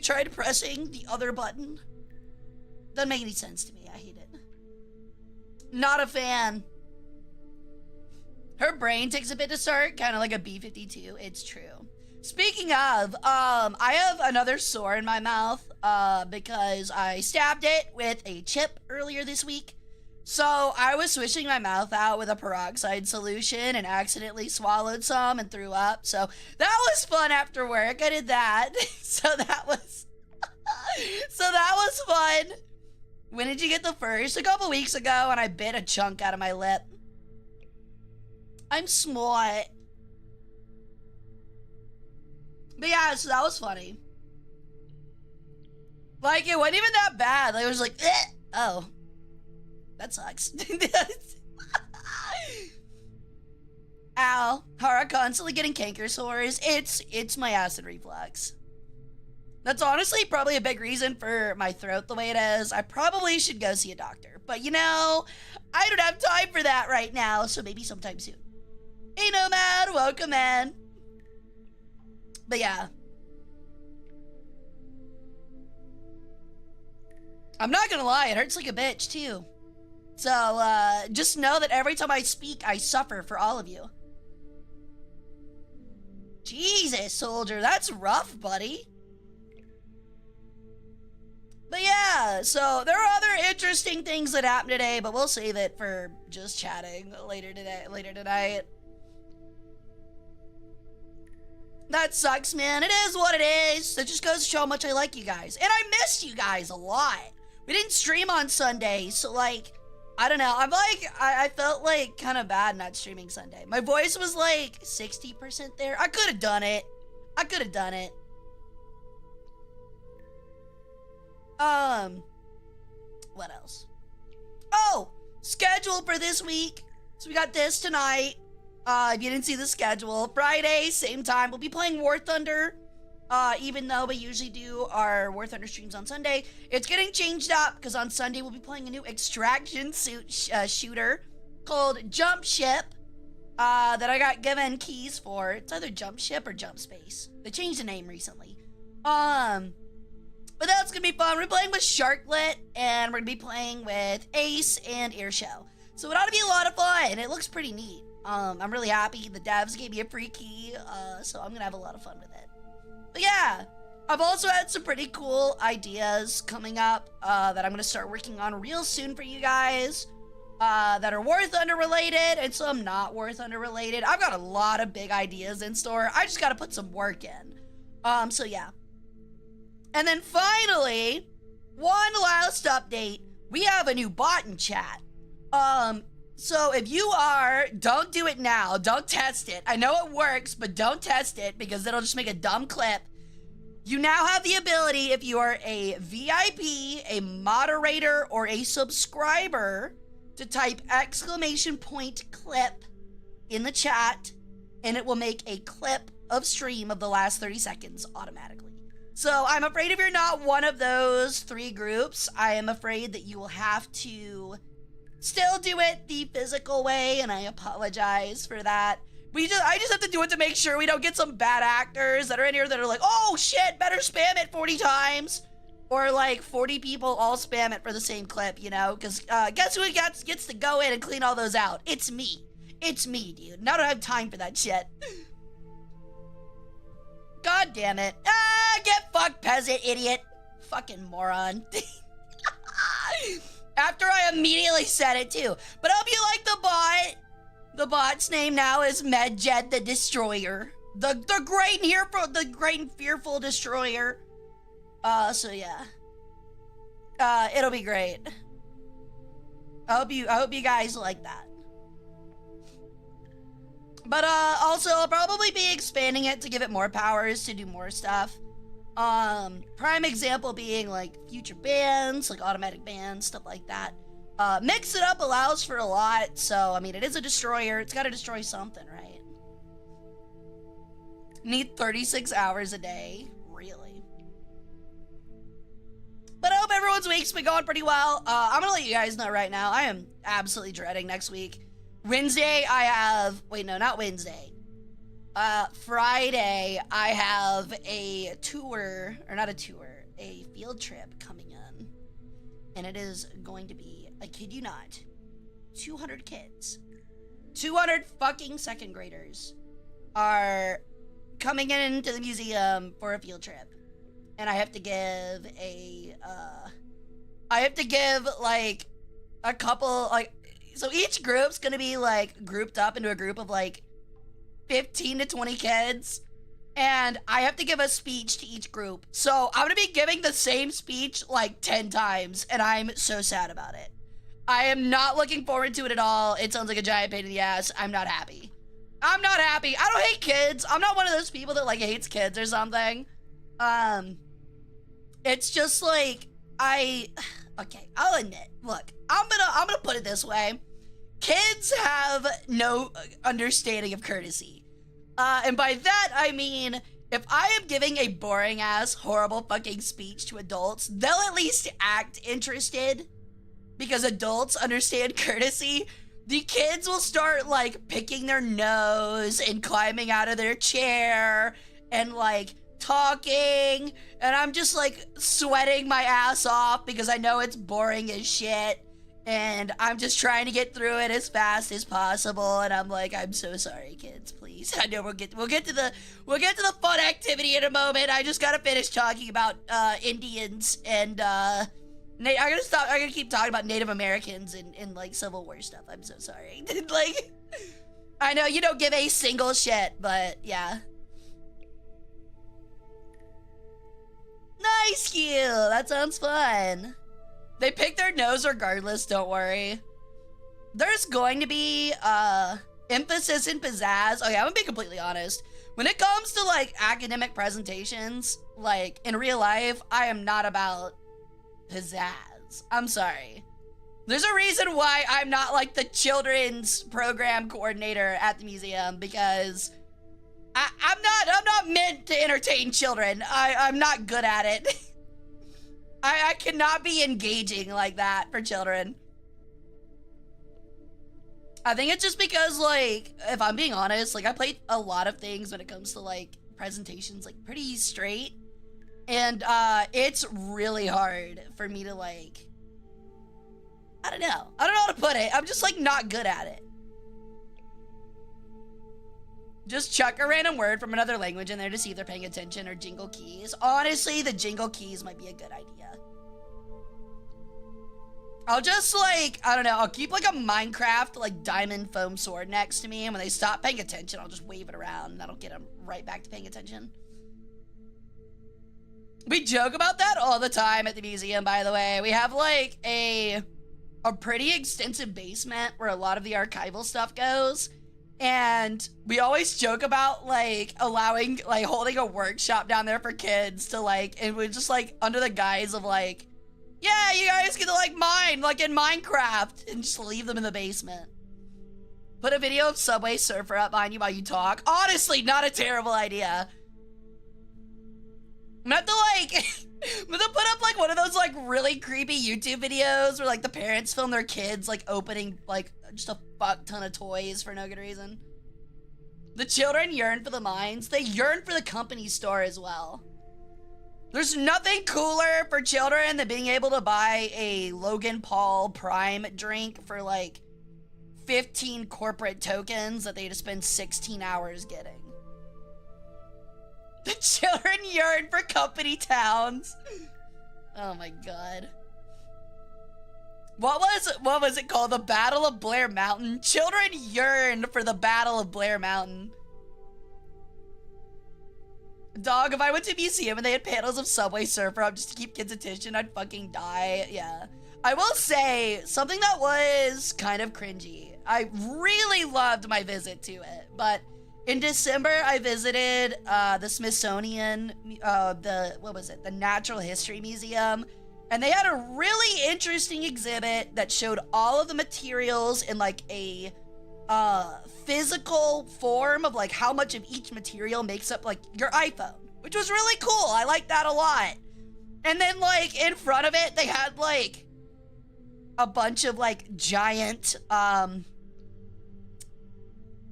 tried pressing the other button. Doesn't make any sense to me. I hate it. Not a fan. Her brain takes a bit to start, kind of like a B-52. It's true. Speaking of, I have another sore in my mouth, because I stabbed it with a chip earlier this week. So I was swishing my mouth out with a peroxide solution and accidentally swallowed some and threw up. So that was fun after work. I did that. So that was fun. When did you get the first? A couple weeks ago, and I bit a chunk out of my lip. I'm smart. But yeah, so that was funny. Like, it wasn't even that bad. Like, it was like, eh. Oh. That sucks. Ow. Hara constantly getting canker sores. It's my acid reflux. That's honestly probably a big reason for my throat the way it is. I probably should go see a doctor. But you know, I don't have time for that right now, so maybe sometime soon. Hey Nomad, welcome in. But yeah. I'm not gonna lie, it hurts like a bitch too. So, just know that every time I speak, I suffer for all of you. Jesus, soldier, that's rough, buddy. But yeah, so there are other interesting things that happened today, but we'll save it for just chatting later tonight. That sucks, man. It is what it is. It just goes to show how much I like you guys. And I missed you guys a lot. We didn't stream on Sunday, so like, I don't know. I felt like kind of bad not streaming Sunday. My voice was like 60% there. I could have done it. What else? Oh, schedule for this week. So we got this tonight. If you didn't see the schedule, Friday, same time, we'll be playing War Thunder. Even though we usually do our War Thunder streams on Sunday, it's getting changed up because on Sunday we'll be playing a new extraction shooter called Jump Ship, that I got given keys for. It's either Jump Ship or Jump Space. They changed the name recently. But that's gonna be fun. We're playing with Sharklet, and we're gonna be playing with Ace and Airshow. So it ought to be a lot of fun. It looks pretty neat. I'm really happy. The devs gave me a free key, so I'm gonna have a lot of fun with it. But yeah, I've also had some pretty cool ideas coming up that I'm going to start working on real soon for you guys that are War Thunder related and some not War Thunder related. I've got a lot of big ideas in store. I just got to put some work in. So yeah. And then finally, one last update. We have a new bot in chat. So if you don't do it now. Don't test it. I know it works, but don't test it because it'll just make a dumb clip. You now have the ability, if you are a VIP, a moderator, or a subscriber, to type !clip in the chat, and it will make a clip of stream of the last 30 seconds automatically. So I'm afraid if you're not one of those 3 groups, I am afraid that you will have to still do it the physical way, and I apologize for that. I just have to do it to make sure we don't get some bad actors that are in here that are like, oh shit, better spam it 40 times. Or like 40 people all spam it for the same clip, you know? Because guess who gets to go in and clean all those out? It's me. It's me, dude. Now I don't have time for that shit. God damn it. Get fucked, peasant, idiot. Fucking moron. After I immediately said it too. But I hope you like the bot. The bot's name now is Medjed the Destroyer. The great and fearful destroyer. So yeah. It'll be great. I hope you guys like that. But also I'll probably be expanding it to give it more powers to do more stuff. Prime example being like future bans, like automatic bans, stuff like that. Mix it up allows for a lot, so I mean it is a destroyer, it's gotta destroy something, right? Need 36 hours a day, really? But I hope everyone's week's been going pretty well. I'm gonna let you guys know right now, I am absolutely dreading next week. Wednesday I have, wait no, not Wednesday. Friday, I have a tour, or not a tour, a field trip coming in. And it is going to be, I kid you not, 200 kids. 200 fucking second graders are coming into the museum for a field trip. And I have to give like a couple, like, so each group's gonna be like grouped up into a group of like 15 to 20 kids. And I have to give a speech to each group. So I'm gonna be giving the same speech like 10 times, and I'm so sad about it. I am not looking forward to it at all. It sounds like a giant pain in the ass. I'm not happy. I'm not happy. I don't hate kids. I'm not one of those people that like hates kids or something. It's just like, okay, I'll admit, look, I'm gonna put it this way. Kids have no understanding of courtesy. And by that, I mean, if I am giving a boring ass, horrible fucking speech to adults, they'll at least act interested because adults understand courtesy. The kids will start like picking their nose and climbing out of their chair and like talking, and I'm just like sweating my ass off because I know it's boring as shit, and I'm just trying to get through it as fast as possible. And I'm like, I'm so sorry, kids. Please, I know we'll get to the fun activity in a moment. I just gotta finish talking about Indians and I'm gonna keep talking about Native Americans and like Civil War stuff. I'm so sorry. Like, I know you don't give a single shit, but yeah. Nice, Q. That sounds fun. They pick their nose regardless, don't worry. There's going to be emphasis and pizzazz. Okay, I'm gonna be completely honest. When it comes to like academic presentations, like in real life, I am not about pizzazz. I'm sorry. There's a reason why I'm not like the children's program coordinator at the museum, because I'm not meant to entertain children. I'm not good at it. I cannot be engaging like that for children. I think it's just because, like, if I'm being honest, like, I played a lot of things when it comes to, like, presentations, like, pretty straight. And, it's really hard for me to, like, I don't know how to put it. I'm just, like, not good at it. Just chuck a random word from another language in there to see if they're paying attention, or jingle keys. Honestly, the jingle keys might be a good idea. I'll just, like, I don't know, I'll keep, like, a Minecraft, like, diamond foam sword next to me, and when they stop paying attention, I'll just wave it around, and that'll get them right back to paying attention. We joke about that all the time at the museum, by the way. We have, like, a pretty extensive basement where a lot of the archival stuff goes, and we always joke about, like, allowing, like, holding a workshop down there for kids to, like, and we're just, like, under the guise of, like, yeah, you guys get to, like, mine, like, in Minecraft, and just leave them in the basement. Put a video of Subway Surfer up behind you while you talk. Honestly, not a terrible idea. I'm gonna have to, like, I'm gonna put up, like, one of those, like, really creepy YouTube videos where, like, the parents film their kids, like, opening, like, just a fuck ton of toys for no good reason. The children yearn for the mines. They yearn for the company store as well. There's nothing cooler for children than being able to buy a Logan Paul Prime drink for, like, 15 corporate tokens that they had to spend 16 hours getting. The children yearn for company towns. Oh my god. What was it called? The Battle of Blair Mountain? Children yearn for the Battle of Blair Mountain. Dog, if I went to a museum and they had panels of Subway Surfer up just to keep kids' attention, I'd fucking die. Yeah. I will say, something that was kind of cringy. I really loved my visit to it, but in December, I visited the Smithsonian, the Natural History Museum, and they had a really interesting exhibit that showed all of the materials in, like, a physical form of, like, how much of each material makes up, like, your iPhone, which was really cool. I liked that a lot. And then, like, in front of it, they had, like, a bunch of, like, giant, I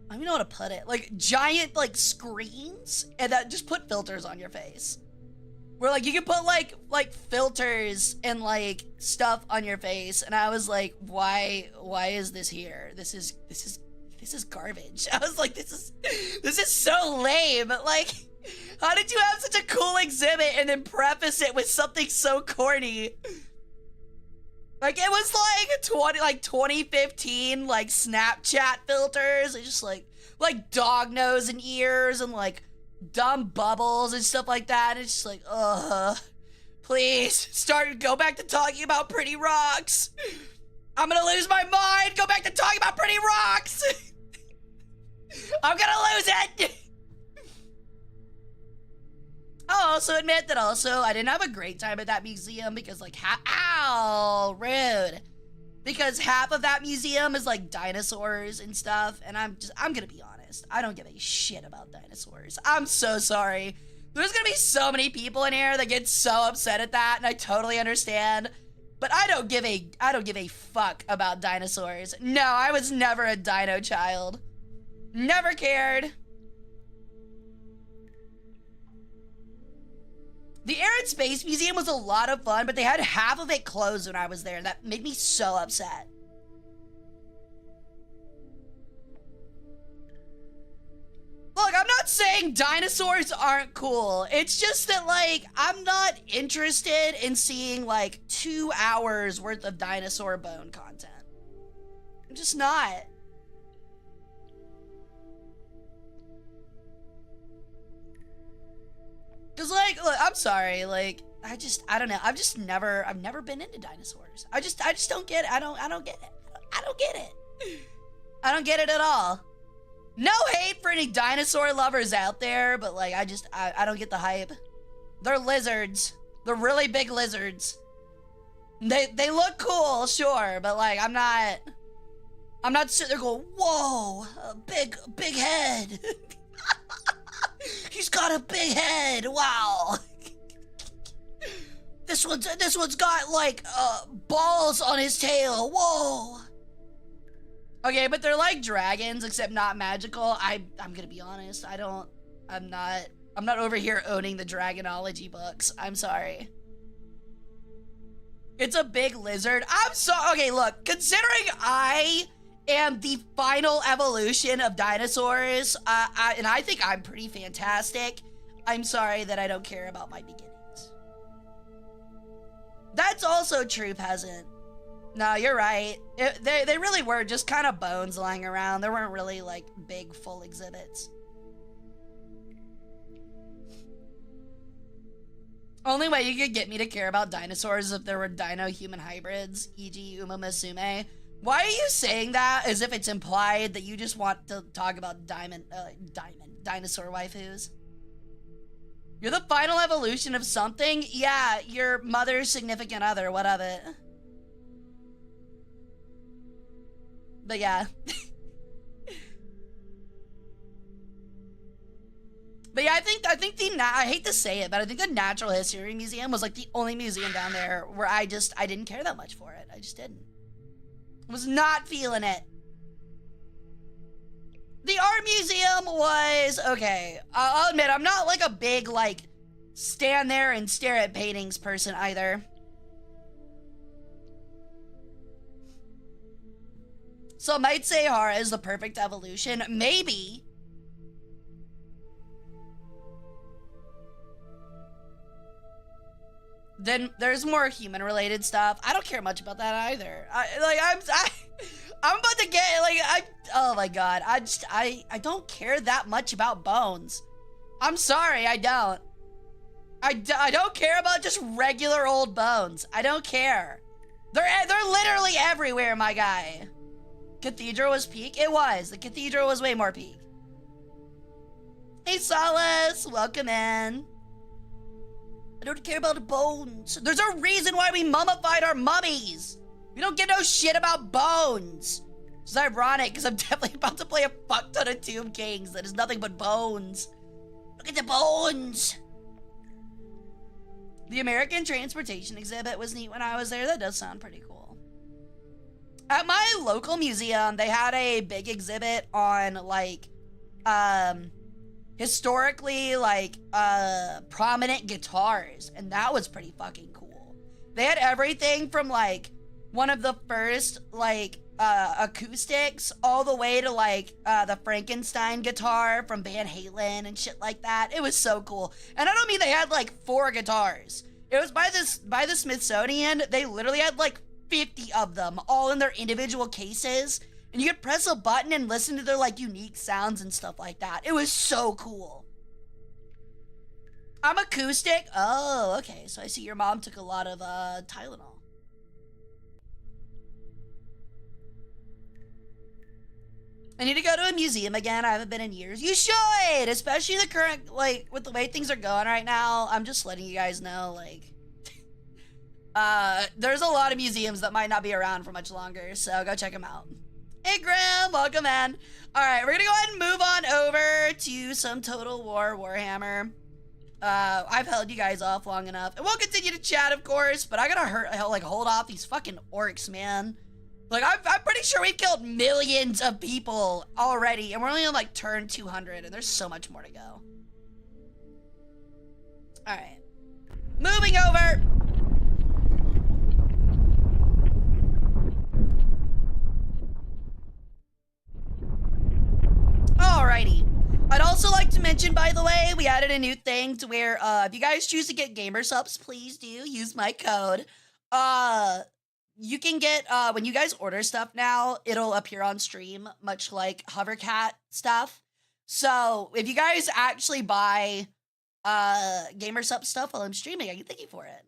don't even know how to put it, like, giant, like, screens, and that just put filters on your face. where like you can put like filters and like stuff on your face, and I was like, why is this here? This is garbage. I was like, this is so lame. Like, how did you have such a cool exhibit and then preface it with something so corny? Like, it was like 2015 like Snapchat filters. It's just like dog nose and ears and like dumb bubbles and stuff like that. It's just like, please go back to talking about pretty rocks. I'm gonna lose my mind. Go back to talking about pretty rocks. I'm gonna lose it. I'll also admit that I didn't have a great time at that museum because like, ow, rude. Because half of that museum is like dinosaurs and stuff, and I'm gonna be honest, I don't give a shit about dinosaurs. I'm so sorry. There's gonna be so many people in here that get so upset at that, and I totally understand. But I don't give a fuck about dinosaurs. No, I was never a dino child. Never cared. The Air and Space Museum was a lot of fun, but they had half of it closed when I was there. That made me so upset. Look, I'm not saying dinosaurs aren't cool. It's just that, like, I'm not interested in seeing, like, 2 hours worth of dinosaur bone content. I'm just not. Cause like, look, I'm sorry, like, I don't know. I've never been into dinosaurs. I just don't get it. I don't get it. I don't get it. I don't get it at all. No hate for any dinosaur lovers out there, but like, I don't get the hype. They're lizards. They're really big lizards. They look cool, sure, but like, I'm not sitting there going, whoa, a big head. He's got a big head. Wow. This one's got like balls on his tail. Whoa. Okay, but they're like dragons, except not magical. I'm gonna be honest. I'm not over here owning the dragonology books. I'm sorry. It's a big lizard. Okay, look, considering I am the final evolution of dinosaurs, and I think I'm pretty fantastic, I'm sorry that I don't care about my beginnings. That's also true, peasant. No, you're right. They really were just kind of bones lying around. There weren't really, like, big, full exhibits. Only way you could get me to care about dinosaurs is if there were dino-human hybrids, e.g. Uma Musume. Why are you saying that as if it's implied that you just want to talk about dinosaur waifus? You're the final evolution of something? Yeah, your mother's significant other, what of it? But yeah. But yeah, I think I hate to say it, but I think the Natural History Museum was like the only museum down there where I didn't care that much for it. I just didn't. Was not feeling it. The art museum was okay. I'll admit, I'm not like a big, like, stand there and stare at paintings person either. So I might say Hara is the perfect evolution. Maybe. Then there's more human-related stuff. I don't care much about that either. I'm about to get, like, oh my god. I don't care that much about bones. I'm sorry, I don't. I don't care about just regular old bones. I don't care. They're literally everywhere, my guy. Cathedral was peak? It was. The cathedral was way more peak. Hey, Solace. Welcome in. I don't care about the bones. There's a reason why we mummified our mummies. We don't give no shit about bones. It's ironic because I'm definitely about to play a fuck ton of Tomb Kings that is nothing but bones. Look at the bones. The American Transportation exhibit was neat when I was there. That does sound pretty cool. At my local museum, they had a big exhibit on, like, historically, like, prominent guitars, and that was pretty fucking cool. They had everything from, like, one of the first, like, acoustics all the way to, like, the Frankenstein guitar from Van Halen and shit like that. It was so cool. And I don't mean they had, like, 4 guitars. It was by the Smithsonian. They literally had, like, 50 of them, all in their individual cases. And you could press a button and listen to their, like, unique sounds and stuff like that. It was so cool. I'm acoustic. Oh, okay. So I see your mom took a lot of, Tylenol. I need to go to a museum again. I haven't been in years. You should! Especially the current, like, with the way things are going right now. I'm just letting you guys know, like, there's a lot of museums that might not be around for much longer, so go check them out. Hey, Graham, welcome, man. All right, we're gonna go ahead and move on over to some Total War Warhammer. I've held you guys off long enough, and we'll continue to chat, of course, but I gotta hold off these fucking orcs, man. Like, I'm pretty sure we've killed millions of people already, and we're only on, like, turn 200, and there's so much more to go. All right. Moving over. Alrighty. I'd also like to mention, by the way, we added a new thing to where, if you guys choose to get gamer subs, please do use my code. You can get, when you guys order stuff now, it'll appear on stream, much like Hovercat stuff. So, if you guys actually buy, gamer sub stuff while I'm streaming, I can thank you for it.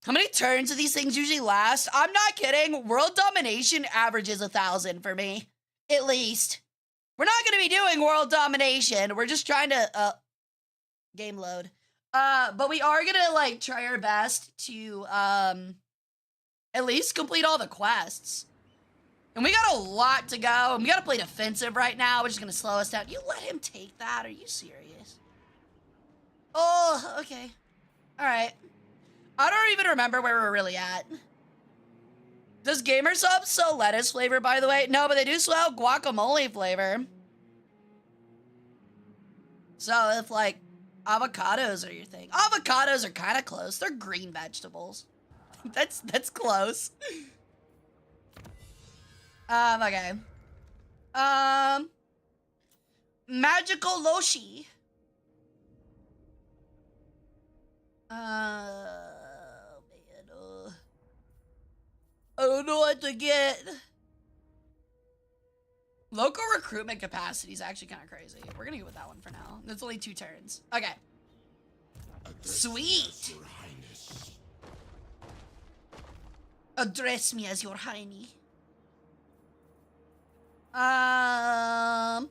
How many turns do these things usually last? I'm not kidding. World domination averages 1,000 for me. At least. We're not going to be doing world domination. We're just trying to, game load. But we are gonna, like, try our best to, at least complete all the quests. And we got a lot to go, and we gotta play defensive right now, which is gonna slow us down. You let him take that? Are you serious? Oh, okay. Alright. I don't even remember where we're really at. Does Gamer Subs sell lettuce flavor, by the way? No, but they do sell guacamole flavor. So if, like, avocados are your thing. Avocados are kind of close. They're green vegetables. That's close. Okay. Magical Loshi. Man. I don't know what to get. Local recruitment capacity is actually kind of crazy. We're gonna go with that one for now. That's only 2 turns. Okay. Sweet. Address me as your highness. I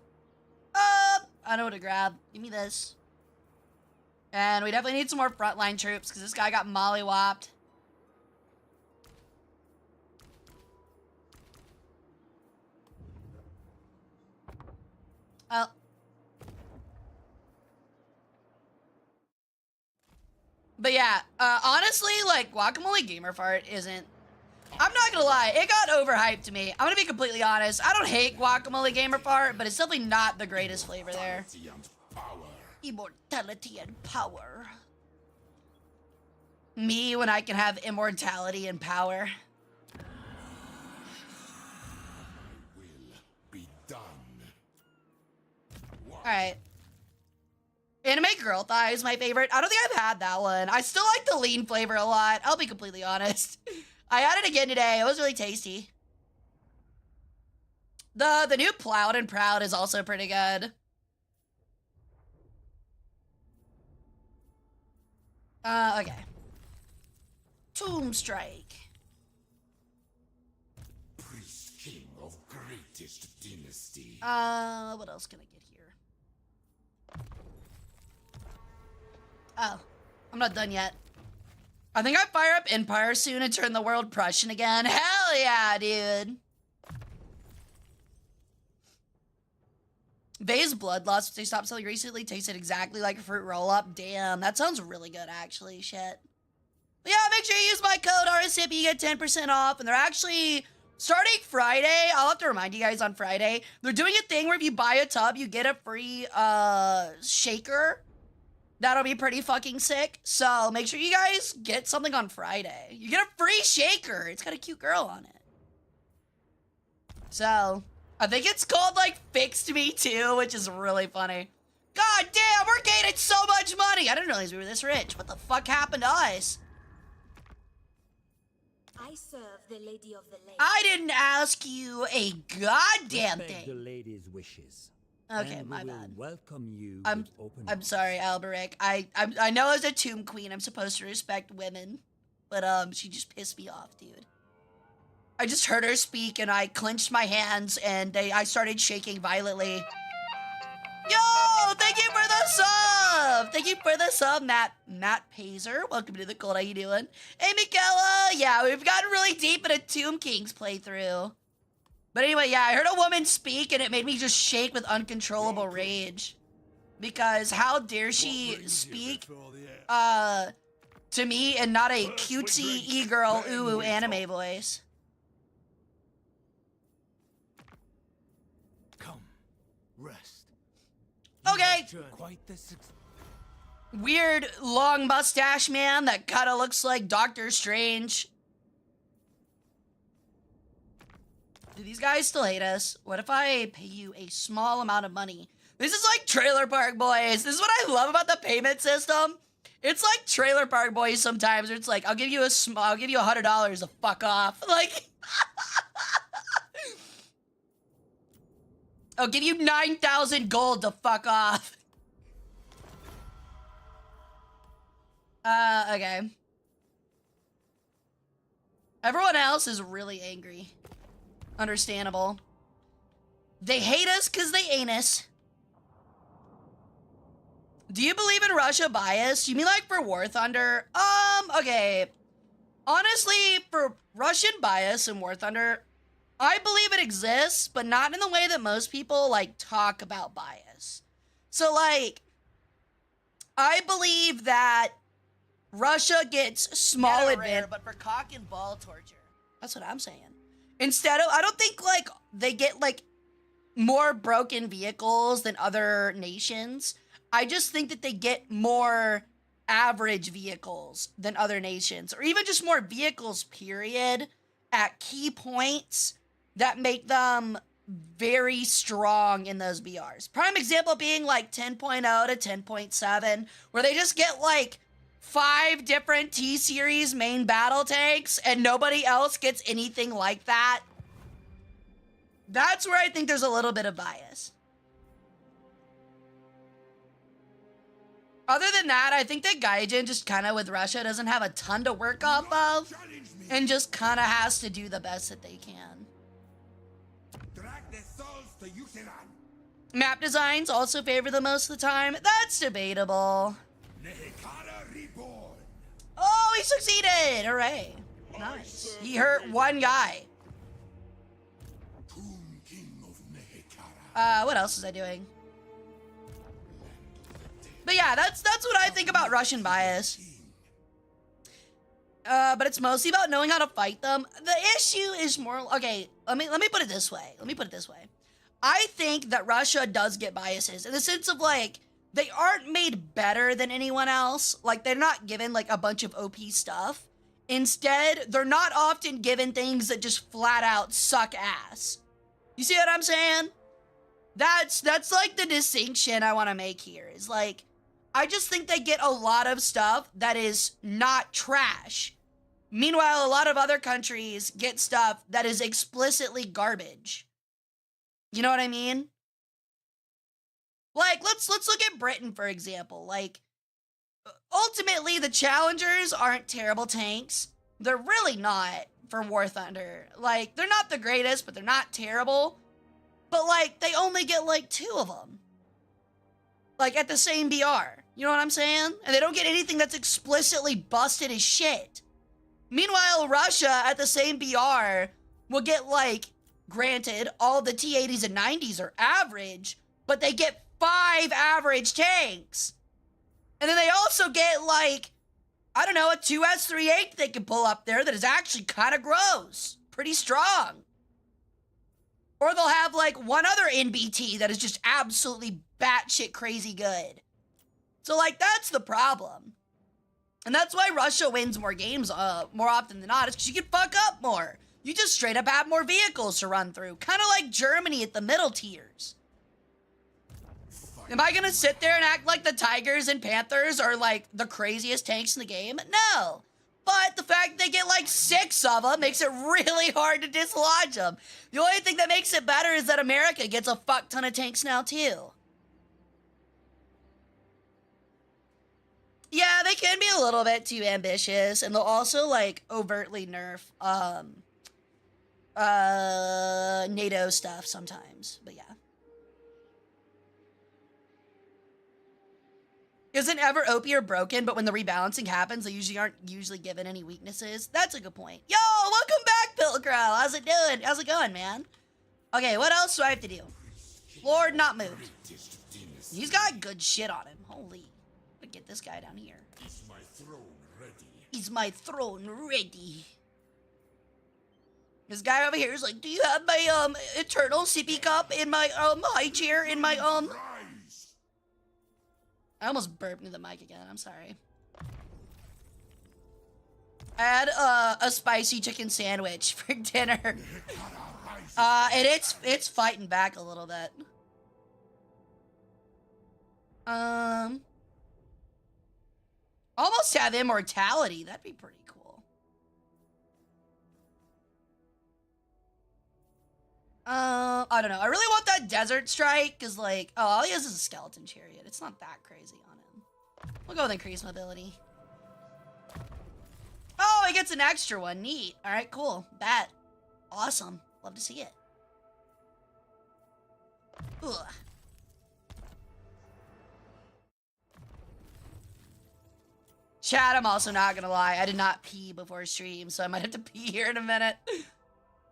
know what to grab. Give me this. And we definitely need some more frontline troops because this guy got mollywopped. Oh. But yeah, honestly, like, Guacamole Gamer Fart isn't... I'm not gonna lie, it got overhyped to me. I'm gonna be completely honest. I don't hate Guacamole Gamer Fart, but it's definitely not the greatest flavor there. Immortality and power. Me when I can have immortality and power. Alright. Anime Girl Thigh is my favorite. I don't think I've had that one. I still like the lean flavor a lot. I'll be completely honest. I had it again today. It was really tasty. The new Plowed and Proud is also pretty good. Okay. Tomb Strike. Priest King of greatest dynasty. What else can I get here? Oh, I'm not done yet. I think I fire up Empire soon and turn the world Prussian again. Hell yeah, dude. Vay's Blood Loss, which they stopped selling recently, tasted exactly like a fruit roll-up. Damn, that sounds really good, actually. Shit. But yeah, make sure you use my code RSIP. You get 10% off, and they're actually Starting Friday, I'll have to remind you guys on Friday, they're doing a thing where if you buy a tub, you get a free shaker. That'll be pretty fucking sick. So make sure you guys get something on Friday. You get a free shaker. It's got a cute girl on it. So I think it's called like Fixed Me Too, which is really funny. God damn, we're gaining so much money. I didn't realize we were this rich. What the fuck happened to us? I serve the Lady of the Lake. I didn't ask you a goddamn Respect the thing. lady's wishes. Okay, and my we will bad. welcome you I'm with open I'm sorry, Alberic. I know as a tomb queen, I'm supposed to respect women, but she just pissed me off, dude. I just heard her speak and I clenched my hands and I started shaking violently. Yo, thank you for the sub! Thank you for the sub, Matt Pazer. Welcome to the cult. How you doing? Hey, Michaela! Yeah, we've gotten really deep in a Tomb Kings playthrough. But anyway, yeah, I heard a woman speak and it made me just shake with uncontrollable rage. Because how dare she speak to me and not a cutesy e-girl ooh anime voice. Come, rest. Okay. Quite the Weird long mustache man that kind of looks like Doctor Strange. Do these guys still hate us? What if I pay you a small amount of money? This is like Trailer Park Boys. This is what I love about the payment system. It's like Trailer Park Boys sometimes. Where it's like, I'll give you $100 to fuck off. Like, I'll give you 9,000 gold to fuck off. Okay. Everyone else is really angry. Understandable. They hate us because they ain't us. Do you believe in Russia bias? You mean like for War Thunder? Okay. Honestly, for Russian bias in War Thunder, I believe it exists, but not in the way that most people, like, talk about bias. So, like, I believe that Russia gets small advantage, but for cock and ball torture. That's what I'm saying. Instead of, I don't think, like, they get, like, more broken vehicles than other nations. I just think that they get more average vehicles than other nations, or even just more vehicles, period, at key points that make them very strong in those BRs. Prime example being like 10.0 to 10.7, where they just get like 5 different T-Series main battle tanks and nobody else gets anything like that. That's where I think there's a little bit of bias. Other than that, I think that Gaijin just kind of with Russia doesn't have a ton to work off of and just kind of has to do the best that they can. Map designs also favor them most of the time. That's debatable. Oh, he succeeded! Hooray. Nice. He hurt one guy. What else was I doing? But yeah, that's what I think about Russian bias. But it's mostly about knowing how to fight them. The issue is more, okay, let me put it this way. I think that Russia does get biases in the sense of like, they aren't made better than anyone else. Like, they're not given like a bunch of OP stuff. Instead, they're not often given things that just flat out suck ass. You see what I'm saying? That's like the distinction I want to make here is like, I just think they get a lot of stuff that is not trash. Meanwhile, a lot of other countries get stuff that is explicitly garbage. You know what I mean? Like, let's look at Britain, for example. Like, ultimately, the Challengers aren't terrible tanks. They're really not for War Thunder. Like, they're not the greatest, but they're not terrible. But, like, they only get, like, 2 of them. Like, at the same BR. You know what I'm saying? And they don't get anything that's explicitly busted as shit. Meanwhile, Russia, at the same BR, will get, like, granted, all the T-80s and 90s are average, but they get 5 average tanks. And then they also get, like, I don't know, a 2S38 they can pull up there that is actually kind of gross. Pretty strong. Or they'll have like one other NBT that is just absolutely batshit crazy good. So like that's the problem. And that's why Russia wins more games more often than not, is because you can fuck up more. You just straight up have more vehicles to run through. Kind of like Germany at the middle tiers. Am I gonna sit there and act like the Tigers and Panthers are like the craziest tanks in the game? No. But the fact they get like 6 of them makes it really hard to dislodge them. The only thing that makes it better is that America gets a fuck ton of tanks now too. Yeah, they can be a little bit too ambitious, and they'll also like overtly nerf NATO stuff sometimes, but yeah. Isn't ever OP or broken, but when the rebalancing happens, they usually aren't given any weaknesses. That's a good point. Yo, welcome back, Pilcrow. How's it doing? How's it going, man? Okay, what else do I have to do? Lord not moved. He's got good shit on him. Holy. Let me get this guy down here. Is my throne ready? Is my throne ready? This guy over here is like, do you have my eternal sippy cup in my high chair in my Rise! I almost burped into the mic again. I'm sorry. I had a spicy chicken sandwich for dinner. And it's fighting back a little bit. Almost have immortality. That'd be pretty cool. I don't know. I really want that desert strike because, like, oh, all he has is a skeleton chariot. It's not that crazy on him. We'll go with increased mobility. Oh, he gets an extra one. Neat. All right, cool. Bet. Awesome. Love to see it. Ugh. Chat, I'm also not gonna lie. I did not pee before stream, so I might have to pee here in a minute.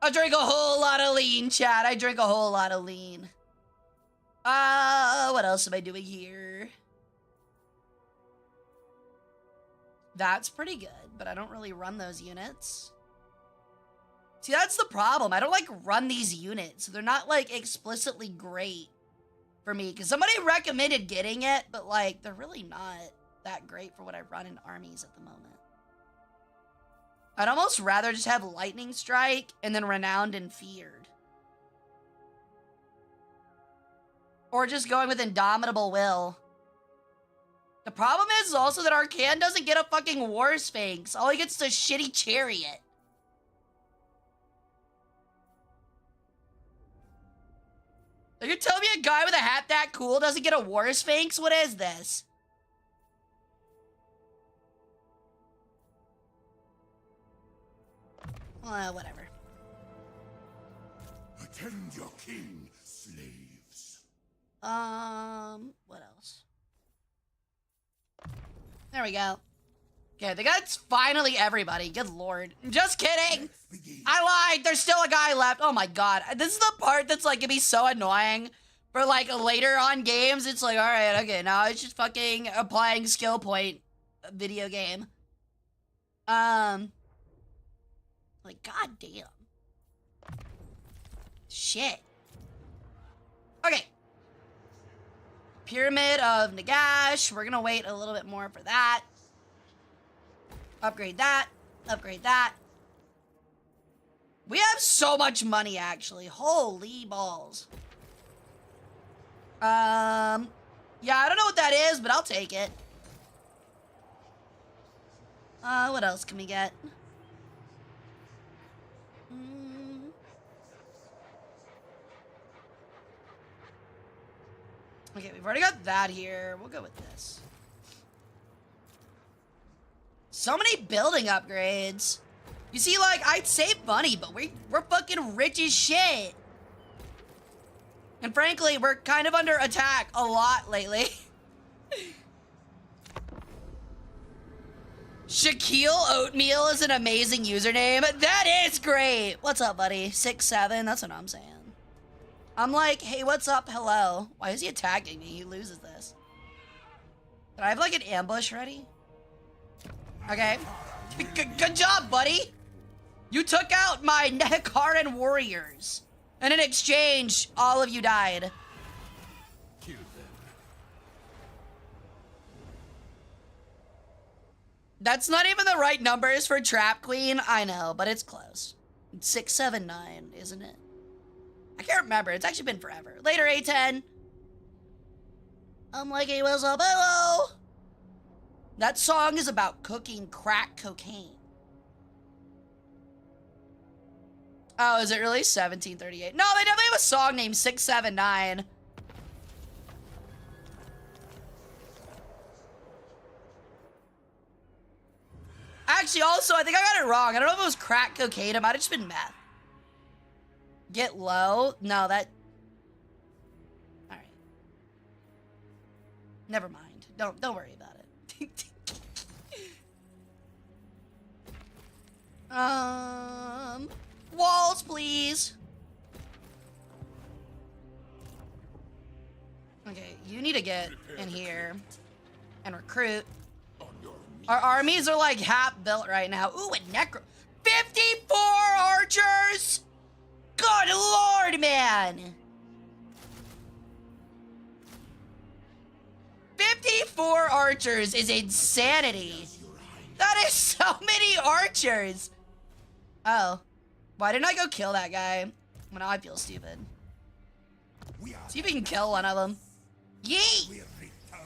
I drink a whole lot of lean, chat. I drink a whole lot of lean. What else am I doing here? That's pretty good, but I don't really run those units. See, that's the problem. I don't, like, run these units. They're not, like, explicitly great for me, because somebody recommended getting it, but, like, they're really not that great for what I run in armies at the moment. I'd almost rather just have Lightning Strike and then Renowned and Feared. Or just going with Indomitable Will. The problem is also that Arcan doesn't get a fucking War Sphinx. All he gets is a shitty chariot. Are you telling me a guy with a hat that cool doesn't get a War Sphinx? What is this? Whatever. Attend your king, slaves. What else? There we go. Okay, I think that's finally everybody. Good lord. Just kidding! I lied! There's still a guy left. Oh my god. This is the part that's like gonna be so annoying for like later on games. It's like, alright, okay, now it's just fucking applying skill point video game. Like, goddamn. Shit. Okay. Pyramid of Nagash. We're gonna wait a little bit more for that. Upgrade that. Upgrade that. We have so much money, actually. Holy balls. Yeah, I don't know what that is, but I'll take it. What else can we get? Okay, we've already got that here. We'll go with this. So many building upgrades. You see, like, I'd save money, but we're fucking rich as shit. And frankly, we're kind of under attack a lot lately. Shaquille Oatmeal is an amazing username. That is great. What's up, buddy? 6'7", that's what I'm saying. I'm like, hey, what's up? Hello. Why is he attacking me? He loses this. Did I have like an ambush ready? Okay. Good job, buddy. You took out my Nekaran warriors. And in exchange, all of you died. Kill them. That's not even the right numbers for Trap Queen. I know, but it's close. It's 679, isn't it? I can't remember. It's actually been forever. Later, A10. I'm like, hey, what's up? Hello. That song is about cooking crack cocaine. Oh, is it really 1738? No, they definitely have a song named 679. Actually, also, I think I got it wrong. I don't know if it was crack cocaine. It might have just been meth. Get low? No, that... Alright. Never mind. Don't worry about it. Walls, please. Okay, you need to get in here and recruit. On your knees. Our armies are like half built right now. Ooh, a necro. 54 archers! Good lord, man! 54 archers is insanity. That is so many archers. Oh. Why didn't I go kill that guy? Well, now I feel stupid. We are See if we can kill one of them. Yeet! we return.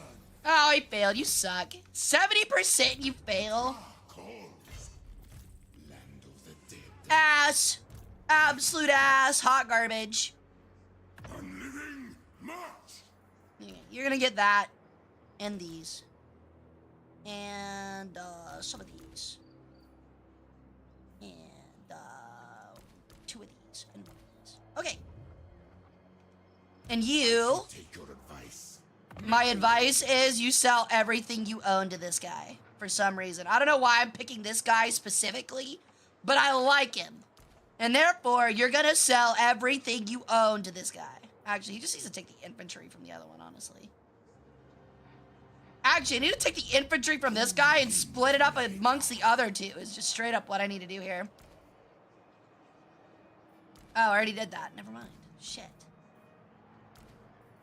Oh, he failed. You suck. 70% you fail. Calls. Land of the dead. Ass. Absolute ass. Hot garbage. Unliving march. You're gonna get that. And these. And, some of these. And, two of these. And one of these. Okay. And you, Take your advice. my advice is you sell everything you own to this guy. For some reason. I don't know why I'm picking this guy specifically, but I like him. And therefore, you're gonna sell everything you own to this guy. Actually, he just needs to take the infantry from the other one, honestly. Actually, I need to take the infantry from this guy and split it up amongst the other two. It's just straight up what I need to do here. Oh, I already did that. Never mind. Shit.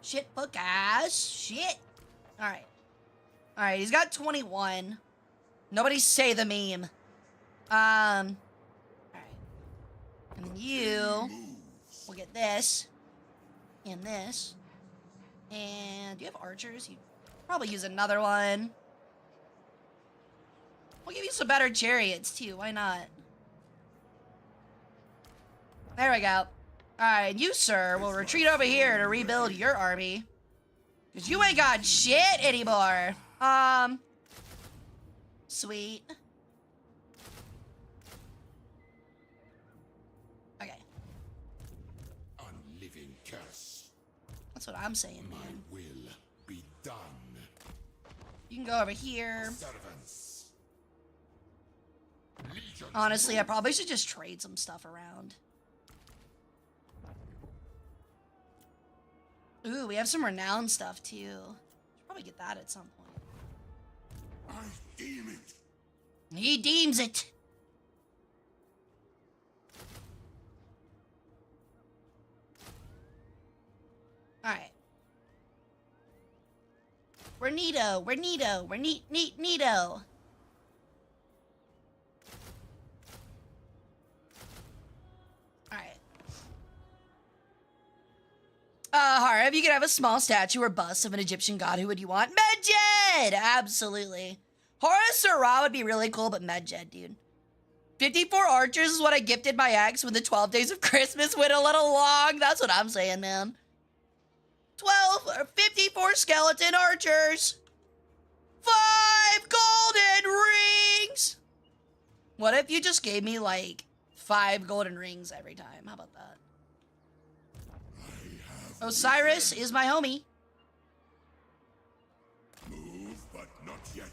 Shit, fuck ass. Shit. Alright. Alright, he's got 21. Nobody say the meme. Alright. And then you will get this. And this. And do you have archers? You probably use another one. We'll give you some better chariots too. Why not? There we go. Alright, you, sir, will retreat over here to rebuild your army. Because you ain't got shit anymore. Sweet. Okay. Unliving curse. That's what I'm saying, My man. will be done. You can go over here. Servants. Legions Honestly, I probably should just trade some stuff around. Ooh, we have some renowned stuff too. Should probably get that at some point. I deem it. He deems it. Alright. We're neato. We're neato. We're neato. Alright. Hara, if you could have a small statue or bust of an Egyptian god, who would you want? Medjed! Absolutely. Hara Rae would be really cool, but Medjed, dude. 54 archers is what I gifted my ex when the 12 days of Christmas went a little long. That's what I'm saying, man. 12 or 54 skeleton archers. 5 golden rings. What if you just gave me, like, 5 golden rings every time? How about that? Osiris is my homie. Move, but not yet.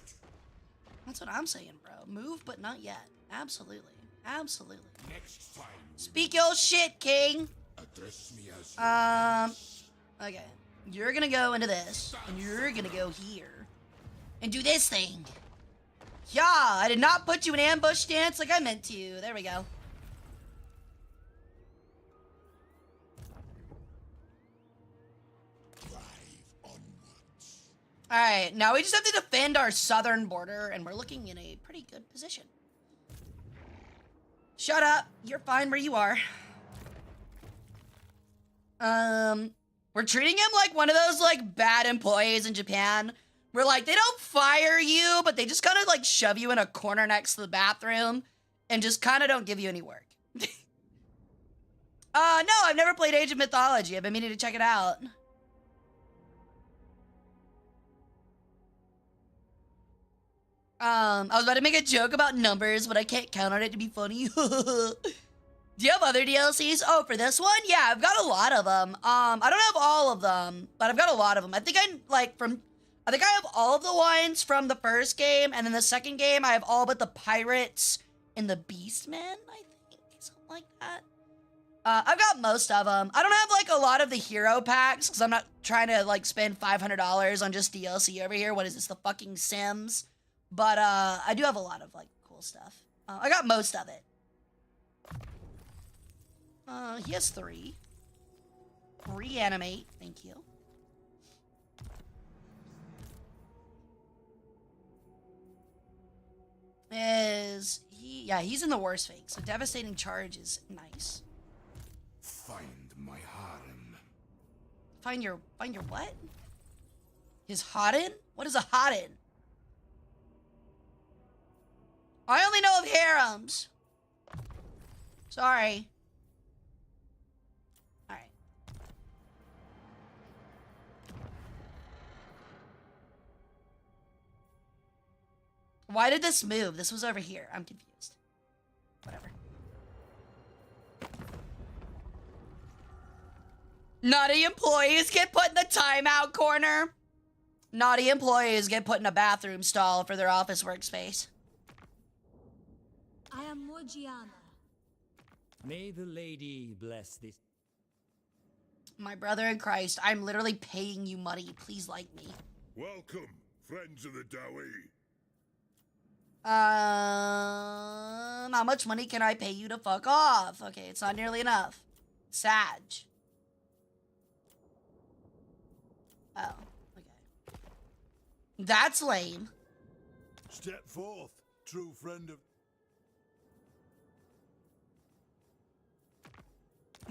That's what I'm saying, bro. Move, but not yet. Absolutely. Absolutely. Next time. Speak your shit, king. Address me as Okay. You're gonna go into this, and you're gonna go here, and do this thing. Yeah, I did not put you in ambush stance like I meant to. There we go. All right, now we just have to defend our southern border, and we're looking in a pretty good position. Shut up. You're fine where you are. We're treating him like one of those, like, bad employees in Japan. Where, like, they don't fire you, but they just kind of, like, shove you in a corner next to the bathroom and just kind of don't give you any work. No, I've never played Age of Mythology. I've been meaning to check it out. I was about to make a joke about numbers, but I can't count on it to be funny. Do you have other DLCs? Oh, for this one? Yeah, I've got a lot of them. I don't have all of them, but I've got a lot of them. I think I have all of the ones from the first game, and then the second game, I have all but the pirates and the beastmen, I think, something like that. I've got most of them. I don't have, like, a lot of the hero packs, because I'm not trying to, like, spend $500 on just DLC over here. What is this, the fucking Sims? But, I do have a lot of, like, cool stuff. I got most of it. He has 3. Reanimate, thank you. Yeah, he's in the worst fake, so devastating charge is nice. Find my harem. Find your what? His Hodden? What is a Hodden? I only know of harems. Sorry. Alright. Why did this move? This was over here. I'm confused. Whatever. Naughty employees get put in the timeout corner. Naughty employees get put in a bathroom stall for their office workspace. I am Morgiana. May the lady bless this. My brother in Christ, I'm literally paying you money. Please like me. Welcome, friends of the Dowie. How much money can I pay you to fuck off? Okay, it's not nearly enough. Sag. Oh, okay. That's lame. Step forth, true friend of...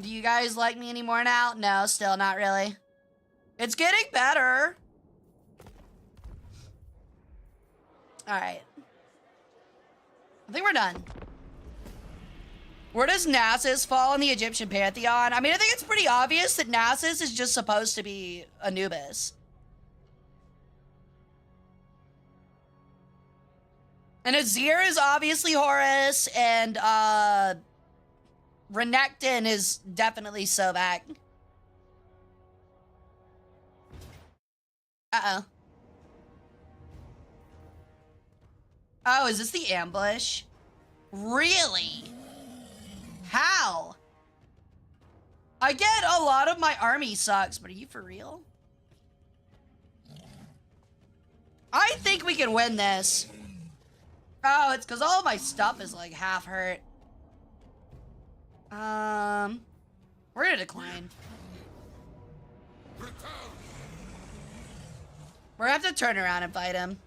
Do you guys like me anymore now? No, still not really. It's getting better. All right. I think we're done. Where does Nasus fall in the Egyptian pantheon? I mean, I think it's pretty obvious that Nasus is just supposed to be Anubis. And Azir is obviously Horus, and Renekton is definitely Sobek. Uh-oh. Oh, is this the ambush? Really? How? I get a lot of my army sucks, but are you for real? I think we can win this. Oh, it's because all my stuff is like half hurt. We're gonna decline. We're gonna have to turn around and fight him.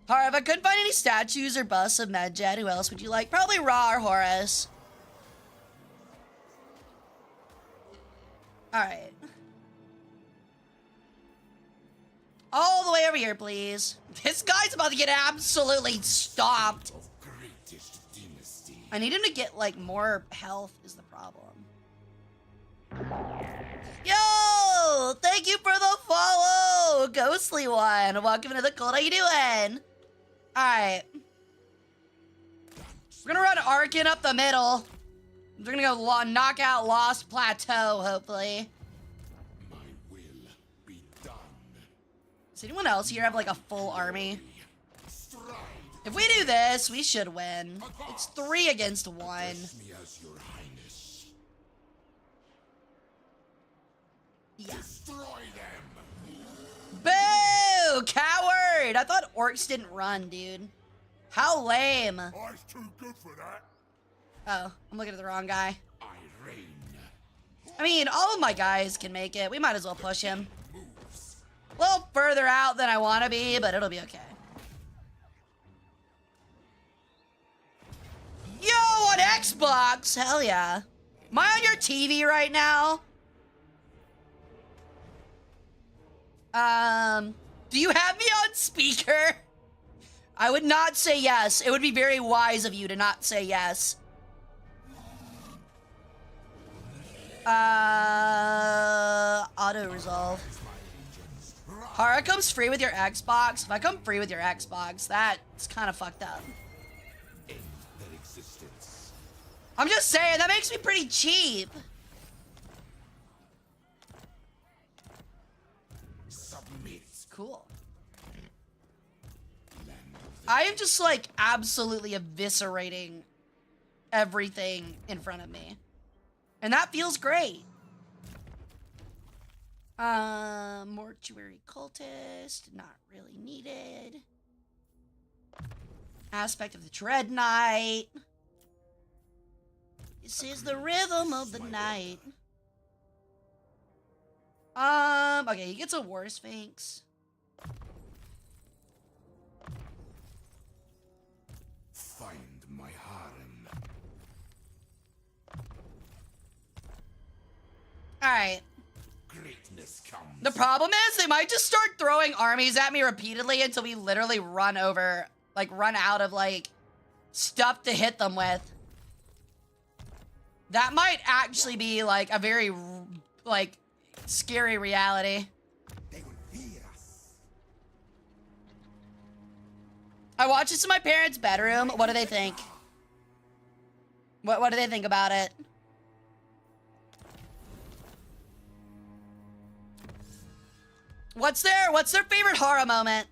Alright, if I couldn't find any statues or busts of Medjed, who else would you like? Probably Ra or Horus. Alright. All the way over here, please. This guy's about to get absolutely stomped. of greatest dynasty. I need him to get, like, more health is the problem. Yo! Thank you for the follow! Ghostly one. Welcome to the cult. How you doing? Alright. We're gonna run Arkin up the middle. We're gonna go knock out Lost Plateau, hopefully. My will be done. Does anyone else here have, like, a full army? Stride If we do this, we should win. It's 3 against 1. me as your highness. Yeah. Destroy them. Boo! Coward! I thought orcs didn't run, dude. How lame. I was too good for that. Oh, I'm looking at the wrong guy. I reign. I mean, all of my guys can make it. We might as well push him. Move. A little further out than I want to be, but it'll be okay. Yo, on Xbox! Hell yeah. Am I on your TV right now? Do you have me on speaker? I would not say yes. It would be very wise of you to not say yes. Auto resolve. Hara comes free with your Xbox. If I come free with your Xbox, that's kind of fucked up. I'm just saying, that makes me pretty cheap. Cool. I am just like absolutely eviscerating everything in front of me. And that feels great. Mortuary cultist, not really needed. Aspect of the Dread Knight. This is the rhythm of the night. Okay, he gets a War Sphinx. Find my harem. Alright. Greatness comes. The problem is they might just start throwing armies at me repeatedly until we literally run over, like run out of like stuff to hit them with. That might actually be like a very like scary reality. They will fear us. I watched this in my parents' bedroom. What do they think? What do they think about it? What's their favorite Hara moment?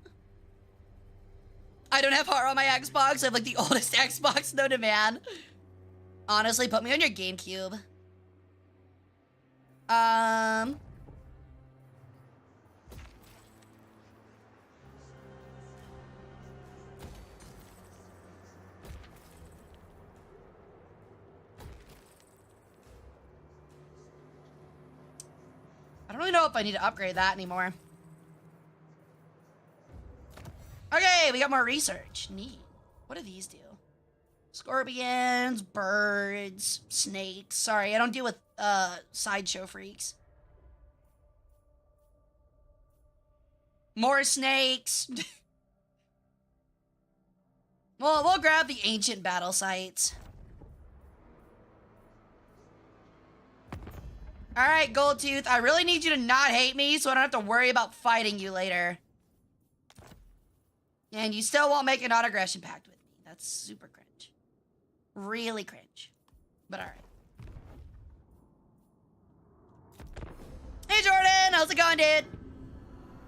I don't have Hara on my Xbox. I have like the oldest Xbox known to man. Honestly, put me on your GameCube. I don't really know if I need to upgrade that anymore. Okay, we got more research. Neat. What do these do? Scorpions, birds, snakes. Sorry, I don't deal with sideshow freaks. More snakes. Well, we'll grab the ancient battle sites. Alright, Goldtooth, I really need you to not hate me so I don't have to worry about fighting you later. And you still won't make an non-aggression pact with me. That's super cringe. Really cringe. But alright. Hey Jordan, how's it going, dude?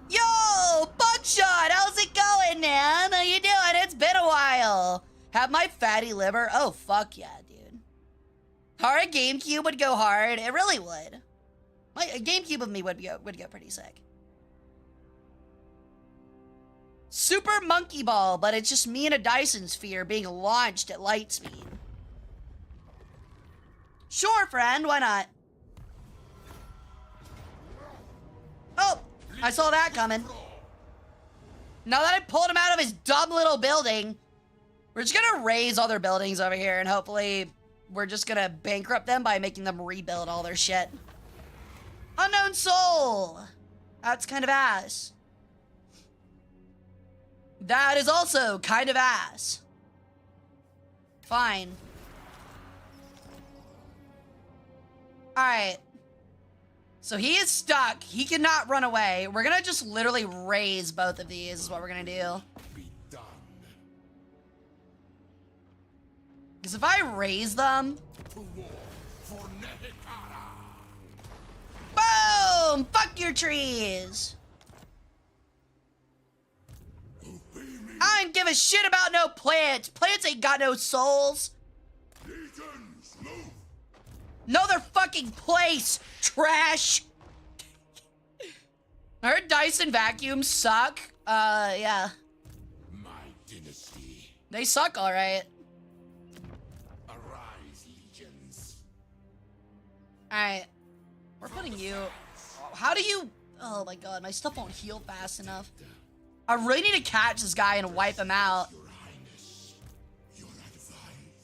Yo, Buckshot, how's it going, man? How you doing? It's been a while. Have my fatty liver? Oh, fuck yeah, dude. Hara GameCube would go hard. It really would. A GameCube of me would go pretty sick. Super Monkey Ball, but it's just me and a Dyson sphere being launched at light speed. Sure, friend, why not? Oh, I saw that coming. Now that I pulled him out of his dumb little building, we're just gonna raise other buildings over here and hopefully we're just gonna bankrupt them by making them rebuild all their shit. Unknown Soul! That's kind of ass. That is also kind of ass. Fine. Alright. So he is stuck. He cannot run away. We're gonna just literally raise both of these is what we're gonna do. Be done. Because if I raise them... To war for Nehekara. Boom! Fuck your trees! I don't give a shit about no plants. Plants ain't got no souls. Legions, move. Know their fucking place, trash. I heard Dyson vacuums suck. Yeah. My dynasty. They suck, alright. Arise, legions. Alright. We're putting you... How do you... Oh my god, my stuff won't heal fast enough. I really need to catch this guy and wipe him out. Your Highness, your advice.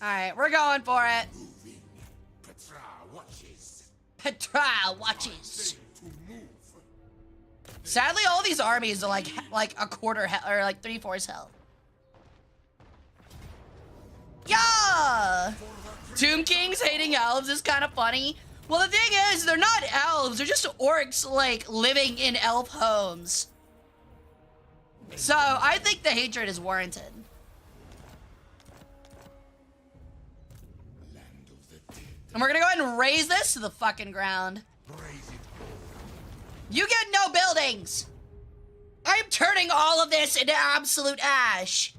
Alright, we're going for it. Moving. Petra watches. Petra watches. Safe to move. Sadly, all these armies are like a quarter or like 3/4 health. Yeah! Tomb Kings hating elves is kind of funny. Well, the thing is, they're not elves. They're just orcs, like, living in elf homes. So, I think the hatred is warranted. Land of the dead. And we're gonna go ahead and raise this to the fucking ground. Raise it. You get no buildings! I'm turning all of this into absolute ash.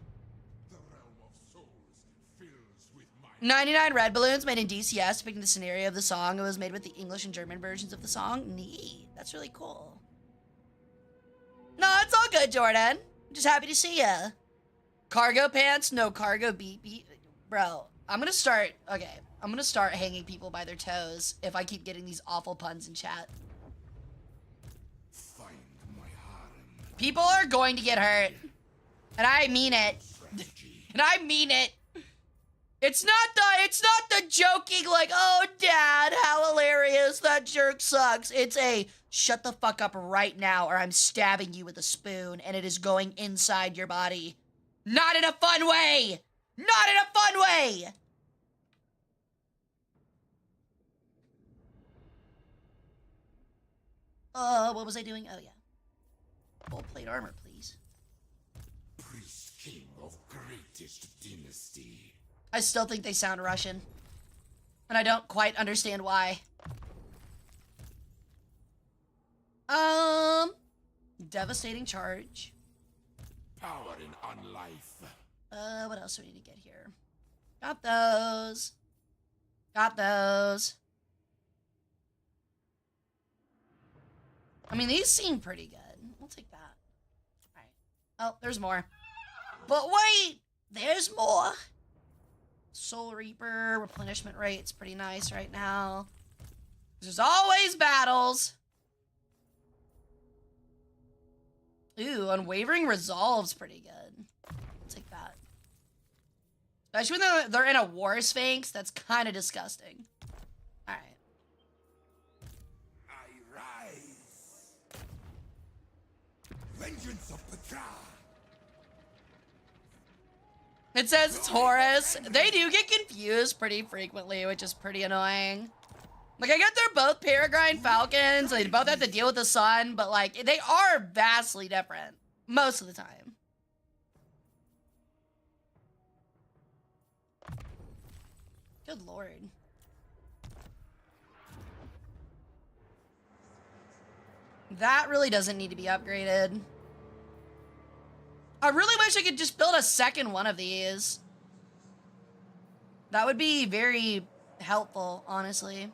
The realm of souls fills with my 99 red balloons made in DCS depicting the scenario of the song. It was made with the English and German versions of the song. Neat. That's really cool. No, it's all good, Jordan. I'm just happy to see ya. Cargo pants, no cargo beat. Bro, I'm gonna start hanging people by their toes if I keep getting these awful puns in chat. find my harem. People are going to get hurt. And I mean it. Strategy. And I mean it. It's not the joking like, oh dad, how hilarious, that jerk sucks. It's a shut the fuck up right now or I'm stabbing you with a spoon and it is going inside your body. Not in a fun way! Not in a fun way! What was I doing? Oh yeah. Full plate armor, please. Priest king of greatest dynasty. I still think they sound Russian. And I don't quite understand why. Devastating charge. Power in unlife. What else do we need to get here? Got those. Got those. I mean, these seem pretty good. We'll take that. Alright. Oh, there's more. But wait! There's more! Soul Reaper, replenishment rate's pretty nice right now. There's always battles. Ooh, Unwavering Resolve's pretty good. I'll take that. Especially when they're in a War Sphinx, that's kind of disgusting. Alright. I rise. Vengeance of Petra. It says it's Horus. They do get confused pretty frequently, which is pretty annoying. Like, I get they're both Peregrine Falcons, they both have to deal with the sun, but, like, they are vastly different. Most of the time. Good lord. That really doesn't need to be upgraded. I really wish I could just build a second one of these. That would be very helpful, honestly.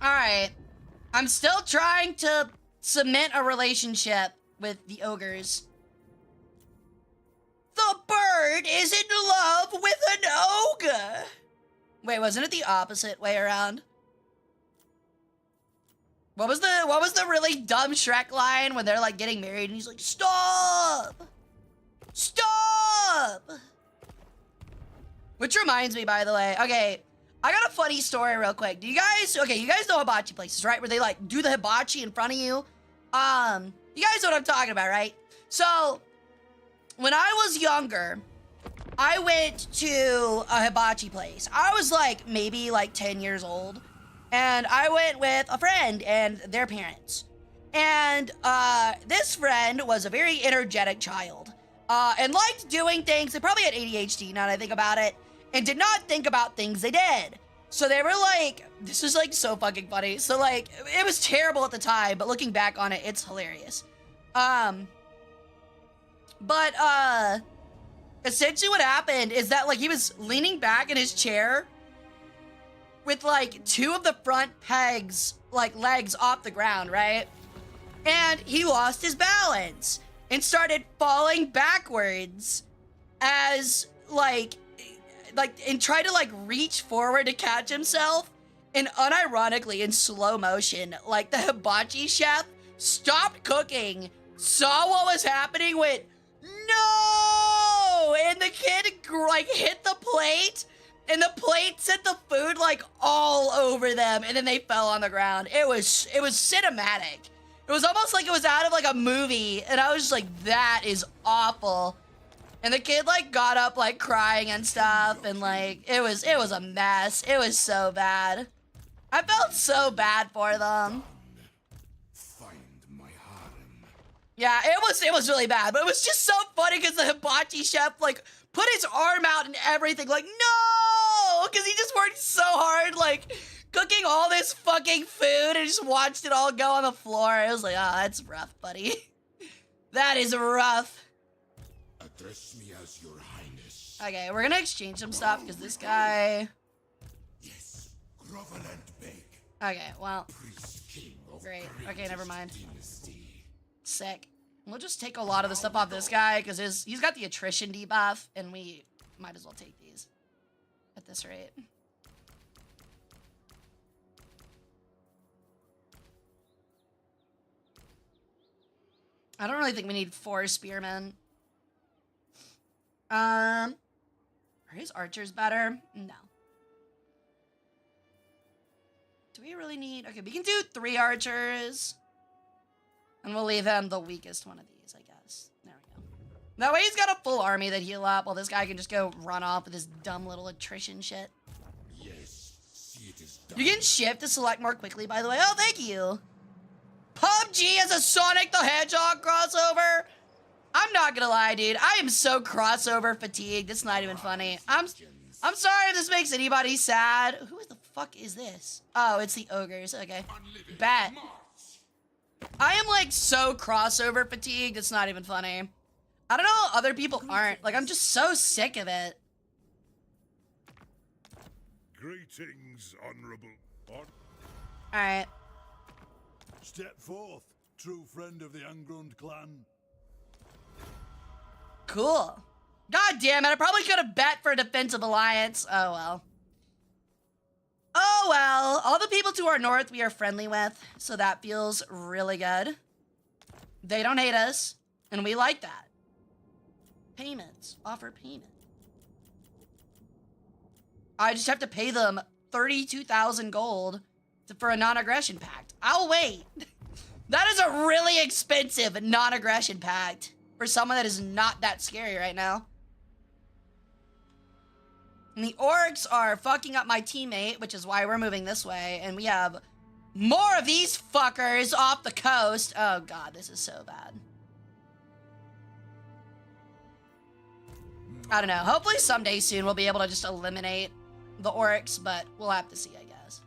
Alright. I'm still trying to cement a relationship with the ogres. The bird is in love with an ogre. Wait, wasn't it the opposite way around? What was the really dumb Shrek line when they're like getting married and he's like, stop! Stop! Which reminds me, by the way, okay, I got a funny story real quick. You guys know hibachi places, right? Where they like do the hibachi in front of you. You guys know what I'm talking about, right? So, when I was younger, I went to a hibachi place. I was like maybe like 10 years old. And I went with a friend and their parents. And this friend was a very energetic child. And liked doing things. They probably had ADHD now that I think about it. And did not think about things they did. So they were like, this was like so fucking funny. So like, it was terrible at the time, but looking back on it, it's hilarious. But essentially what happened is that like he was leaning back in his chair with like 2 of the front pegs, like legs off the ground, right? And he lost his balance and started falling backwards as and tried to like reach forward to catch himself. And unironically, in slow motion, like the hibachi chef stopped cooking, saw what was happening, went, no! And the kid like hit the plate, and the plate set the food like all over them, and then they fell on the ground. It was cinematic. It was almost like it was out of like a movie, and I was just like, that is awful. And the kid like got up like crying and stuff, and like it was a mess. It was so bad. I felt so bad for them. Find my harem. Yeah, it was really bad, but it was just so funny because the hibachi chef like put his arm out and everything, like no, because he just worked so hard, like cooking all this fucking food and just watched it all go on the floor. It was like, oh, that's rough, buddy. That is rough. Address me as your highness. Okay, we're gonna exchange some stuff because this guy. Yes, grovel and beg. Okay, well, Priest king of great. Okay, greatest never mind. dynasty. Sick. We'll just take a lot of the stuff off this guy because he's got the attrition debuff, and we might as well take these at this rate. I don't really think we need 4 spearmen. Are his archers better? No. Do we really need... Okay, we can do 3 archers. And we'll leave him the weakest one of these, I guess. There we go. That way he's got a full army that heal up, while this guy can just go run off with his dumb little attrition shit. Yes, see it is done. You can shift to select more quickly, by the way. Oh, thank you. PUBG as a Sonic the Hedgehog crossover? I'm not gonna lie, dude. I am so crossover fatigued. It's not even funny. I'm sorry if this makes anybody sad. Who the fuck is this? Oh, it's the ogres. Okay. Unliving Bet. Mars. I am like so crossover fatigued. It's not even funny. I don't know how other people aren't. Like, I'm just so sick of it. Greetings, honorable. All right. Step forth, true friend of the Angrund clan. Cool. God damn it. I probably could have bet for a defensive alliance. Oh, well. Oh, well. All the people to our north we are friendly with, so that feels really good. They don't hate us, and we like that. Payments. Offer payment. I just have to pay them 32,000 gold for a non-aggression pact. I'll wait. That is a really expensive non-aggression pact for someone that is not that scary right now. And the orcs are fucking up my teammate, which is why we're moving this way. And we have more of these fuckers off the coast. Oh god, this is so bad. I don't know. Hopefully someday soon we'll be able to just eliminate the orcs, but we'll have to see, I guess.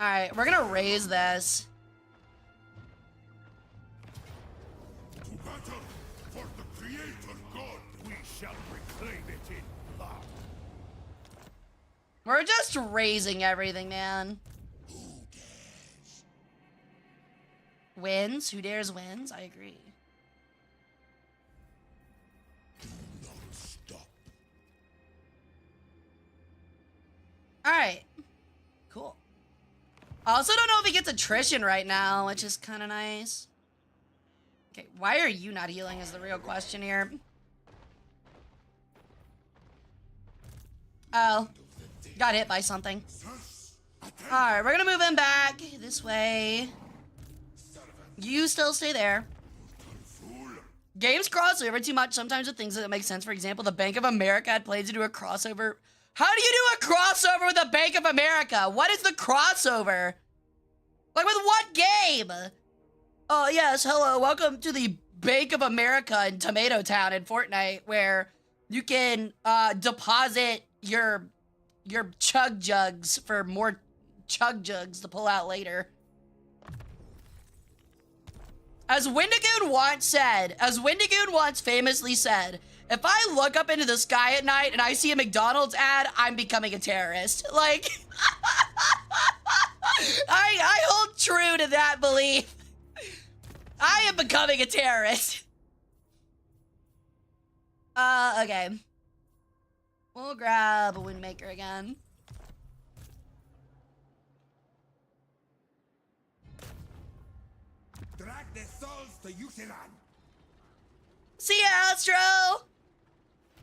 Alright, we're gonna raise this. To battle for the Creator God, we shall reclaim it in blood. We're just raising everything, man. Who dares? Wins? Who dares wins? I agree. Do not stop. Alright. Cool. I also don't know if he gets attrition right now, which is kind of nice. Okay, why are you not healing is the real question here. Oh. Got hit by something. Alright, we're gonna move him back this way. You still stay there. Games cross over too much sometimes with things that make sense. For example, the Bank of America had plans to do a crossover. How do you do a crossover with the Bank of America? What is the crossover? Like with what game? Oh yes, hello, welcome to the Bank of America in Tomato Town in Fortnite, where you can deposit your chug jugs for more chug jugs to pull out later. As Windigoon once famously said, if I look up into the sky at night and I see a McDonald's ad, I'm becoming a terrorist. Like, I hold true to that belief. I am becoming a terrorist. Okay. We'll grab a Windmaker again. Drag their souls to Yukiran. See ya, Astro!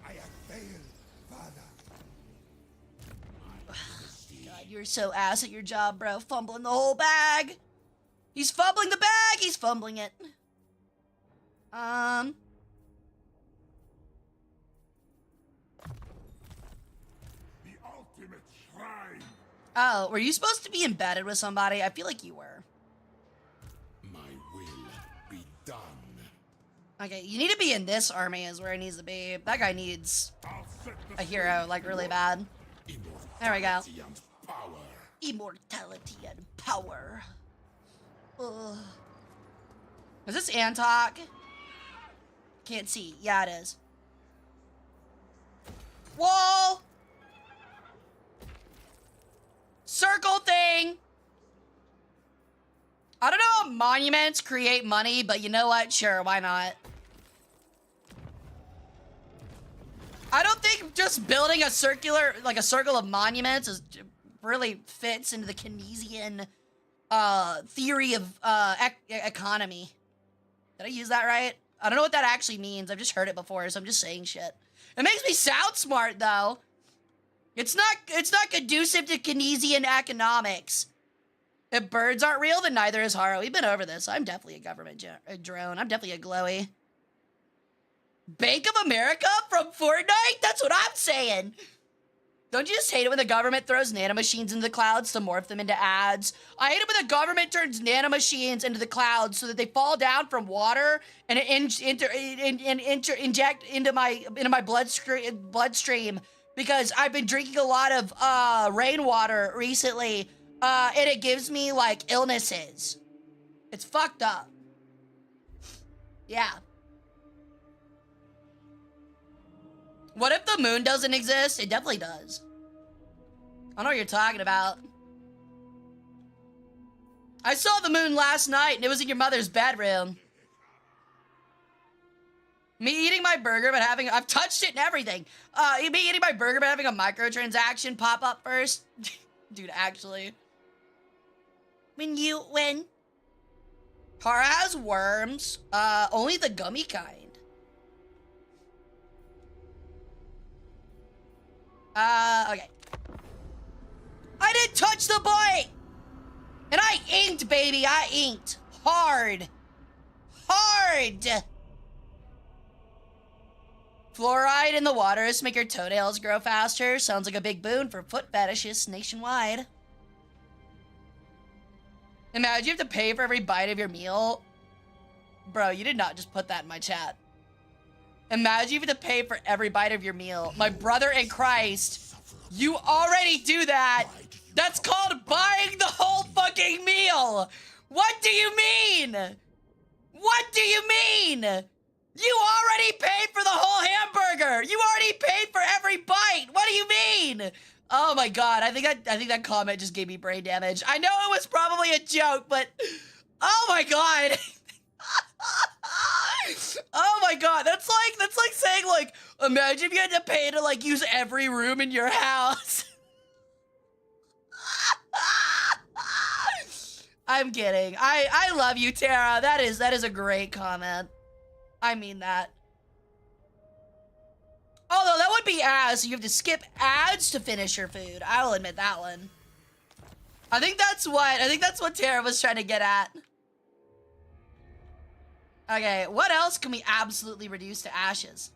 I have failed, Father. God, you're so ass at your job, bro. Fumbling the whole bag. He's fumbling the bag. He's fumbling it. The ultimate shrine. Oh, were you supposed to be embedded with somebody? I feel like you were. My will be done. Okay, you need to be in this army is where it needs to be. That guy needs I'll set the a hero, like, really bad. There we go. Immortality and power. Immortality and power. Ugh. Is this Antok? Can't see. Yeah, it is. Wall! Circle thing! I don't know if monuments create money, but you know what? Sure, why not? I don't think just building a circle of monuments really fits into the Keynesian theory of economy. Did I use that right? I don't know what that actually means. I've just heard it before, so I'm just saying shit. It makes me sound smart, though. It's not conducive to Keynesian economics. If birds aren't real, then neither is Hara. We've been over this. I'm definitely a government drone. I'm definitely a glowy. Bank of America from Fortnite? That's what I'm saying. Don't you just hate it when the government throws nanomachines into the clouds to morph them into ads? I hate it when the government turns nanomachines into the clouds so that they fall down from water and inject into my bloodstream because I've been drinking a lot of rainwater recently, and it gives me like illnesses. It's fucked up. Yeah. What if the moon doesn't exist? It definitely does. I know what you're talking about. I saw the moon last night and it was in your mother's bedroom. Me eating my burger but I've touched it and everything. Me eating my burger but having a microtransaction pop up first. Dude, actually. When Hara has worms, only the gummy kind. Okay. I didn't touch the boy! And I inked, baby, I inked. Hard. Hard! Fluoride in the waters to make your toenails grow faster. Sounds like a big boon for foot fetishists nationwide. Imagine you have to pay for every bite of your meal. Bro, you did not just put that in my chat. Imagine you have to pay for every bite of your meal. My brother in Christ, you already do that. That's called buying the whole fucking meal. What do you mean? What do you mean? You already paid for the whole hamburger. You already paid for every bite. What do you mean? Oh my god, I think that comment just gave me brain damage. I know it was probably a joke, but oh my god. Oh my god, that's like saying like, imagine if you had to pay to like use every room in your house. I'm kidding. I love you, Tara. That is a great comment. I mean that. Although that would be ads. You have to skip ads to finish your food. I will admit that one. I think that's what Tara was trying to get at. Okay, what else can we absolutely reduce to ashes?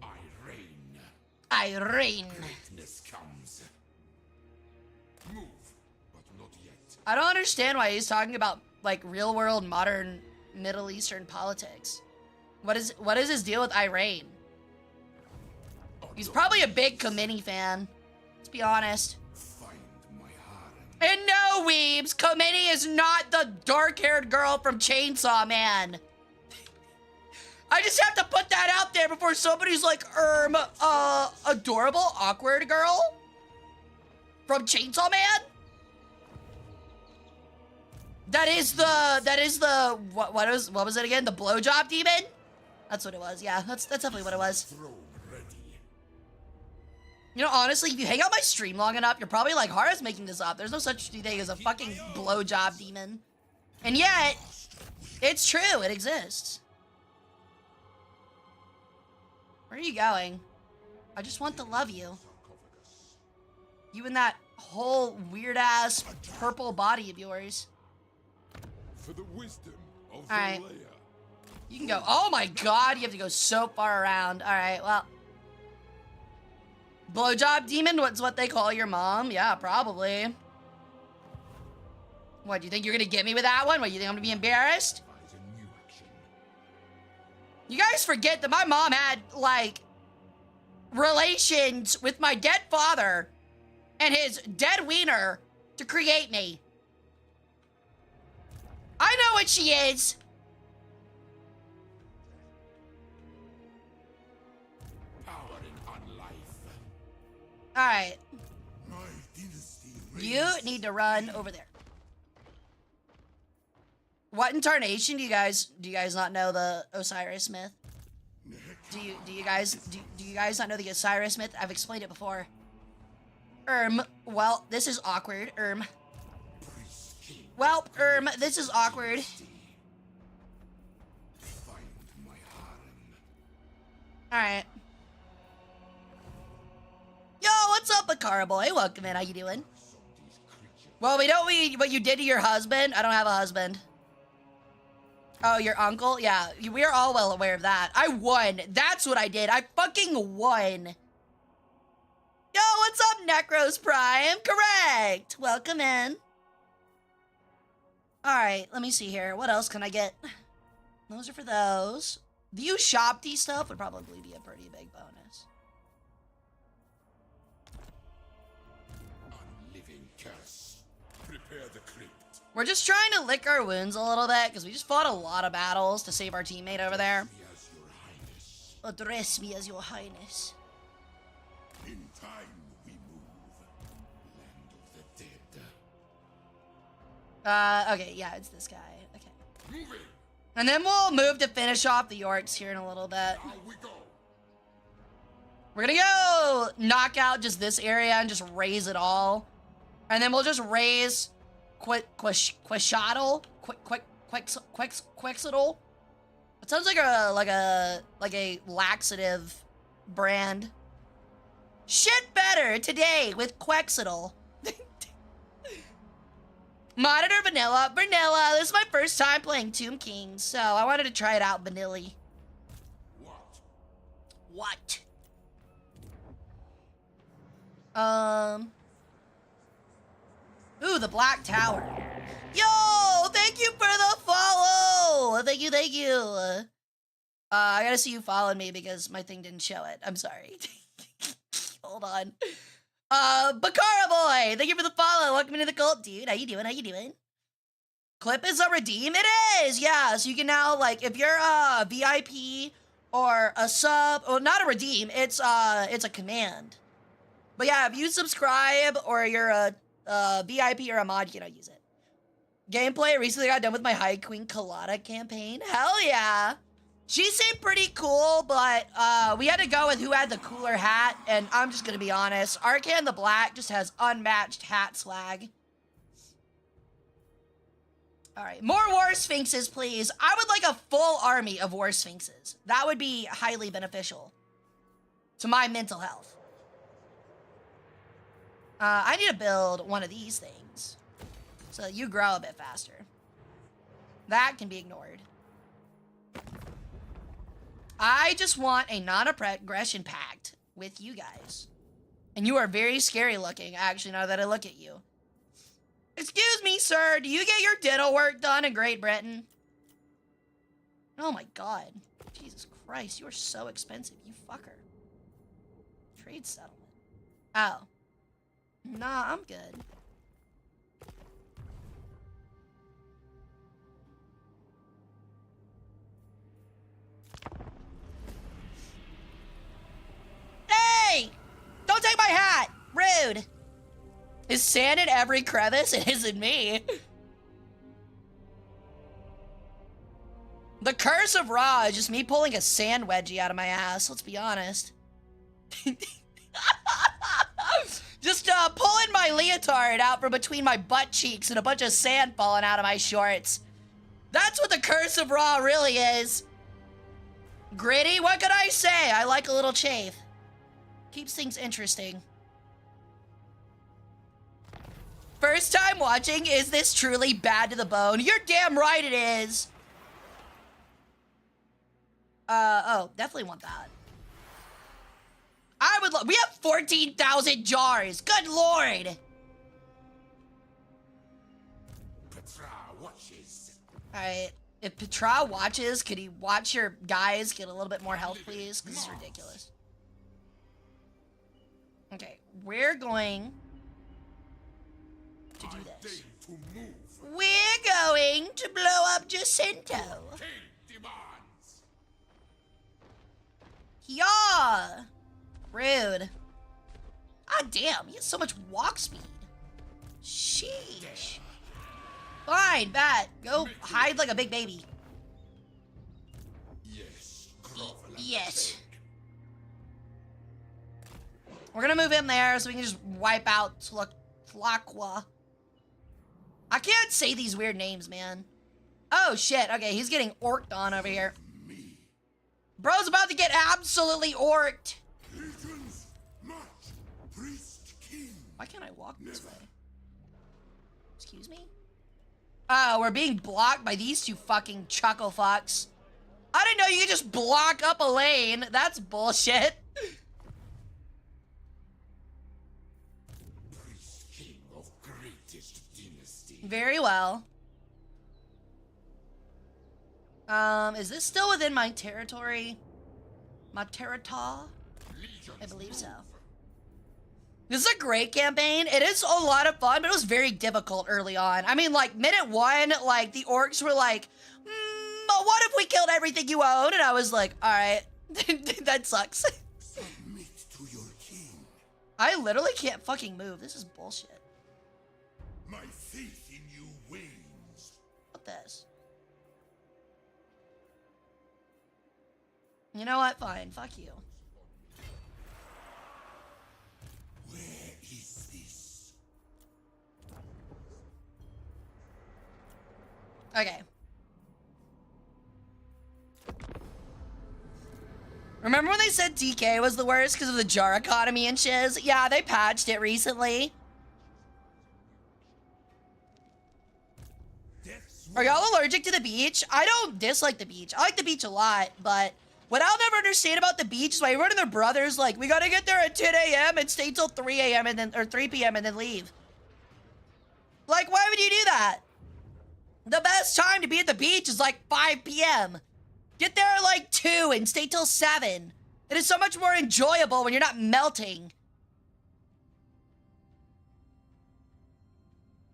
I reign. I reign. Greatness comes. Move, but not yet. I don't understand why he's talking about like real world modern Middle Eastern politics. What is his deal with Iran? He's probably a big Khomeini fan. Let's be honest. Find my harem. And no, weebs, Komini is not the dark-haired girl from Chainsaw Man. I just have to put that out there before somebody's like, adorable, awkward girl from Chainsaw Man? That is the, what was it again? The blowjob demon? That's what it was, yeah, that's definitely what it was. Throne ready. You know, honestly, if you hang out my stream long enough, you're probably like, Hara's making this up. There's no such thing as a fucking blowjob demon. And yet, it's true, it exists. Where are you going? I just want to love you. You and that whole weird-ass purple body of yours. For the wisdom of All right. the Leia. You can go, oh my god, you have to go so far around. Alright, well. Blowjob demon, what's what they call your mom? Yeah, probably. What, do you think you're gonna get me with that one? What, you think I'm gonna be embarrassed? Devise a new action. You guys forget that my mom had, like, relations with my dead father and his dead wiener to create me. I know what she is. Powering on life. Alright, My dynasty you reigns. need to run over there. What in tarnation do you guys not know the Osiris myth? Do you guys not know the Osiris myth? I've explained it before. Well, this is awkward. Well, this is awkward. Find my harem. Alright. Yo, what's up, Akara boy? Welcome in, how you doing? Well, what you did to your husband? I don't have a husband. Oh, your uncle? Yeah, we are all well aware of that. I won. That's what I did. I fucking won. Yo, what's up, Necros Prime? Correct. Welcome in. Alright, let me see here. What else can I get? Those are for those. View Shopty stuff would probably be a pretty big bonus. Unliving curse. Prepare the crypt. We're just trying to lick our wounds a little bit because we just fought a lot of battles to save our teammate over there. Me as your highness. Address me as your highness. In time we move. Land of the dead. Okay, yeah, it's this guy. Okay. Moving. And then we'll move to finish off the orcs here in a little bit. Now we go. We're gonna go knock out just this area and just raise it all. And then we'll just raise Quixotle? Quixotle? It sounds like a laxative brand. Shit better today with Quexitol. Monitor vanilla. Vanilla. This is my first time playing Tomb King, so I wanted to try it out vanilla. What? What? Ooh, the Black Tower. Yo, thank you for the follow. Thank you. I gotta see you followed me because my thing didn't show it. I'm sorry. Hold on. Bakara boy, thank you for the follow. Welcome into the cult, dude. How you doing? Clip is a redeem? It is, yeah. So you can now, like, if you're a VIP or a sub, well, not a redeem, it's a command. But yeah, if you subscribe or you're a VIP or a mod, you can now use it. Gameplay, recently got done with my High Queen Colada campaign. Hell yeah. She seemed pretty cool, but we had to go with who had the cooler hat, and I'm just gonna be honest, Arcan the Black just has unmatched hat swag. Alright, more War Sphinxes, please. I would like a full army of War Sphinxes. That would be highly beneficial to my mental health. I need to build one of these things so that you grow a bit faster. That can be ignored. I just want a non-aggression pact with you guys. And you are very scary looking, actually, now that I look at you. Excuse me, sir, do you get your dental work done in Great Britain? Oh my god. Jesus Christ, you are so expensive, you fucker. Trade settlement. Oh. Nah, I'm good. take my hat! Rude! Is sand in every crevice? It isn't me. The curse of Ra is just me pulling a sand wedgie out of my ass, let's be honest. Just pulling my leotard out from between my butt cheeks and a bunch of sand falling out of my shorts. That's what the curse of Ra really is. Gritty, what could I say? I like a little chafe. Keeps things interesting. First time watching, is this truly bad to the bone? You're damn right it is. Oh, definitely want that. I would love, we have 14,000 jars. Good lord. Petra watches. Alright, if Petra watches, could he watch your guys get a little bit more health, please? Because this is ridiculous. Okay, we're going to do this. To move. We're going to blow up Jacinto. King demands. Yeah. Rude. Ah, damn, he has so much walk speed. Sheesh. Fine, bat. Go hide like a big baby. Yes, grovel and Yes. beg. We're gonna move him there so we can just wipe out Tlaqua. I can't say these weird names, man. Oh, shit. Okay, he's getting orked on over here. Me. Bro's about to get absolutely orked. Legions, march. Priest, king. Why can't I walk this way? Excuse me? Oh, we're being blocked by these two fucking chuckle fucks. I didn't know you could just block up a lane. That's bullshit. Priest king of greatest dynasty. Very well. Is this still within my territory? My territory? Legions I believe so. move. This is a great campaign. It is a lot of fun, but it was very difficult early on. I mean, like, minute one, like, the orcs were like, but what if we killed everything you own? And I was like, all right, that sucks. Submit to your king. I literally can't fucking move. This is bullshit. My faith in you wanes. What this? You know what? Fine. Fuck you. Where is this? Okay. Remember when they said DK was the worst because of the jar economy and shiz? Yeah, they patched it recently. Death's Are y'all allergic to the beach? I don't dislike the beach. I like the beach a lot, but what I'll never understand about the beach is why everyone and their brothers like, we gotta get there at 10 a.m. and stay till 3 a.m. and then, or 3 p.m. and then leave. Like, why would you do that? The best time to be at the beach is like 5 p.m. Get there at like 2 and stay till 7. It is so much more enjoyable when you're not melting.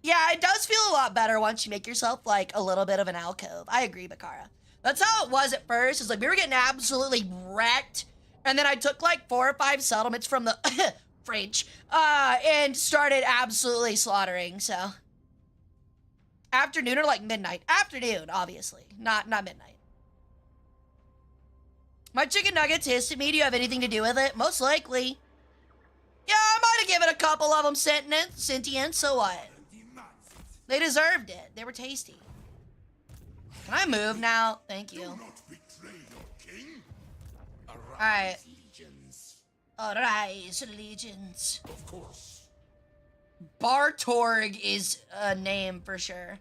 Yeah, it does feel a lot better once you make yourself like a little bit of an alcove. I agree, Bakara. That's how it was at first. It's like we were getting absolutely wrecked. And then I took like 4 or 5 settlements from the French and started absolutely slaughtering, so. Afternoon or like midnight? Afternoon, obviously. Not midnight. My chicken nuggets hissed me. Do you have anything to do with it? Most likely. Yeah, I might have given a couple of them sentient, so what? demands it. They deserved it. They were tasty. Can I move now? Thank Do you. not betray your king. Arise, Alright. legions. Arise, legions. Of course. Bartorg is a name for sure.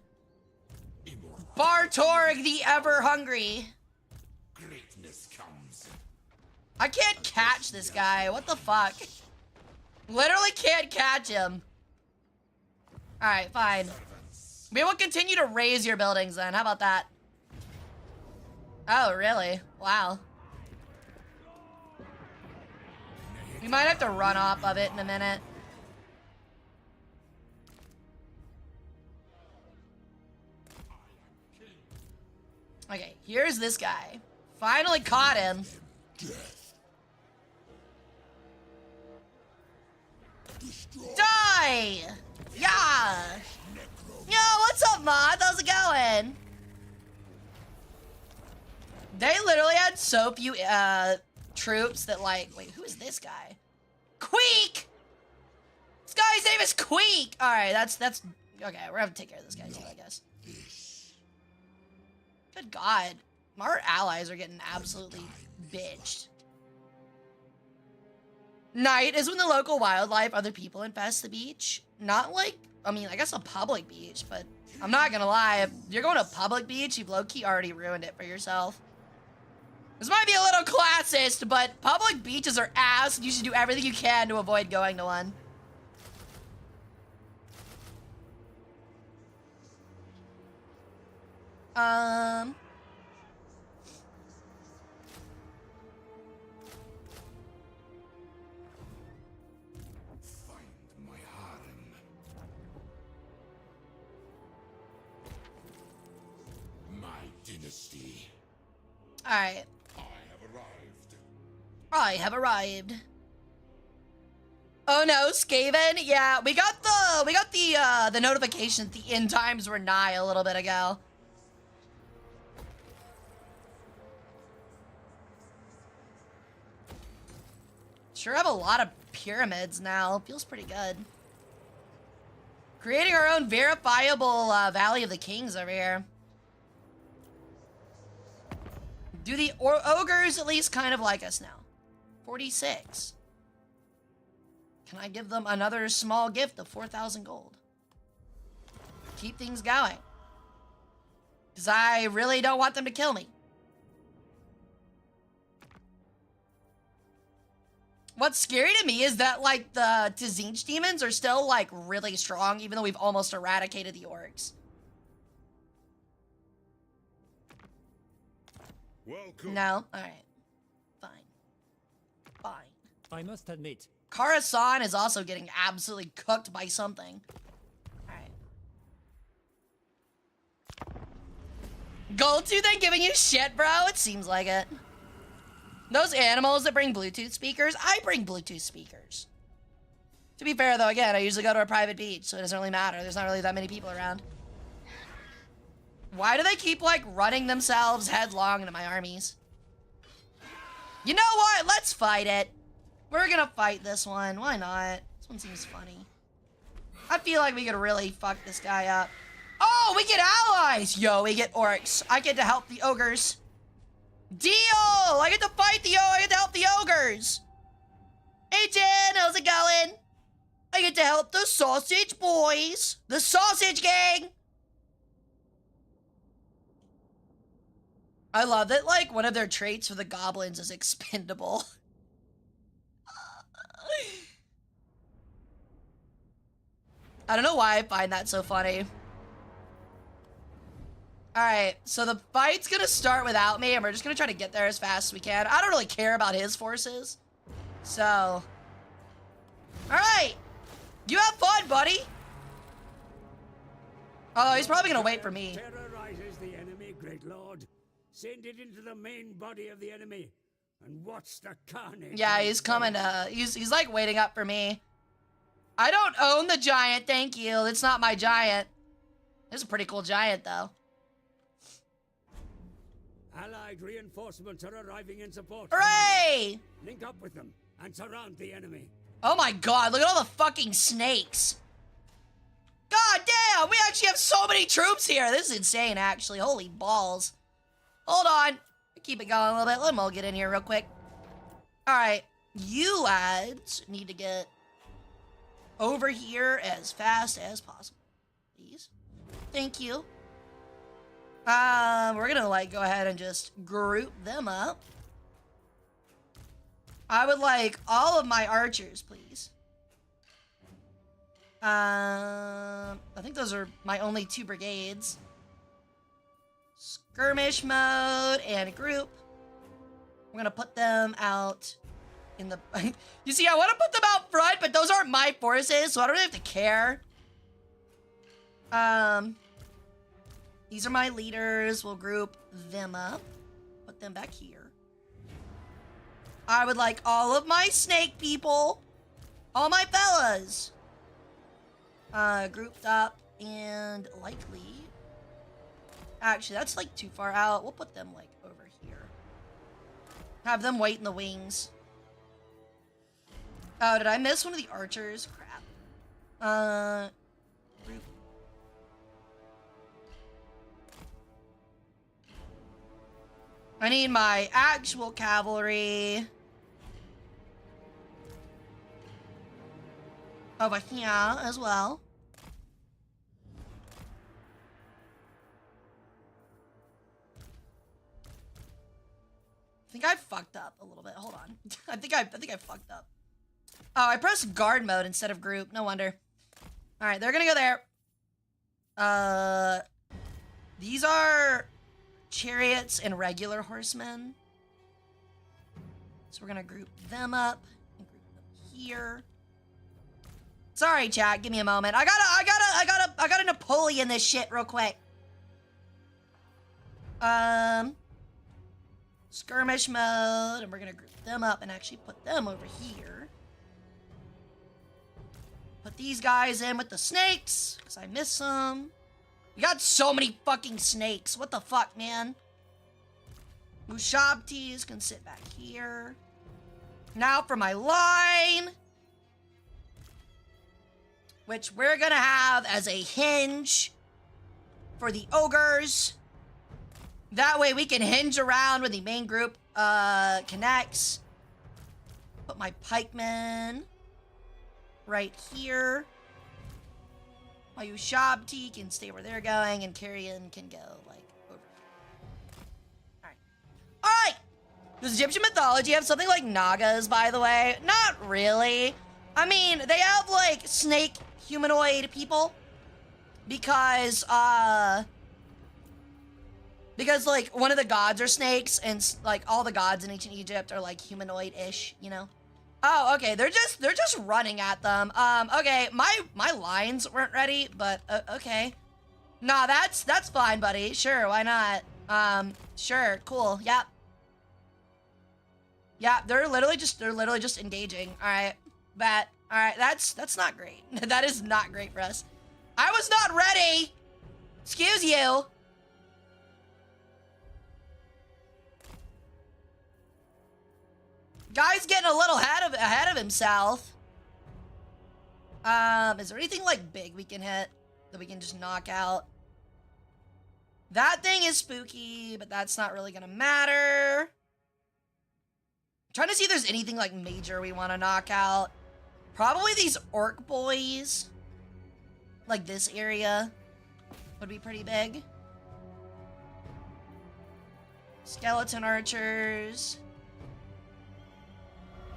Immortal Bartorg the ever hungry. greatness comes. I can't catch this guy. What the fuck? Literally can't catch him. Alright, fine. Servants. We will continue to raise your buildings then. How about that? Oh, really? Wow. We might have to run off of it in a minute. Okay, here's this guy. Finally caught him. Death. Die! Yeah! Yo, what's up, Mod? How's it going? They literally had so few troops that like, wait, who is this guy? Queek! This guy's name is Queek! Alright, that's, okay, we're gonna have to take care of this guy too, I guess. Good God. Our allies are getting absolutely bitched. Night is when the local wildlife, other people infest the beach. Not like, I mean, I guess a public beach, but I'm not gonna lie, if you're going to a public beach, you've low-key already ruined it for yourself. This might be a little classist, but public beaches are ass, and you should do everything you can to avoid going to one. Find my harem. My dynasty. Alright. I have arrived. Oh no, Skaven? Yeah, we got the notification that the end times were nigh a little bit ago. Sure have a lot of pyramids now. Feels pretty good. Creating our own verifiable Valley of the Kings over here. Do the ogres at least kind of like us now? 46. Can I give them another small gift of 4,000 gold? Keep things going. Because I really don't want them to kill me. What's scary to me is that, like, the Tzinch demons are still, like, really strong, even though we've almost eradicated the orcs. Welcome. No? Alright. Fine. Fine. I must admit, Kara-san is also getting absolutely cooked by something. Alright. Goldtooth ain't giving you shit, bro? It seems like it. Those animals that bring Bluetooth speakers, I bring Bluetooth speakers. To be fair, though, again, I usually go to a private beach, so it doesn't really matter. There's not really that many people around. Why do they keep, like, running themselves headlong into my armies? You know what? Let's fight it. We're gonna fight this one. Why not? This one seems funny. I feel like we could really fuck this guy up. Oh, we get allies! Yo, we get orcs. I get to help the ogres. Deal! I get to fight I get to help the ogres. Hey, Jen, how's it going? I get to help the sausage boys. The sausage gang. I love that, like, one of their traits for the goblins is expendable. I don't know why I find that so funny. Alright, so the fight's gonna start without me, and we're just gonna try to get there as fast as we can. I don't really care about his forces. So... Alright! You have fun, buddy! Oh, he's probably gonna wait for me. Terrorizes the enemy, great lord. Send it into the main body of the enemy, and watch the carnage. Yeah, he's coming to... He's like waiting up for me. I don't own the giant, thank you. It's not my giant. It's a pretty cool giant, though. Allied reinforcements are arriving in support. Hooray! Link up with them and surround the enemy. Oh my god, look at all the fucking snakes. God damn, we actually have so many troops here. This is insane, actually. Holy balls. Hold on. Keep it going a little bit. Let them all get in here real quick. Alright, you lads need to get over here as fast as possible. Please. Thank you. We're gonna, like, go ahead and just group them up. I would like all of my archers, please. I think those are my only 2 brigades. Skirmish mode and group. We're gonna put them out in the... You see, I want to put them out front, but those aren't my forces, so I don't really have to care. These are my leaders. We'll group them up. Put them back here. I would like all of my snake people All my fellas! Grouped up and likely... Actually, that's like too far out. We'll put them like over here. Have them wait in the wings. Oh, did I miss one of the archers? Crap. Group. I need my actual cavalry over here as well. I think I fucked up a little bit. Hold on. I think I fucked up. Oh, I pressed guard mode instead of group. No wonder. All right, they're gonna go there. These are chariots and regular horsemen. So we're gonna group them up and group them here. Sorry, chat. Give me a moment. I gotta Napoleon this shit real quick. Skirmish mode, and we're gonna group them up and actually put them over here. Put these guys in with the snakes, because I miss them. We got so many fucking snakes. What the fuck, man? Mushabtis can sit back here. Now for my line, which we're gonna have as a hinge for the ogres. That way we can hinge around when the main group connects. Put my pikemen right here. My Ushabti can stay where they're going, and Carrion can go like over here. Alright! Does Egyptian mythology have something like Nagas, by the way? Not really. I mean, they have like snake humanoid people. Because like one of the gods are snakes, and like all the gods in ancient Egypt are like humanoid-ish, you know? Oh, okay. They're just running at them. Okay. My lines weren't ready, but okay. Nah, that's fine, buddy. Sure, why not? Sure, cool. Yep. Yeah, they're literally just engaging. All right, bet. All right, that's not great. That is not great for us. I was not ready. Excuse you. Guy's getting a little ahead of himself. Is there anything like big we can hit that we can just knock out? That thing is spooky, but that's not really gonna matter. I'm trying to see if there's anything like major we want to knock out. Probably these orc boys. Like this area would be pretty big. Skeleton archers.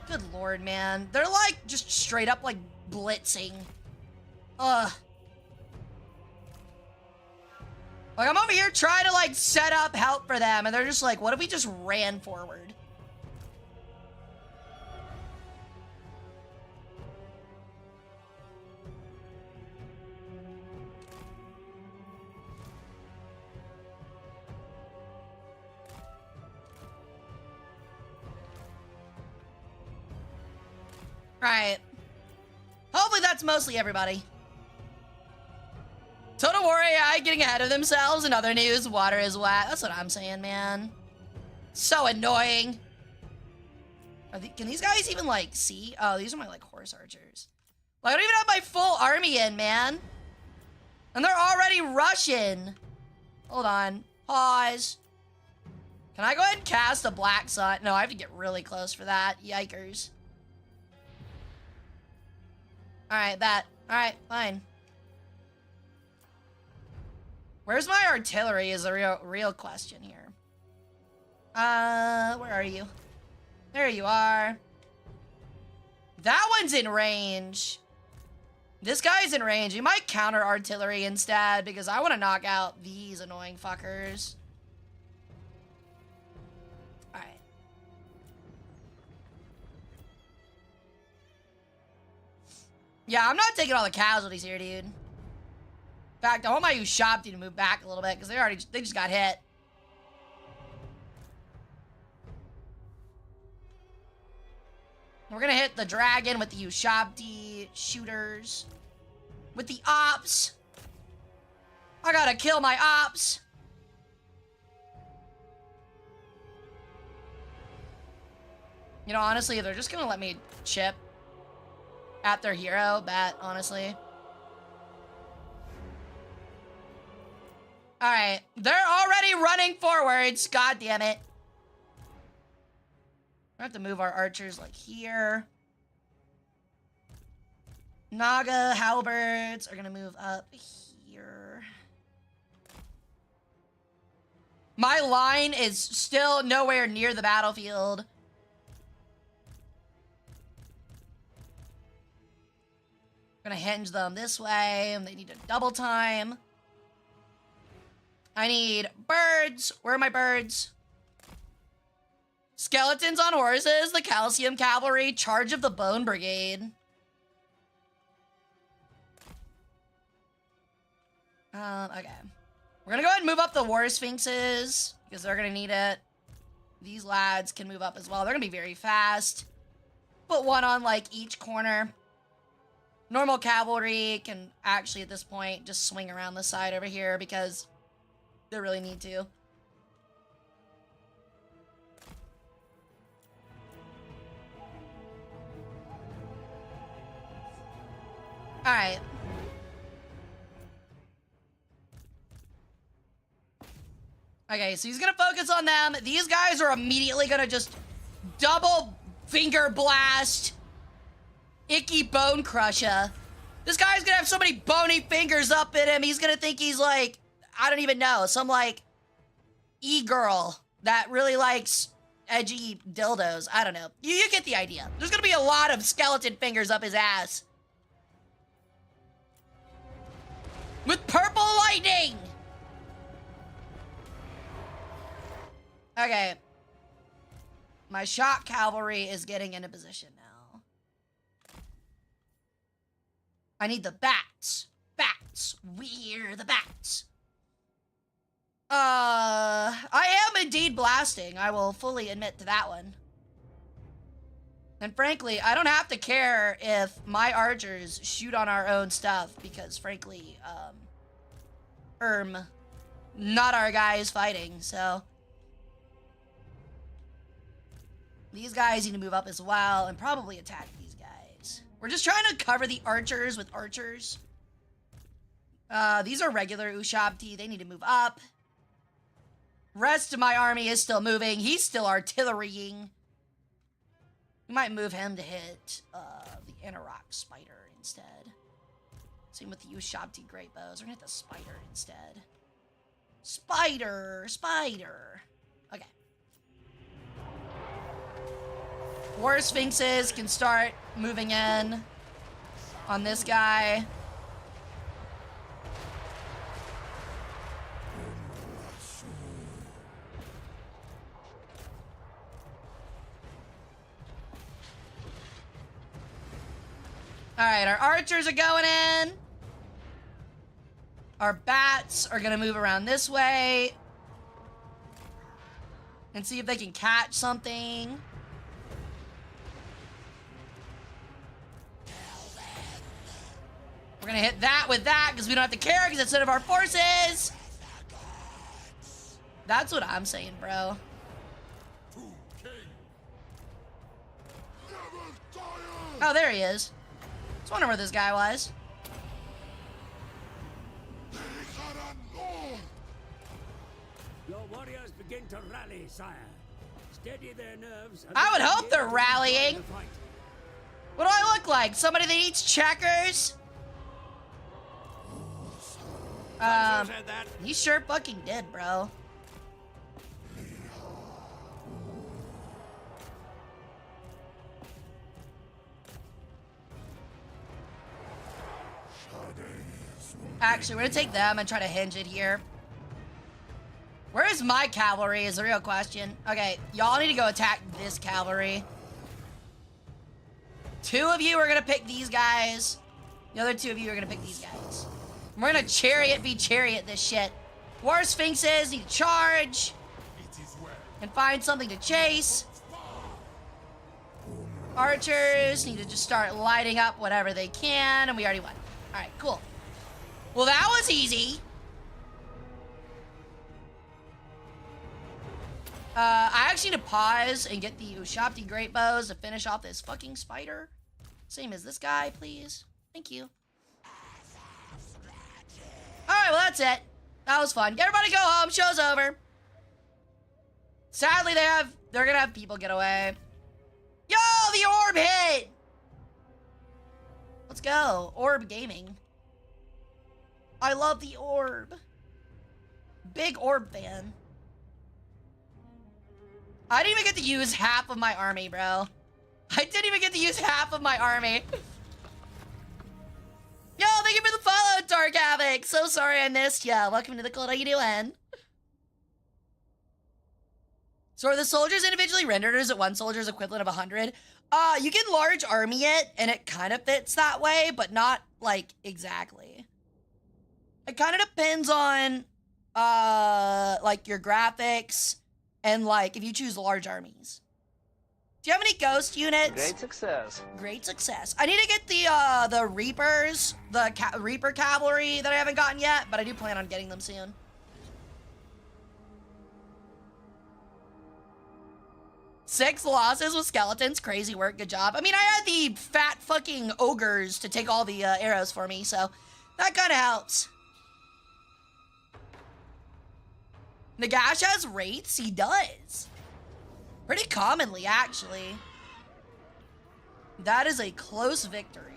Good lord, man. They're like just straight up like blitzing. Ugh. Like I'm over here trying to like set up help for them, and they're just like, what if we just ran forward? Right. Hopefully that's mostly everybody. Total War AI getting ahead of themselves. In other news, water is wet. That's what I'm saying, man. So annoying. Can these guys even, like, see? Oh, these are my, like, horse archers. Like, I don't even have my full army in, man. And they're already Russian. Hold on. Pause. Can I go ahead and cast a Black Sun? No, I have to get really close for that. Yikers. Alright, that. Alright, fine. Where's my artillery is the real question here. Where are you? There you are. That one's in range. This guy's in range. You might counter artillery instead, because I want to knock out these annoying fuckers. Alright. Yeah, I'm not taking all the casualties here, dude. In fact, I want my Ushabti to move back a little bit, because they just got hit. We're gonna hit the dragon with the Ushabti shooters. With the ops. I gotta kill my ops. You know, honestly, they're just gonna let me chip at their hero, honestly. Alright, they're already running forwards. God damn it. We have to move our archers like here. Naga halberds are gonna move up here. My line is still nowhere near the battlefield. I'm gonna hinge them this way, and they need a double time. I need birds. Where are my birds? Skeletons on horses, the Calcium Cavalry, charge of the Bone Brigade. Okay. We're gonna go ahead and move up the War Sphinxes, because they're gonna need it. These lads can move up as well. They're gonna be very fast. Put one on, like, each corner. Normal cavalry can actually, at this point, just swing around the side over here, because they really need to. Alright. Okay, so he's gonna focus on them. These guys are immediately gonna just double finger blast Icky Bone Crusher. This guy's gonna have so many bony fingers up in him, he's gonna think he's like, I don't even know, some like e-girl that really likes edgy dildos. I don't know. You get the idea. There's gonna be a lot of skeleton fingers up his ass. With purple lightning! Okay. My shock cavalry is getting into position now. I need the bats. Bats. We're the bats. I am indeed blasting. I will fully admit to that one. And frankly, I don't have to care if my archers shoot on our own stuff because frankly, not our guys fighting, so. These guys need to move up as well and probably attack these guys. We're just trying to cover the archers with archers. These are regular Ushabti. They need to move up. Rest of my army is still moving. He's still artillerying. We might move him to hit the Inarok Spider instead. Same with the Ushabti Great Bows. We're gonna hit the Spider instead. Spider! Okay. War Sphinxes can start moving in on this guy. Alright, our archers are going in. Our bats are gonna move around this way. And see if they can catch something. We're gonna hit that with that because we don't have to care because it's none of our forces. That's what I'm saying, bro. Oh, there he is. I was wondering where this guy was. Your warriors begin to rally, sire. Steady their nerves. I would hope they're rallying. What do I look like? Somebody that eats checkers? He sure fucking did, bro. Actually, we're gonna take them and try to hinge it here. Where is my cavalry is the real question. Okay, y'all need to go attack this cavalry. 2 of you are gonna pick these guys. The other 2 of you are gonna pick these guys. We're gonna chariot v chariot this shit. War Sphinxes need to charge and find something to chase. Archers need to just start lighting up whatever they can, and we already won. All right, cool. Well, that was easy. I actually need to pause and get the Ushabti Great Bows to finish off this fucking spider. Same as this guy, please. Thank you. Alright, well, that's it. That was fun. Everybody go home. Show's over. Sadly, they're gonna have people get away. Yo, the orb hit! Let's go. Orb gaming. I love the orb. Big orb fan. I didn't even get to use half of my army, bro. I didn't even get to use half of my army. Yo, thank you for the follow, Dark Havoc. So sorry I missed ya. Welcome to the cult. How you doing? So are the soldiers individually rendered, or is it one soldier's equivalent of 100? You can large army it, and it kind of fits that way, but not, like, exactly. It kind of depends on, like, your graphics, and, like, if you choose large armies. Do you have any ghost units? Great success. Great success. I need to get the Reapers, the Reaper Cavalry that I haven't gotten yet, but I do plan on getting them soon. Six losses with skeletons. Crazy work. Good job. I mean, I had the fat fucking ogres to take all the arrows for me, so that kind of helps. Nagash has wraiths? He does. Pretty commonly, actually. That is a close victory.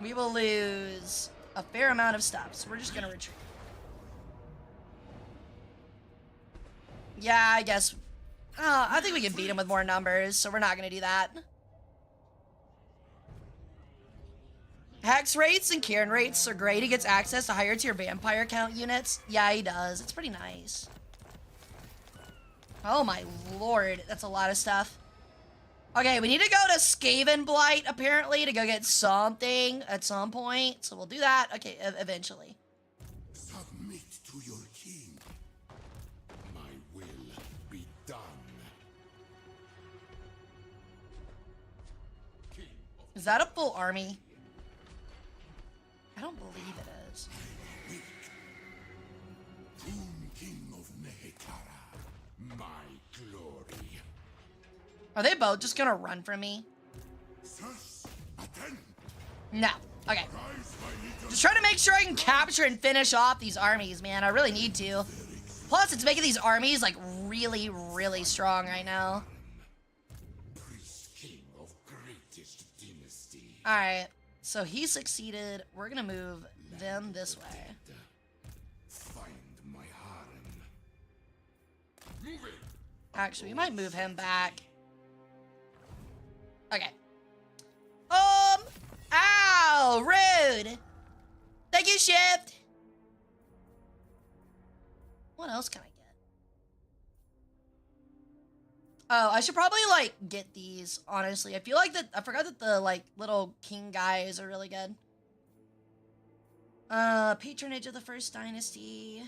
We will lose a fair amount of stuff, so we're just gonna retreat. Yeah, I guess. I think we can beat him with more numbers, so we're not gonna do that. Hex rates and Kieran rates are great. He gets access to higher tier vampire count units. Yeah, he does. It's pretty nice. Oh my lord, that's a lot of stuff. Okay, we need to go to Skaven Blight, apparently, to go get something at some point. So we'll do that, okay, eventually. Submit to your king. My will be done. King of Is that a full army? I don't believe it is. Doom King of Nehetara. My glory. Are they both just gonna run from me? Sus, attend. No. Okay. Rise, my little. Just trying to make sure I can capture and finish off these armies, man. I really need to. Plus, it's making these armies, like, really, really strong right now. Priest King of greatest dynasty. Alright. So he succeeded. We're gonna move them this way. Find my harem. Move it. Actually, we might move him back. Okay. Ow! Rude! Thank you, Shift! What else can I get? Oh, I should probably, like, get these, honestly. I feel like I forgot that the, like, little king guys are really good. Patronage of the First Dynasty.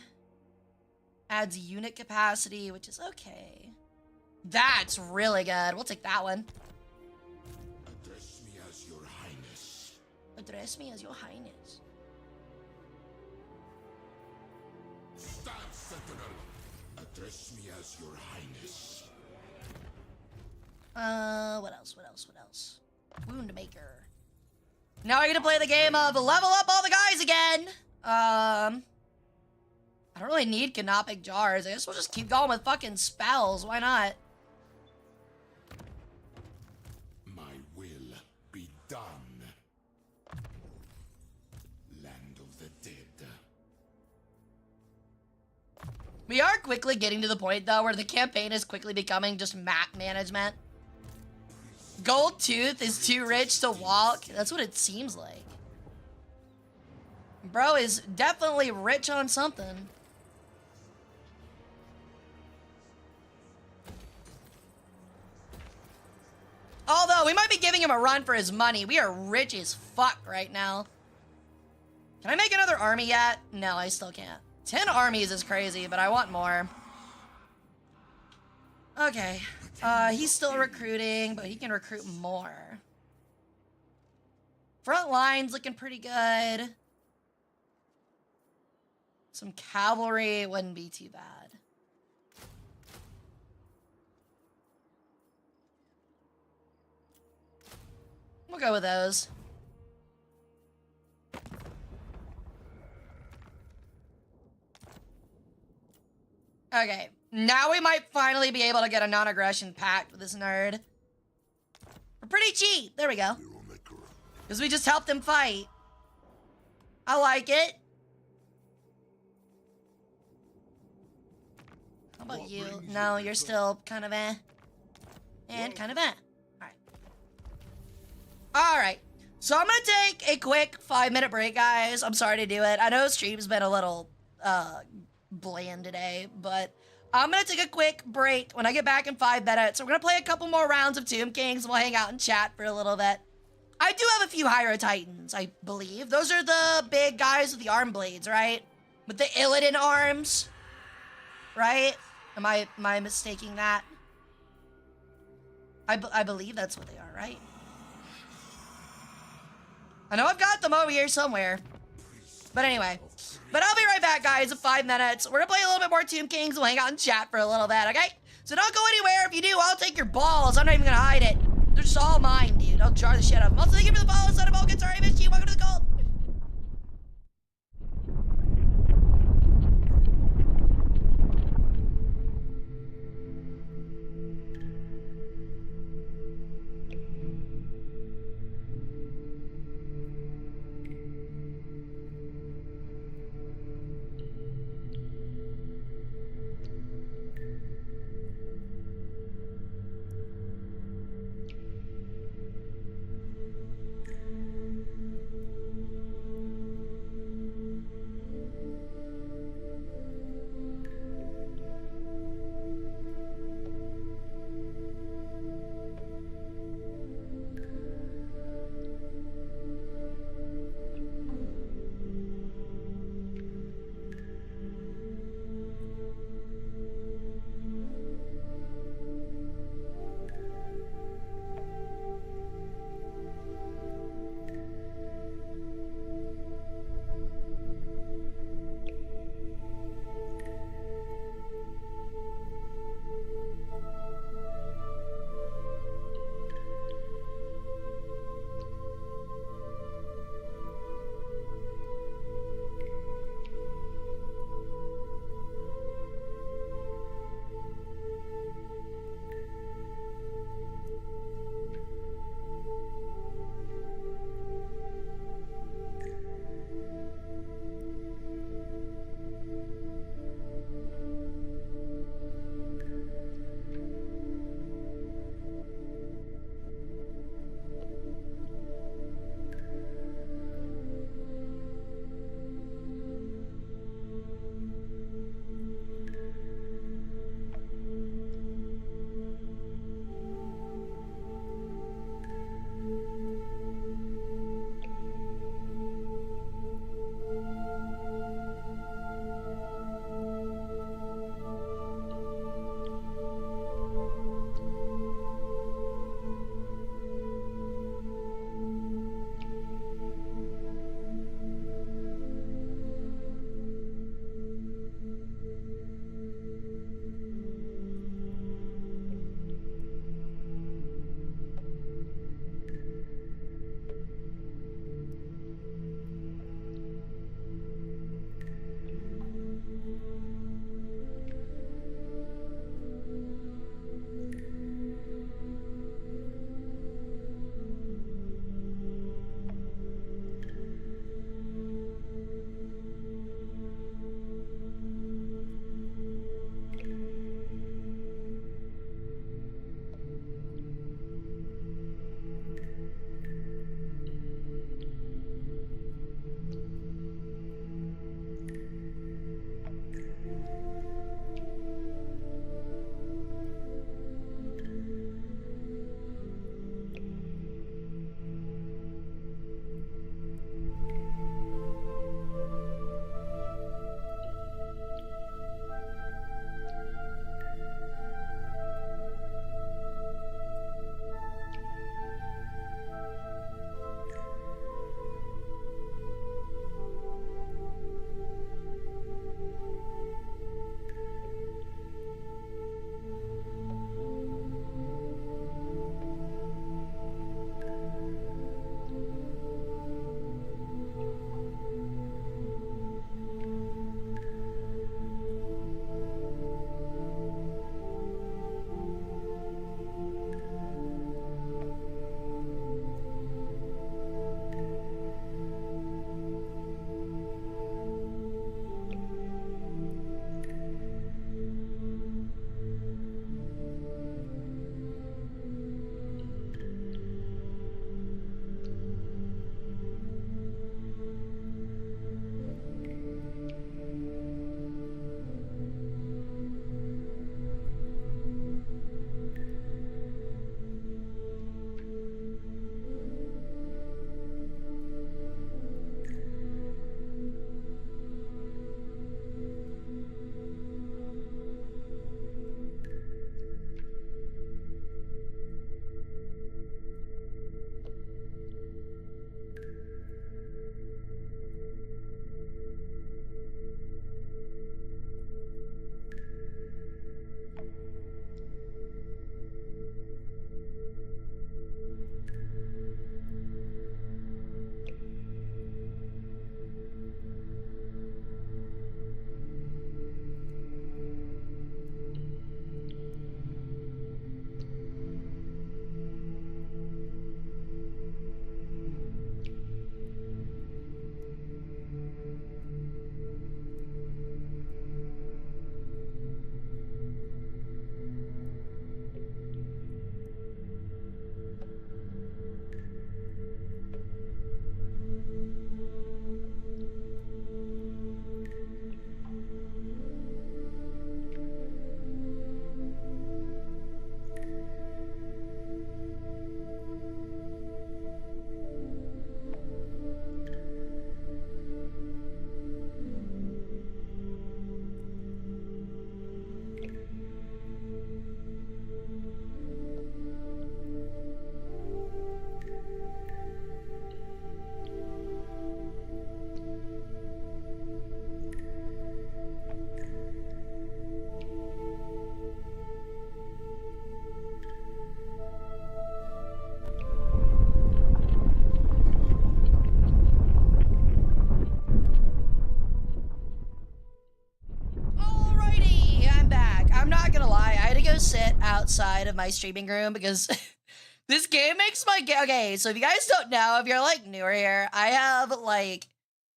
Adds unit capacity, which is okay. That's really good. We'll take that one. Address me as your highness. Address me as your highness. Stand, sentinel. Address me as your highness. What else? What else? What else? Wound Maker. Now I get to play the game of level up all the guys again. I don't really need canopic jars. I guess we'll just keep going with fucking spells. Why not? My will be done. Land of the dead. We are quickly getting to the point, though, where the campaign is quickly becoming just map management. Gold Tooth is too rich to walk. That's what it seems like. Bro is definitely rich on something. Although, we might be giving him a run for his money. We are rich as fuck right now. Can I make another army yet? No, I still can't. 10 armies is crazy, but I want more. Okay. He's still recruiting, but he can recruit more. Front line's looking pretty good. Some cavalry wouldn't be too bad. We'll go with those. Okay, now we might finally be able to get a non-aggression pact with this nerd. For pretty cheap. There we go. Because we just helped him fight. I like it. How about you? No, you're still kind of eh. And kind of eh. Alright. Alright. So I'm gonna take a quick 5-minute break, guys. I'm sorry to do it. I know stream's been a little, bland today, but I'm gonna take a quick break. When I get back in 5 minutes, we're gonna play a couple more rounds of Tomb Kings, and we'll hang out and chat for a little bit. I do have a few Hara Titans, I believe. Those are the big guys with the arm blades, right? With the Illidan arms, right? Am I mistaking that? I believe that's what they are, right? I know I've got them over here somewhere. But anyway. But I'll be right back, guys, in 5 minutes. We're gonna play a little bit more Tomb Kings. We'll hang out and chat for a little bit, okay? So don't go anywhere. If you do, I'll take your balls. I'm not even gonna hide it. They're just all mine, dude. I'll jar the shit out of them. Also, thank you for the follow, son of Vulcan. Sorry I missed you. Welcome to the cult. outside of my streaming room because this game makes my game. Okay, so if you guys don't know, if you're like newer here, I have like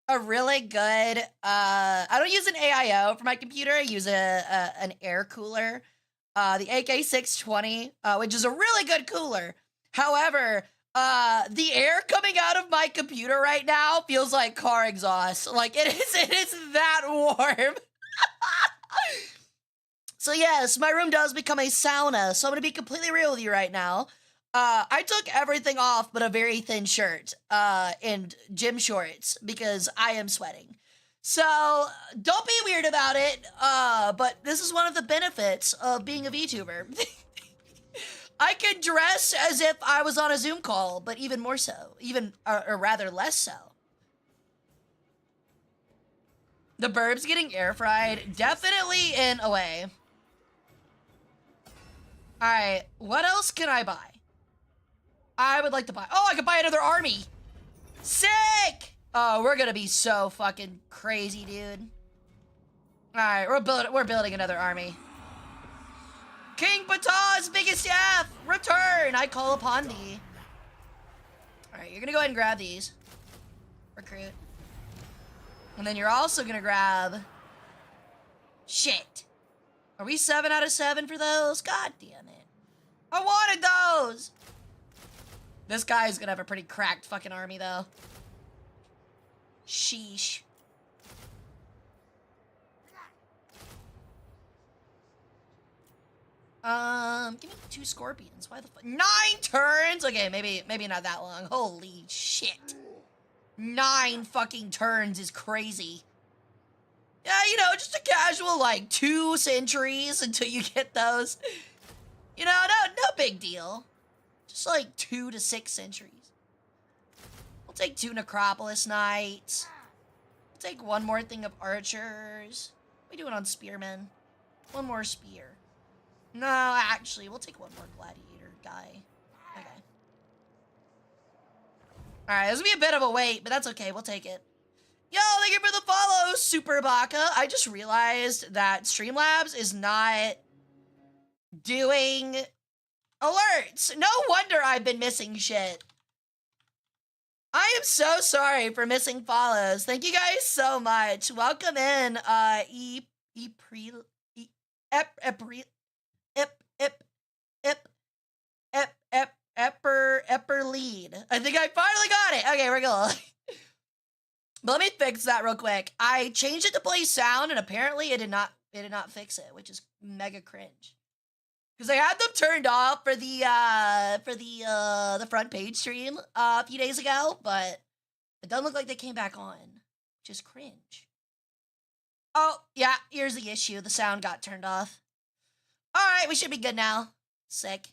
a really good. I don't use an AIO for my computer. I use an air cooler, the AK620, which is a really good cooler. However, the air coming out of my computer right now feels like car exhaust. Like it is that warm. So yes, my room does become a sauna. So I'm gonna be completely real with you right now. I took everything off but a very thin shirt and gym shorts because I am sweating. So don't be weird about it. But this is one of the benefits of being a VTuber. I can dress as if I was on a Zoom call, but even more so, or rather less so. The burb's getting air fried, definitely in a way. All right, what else can I buy? I would like to buy, oh, I could buy another army. Sick! Oh, we're gonna be so fucking crazy, dude. All right, we're building another army. King Ptah's biggest F, return, I call upon thee. All right, you're gonna go ahead and grab these. Recruit. And then you're also gonna grab, shit. Are we 7 out of 7 for those? God damn it. I wanted those. This guy's gonna have a pretty cracked fucking army though. Sheesh. Give me 2 scorpions. Why the fuck? 9 turns? Okay, maybe not that long. Holy shit. 9 fucking turns is crazy. Yeah, you know, just a casual, like, 2 centuries until you get those. You know, no big deal. Just like 2 to 6 centuries. We'll take 2 Necropolis Knights. We'll take 1 more thing of archers. We do it on spearmen. 1 more spear. No, actually, we'll take 1 more gladiator guy. Okay. Alright, this will be a bit of a wait, but that's okay. We'll take it. Yo, thank you for the follow, Super Baka. I just realized that Streamlabs is not doing alerts. No wonder I've been missing shit. I am so sorry for missing follows. Thank you guys so much. Welcome in, Epperlead. I think I finally got it. Okay, we're going. But let me fix that real quick. I changed it to play sound, and apparently it did not fix it, which is mega cringe. Because I had them turned off for the front page stream a few days ago, but it doesn't look like they came back on, which is cringe. Oh, yeah, here's the issue. The sound got turned off. All right, we should be good now. Sick.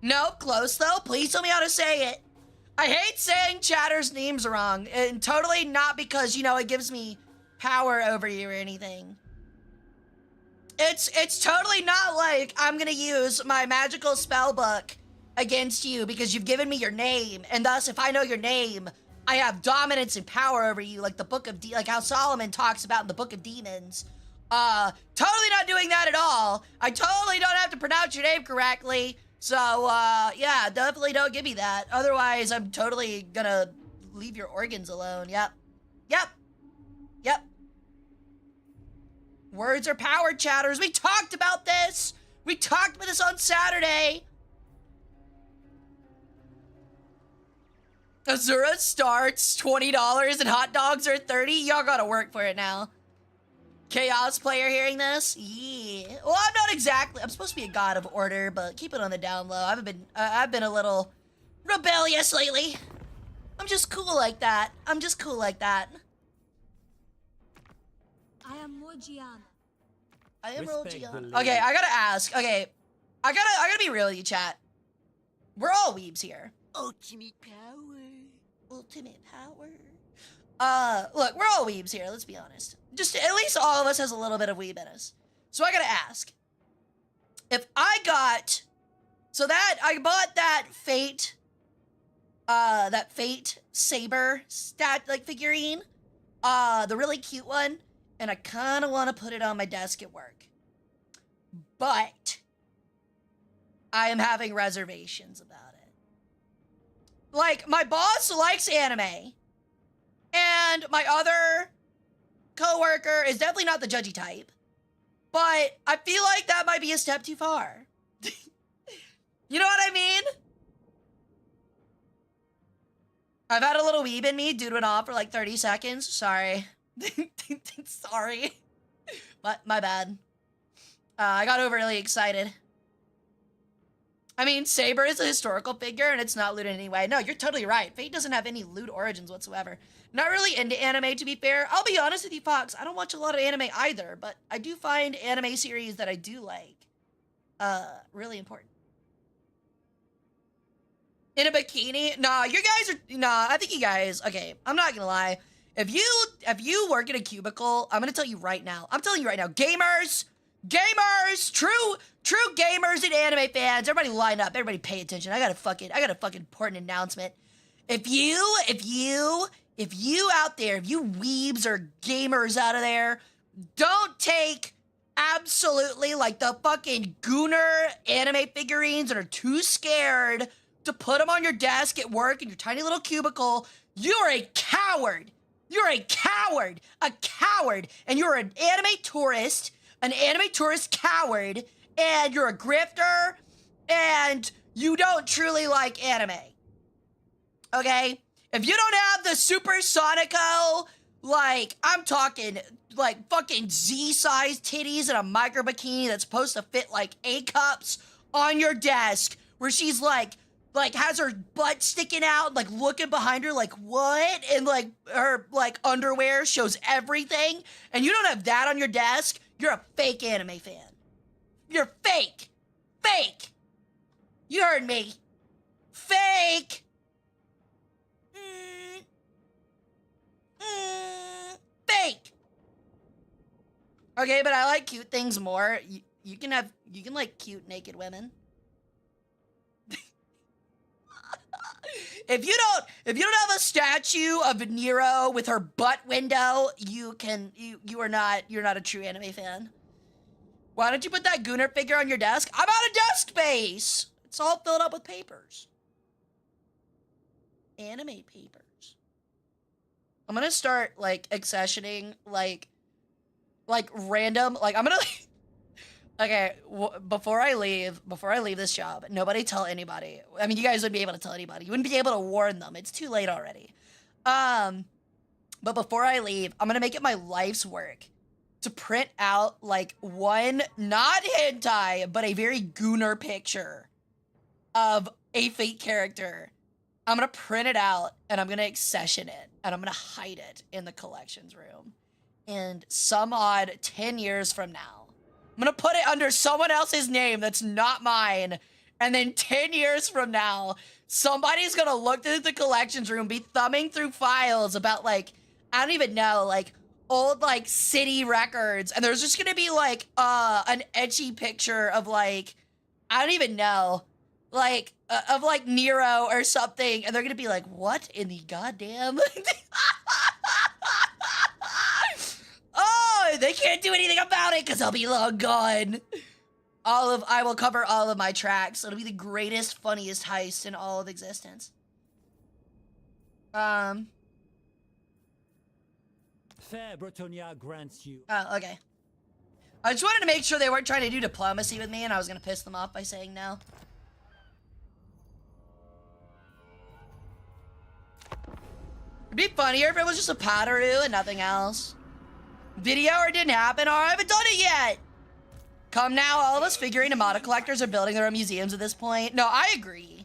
Nope, close though. Please tell me how to say it. I hate saying chatter's names wrong, and totally not because, you know, it gives me power over you or anything. It's totally not like I'm gonna use my magical spell book against you because you've given me your name, and thus if I know your name, I have dominance and power over you, like the book of like how Solomon talks about in the Book of Demons. Totally not doing that at all. I totally don't have to pronounce your name correctly. So, yeah, definitely don't give me that. Otherwise, I'm totally gonna leave your organs alone. Yep. Yep. Yep. Words are power, chatters. We talked about this. We talked about this on Saturday. Azura starts $20 and hot dogs are $30. Y'all gotta work for it now. Chaos player hearing this? Yeah. Well, I'm not exactly. I'm supposed to be a god of order, but keep it on the down low. I've been a little rebellious lately. I'm just cool like that. I'm just cool like that. I am Morgiana. I am Respect Morgiana. the Okay, I gotta ask. Okay, I gotta be real with you, chat. We're all weebs here. Ultimate power. Ultimate power. Look, we're all weebs here. Let's be honest. Just at least all of us has a little bit of weeb in us. So I gotta ask. If I got, I bought that Fate saber figurine, the really cute one, and I kind of want to put it on my desk at work. But I am having reservations about it. Like, my boss likes anime, and my other coworker is definitely not the judgy type, but I feel like that might be a step too far. You know what I mean? I've had a little weeb in me, dude went off for like 30 seconds. Sorry. Sorry. But my bad. I got overly excited. I mean, Saber is a historical figure and it's not lewd in any way. No, you're totally right. Fate doesn't have any lewd origins whatsoever. Not really into anime, to be fair. I'll be honest with you, Fox. I don't watch a lot of anime either, but I do find anime series that I do like really important. In a bikini? Nah, you guys are... Nah, I think you guys... Okay, I'm not gonna lie. If you work in a cubicle, I'm gonna tell you right now. I'm telling you right now. Gamers! True gamers and anime fans, everybody line up. Everybody pay attention. I got a fucking important announcement. If you out there, if you weebs or gamers out of there, don't take absolutely like the fucking gooner anime figurines and are too scared to put them on your desk at work in your tiny little cubicle. You're a coward. You're a coward. A coward. And you're an anime tourist coward, and you're a grifter, and you don't truly like anime. Okay? If you don't have the Super Sonico, like, I'm talking, like, fucking Z-sized titties and a micro bikini that's supposed to fit, like, A-cups on your desk, where she's, like, has her butt sticking out, like, looking behind her, like, what? And, like, her, like, underwear shows everything, and you don't have that on your desk, you're a fake anime fan. You're fake. Fake. You heard me. Fake. Fake. Okay, but I like cute things more. You can like cute naked women. If you don't have a statue of Nero with her butt window, you're not a true anime fan. Why don't you put that Gooner figure on your desk? I'm out of desk space. It's all filled up with papers. Anime papers. I'm gonna start like accessioning like random I'm gonna okay, before I leave this job, nobody tell anybody. I mean, you guys wouldn't be able to tell anybody. You wouldn't be able to warn them. It's too late already. But before I leave, I'm gonna make it my life's work to print out like one, not hentai, but a very gooner picture of a Fate character. I'm gonna print it out and I'm gonna accession it and I'm gonna hide it in the collections room. And some odd 10 years from now, I'm gonna put it under someone else's name that's not mine. And then 10 years from now, somebody's gonna look through the collections room, be thumbing through files about like, I don't even know, like old like city records. And there's just gonna be like an etchy picture of like, I don't even know, like of like Nero or something. And they're gonna be like, what in the goddamn? Oh, they can't do anything about it because I'll be long gone. I will cover all of my tracks. It'll be the greatest, funniest heist in all of existence. Fair Bretonia grants you. Oh, okay. I just wanted to make sure they weren't trying to do diplomacy with me and I was gonna piss them off by saying no. It'd be funnier if it was just a Pataru and nothing else. Video or it didn't happen, or I haven't done it yet. Come now, all of us figurine and model collectors are building their own museums at this point. No, I agree.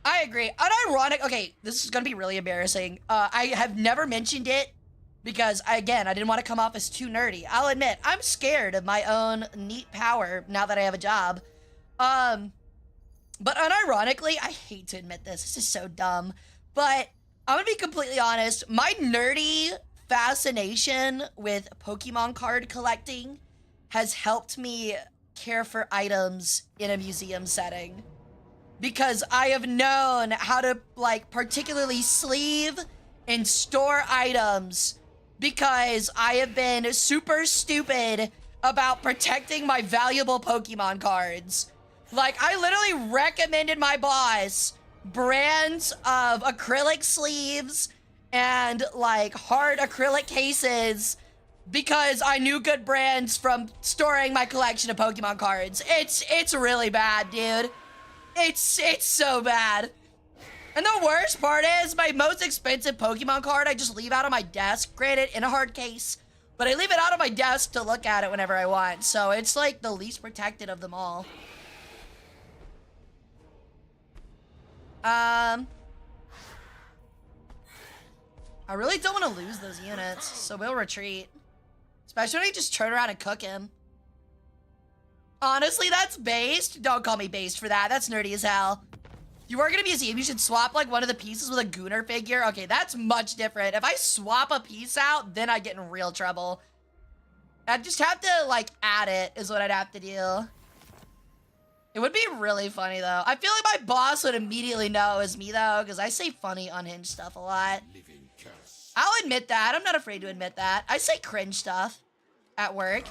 Unironic, okay, this is gonna be really embarrassing. I have never mentioned it because, I didn't want to come off as too nerdy. I'll admit, I'm scared of my own neat power now that I have a job. But unironically, I hate to admit this is so dumb, but I'm gonna be completely honest, my nerdy fascination with Pokemon card collecting has helped me care for items in a museum setting. Because I have known how to, like, particularly sleeve and store items because I have been super stupid about protecting my valuable Pokemon cards. Like, I literally recommended my boss brands of acrylic sleeves and, like, hard acrylic cases because I knew good brands from storing my collection of Pokemon cards. It's really bad, dude. It's so bad. And the worst part is, my most expensive Pokemon card I just leave out on my desk, granted in a hard case, but I leave it out on my desk to look at it whenever I want, so it's like the least protected of them all. I really don't want to lose those units, so we'll retreat. Especially when I just turn around and cook him. Honestly, that's based. Don't call me based for that. That's nerdy as hell. If you work in a museum, you should swap like one of the pieces with a Gooner figure. Okay, that's much different. If I swap a piece out, then I get in real trouble. I'd just have to like add it is what I'd have to do. It would be really funny though. I feel like my boss would immediately know it was me though, because I say funny, unhinged stuff a lot. Living curse. I'll admit that. I'm not afraid to admit that. I say cringe stuff at work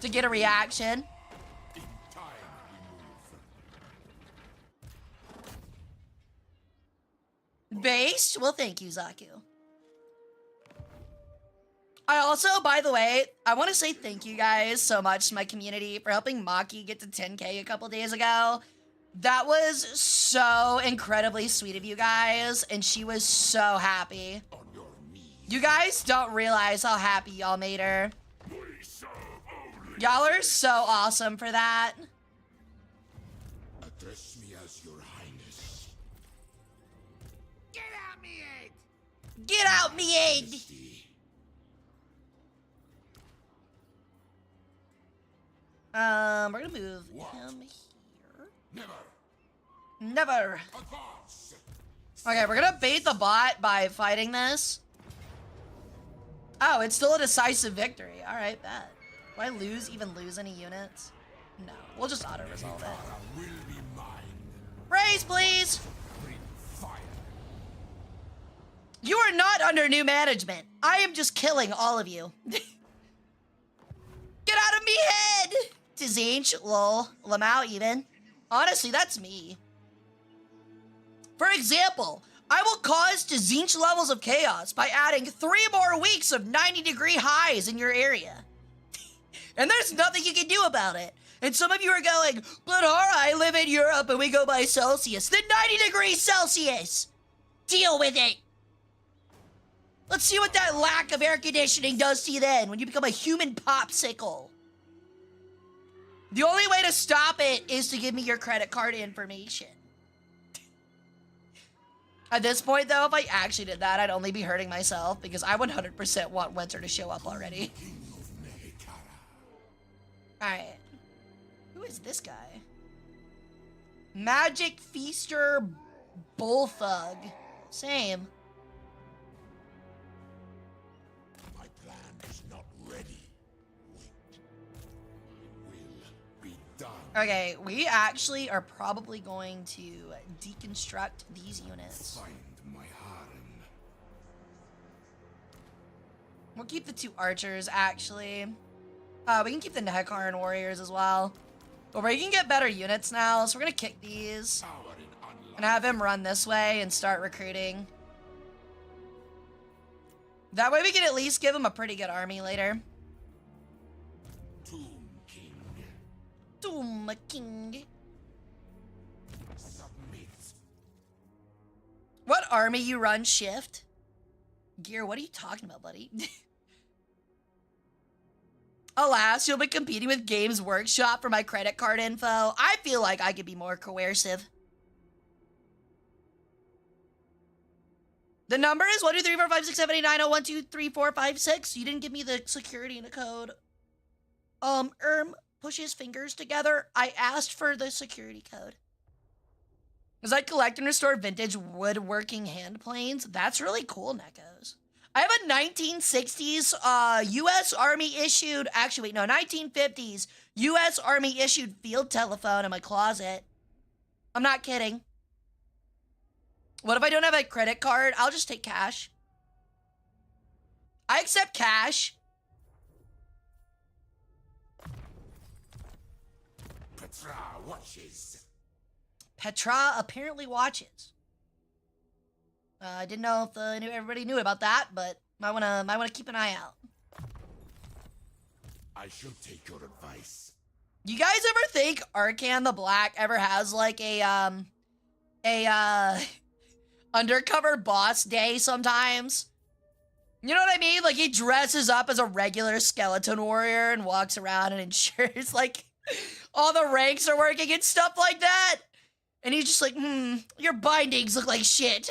to get a reaction. In time we move. Based? Well, thank you, Zaku. I also, by the way, I want to say thank you guys so much to my community for helping Maki get to 10K a couple days ago. That was so incredibly sweet of you guys, and she was so happy. On your knees. You guys don't realize how happy y'all made her. We serve only. Y'all are so awesome for that. Address me as your highness. Get out me head! Get out me head! Majesty. We're gonna move What? him here. Never. Never. Advance. Okay, we're gonna bait the bot by fighting this. Oh, it's still a decisive victory. All right, bet. Do I even lose any units? No, we'll just auto-resolve it. Hara will be mine. Raise, please! Bring fire. You are not under new management. I am just killing all of you. Get out of me head! Tzinch, lol, Lamau even. Honestly, that's me. For example, I will cause Tzinch levels of chaos by adding 3 more weeks of 90-degree highs in your area. And there's nothing you can do about it. And some of you are going, but Hara, I live in Europe and we go by Celsius. Then 90 degrees Celsius! Deal with it! Let's see what that lack of air conditioning does to you then when you become a human popsicle. The only way to stop it is to give me your credit card information. At this point, though, if I actually did that, I'd only be hurting myself because I 100% want winter to show up already. King of Mehekara. Alright. Who is this guy? Magic Feaster Bullthug. Same. My plan is not ready. Wait. My will be done. Okay, we actually are probably going to deconstruct these units. Find my harem. We'll keep the 2 archers, actually. We can keep the Nehekaran warriors as well. But we can get better units now, so we're gonna kick these. Power in unlock. And have him run this way and start recruiting. That way we can at least give him a pretty good army later. Tomb King. Doom King. Submit. What army you run, Shift? Gear, what are you talking about, buddy? Alas, you'll be competing with Games Workshop for my credit card info. I feel like I could be more coercive. The number is 1, 2, 3, 4, 5, 6, 7, 8, 9, 0, 1, 2, 3, 4, 5, 6. You didn't give me the security and the code. Push his fingers together. I asked for the security code. As I collect and restore vintage woodworking hand planes. That's really cool, Nekos. I have a 1960s U.S. Army issued, actually wait, no, 1950s U.S. Army issued field telephone in my closet. I'm not kidding. What if I don't have a credit card? I'll just take cash. I accept cash. Petra watches. Petra apparently watches. I didn't know if everybody knew about that, but might wanna keep an eye out. I shall take your advice. You guys ever think Arcan the Black ever has like a undercover boss day sometimes? You know what I mean? Like he dresses up as a regular skeleton warrior and walks around and ensures like all the ranks are working and stuff like that. And he's just like, your bindings look like shit.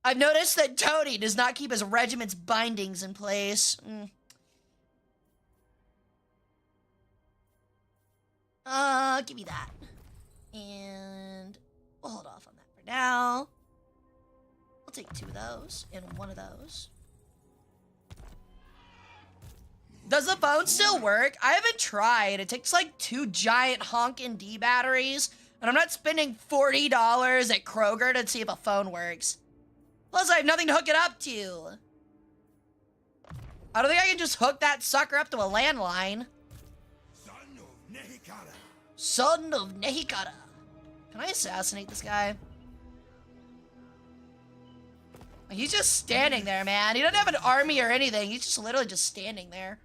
I've noticed that Tony does not keep his regiment's bindings in place. Give me that. And we'll hold off on that for now. I'll take 2 of those and 1 of those. Does the phone still work? I haven't tried. It takes like 2 giant honkin' D batteries, and I'm not spending $40 at Kroger to see if a phone works. Plus, I have nothing to hook it up to. I don't think I can just hook that sucker up to a landline. Son of Nehikara. Son of Nehikara. Can I assassinate this guy? He's just standing there, man. He doesn't have an army or anything. He's just literally just standing there.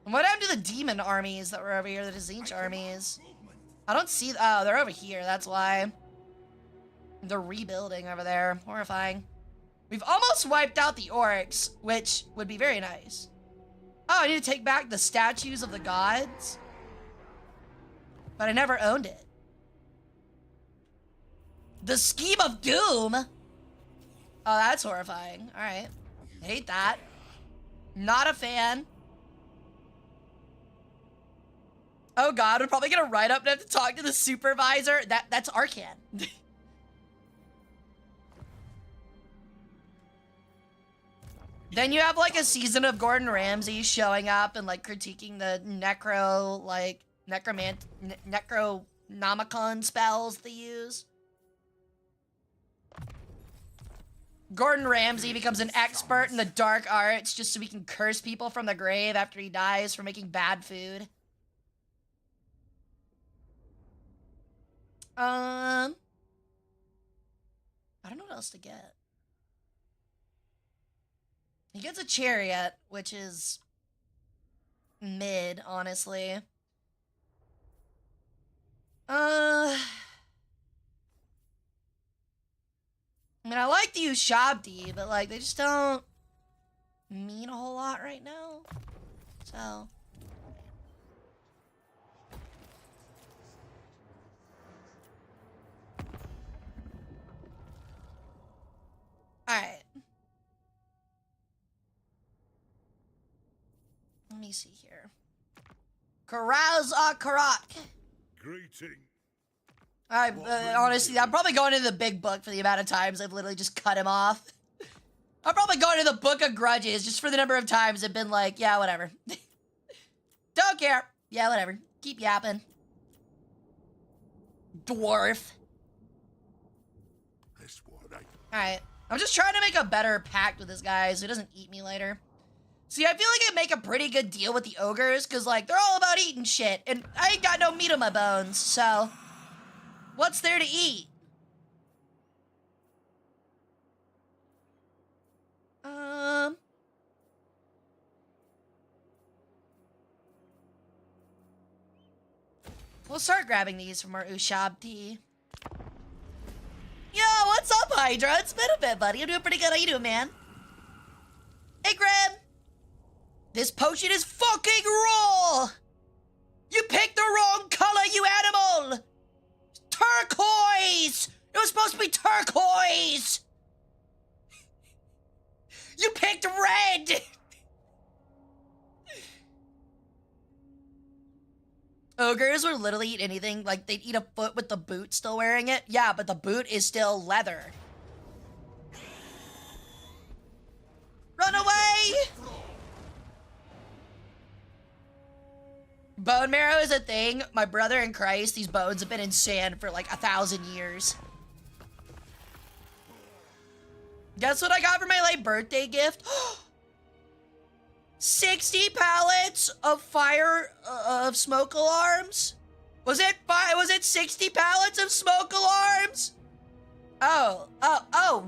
And what happened to the demon armies that were over here, the Zinch armies? I don't see... Oh, they're over here. That's why. They're rebuilding over there. Horrifying. We've almost wiped out the orcs, which would be very nice. Oh, I need to take back the statues of the gods. But I never owned it. The Scheme of Doom? Oh, that's horrifying. Alright. Hate that. Not a fan. Oh god, we're probably gonna write up and have to talk to the supervisor. That's Arcan. Then you have like a season of Gordon Ramsay showing up and like critiquing the necronomicon spells they use. Gordon Ramsay becomes an expert in the dark arts just so he can curse people from the grave after he dies for making bad food. I don't know what else to get. He gets a chariot, which is mid, honestly. I mean, I like to use Shabdi, but like they just don't mean a whole lot right now. So alright. Let me see here. Carouse Karak. Greeting. Honestly, I'm probably going into the big book for the amount of times I've literally just cut him off. I'm probably going to the Book of Grudges just for the number of times I've been like, yeah, whatever. Don't care. Yeah, whatever. Keep yapping. Dwarf. This one, Alright. I'm just trying to make a better pact with this guy so he doesn't eat me later. See, I feel like I make a pretty good deal with the ogres, because, like, they're all about eating shit, and I ain't got no meat on my bones, so... What's there to eat? We'll start grabbing these from our Ushabti. Yo, what's up, Hydra? It's been a bit, buddy. I'm doing pretty good. How you doing, man? Hey, Graham! This potion is fucking raw! You picked the wrong color, you animal! Turquoise! It was supposed to be turquoise! You picked red! Ogres will literally eat anything. Like, they'd eat a foot with the boot still wearing it. Yeah, but the boot is still leather. Run away! Bone marrow is a thing. My brother in Christ, these bones have been in sand for like 1,000 years. Guess what I got for my late birthday gift? 60 pallets of fire of smoke alarms? Was it 60 pallets of smoke alarms? Oh,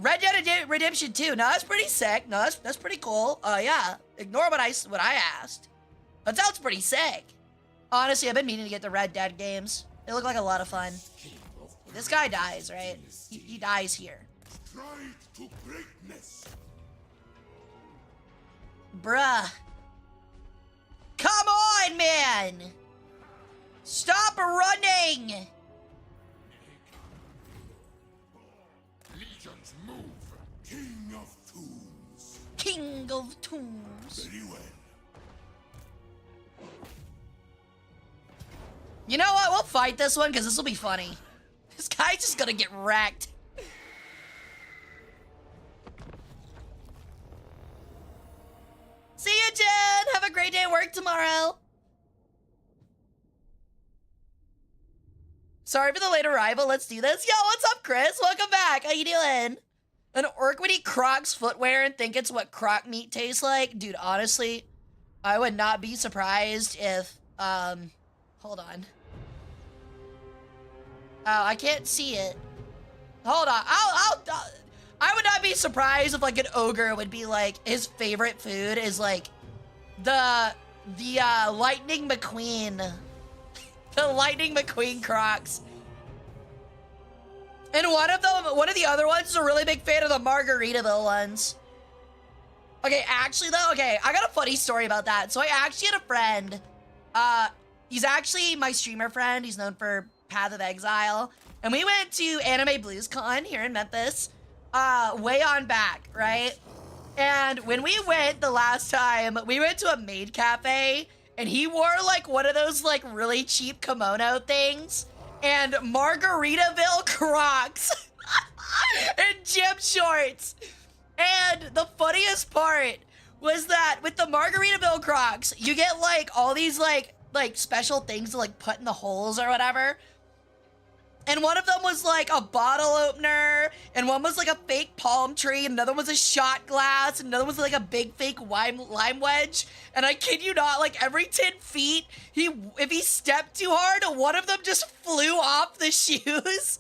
Red Dead Redemption 2. No, that's pretty sick. No, that's pretty cool. Yeah. Ignore what I asked. That sounds pretty sick. Honestly, I've been meaning to get the Red Dead games. They look like a lot of fun. This guy dies, right? He dies here. Stride to greatness. Bruh. Come on, man! Stop running! Legions move. King of Tombs. King of Tombs. Very well. You know what? We'll fight this one because this will be funny. This guy's just gonna get wrecked. See you, Jen! Have a great day at work tomorrow. Sorry for the late arrival. Let's do this. Yo, what's up, Chris? Welcome back. How you doing? An orc would eat Croc's footwear and think it's what croc meat tastes like? Dude, honestly, I would not be surprised if, hold on. Oh, I can't see it. Hold on. I would not be surprised if, like, an ogre would be, like, his favorite food is, like, the Lightning McQueen. The Lightning McQueen Crocs. And one of the other ones is a really big fan of the Margaritaville ones. Okay, actually, though, okay, I got a funny story about that. So I actually had a friend. He's actually my streamer friend. He's known for Path of Exile. And we went to Anime Blues Con here in Memphis. Way on back, right? And when we went the last time, we went to a maid cafe, and he wore, like, one of those, like, really cheap kimono things, and Margaritaville Crocs, and gym shorts. And the funniest part was that with the Margaritaville Crocs, you get, like, all these, like special things to, like, put in the holes or whatever. And one of them was like a bottle opener, and one was like a fake palm tree, and another was a shot glass, and another was like a big fake lime wedge. And I kid you not, like every 10 feet, if he stepped too hard, one of them just flew off the shoes.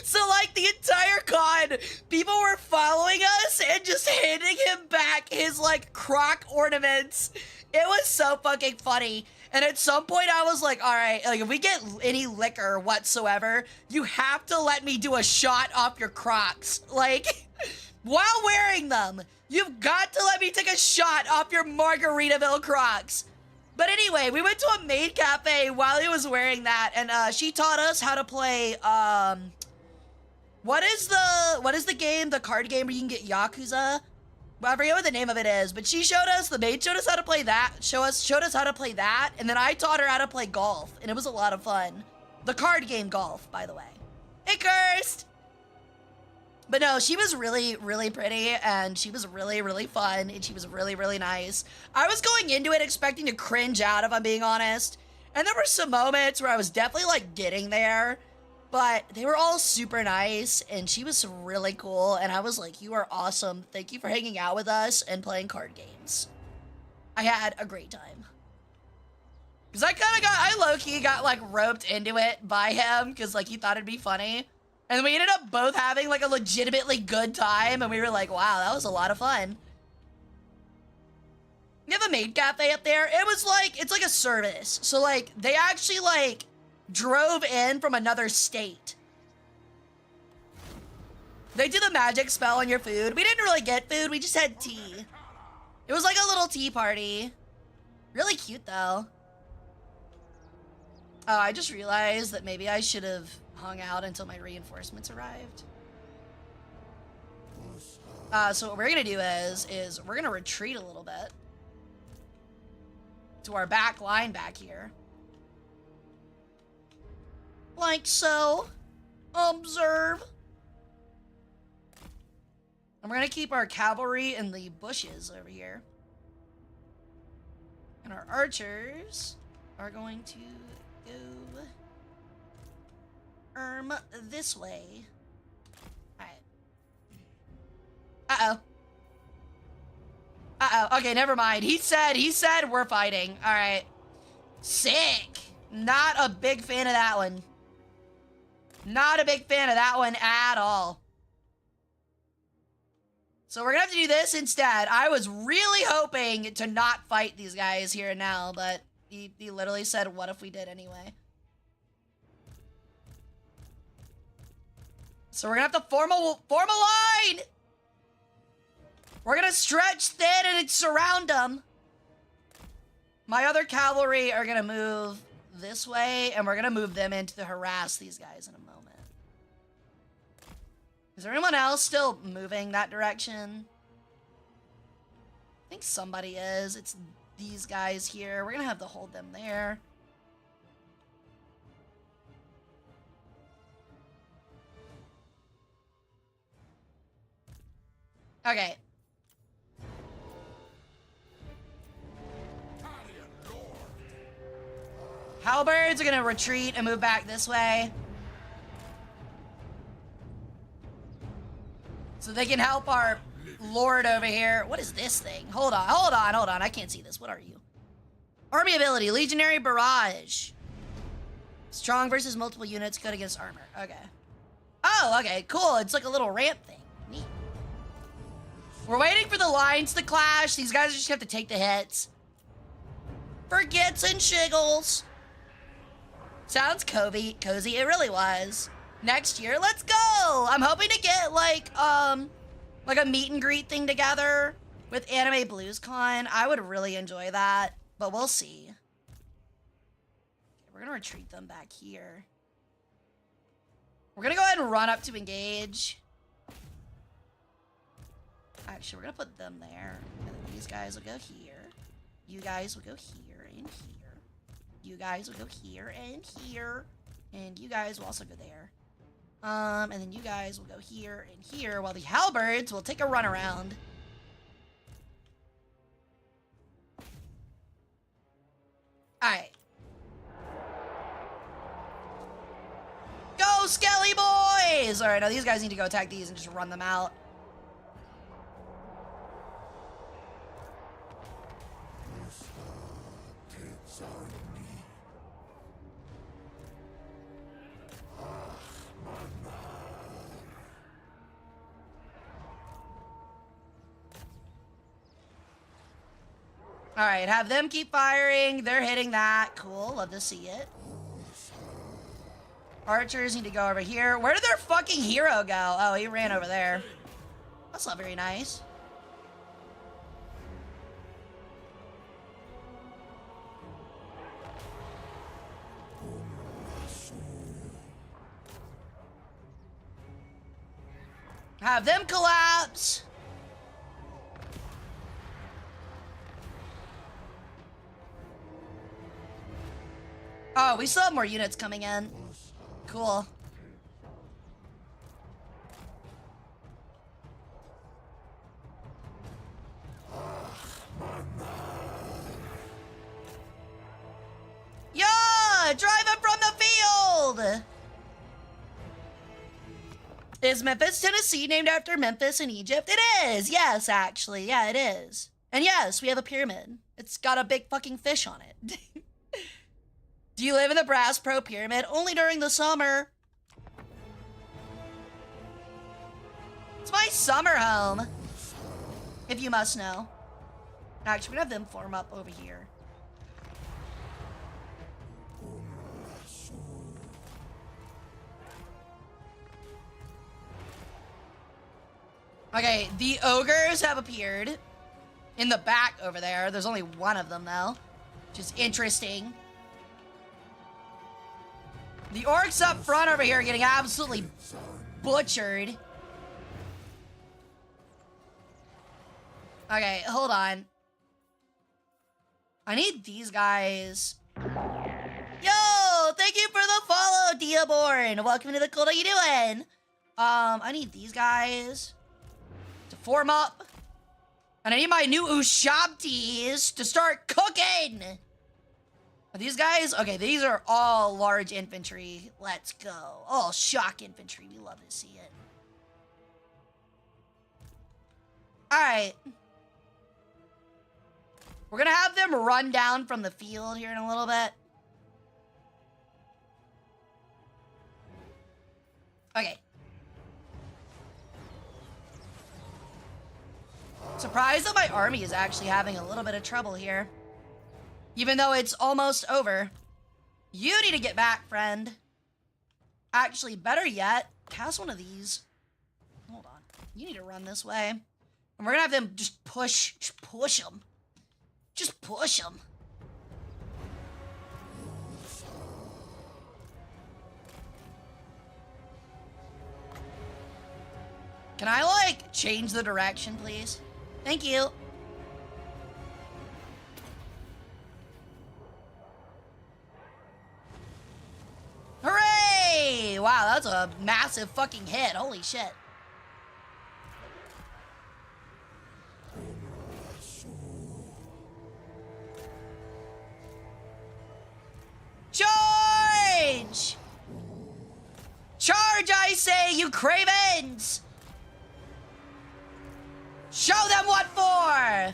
So like the entire con, people were following us and just handing him back his like croc ornaments. It was so fucking funny. And at some point I was like, all right, like if we get any liquor whatsoever, you have to let me do a shot off your Crocs. Like, while wearing them, you've got to let me take a shot off your Margaritaville Crocs. But anyway, we went to a maid cafe while he was wearing that, and she taught us how to play, what is the game, the card game where you can get Yakuza? Well, I forget what the name of it is, but she showed us, the maid showed us how to play that, showed us how to play that, and then I taught her how to play golf, and it was a lot of fun. The card game golf, by the way. It cursed! But no, she was really, really pretty, and she was really, really fun, and she was really, really nice. I was going into it expecting to cringe out, if I'm being honest, and there were some moments where I was definitely, like, getting there, but they were all super nice, and she was really cool, and I was like, you are awesome. Thank you for hanging out with us and playing card games. I had a great time. Because I low-key got, like, roped into it by him, because, like, he thought it'd be funny. And we ended up both having, like, a legitimately good time, and we were like, wow, that was a lot of fun. We have a maid cafe up there. It was, like, it's like a service. So, like, they actually, like, drove in from another state. They did a magic spell on your food. We didn't really get food, we just had tea. It was like a little tea party. Really cute though. Oh, I just realized that maybe I should have hung out until my reinforcements arrived. So what we're gonna do is we're gonna retreat a little bit to our back line back here. Like so. Observe. And we're gonna keep our cavalry in the bushes over here. And our archers are going to go this way. Alright. Uh-oh. Uh-oh. Okay, never mind. He said we're fighting. All right. Sick. Not a big fan of that one. Not a big fan of that one at all. So we're gonna have to do this instead. I was really hoping to not fight these guys here and now, but he literally said, what if we did anyway? So we're gonna have to form a line! We're gonna stretch thin and surround them. My other cavalry are gonna move this way, and we're gonna move them in to harass these guys in a moment. Is there anyone else still moving that direction? I think somebody is. It's these guys here. We're gonna have to hold them there. Okay. Halberds are gonna retreat and move back this way. So they can help our lord over here. What is this thing? Hold on. I can't see this. What are you? Army ability, Legionary Barrage. Strong versus multiple units, good against armor. Okay. Oh, okay, cool. It's like a little ramp thing. Neat. We're waiting for the lines to clash. These guys just have to take the hits. For gits and shiggles. Sounds cozy. It really was. Next year, let's go! I'm hoping to get like a meet and greet thing together with Anime Blues Con. I would really enjoy that, but we'll see. Okay, we're gonna retreat them back here. We're gonna go ahead and run up to engage. Actually, we're gonna put them there. And then these guys will go here. You guys will go here and here. You guys will go here and here. And you guys will also go there. And then you guys will go here and here while the halberds will take a run around. Alright. Go, Skelly boys! Alright, now these guys need to go attack these and just run them out. Alright, have them keep firing. They're hitting that. Cool, love to see it. Archers need to go over here. Where did their fucking hero go? Oh, he ran over there. That's not very nice. Have them collapse. Oh, we still have more units coming in. Cool. Yeah! Drive him from the field! Is Memphis, Tennessee named after Memphis in Egypt? It is! Yes, actually. Yeah, it is. And yes, we have a pyramid. It's got a big fucking fish on it. Do you live in the Brass Pro Pyramid? Only during the summer. It's my summer home. If you must know. Actually, we're gonna have them form up over here. Okay, the ogres have appeared in the back over there. There's only one of them, though, which is interesting. The orcs up front over here are getting absolutely butchered. Okay, hold on. I need these guys. Yo, thank you for the follow, Diaborn. Welcome to the cult. How you doing? I need these guys to form up. And I need my new Ushabtis to start cooking. Are these guys? Okay, these are all large infantry. Let's go. All shock infantry. We love to see it. Alright. We're gonna have them run down from the field here in a little bit. Okay. Surprised that my army is actually having a little bit of trouble here. Even though it's almost over. You need to get back, friend. Actually, better yet, cast one of these. Hold on. You need to run this way. And we're gonna have them just push them. Just push them. Can I, like, change the direction, please? Thank you. Hooray! Wow, that's a massive fucking hit. Holy shit. Charge! Charge, I say, you cravens! Show them what for!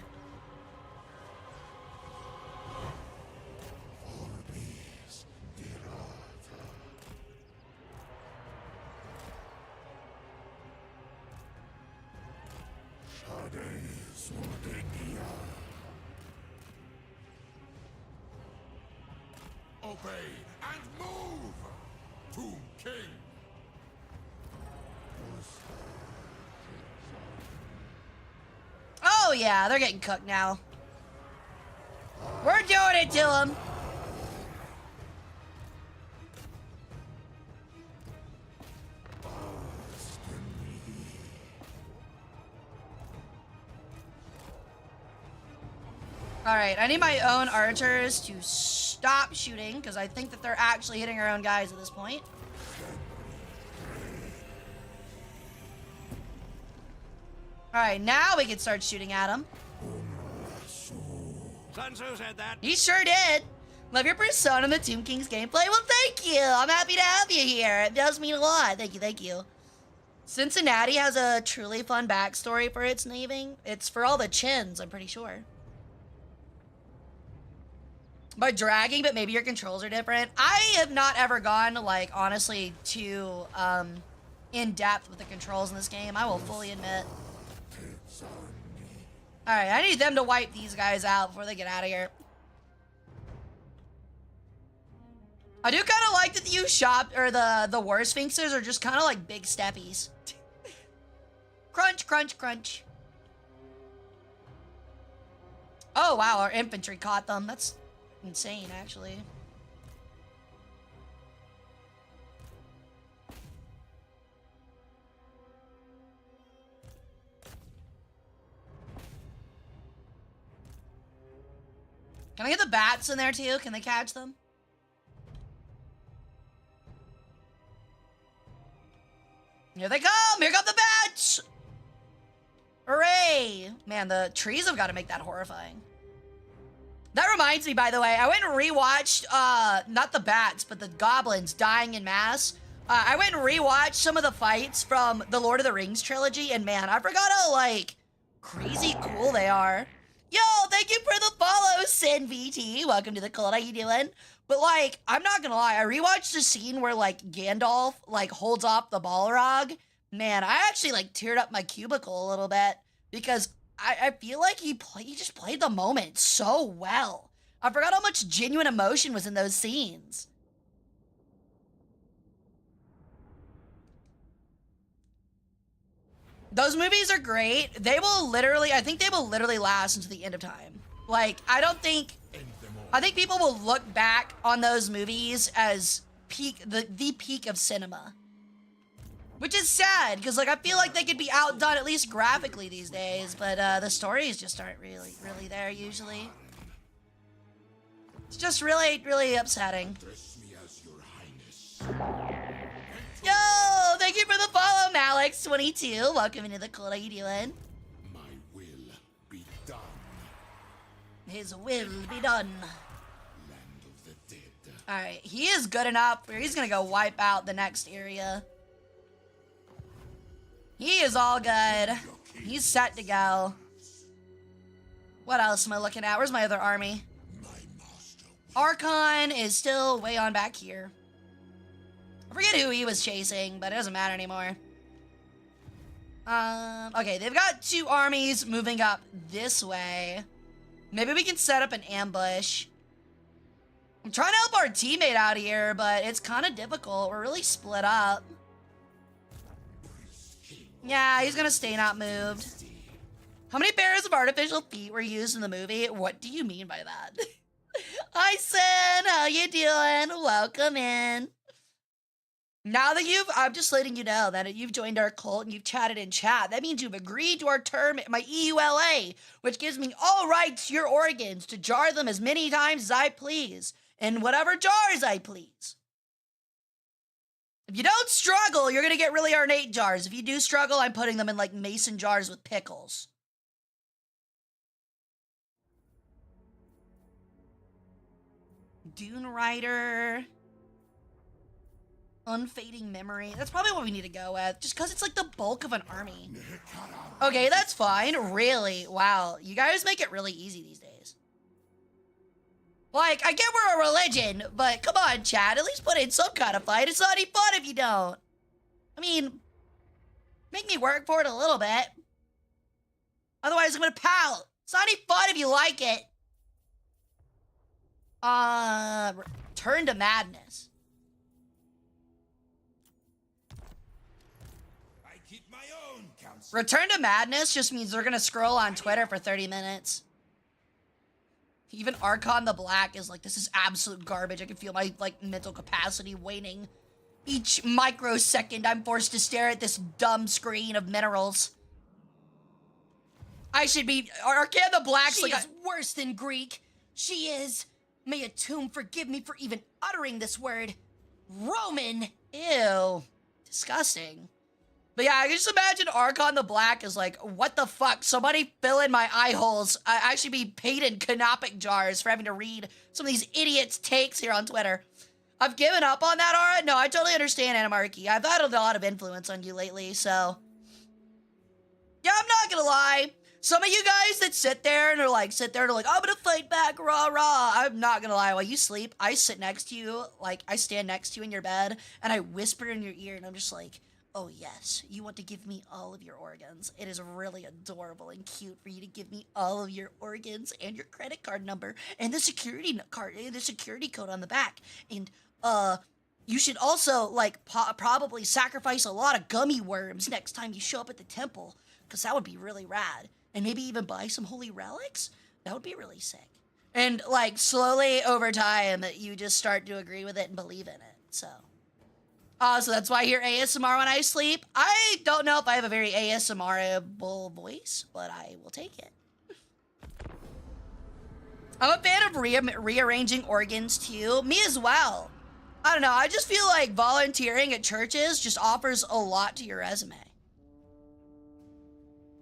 Obey and move! Tomb King! Oh yeah, they're getting cooked now. We're doing it to them. Alright, I need my own archers to stop shooting, because I think that they're actually hitting our own guys at this point. Alright, now we can start shooting at them. Sun Tzu said that. He sure did. Love your persona in the Tomb King's gameplay. Well, thank you. I'm happy to have you here. It does mean a lot. Thank you, thank you. Cincinnati has a truly fun backstory for its naming. It's for all the chins, I'm pretty sure. By dragging, but maybe your controls are different. I have not ever gone, like, honestly, too in-depth with the controls in this game. I will fully admit. Alright, I need them to wipe these guys out before they get out of here. I do kind of like that the war sphinxes are just kind of like big steppies. Crunch, crunch, crunch. Oh, wow, our infantry caught them. That's insane, actually. Can I get the bats in there too? Can they catch them? Here they come! Here come the bats! Hooray! Man, the trees have got to make that horrifying. That reminds me, by the way, I went and rewatched, not the bats, but the goblins dying in mass. I went and rewatched some of the fights from the Lord of the Rings trilogy, and man, I forgot how, like, crazy cool they are. Yo, thank you for the follow, Sin VT. Welcome to the cult. How you doing? But, like, I'm not gonna lie. I rewatched the scene where, like, Gandalf, like, holds off the Balrog. Man, I actually, like, teared up my cubicle a little bit because I feel like he just played the moment so well. I forgot how much genuine emotion was in those scenes. Those movies are great. They will literally, I think they will literally last until the end of time. Like, I think people will look back on those movies as the peak of cinema. Which is sad, because, like, I feel like they could be outdone, at least graphically these days, but the stories just aren't really there usually. It's just really, really upsetting. Address me as your highness. Yo, thank you for the follow, Malix22. Welcome into the cult. How you doing? My will be done. His will be done. Land of the dead. Alright, he is good enough. He's gonna go wipe out the next area. He is all good. He's set to go. What else am I looking at? Where's my other army? My master. Archon is still way on back here. I forget who he was chasing, but it doesn't matter anymore. Okay, they've got 2 armies moving up this way. Maybe we can set up an ambush. I'm trying to help our teammate out here, but it's kind of difficult. We're really split up. Yeah, he's gonna stay not moved. How many pairs of artificial feet were used in the movie? What do you mean by that? Hi, Sin. How you doing? Welcome in. Now that I'm just letting you know that you've joined our cult and you've chatted in chat, that means you've agreed to our term, my EULA, which gives me all rights to your organs to jar them as many times as I please, in whatever jars I please. If you don't struggle, you're gonna get really ornate jars. If you do struggle, I'm putting them in like mason jars with pickles. Dune Rider. Unfading Memory. That's probably what we need to go with, just because it's like the bulk of an army. Okay, that's fine. Really? Wow. You guys make it really easy these days. Like, I get we're a religion, but come on, chat. At least put in some kind of fight. It's not any fun if you don't. I mean, make me work for it a little bit. Otherwise, I'm gonna pout. It's not any fun if you like it. Return to Madness. I keep my own counsel. Return to Madness just means they're gonna scroll on Twitter for 30 minutes. Even Archon the Black is like, this is absolute garbage. I can feel my, like, mental capacity waning. Each microsecond, I'm forced to stare at this dumb screen of minerals. I should be... Archon the Black's like... She is worse than Greek. She is... May a tomb forgive me for even uttering this word. Roman. Ew. Disgusting. But yeah, I can just imagine Archon the Black is like, what the fuck? Somebody fill in my eye holes. I should be paid in canopic jars for having to read some of these idiots' takes here on Twitter. I've given up on that, Ara. No, I totally understand Animarchy. I've had a lot of influence on you lately, so... Yeah, I'm not gonna lie. Some of you guys that sit there and are like, I'm gonna fight back, rah, rah. I'm not gonna lie. While you sleep, I sit next to you, like, I stand next to you in your bed, and I whisper in your ear, and I'm just like... Oh yes, you want to give me all of your organs. It is really adorable and cute for you to give me all of your organs and your credit card number and the security card, the security code on the back. And you should also like probably sacrifice a lot of gummy worms next time you show up at the temple, because that would be really rad. And maybe even buy some holy relics. That would be really sick. And like slowly over time, you just start to agree with it and believe in it. So that's why I hear ASMR when I sleep. I don't know if I have a very ASMR-able voice, but I will take it. I'm a fan of rearranging organs too. Me as well. I don't know, I just feel like volunteering at churches just offers a lot to your resume.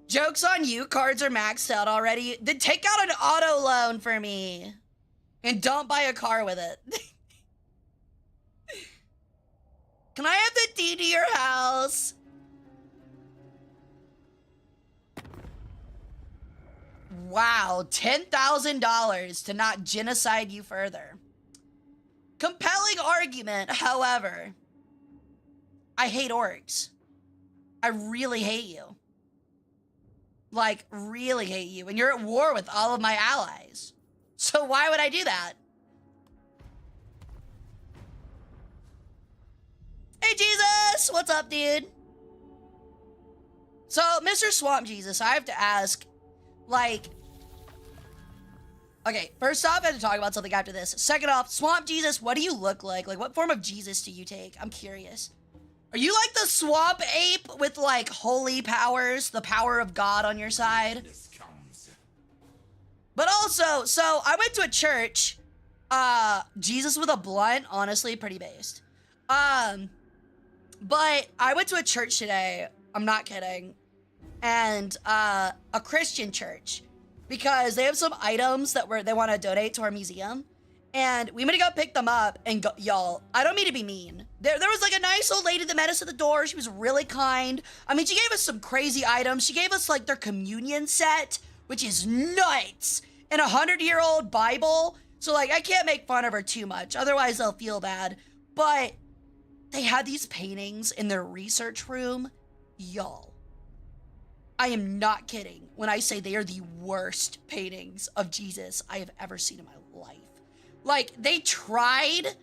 Joke's on you, cards are maxed out already. Then take out an auto loan for me. And don't buy a car with it. Can I have the deed to your house? Wow, $10,000 to not genocide you further. Compelling argument, however. I hate orcs. I really hate you. Like, really hate you. And you're at war with all of my allies. So why would I do that? Hey, Jesus! What's up, dude? So, Mr. Swamp Jesus, I have to ask, like... Okay, first off, I have to talk about something after this. Second off, Swamp Jesus, what do you look like? Like, what form of Jesus do you take? I'm curious. Are you like the swamp ape with, like, holy powers? The power of God on your side? But also, so, I went to a church. Jesus with a blunt, honestly, pretty based. But I went to a church today, I'm not kidding, and a Christian church, because they have some items that they want to donate to our museum, and we went to go pick them up, and y'all, I don't mean to be mean. There was like a nice old lady that met us at the door. She was really kind. I mean, she gave us some crazy items. She gave us like their communion set which is nuts, and a 100-year-old Bible. So, like, I can't make fun of her too much, otherwise I'll feel bad. But they had these paintings in their research room. Y'all, I am not kidding when I say they are the worst paintings of Jesus I have ever seen in my life. Like, they tried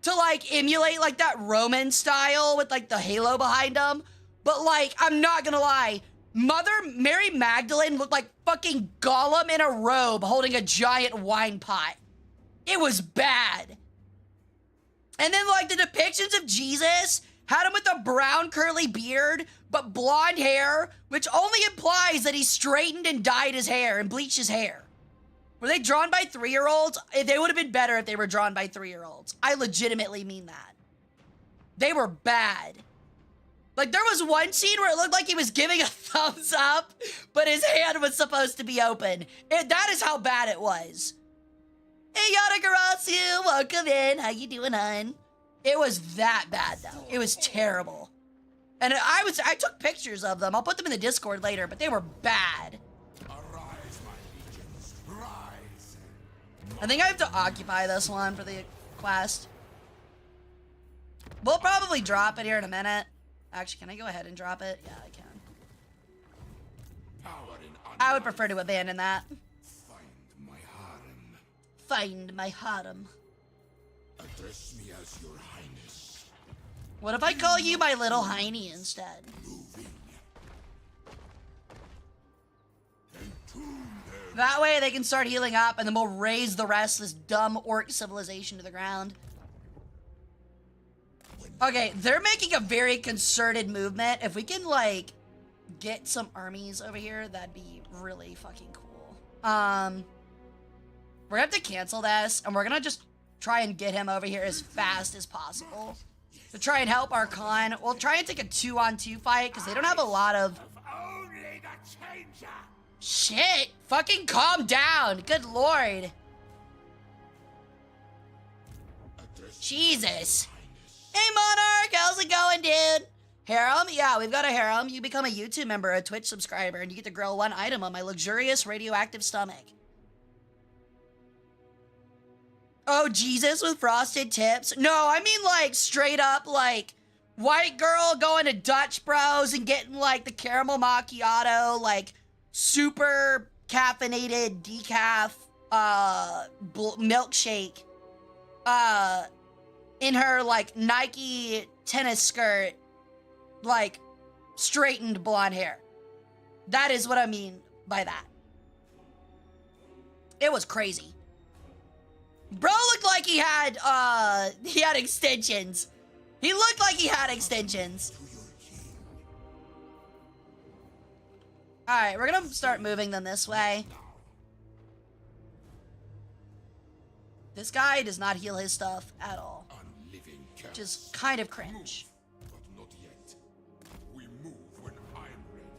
to, like, emulate, like, that Roman style with, like, the halo behind them. But, like, I'm not gonna lie. Mother Mary Magdalene looked like fucking Gollum in a robe holding a giant wine pot. It was bad. And then, like, the depictions of Jesus had him with a brown curly beard, but blonde hair, which only implies that he straightened and dyed his hair and bleached his hair. Were they drawn by 3-year-olds? They would have been better if they were drawn by 3-year-olds. I legitimately mean that. They were bad. Like, there was one scene where it looked like he was giving a thumbs up, but his hand was supposed to be open. That is how bad it was. Hey, Yadagarasu, welcome in. How you doing, hon? It was that bad, though. It was terrible. And I took pictures of them. I'll put them in the Discord later, but they were bad. Arise, my legions, rise. I think I have to occupy this one for the quest. We'll probably drop it here in a minute. Actually, can I go ahead and drop it? Yeah, I can. Power in I would prefer to abandon that. Find my harem. Find my harem. Address me as your highness. What if I call you my little hiney instead? Moving. That way they can start healing up, and then we'll raise the rest of this dumb orc civilization to the ground. Okay, they're making a very concerted movement. If we can, like, get some armies over here, that'd be really fucking cool. We're gonna have to cancel this, and we're gonna just try and get him over here as fast as possible to try and help our con. We'll try and take a 2-on-2 fight, because they don't have a lot of... Only the changer. Shit! Fucking calm down! Good lord! Jesus! Hey, Monarch! How's it going, dude? Harem? Yeah, we've got a harem. You become a YouTube member, a Twitch subscriber, and you get to grow 1 item on my luxurious radioactive stomach. Oh, Jesus with frosted tips? No, I mean, like, straight up, like, white girl going to Dutch Bros and getting, like, the caramel macchiato, like, super caffeinated decaf, milkshake, in her, like, Nike tennis skirt, like, straightened blonde hair. That is what I mean by that. It was crazy. Bro looked like he had extensions. He looked like he had extensions. Alright, we're gonna start moving them this way. This guy does not heal his stuff at all. Which is kind of cringe. But not yet. We move when I'm ready.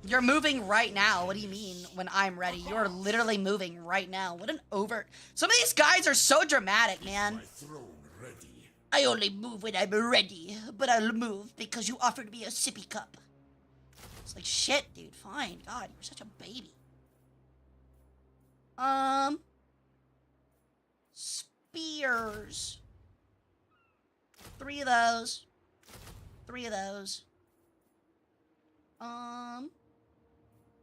You're moving right now. What do you mean when I'm ready? You're literally moving right now. What an overt... Some of these guys are so dramatic, man. My throne ready. I only move when I'm ready, but I'll move because you offered me a sippy cup. It's like, shit, dude. Fine. God, you're such a baby. Spears. 3 of those. 3 of those.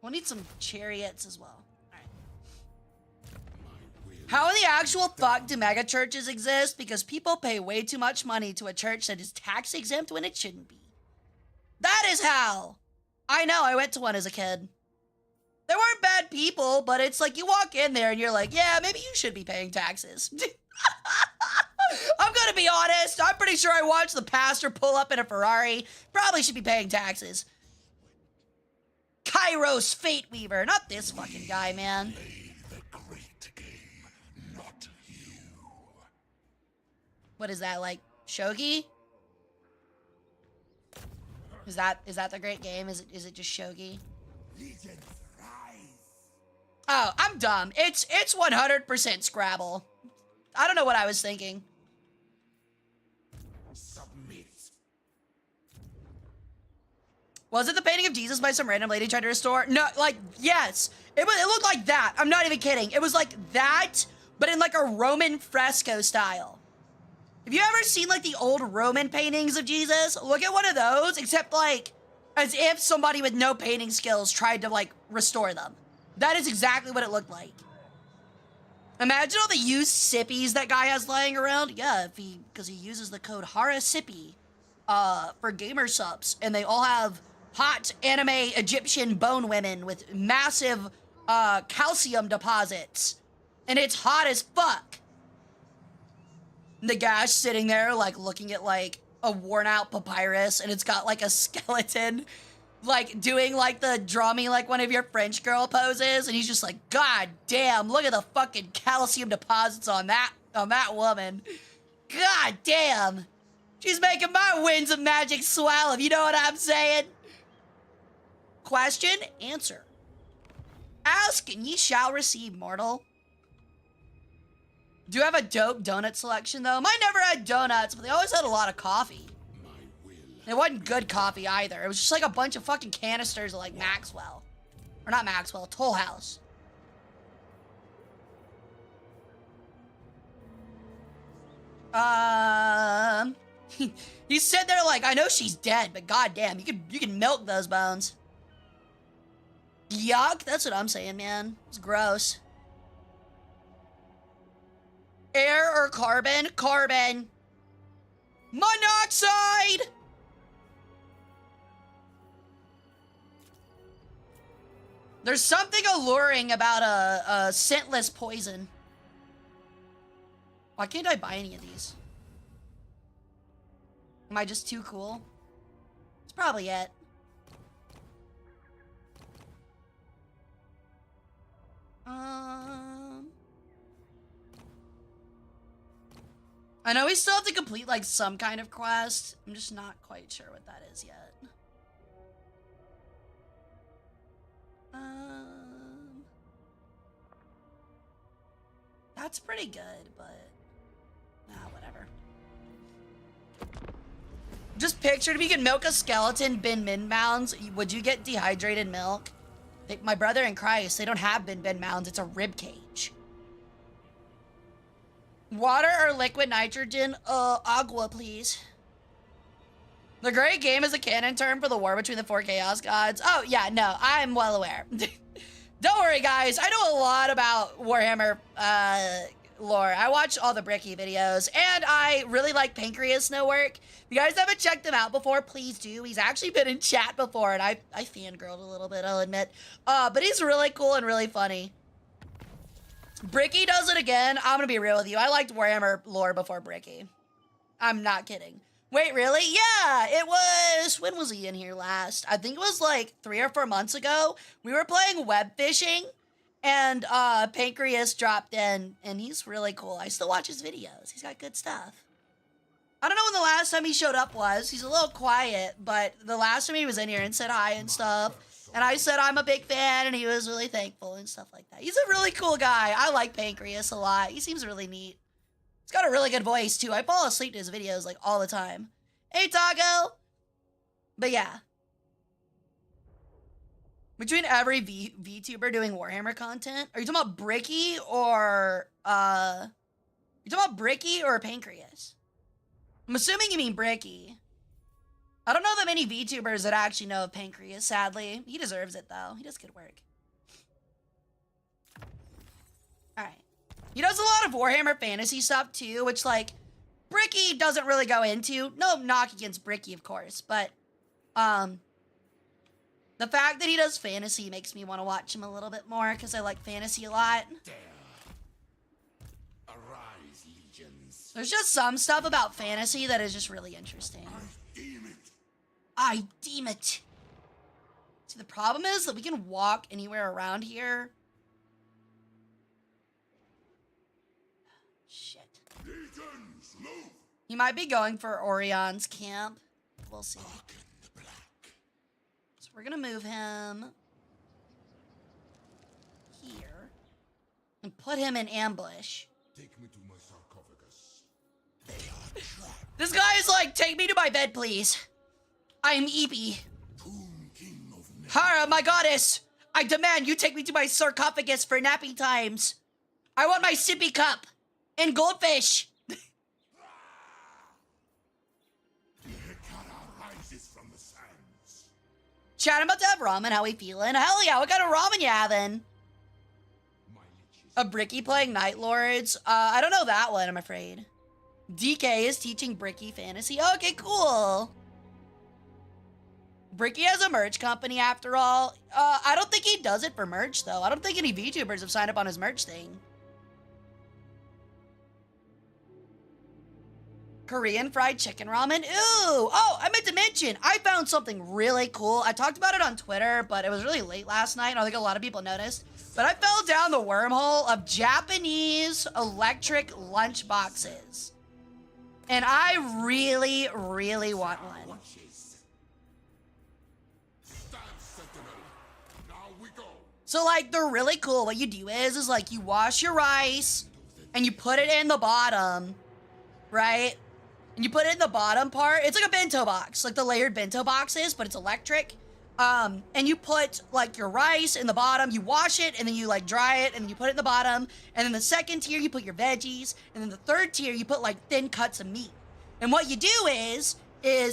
We'll need some chariots as well. Alright. How in the actual fuck do mega churches exist? Because people pay way too much money to a church that is tax exempt when it shouldn't be. That is how! I know, I went to one as a kid. They weren't bad people, but it's like you walk in there and you're like, yeah, maybe you should be paying taxes. I'm gonna be honest, I'm pretty sure I watched the pastor pull up in a Ferrari. Probably should be paying taxes. Kairos Fate Weaver, not this fucking guy, man. Play the great game, not you. What is that, like, shogi? Is that the great game? Is it just shogi? Legions, rise. Oh, I'm dumb. It's 100% Scrabble. I don't know what I was thinking. Submit. Was it the painting of Jesus by some random lady trying to restore? No, like, yes. It looked like that. I'm not even kidding. It was like that, but in like a Roman fresco style. Have you ever seen like the old Roman paintings of Jesus? Look at one of those, except like as if somebody with no painting skills tried to like restore them. That is exactly what it looked like. Imagine all the used sippies that guy has lying around. Yeah, because he uses the code Hara Sippy for gamer subs, and they all have hot anime Egyptian bone women with massive calcium deposits, and it's hot as fuck. The guy's sitting there like looking at like a worn out papyrus, and it's got like a skeleton like doing like the draw me like one of your French girl poses, and he's just like, God damn, look at the fucking calcium deposits on that woman. God damn. She's making my winds of magic swell, if you know what I'm saying. Question, answer. Ask and ye shall receive, mortal. Do you have a dope donut selection though? Mine never had donuts, but they always had a lot of coffee. It wasn't good coffee either. It was just like a bunch of fucking canisters of like Maxwell. Or not Maxwell, Toll House. He's sitting there like, I know she's dead, but goddamn, you can milk those bones. Yuck, that's what I'm saying, man. It's gross. Air or carbon? Carbon. Monoxide! There's something alluring about a scentless poison. Why can't I buy any of these? Am I just too cool? It's probably it. I know we still have to complete like some kind of quest. I'm just not quite sure what that is yet. That's pretty good, but whatever. Just pictured if you could milk a skeleton bin mounds, would you get dehydrated milk? My brother in Christ, they don't have bin mounds, it's a rib cage. Water or liquid nitrogen? Agua, please. The Great Game is a canon term for the war between the four Chaos Gods. Oh, yeah, no, I'm well aware. Don't worry, guys. I know a lot about Warhammer lore. I watch all the Bricky videos, and I really like Pancreas No Work. If you guys haven't checked him out before, please do. He's actually been in chat before, and I fangirled a little bit, I'll admit. But he's really cool and really funny. Bricky does it again. I'm gonna be real with you. I liked Warhammer lore before Bricky. I'm not kidding. Wait, really? Yeah, it was... When was he in here last? I think it was like 3 or 4 months ago. We were playing web fishing, and Pancreas dropped in, and he's really cool. I still watch his videos. He's got good stuff. I don't know when the last time he showed up was. He's a little quiet, but the last time he was in here and said hi and stuff, and I said I'm a big fan, and he was really thankful and stuff like that. He's a really cool guy. I like Pancreas a lot. He seems really neat. He's got a really good voice, too. I fall asleep to his videos, like, all the time. Hey, Taco! But, yeah. Between every VTuber doing Warhammer content, are you talking about Bricky or, you talking about Bricky or Pancreas? I'm assuming you mean Bricky. I don't know that many VTubers that actually know of Pancreas, sadly. He deserves it, though. He does good work. Alright. He does a lot of Warhammer fantasy stuff, too, which, like, Bricky doesn't really go into. No knock against Bricky, of course, but, the fact that he does fantasy makes me want to watch him a little bit more, because I like fantasy a lot. Arise, legions. There's just some stuff about fantasy that is just really interesting. I deem it. See, the problem is that we can walk anywhere around here. Shit. Legions, move. He might be going for Orion's camp. We'll see. So we're gonna move him here and put him in ambush. Take me to my sarcophagus. They are trapped. This guy is like, take me to my bed, please. I am Eepy. Tomb Hara, my goddess! I demand you take me to my sarcophagus for napping times. I want my sippy cup and goldfish. Hara rises from the sands. Chat, I'm about to have ramen. How we feeling? Hell yeah, what kind of ramen you having? A Bricky playing Night Lords? I don't know that one, I'm afraid. DK is teaching Bricky fantasy. Okay, cool. Bricky has a merch company after all. I don't think he does it for merch though. I don't think any VTubers have signed up on his merch thing. Korean fried chicken ramen. Ooh! Oh, I meant to mention, I found something really cool. I talked about it on Twitter, but it was really late last night. I don't think a lot of people noticed. But I fell down the wormhole of Japanese electric lunch boxes. And I really, really want one. Stand, Sentinel. Now we go. So like, they're really cool. What you do is like you wash your rice and you put it in the bottom, right? And you put it in the bottom part. It's like a bento box, like the layered bento boxes, but it's electric. And you put like your rice in the bottom, you wash it, and then you like dry it, and then you put it in the bottom. And then the second tier, you put your veggies. And then the third tier, you put like thin cuts of meat. And what you do is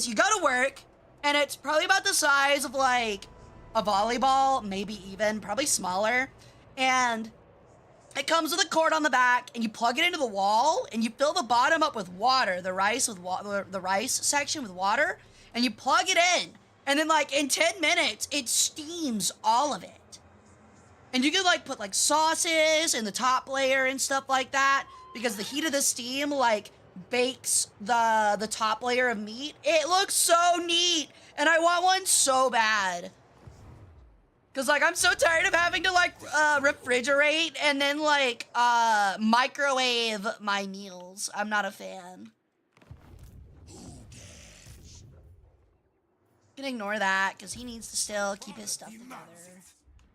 you go to work, and it's probably about the size of like a volleyball, maybe even, probably smaller. And it comes with a cord on the back, and you plug it into the wall, and you fill the bottom up with water, the rice section with water, and you plug it in. And then like in 10 minutes, it steams all of it. And you can like put like sauces in the top layer and stuff like that, because the heat of the steam like bakes the top layer of meat. It looks so neat, and I want one so bad. Cause like I'm so tired of having to like refrigerate and then like microwave my meals. I'm not a fan. You can ignore that because he needs to still keep his stuff together.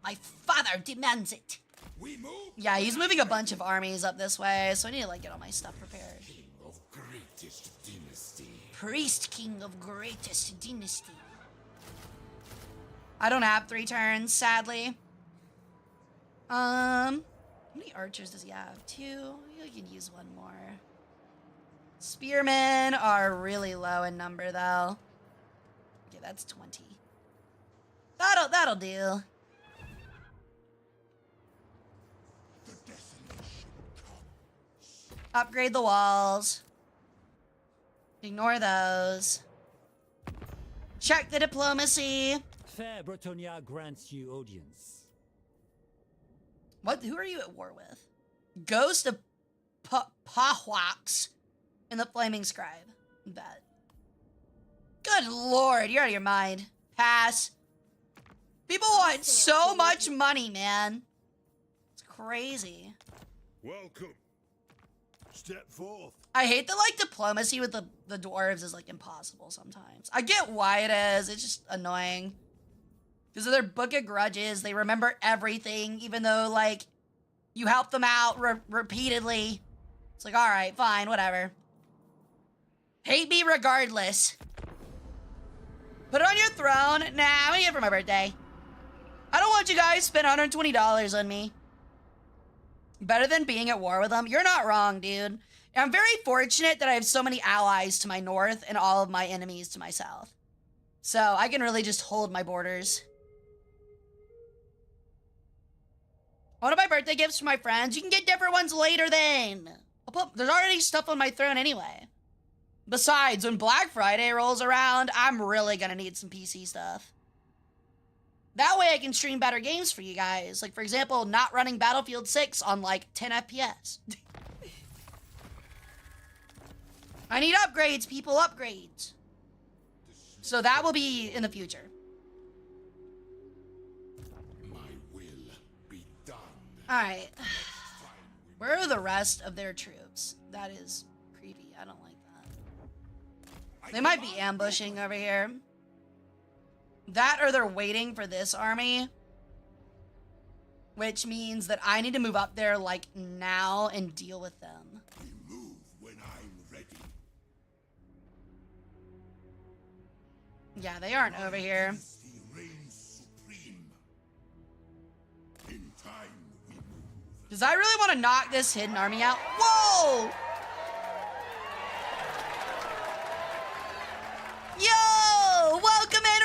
My father demands it. We move. Yeah, he's moving a bunch of armies up this way, so I need to like get all my stuff prepared. Of greatest dynasty. Priest King of greatest dynasty. I don't have 3 turns, sadly. How many archers does he have? 2? You can use one more. Spearmen are really low in number, though. Okay, that's 20. That'll do. The desolation comes. Upgrade the walls. Ignore those. Check the diplomacy. Fair Bretonia grants you audience. What? Who are you at war with? Ghost of Pahwax and the Flaming Scribe. Bet. Good lord, you're out of your mind. Pass. People want so much money, man. It's crazy. Welcome. Step forth. I hate that, like, diplomacy with the dwarves is, like, impossible sometimes. I get why it is. It's just annoying. Because of their book of grudges, they remember everything, even though, like, you help them out repeatedly. It's like, alright, fine, whatever. Hate me regardless. Put it on your throne. Nah, I'm gonna get it for my birthday. I don't want you guys to spend $120 on me. Better than being at war with them. You're not wrong, dude. I'm very fortunate that I have so many allies to my north and all of my enemies to my south. So I can really just hold my borders. I want to buy birthday gifts for my friends. You can get different ones later then. There's already stuff on my throne anyway. Besides, when Black Friday rolls around, I'm really gonna need some PC stuff. That way I can stream better games for you guys. Like, for example, not running Battlefield 6 on, like, 10 FPS. I need upgrades, people, upgrades. So that will be in the future. My will be done. Alright. Where are the rest of their troops? That is creepy. I don't like that. They might be ambushing over here. That or they're waiting for this army. Which means that I need to move up there, like, now and deal with them. We move when I'm ready. Yeah, they aren't over here. He reigns supreme. Because I really want to knock this hidden army out. Whoa! Yo! Welcome in,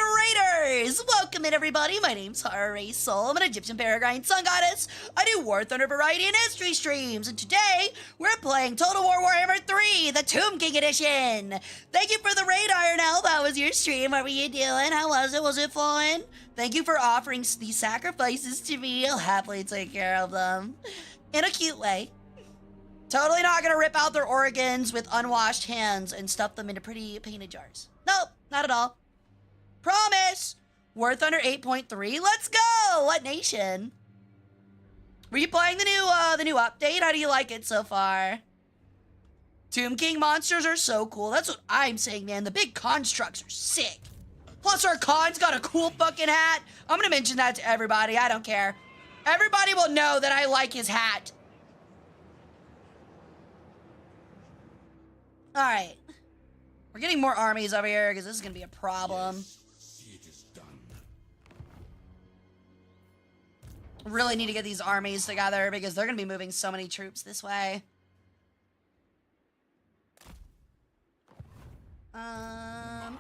Raiders! Welcome in, everybody. My name's Hara Rae Sol. I'm an Egyptian peregrine sun goddess. I do War Thunder variety and history streams. And today, we're playing Total War Warhammer 3, the Tomb King Edition. Thank you for the raid, Iron Elf. How was your stream? What were you doing? How was it? Was it fun? Thank you for offering these sacrifices to me. I'll happily take care of them. In a cute way. Totally not gonna rip out their organs with unwashed hands and stuff them into pretty painted jars. Nope, not at all. Promise! War Thunder 8.3, let's go! What nation? Were you playing the new update? How do you like it so far? Tomb King monsters are so cool. That's what I'm saying, man. The big constructs are sick. Plus our Khan's got a cool fucking hat. I'm gonna mention that to everybody. I don't care. Everybody will know that I like his hat. Alright. We're getting more armies over here because this is gonna be a problem. It is done. Really need to get these armies together because they're gonna be moving so many troops this way. My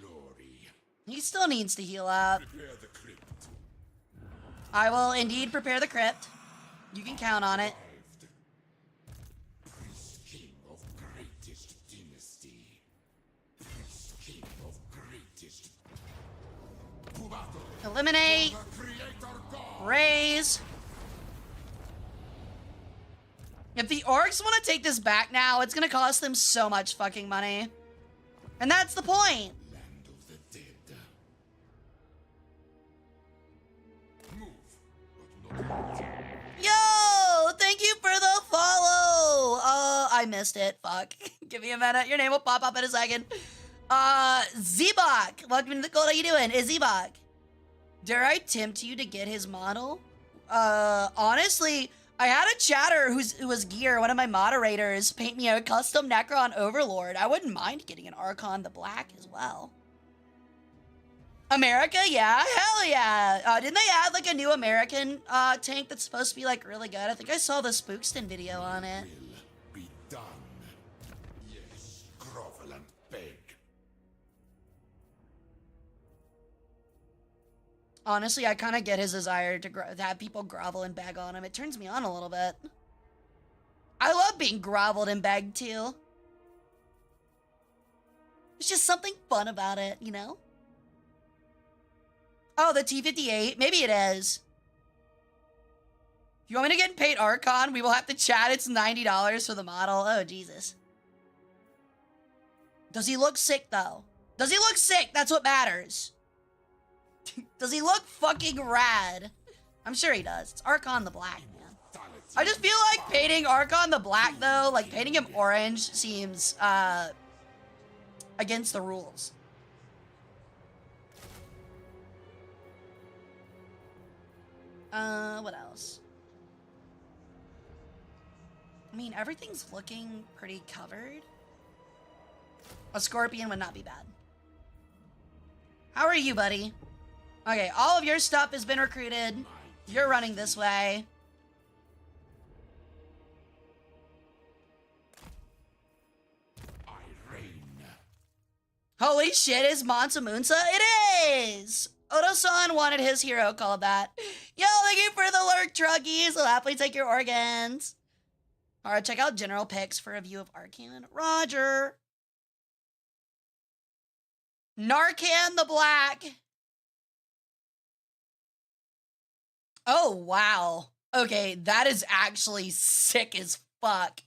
glory. He still needs to heal up. Prepare the crypt. I will indeed prepare the crypt. You can count on it. Priest king of greatest dynasty. Priest king of greatest. Pubato, Eliminate. the creator god. Raise. If the orcs want to take this back now, it's going to cost them so much fucking money. And that's the point. Land of the dead. Move, but not yet. Yo, thank you for the follow. I missed it. Fuck. Give me a minute. Your name will pop up in a second. Zebok. Welcome to the cult. How you doing? Is Zebok? Dare I tempt you to get his model? Honestly, I had a chatter who was Gear, one of my moderators, paint me a custom Necron Overlord. I wouldn't mind getting an Archon the Black as well. America? Yeah, hell yeah. Didn't they add like a new American tank that's supposed to be like really good? I think I saw the Spookston video on it. Will be done. Yes, grovel and beg. Honestly, I kind of get his desire to have people grovel and beg on him. It turns me on a little bit. I love being groveled and begged too. There's just something fun about it, you know? Oh, the T-58? Maybe it is. If you want me to get paid Archon, we will have to chat. It's $90 for the model. Oh, Jesus. Does he look sick, though? Does he look sick? That's what matters. Does he look fucking rad? I'm sure he does. It's Archon the Black, man. I just feel like painting Archon the Black, though, like painting him orange seems, against the rules. What else? I mean, everything's looking pretty covered. A Scorpion would not be bad. How are you, buddy? Okay, all of your stuff has been recruited. You're running this way. I reign. Holy shit, is Mansa Munsa? It is! Odo-san wanted his hero called that. Yo, thank you for the lurk, Truggies. I'll happily take your organs. Alright, check out general picks for a view of Arcan. Roger. Narcan the Black. Oh, wow. Okay, that is actually sick as fuck.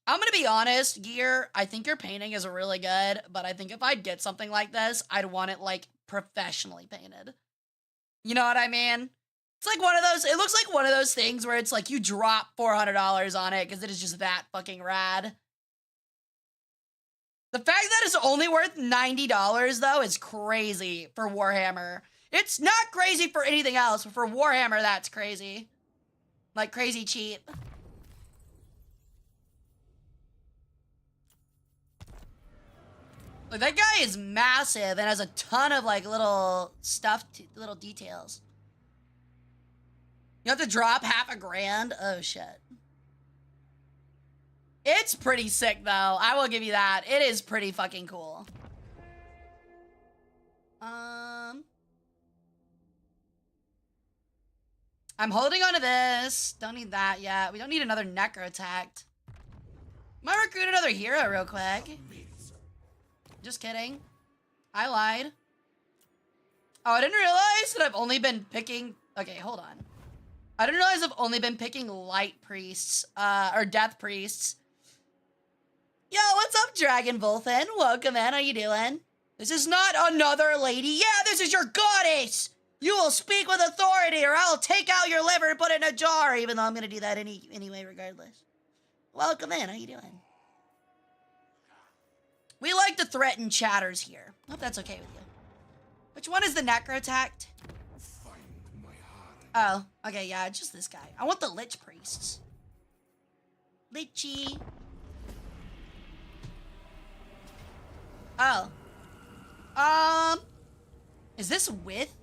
I'm gonna be honest, Gear, I think your painting is really good, but I think if I'd get something like this, I'd want it, like, professionally painted. You know what I mean? It's like one of those, it looks like one of those things where it's like you drop $400 on it because it is just that fucking rad. The fact that it's only worth $90, though, is crazy for Warhammer. It's not crazy for anything else, but for Warhammer, that's crazy. Like, crazy cheap. Like, that guy is massive and has a ton of, like, little stuff, little details. You have to drop $500,000? Oh, shit. It's pretty sick, though. I will give you that. It is pretty fucking cool. I'm holding on to this. Don't need that yet. We don't need another necro-tact. Might recruit another hero real quick. Just kidding. I lied. Oh, I didn't realize that I've only been picking... Okay, hold on. I didn't realize I've only been picking light priests, or death priests. Yo, what's up, Dragon Volthen? Welcome in, how you doing? This is not another lady. Yeah, this is your goddess! You will speak with authority or I'll take out your liver and put it in a jar, even though I'm gonna do that anyway, regardless. Welcome in, how you doing? We like to threaten chatters here. Hope that's okay with you. Which one is the necro-tact? Oh, okay, yeah, just this guy. I want the Lich Priests. Lichy. Oh. Is this with?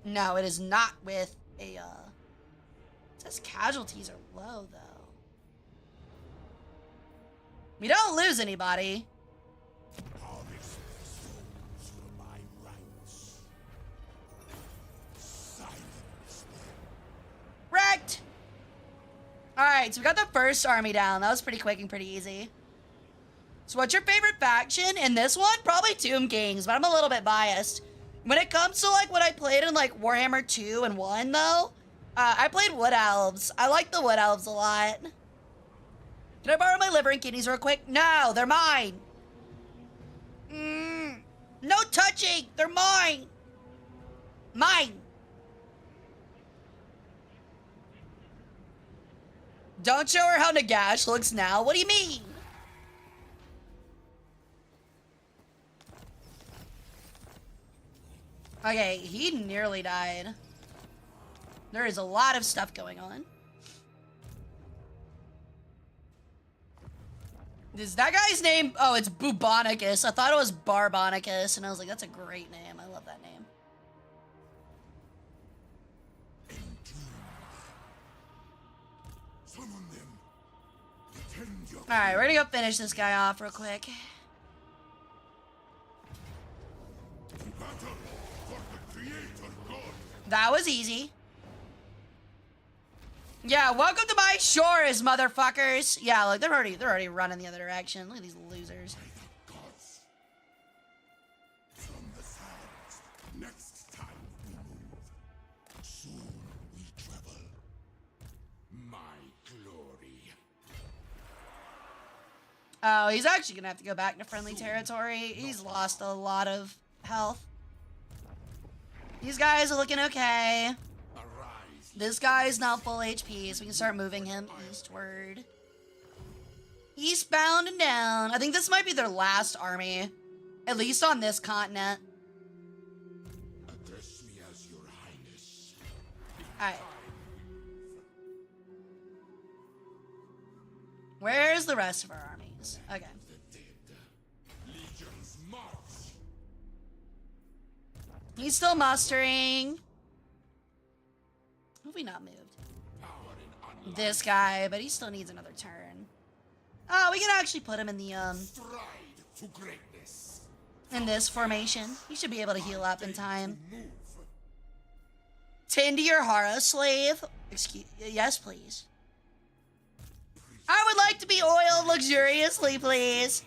No, it is not with a, It says casualties are low, though. We don't lose anybody. Harvest the souls for my rights. Silence them. Wrecked! Alright, so we got the first army down. That was pretty quick and pretty easy. So what's your favorite faction? In this one, probably Tomb Kings, but I'm a little bit biased. When it comes to like what I played in like Warhammer 2 and 1 though, I played Wood Elves. I like the Wood Elves a lot. Can I borrow my liver and kidneys real quick? No, they're mine. No touching, they're mine. Mine. Don't show her how Nagash looks now. What do you mean? Okay, he nearly died. There is a lot of stuff going on. Is that guy's name? Oh, it's Bubonicus. I thought it was Barbonicus, and I was like, that's a great name. I love that name. Summon them. Defend your Alright, we're gonna go finish this guy off real quick. battle for the Creator God. That was easy. Yeah, welcome to my shores, motherfuckers. Yeah, look, they're already running the other direction. Look at these losers. Gods. From the sands. Next time we move. Soon we travel. My glory. Oh, he's actually gonna have to go back to friendly territory. He's lost a lot of health. These guys are looking okay. Arise. This guy is now full HP, so we can start moving him eastward. Eastbound and down. I think this might be their last army. At least on this continent. Address me as your highness. Alright. Where's the rest of our armies? Okay. The dead. Legions march. He's still mustering. Have we not moved? Power in unlife. This guy, but he still needs another turn. Oh, we can actually put him in the, Stride to greatness. in this formation. He should be able to heal up in time. Move. Tend to your Hara, slave. Excuse, yes, please. I would like to be oiled luxuriously, please.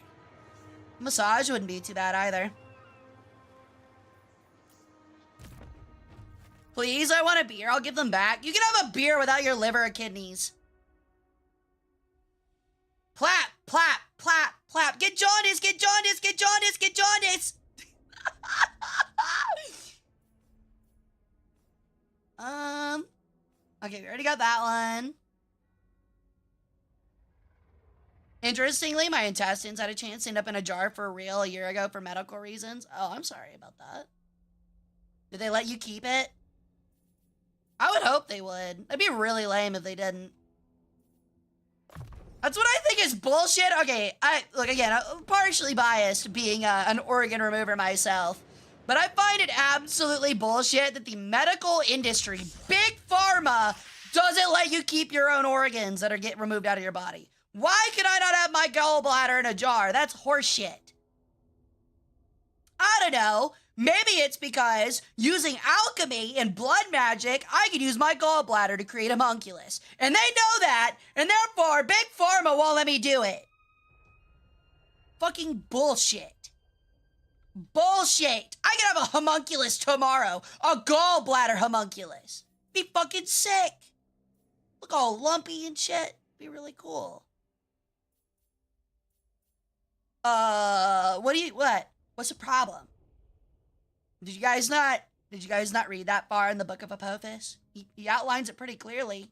Massage wouldn't be too bad either. Please, I want a beer. I'll give them back. You can have a beer without your liver or kidneys. Plap, plap, plap, plap. Get jaundice, get jaundice, get jaundice, get jaundice. Okay, we already got that one. Interestingly, my intestines had a chance to end up in a jar for real a year ago for medical reasons. Oh, I'm sorry about that. Did they let you keep it? I would hope they would. That'd be really lame if they didn't. That's what I think is bullshit. Okay, look, again, I'm partially biased being an organ remover myself. But I find it absolutely bullshit that the medical industry, big pharma, Does it let you keep your own organs that are get removed out of your body? Why can I not have my gallbladder in a jar? That's horseshit. I don't know. Maybe it's because using alchemy and blood magic, I could use my gallbladder to create a homunculus. And they know that, and therefore Big Pharma won't let me do it. Fucking bullshit. Bullshit. I could have a homunculus tomorrow. A gallbladder homunculus. Be fucking sick. Look all lumpy and shit. Be really cool. What? What's the problem? Did you guys not read that far in the Book of Apophis? He outlines it pretty clearly.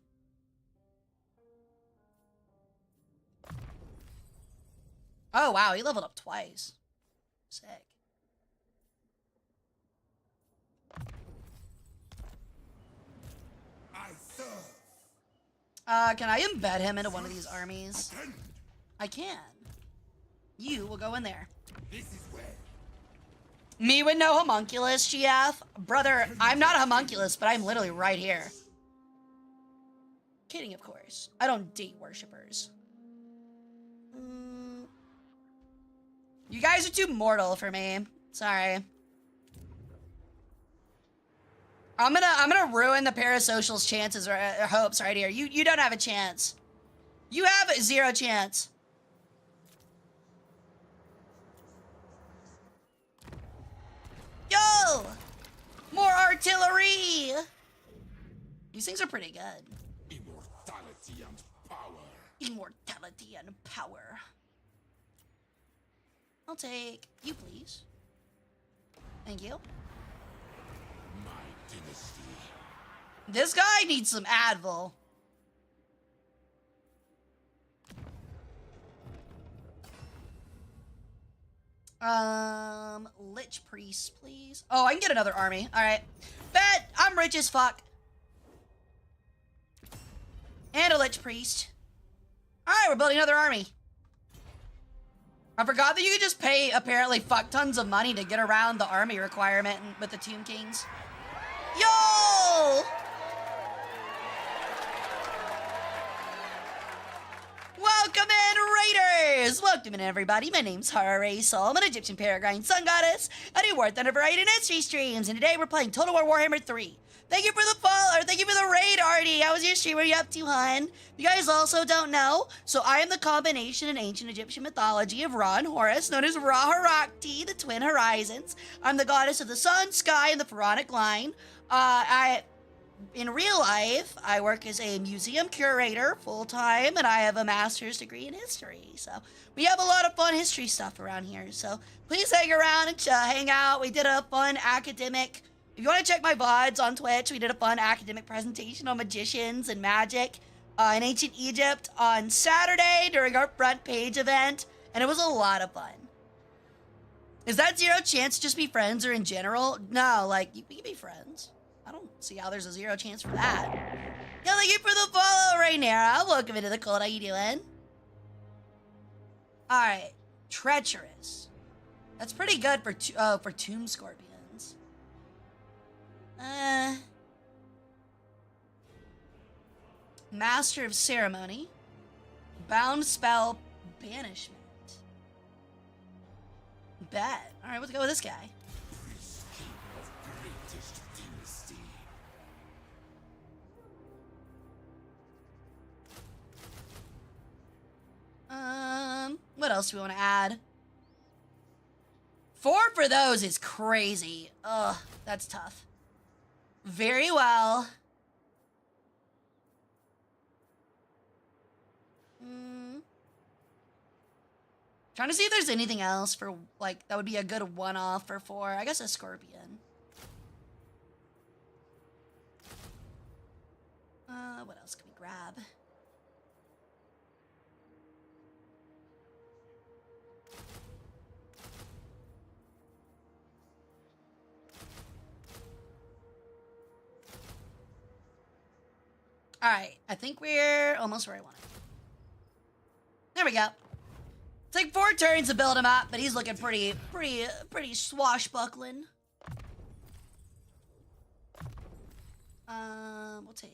Oh wow, he leveled up twice. Sick. I serve. Can I embed him into one of these armies? I can. You will go in there. This is where. Me with no homunculus, GF? Brother, I'm not a homunculus, but I'm literally right here. Kidding, of course. I don't date worshippers. You guys are too mortal for me. Sorry. I'm gonna ruin the parasocial's chances or hopes right here. You don't have a chance. You have a 0 chance. Yo! More artillery! These things are pretty good. Immortality and power. Immortality and power. I'll take you, please. Thank you. My dynasty. This guy needs some Advil. Lich Priest, please. Oh, I can get another army. Alright. Bet! I'm rich as fuck. And a Lich Priest. Alright, we're building another army. I forgot that you could just pay, apparently, fuck tons of money to get around the army requirement with the Tomb Kings. Yo! Welcome in, Raiders! Welcome in, everybody. My name's Hara Rae Sol. I'm an Egyptian peregrine sun goddess. I do War Thunder variety and history streams, and today we're playing Total War Warhammer 3. Thank you for the follow, or thank you for the raid, Artie. How was your stream? What are you up to, hun? You guys also don't know, so I am the combination in ancient Egyptian mythology of Ra and Horus, known as Ra Harakti, the Twin Horizons. I'm the goddess of the sun, sky, and the pharaonic line. In real life, I work as a museum curator full-time, and I have a master's degree in history. So we have a lot of fun history stuff around here. So please hang around and hang out. We did a fun academic... If you want to check my VODs on Twitch, we did a fun academic presentation on magicians and magic in ancient Egypt on Saturday during our front page event, and it was a lot of fun. Is that 0 chance to just be friends or in general? No, like, we can be friends. I don't see how there's a 0 chance for that. Yo, thank you for the follow, Raynera. Welcome into the cult. How you doing? Alright. Treacherous. That's pretty good for Tomb Scorpions. Master of Ceremony. Bound Spell Banishment. Bet. Alright, let's go with this guy. Greatest dynasty. What else do we want to add? 4 for those is crazy. Ugh, that's tough. Very well. Trying to see if there's anything else for, like, that would be a good one-off for 4. I guess a Scorpion. What else can we grab? Alright, I think we're almost where I want it. There we go. It's like 4 turns to build him up, but he's looking pretty swashbuckling. We'll take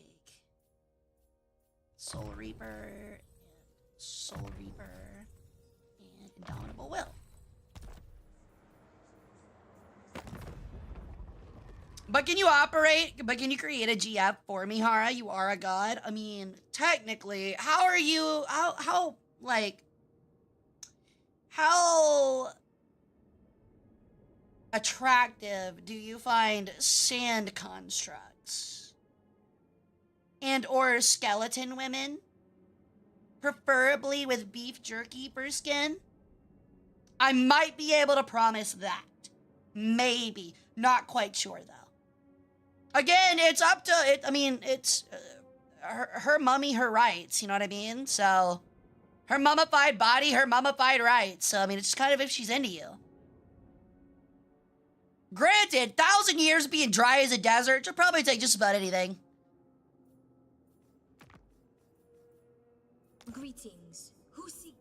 Soul Reaper, and Soul Reaper, and Indomitable Will. But can you create a GF for me, Hara? You are a god. I mean, technically, how attractive do you find sand constructs? And or skeleton women? Preferably with beef jerky for skin? I might be able to promise that. Maybe. Not quite sure, though. Again, it's up to it. I mean, it's her mummy, her rights. You know what I mean? So, her mummified body, her mummified rights. So, I mean, it's just kind of if she's into you. Granted, 1,000 years being dry as a desert, she'll probably take just about anything. Greetings. Who see?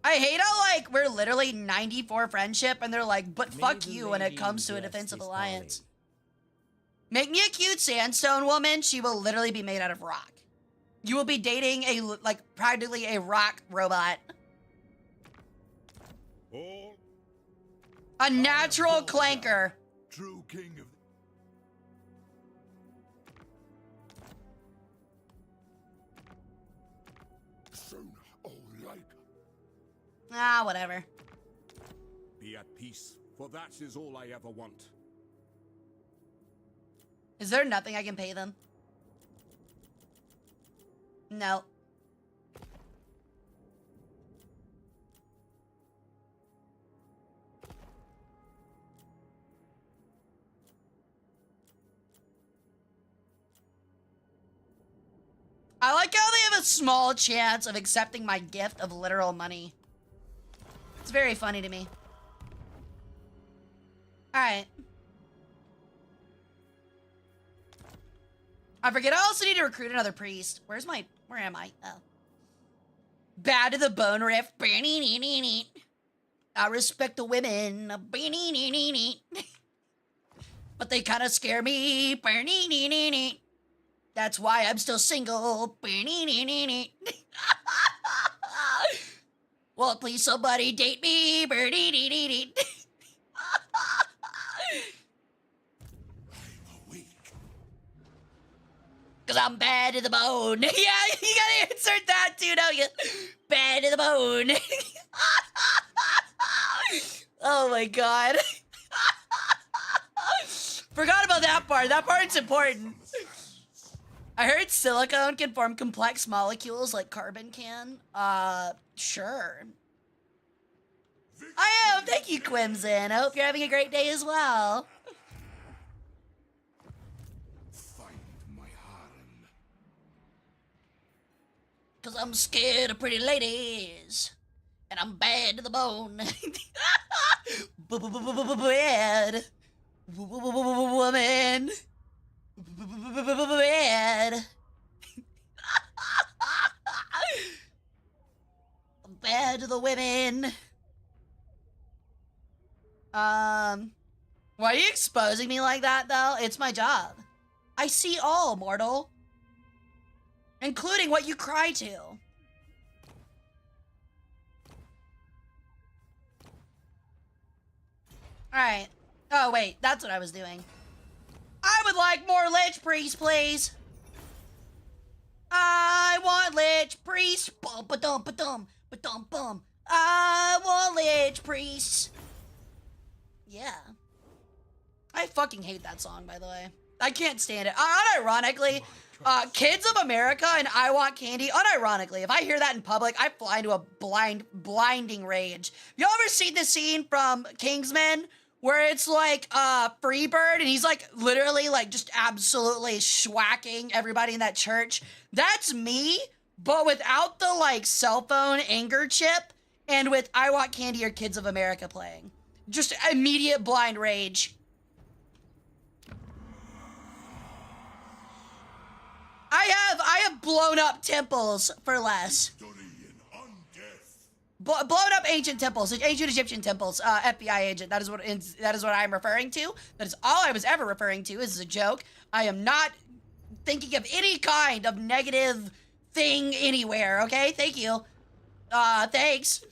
I hate how, like, we're literally 94 friendship, and they're like, but May fuck the you when it lady comes to a bless defensive this alliance. folly. Make me a cute sandstone woman. She will literally be made out of rock. You will be dating practically a rock robot. All A natural clanker. true king of Soon, oh like. Ah, whatever. be at peace, for that is all I ever want. Is there nothing I can pay them? No. I like how they have a small chance of accepting my gift of literal money. It's very funny to me. Alright. I forget, I also need to recruit another priest. Where am I? Oh. Bad to the bone riff. I respect the women. But they kind of scare me. That's why I'm still single. Well, please somebody date me. Cause I'm bad to the bone. Yeah, you gotta insert that too, don't you? Bad to the bone. Oh my god. Forgot about that part. That part's important. I heard silicone can form complex molecules like carbon can. Sure. I am. Thank you, Quimson. I hope you're having a great day as well. Find my harem. Cause I'm scared of pretty ladies. And I'm bad to the bone. Bad. Woman. Bad. Bad to the women. Why are you exposing me like that, though? It's my job. I see all, mortal. Including what you cry to. Alright. Oh, wait. That's what I was doing. I would like more Lich Priest, please. I want Lich Priest. Bum, ba-dum, ba-dum, ba-dum, bum. I want Lich Priest. Yeah. I fucking hate that song, by the way. I can't stand it. Unironically, Kids of America and I Want Candy, unironically, if I hear that in public, I fly into a blinding rage. You ever seen the scene from Kingsman where it's like Freebird and he's like literally like just absolutely schwacking everybody in that church? That's me, but without the like cell phone anger chip and with I Want Candy or Kids of America playing. Just immediate blind rage. I have blown up temples for less. Blown up ancient temples, ancient Egyptian temples, FBI agent. That is what I'm referring to. That is all I was ever referring to. This is a joke. I am not thinking of any kind of negative thing anywhere, okay? Thank you. Thanks.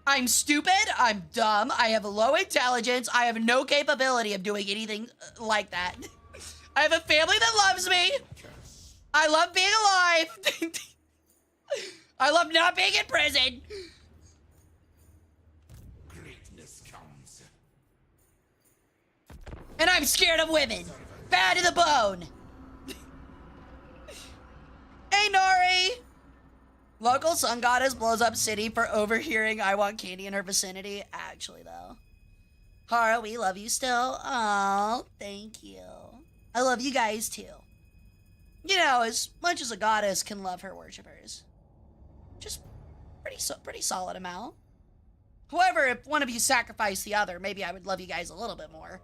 I'm stupid, I'm dumb, I have low intelligence, I have no capability of doing anything like that. I have a family that loves me. I love being alive. I love not being in prison. Greatness comes. And I'm scared of women. Bad to the bone. Hey, Nori. Local sun goddess blows up city for overhearing I want candy in her vicinity. Actually, though. Hara, we love you still. Oh, thank you. I love you guys, too. You know, as much as a goddess can love her worshippers. Just pretty solid amount. However, if one of you sacrificed the other, maybe I would love you guys a little bit more.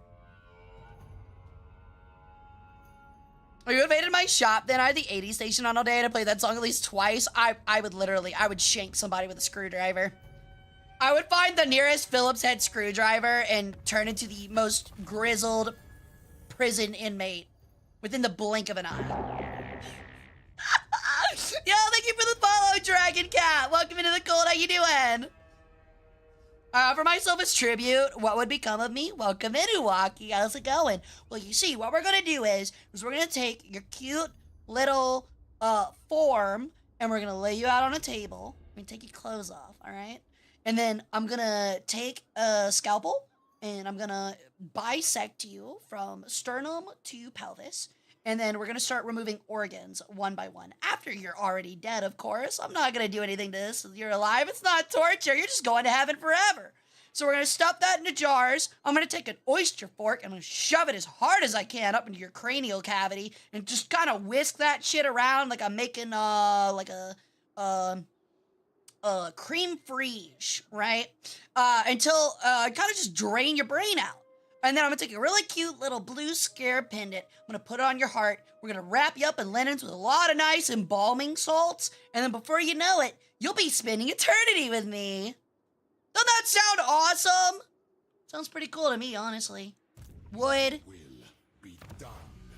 Are you invaded my shop? Then I had the 80 station on all day and I played that song at least twice. I would shank somebody with a screwdriver. I would find the nearest Phillips head screwdriver and turn into the most grizzled prison inmate within the blink of an eye. Yo, thank you for the follow, Dragon Cat. Welcome into the cold. How you doing? I offer myself as tribute. What would become of me? Welcome in, Uwaki. How's it going? Well, you see, what we're going to do is we're going to take your cute little form and we're going to lay you out on a table. We're going to take your clothes off, all right? And then I'm going to take a scalpel and I'm going to bisect you from sternum to pelvis. And then we're going to start removing organs one by one. After you're already dead, of course. I'm not going to do anything to this. You're alive. It's not torture. You're just going to heaven forever. So we're going to stuff that into jars. I'm going to take an oyster fork and I'm going to shove it as hard as I can up into your cranial cavity and just kind of whisk that shit around like I'm making like a cream frige, right? Until kind of just drain your brain out. And then I'm going to take a really cute little blue scare pendant. I'm going to put it on your heart. We're going to wrap you up in linens with a lot of nice embalming salts. And then before you know it, you'll be spending eternity with me. Doesn't that sound awesome? Sounds pretty cool to me, honestly. Would. Will be done.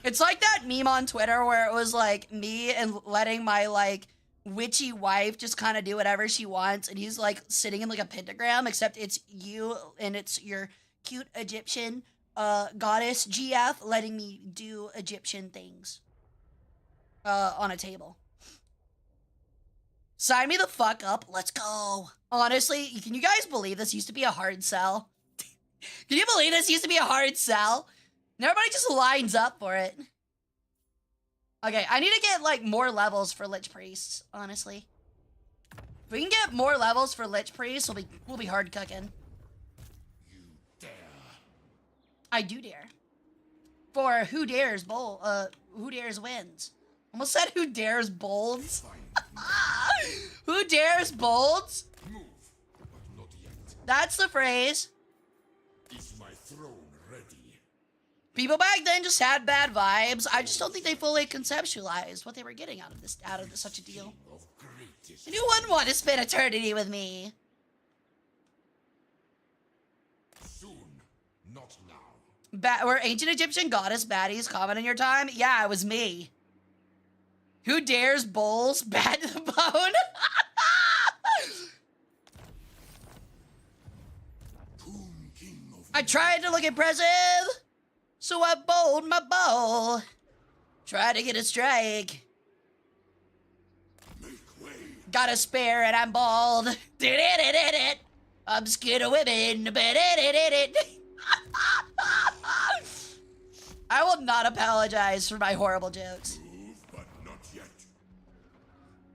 It's like that meme on Twitter where it was like me and letting my like witchy wife just kind of do whatever she wants. And he's like sitting in like a pentagram, except it's you and it's your cute Egyptian goddess GF letting me do Egyptian things on a table. Sign me the fuck up. Let's go. Honestly, can you guys believe this used to be a hard sell? Can you believe this used to be a hard sell? And everybody just lines up for it. Okay, I need to get like more levels for Lich Priests, honestly. If we can get more levels for Lich Priests, we'll be hard cooking. I do dare. For who dares who dares wins. Almost said who dares bolds. Who dares bolds? Move, but not yet. That's the phrase. Is my throne ready? People back then just had bad vibes. I just don't think they fully conceptualized what they were getting out of such a deal. Of greatest. And you wouldn't want to spend eternity with me. Soon, not now. Were ancient Egyptian goddess baddies common in your time? Yeah, it was me. Who dares bulls bad to the bone? Tomb King of I tried to look impressive, so I bowled my bow. Tried to get a strike. make way. Got a spare and I'm bald. Did it. I'm scared of women, but it. I will not apologize for my horrible jokes. Move, but not yet.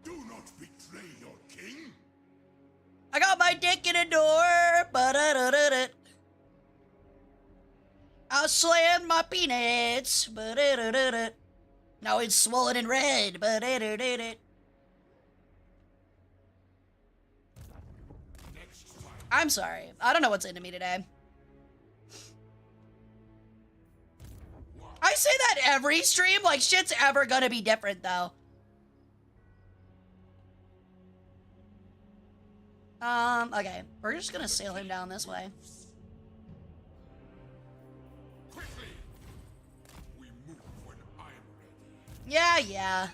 Do not betray your king. I got my dick in a door, but I slammed my peanuts, but now it's swollen and red, but Next time. I'm sorry. I don't know what's into me today. I say that every stream, like shit's ever gonna be different though. Okay. We're just gonna sail him down this way. Quickly. We move when I'm ready. Yeah.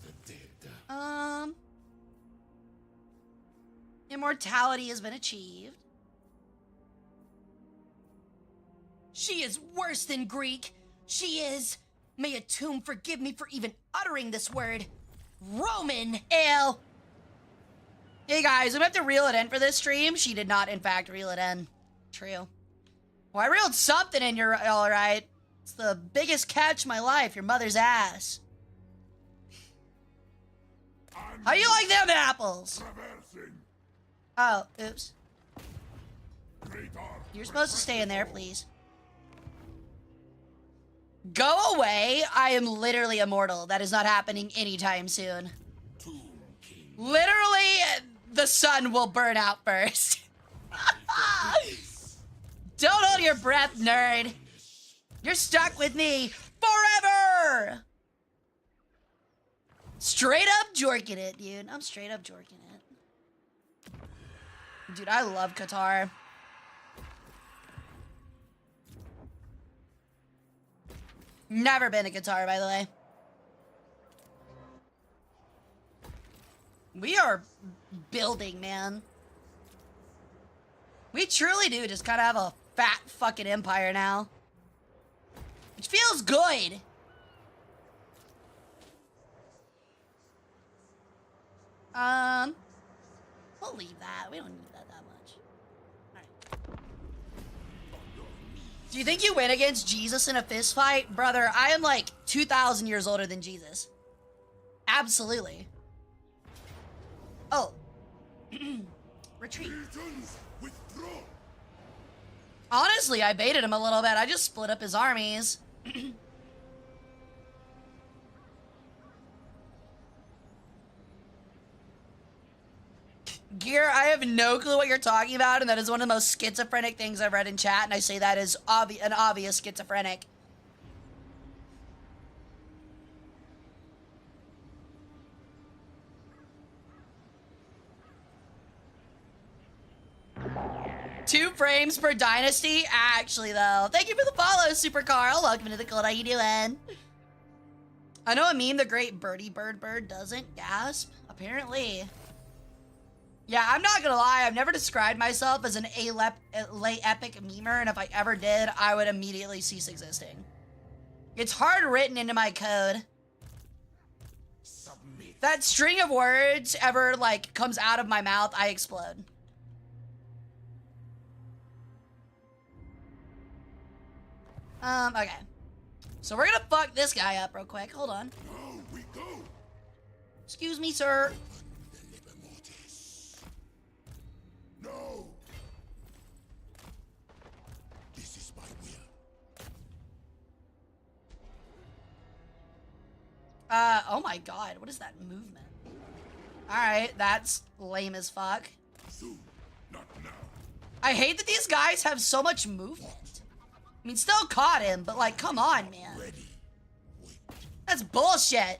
The dead. Immortality has been achieved. She is worse than Greek. She is, may a tomb forgive me for even uttering this word, Roman. Ew. Hey guys, we have to reel it in for this stream. She did not, in fact, reel it in. True. Well, I reeled something in, you're all right. It's the biggest catch of my life, your mother's ass. How you like them apples? Traversing Oh, oops. great art. You're supposed to stay in there, please. Go away. I am literally immortal. That is not happening anytime soon. Tomb King. Literally, the sun will burn out first. Don't hold your breath, nerd. You're stuck with me forever. Straight up jorking it, dude. I'm straight up jorking it. Dude, I love Qatar. Never been to Qatar, by the way. We are building, man. We truly do just kind of have a fat fucking empire now. Which feels good. We'll leave that. We don't need that much. Alright. Do you think you win against Jesus in a fist fight? Brother, I am like 2,000 years older than Jesus. Absolutely. Oh. Retreat. Legions withdraw. Honestly, I baited him a little bit. I just split up his armies. Gear, I have no clue what you're talking about, and that is one of the most schizophrenic things I've read in chat, and I say that is an obvious schizophrenic. Two frames per dynasty? Actually, though. Thank you for the follow, Super Carl. Welcome to the cult. How you doing? I know a meme the great birdie bird doesn't. Gasp. Apparently. Yeah, I'm not gonna lie. I've never described myself as an late epic memer, and if I ever did, I would immediately cease existing. It's hard written into my code. Submit. That string of words ever, like, comes out of my mouth, I explode. Okay. So we're gonna fuck this guy up real quick. Hold on. Now we go. Excuse me, sir. No. This is my will. Oh my god, what is that movement? Alright, that's lame as fuck. Soon, not now. I hate that these guys have so much movement. I mean, still caught him, but like, come on, man. Ready. Wait. That's bullshit.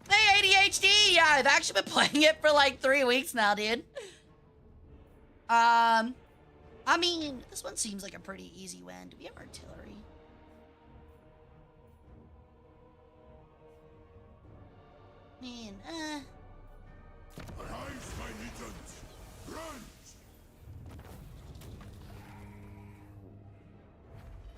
Hey, ADHD! Yeah, I've actually been playing it for like 3 weeks now, dude. I mean, this one seems like a pretty easy win. Do we have artillery? I mean, Arise, my legions. Run.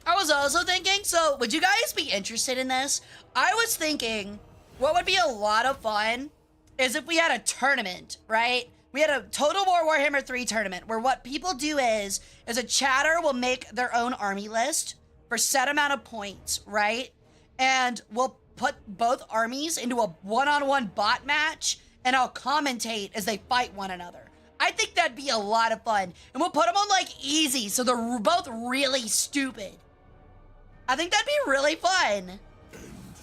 I was also thinking, so would you guys be interested in this? I was thinking what would be a lot of fun is if we had a tournament, right? We had a Total War Warhammer 3 tournament where what people do is a chatter will make their own army list for set amount of points, right? And we'll put both armies into a one-on-one bot match and I'll commentate as they fight one another. I think that'd be a lot of fun. And we'll put them on like easy so they're both really stupid. I think that'd be really fun.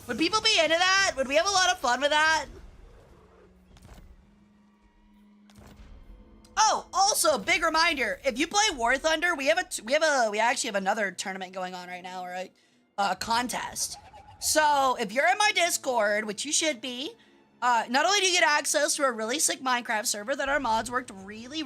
Would people be into that? Would we have a lot of fun with that? Oh, also, big reminder, if you play War Thunder, we actually have another tournament going on right now, right? A contest. So, if you're in my Discord, which you should be, Not only do you get access to a really sick Minecraft server that our mods worked really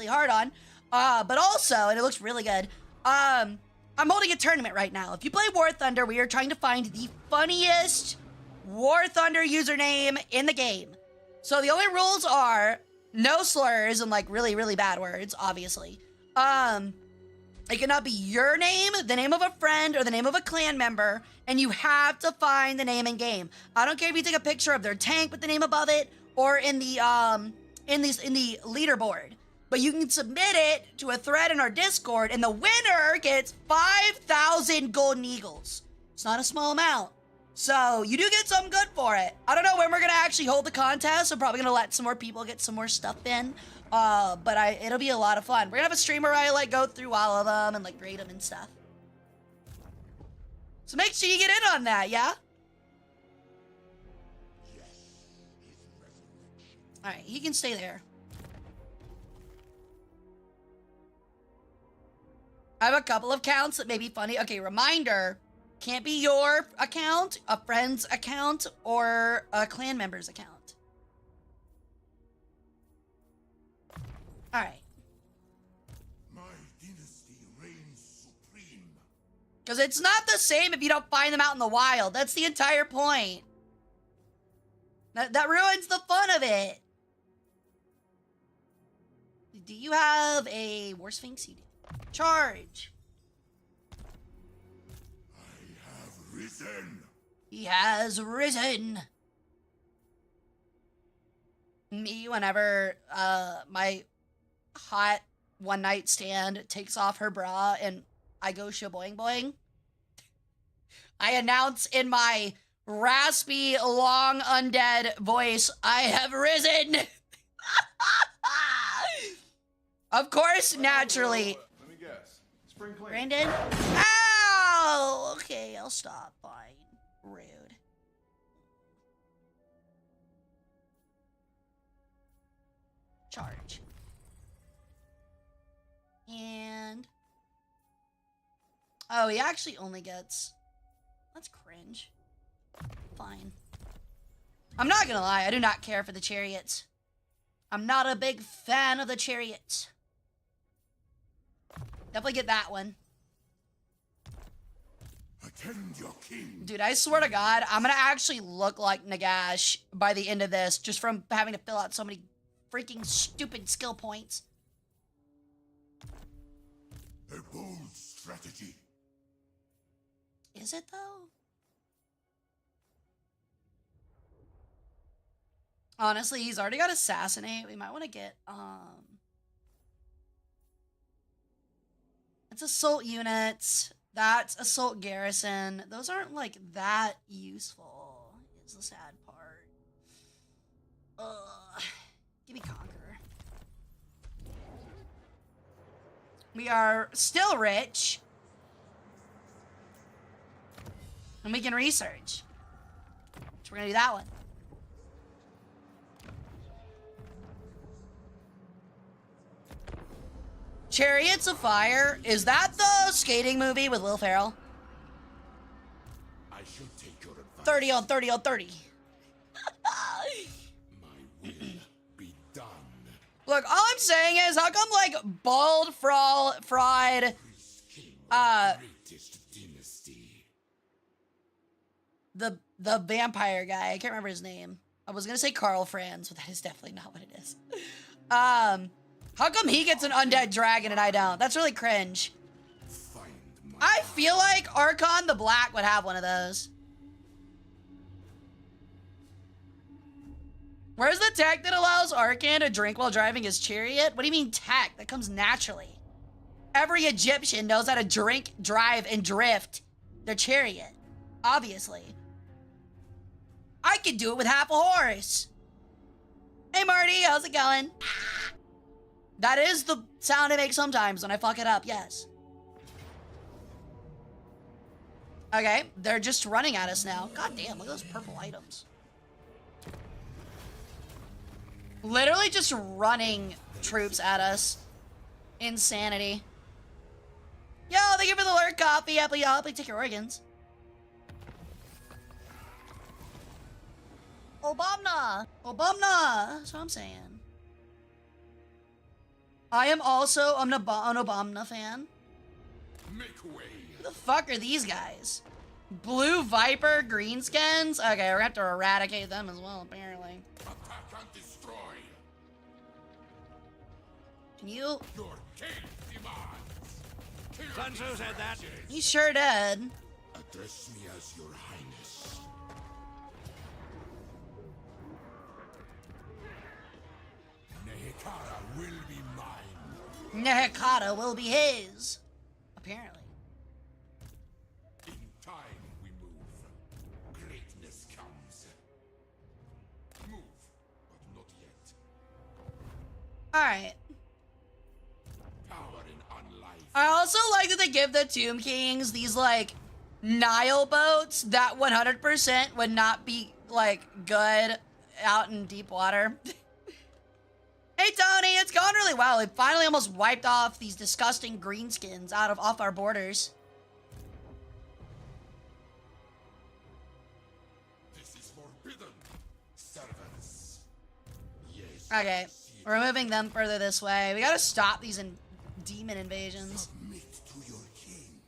hard on, but also, and it looks really good, I'm holding a tournament right now. If you play War Thunder, we are trying to find the funniest War Thunder username in the game. So the only rules are no slurs and like really bad words, obviously. It cannot be your name, the name of a friend, or the name of a clan member, and you have to find the name in game. I don't care if you take a picture of their tank with the name above it, or in the leaderboard. But you can submit it to a thread in our Discord, and the winner gets 5,000 golden eagles. It's not a small amount. So you do get something good for it. I don't know when we're gonna actually hold the contest. I'm probably gonna let some more people get some more stuff in. But it'll be a lot of fun. We're gonna have a stream where I like go through all of them and like grade them and stuff. So make sure you get in on that, yeah? All right, he can stay there. I have a couple of accounts that may be funny. Okay, reminder. Can't be your account, a friend's account, or a clan member's account. All right. My dynasty reigns supreme. Because it's not the same if you don't find them out in the wild. That's the entire point. That ruins the fun of it. Do you have a War Sphinx? You do. Charge. Risen. He has risen. Me, whenever my hot one night stand takes off her bra and I go shaboing boing, I announce in my raspy, long, undead voice, I have risen. Of course, naturally. Let me guess. Spring clean. Brandon? Ow! Okay, I'll stop. Fine. Rude. Charge. And... oh, he actually only gets... that's cringe. Fine. I'm not gonna lie, I do not care for the chariots. I'm not a big fan of the chariots. Definitely get that one. Attend your king. Dude, I swear to God, I'm gonna actually look like Nagash by the end of this, just from having to fill out so many freaking stupid skill points. A bold strategy. Is it though? Honestly, he's already got Assassinate. We might want to get, it's Assault Units. That's Assault Garrison. Those aren't, like, that useful, is the sad part. Give me Conqueror. We are still rich. And we can research. So we're gonna do that one. Chariots of Fire? Is that the skating movie with Will Ferrell? I should take your advice. 30 on 30 on 30. My will be done. Look, all I'm saying is, how come, like, bald, fried, Greatest dynasty. the vampire guy, I can't remember his name. I was gonna say Carl Franz, but that is definitely not what it is. How come he gets an undead dragon and I don't? That's really cringe. Find my I feel like Archon the Black would have one of those. Where's the tech that allows Archon to drink while driving his chariot? What do you mean tech? That comes naturally. Every Egyptian knows how to drink, drive, and drift their chariot. Obviously. I could do it with half a horse. Hey Marty, how's it going? That is the sound I make sometimes when I fuck it up, yes. Okay, they're just running at us now. God damn, look at those purple items. Literally just running troops at us. Insanity. Yo, thank you for the lurk coffee. Happily take your organs. Obama! Obama! That's what I'm saying. I am also an Obama fan. Make way. Who the fuck are these guys? Blue Viper greenskins? Okay, we're gonna have to eradicate them as well, apparently. Attack and destroy. Can you? Your king demands. Sun Tzu said that. He sure did. Address me as your highness. Nehekara will be mine. Nehekata will be his. Apparently. In time we move. Greatness comes. Move, but not yet. Alright. Power in unlife. I also like that they give the Tomb Kings these, like, Nile boats that 100% would not be, like, good out in deep water. Hey, Tony, it's going really well. We finally almost wiped off these disgusting greenskins off our borders. This is forbidden. Servants. Yes. Okay, we're moving them further this way. We gotta stop these demon invasions. Submit to your king.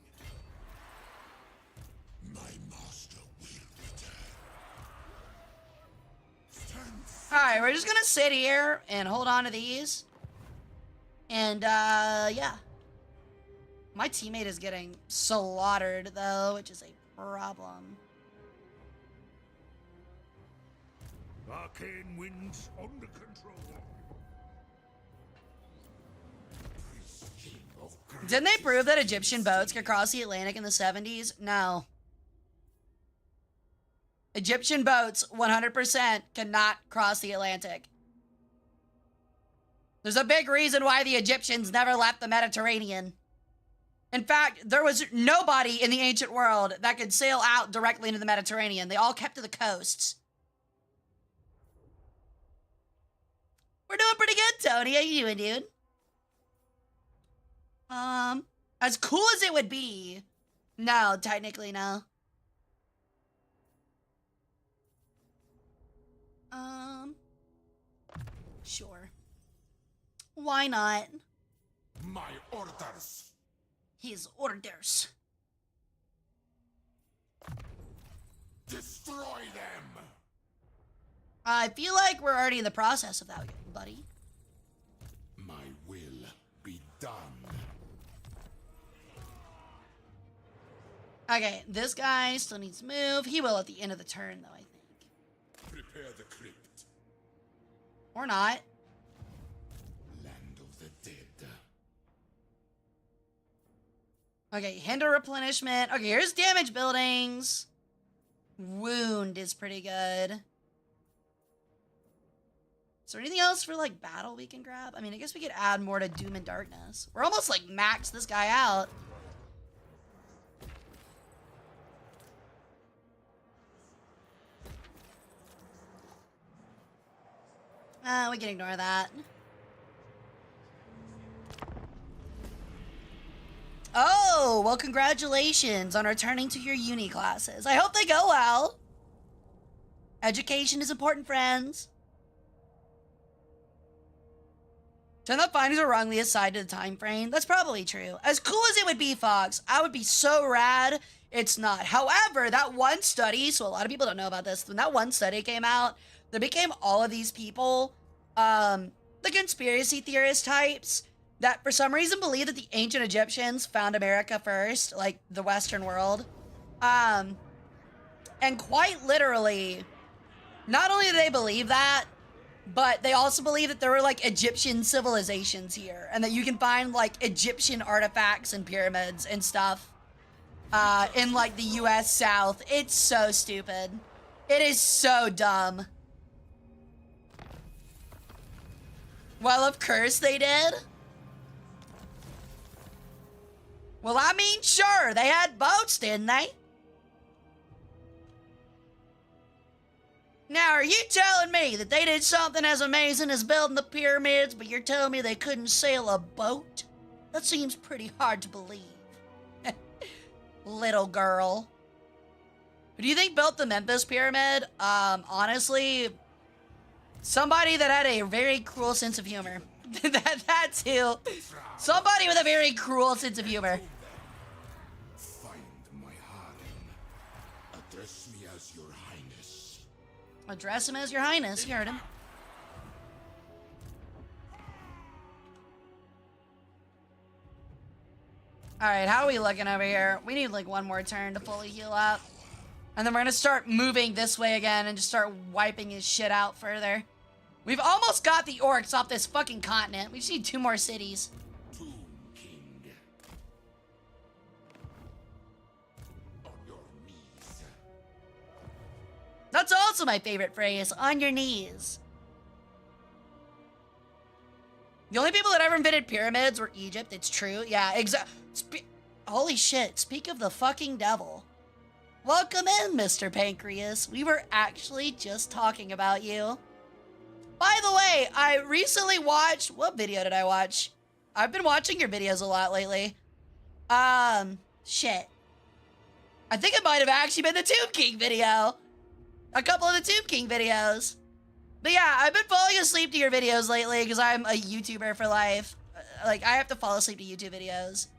My master will return. Alright, we're just gonna sit here and hold on to these. And, yeah. My teammate is getting slaughtered, though, which is a problem. Arcane winds under control. Didn't they prove that Egyptian boats could cross the Atlantic in the 70s? No. Egyptian boats, 100%, cannot cross the Atlantic. There's a big reason why the Egyptians never left the Mediterranean. In fact, there was nobody in the ancient world that could sail out directly into the Mediterranean. They all kept to the coasts. We're doing pretty good, Tony. How you doing, dude? As cool as it would be. No, technically, no. Sure. Why not? My orders. His orders. Destroy them. I feel like we're already in the process of that, buddy. My will be done. Okay, this guy still needs to move. He will at the end of the turn, though, I think. Prepare the crypt. Or not. Land of the dead. Okay, hinder replenishment. Okay, here's damage buildings. Wound is pretty good. Is there anything else for, like, battle we can grab? I mean, I guess we could add more to Doom and Darkness. We're almost, like, maxed this guy out. We can ignore that. Oh, well, congratulations on returning to your uni classes. I hope they go well. Education is important, friends. Turn the findings are wrongly assigned to the time frame. That's probably true. As cool as it would be, Fox, I would be so rad. It's not. However, that one study, so a lot of people don't know about this, when that one study came out, there became all of these people, the conspiracy theorist types, that for some reason believe that the ancient Egyptians found America first, like the Western world. And quite literally, not only do they believe that, but they also believe that there were like Egyptian civilizations here and that you can find like Egyptian artifacts and pyramids and stuff in like the US South. It's so stupid. It is so dumb. Well, of course they did. Well, I mean, sure, they had boats, didn't they? Now, are you telling me that they did something as amazing as building the pyramids, but you're telling me they couldn't sail a boat? That seems pretty hard to believe. Little girl. Who do you think built the Memphis Pyramid? Honestly, somebody that had a very cruel sense of humor. That's who. Somebody with a very cruel sense of humor. Find my harem. Address me as your highness. Address him as your highness. You heard him. Alright, how are we looking over here? We need like one more turn to fully heal up. And then we're gonna start moving this way again and just start wiping his shit out further. We've almost got the orcs off this fucking continent. We just need 2 more cities. Tomb King. On your knees. That's also my favorite phrase, on your knees. The only people that ever invented pyramids were Egypt, it's true. Yeah, exactly. Holy shit, speak of the fucking devil. Welcome in, Mr. Pancreas. We were actually just talking about you. By the way, I recently watched... What video did I watch? I've been watching your videos a lot lately. Shit. I think it might have actually been the Tomb King video. A couple of the Tomb King videos. But yeah, I've been falling asleep to your videos lately because I'm a YouTuber for life. Like, I have to fall asleep to YouTube videos.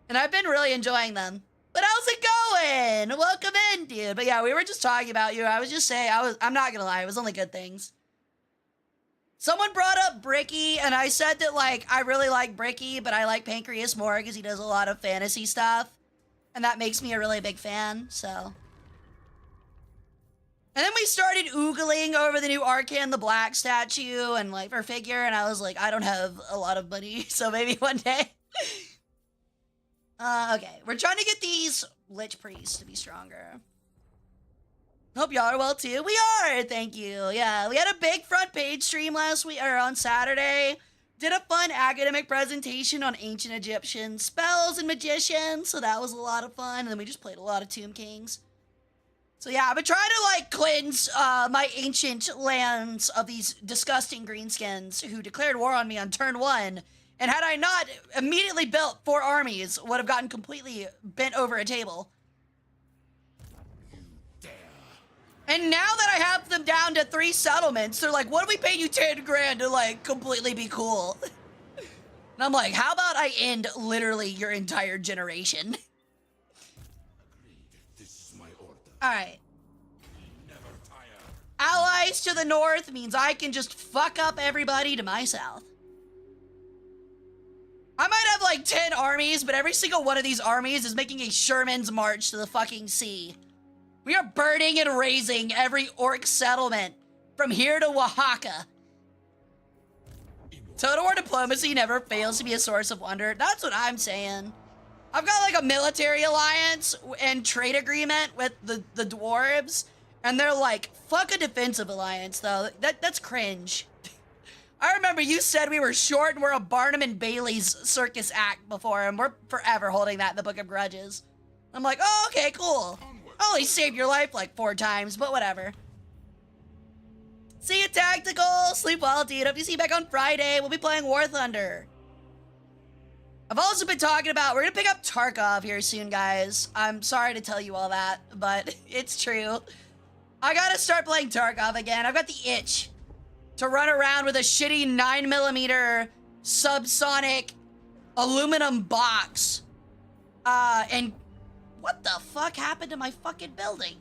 And I've been really enjoying them. But how's it going? Welcome in, dude. But yeah, we were just talking about you. I was just saying, I'm not gonna lie, it was only good things. Someone brought up Bricky, and I said that, like, I really like Bricky, but I like Pancreas more because he does a lot of fantasy stuff. And that makes me a really big fan, so... And then we started oogling over the new Arcan the Black statue and, like, her figure, and I was like, I don't have a lot of money, so maybe one day. Okay. We're trying to get these Lich Priests to be stronger. Hope y'all are well, too. We are! Thank you. Yeah, we had a big front page stream last week, or on Saturday. Did a fun academic presentation on ancient Egyptian spells and magicians, so that was a lot of fun. And then we just played a lot of Tomb Kings. So yeah, I've been trying to, like, cleanse my ancient lands of these disgusting greenskins who declared war on me on turn 1. And had I not immediately built 4 armies, would have gotten completely bent over a table. And now that I have them down to 3 settlements, they're like, what if we pay you 10 grand to, like, completely be cool? And I'm like, how about I end literally your entire generation? Alright. Allies to the north means I can just fuck up everybody to my south. I might have like 10 armies, but every single one of these armies is making a Sherman's march to the fucking sea. We are burning and razing every orc settlement from here to Oaxaca. Total War diplomacy never fails to be a source of wonder. That's what I'm saying. I've got like a military alliance and trade agreement with the dwarves, and they're like, fuck a defensive alliance though. That's cringe. I remember you said we were short and we're a Barnum and Bailey's circus act before, and we're forever holding that in the Book of Grudges. I'm like, oh, okay, cool. I only saved your life like 4 times, but whatever. See you, Tactical. Sleep well, dude. Hope to see you back on Friday. We'll be playing War Thunder. I've also been talking about, we're gonna pick up Tarkov here soon, guys. I'm sorry to tell you all that, but it's true. I gotta start playing Tarkov again. I've got the itch to run around with a shitty 9mm subsonic aluminum box. And what the fuck happened to my fucking building?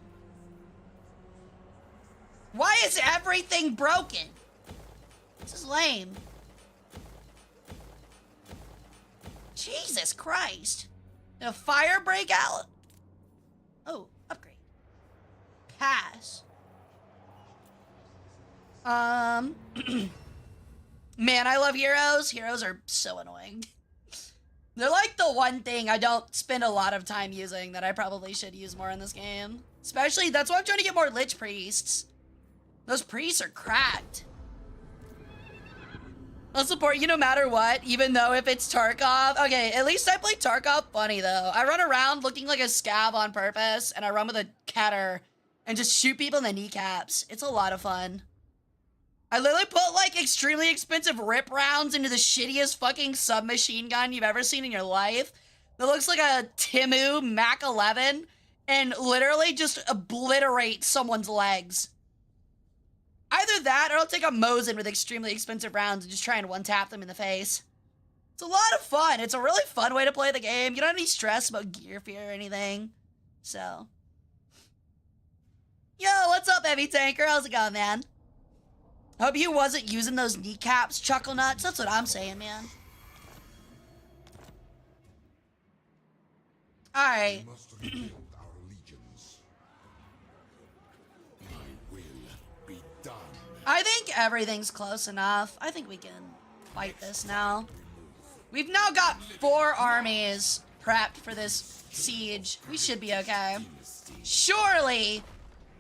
Why is everything broken? This is lame. Jesus Christ. Did a fire break out? Oh, upgrade. Pass. Man, I love heroes. Heroes are so annoying. They're like the one thing I don't spend a lot of time using that I probably should use more in this game. Especially, that's why I'm trying to get more Lich Priests. Those priests are cracked. I'll support you no matter what, even though if it's Tarkov. Okay, at least I play Tarkov funny, though. I run around looking like a scav on purpose, and I run with a Keter and just shoot people in the kneecaps. It's a lot of fun. I literally put, like, extremely expensive rip rounds into the shittiest fucking submachine gun you've ever seen in your life. That looks like a Timu Mac 11, and literally just obliterate someone's legs. Either that, or I'll take a Mosin with extremely expensive rounds and just try and one-tap them in the face. It's a lot of fun. It's a really fun way to play the game. You don't have any stress about gear fear or anything. So. Yo, what's up, Heavy Tanker? How's it going, man? Hope you wasn't using those kneecaps, Chuckle Nuts. That's what I'm saying, man. Alright. We must rebuild our legions. My will be done. I think everything's close enough. I think we can fight this now. We've now got 4 armies prepped for this siege. We should be okay. Surely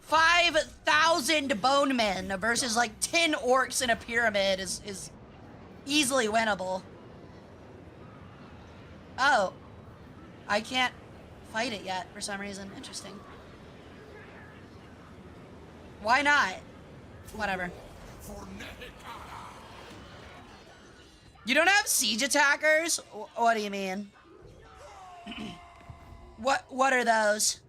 5,000 bone men versus like 10 orcs in a pyramid is easily winnable. Oh. I can't fight it yet for some reason. Interesting. Why not? Whatever. You don't have siege attackers? What do you mean? What are those?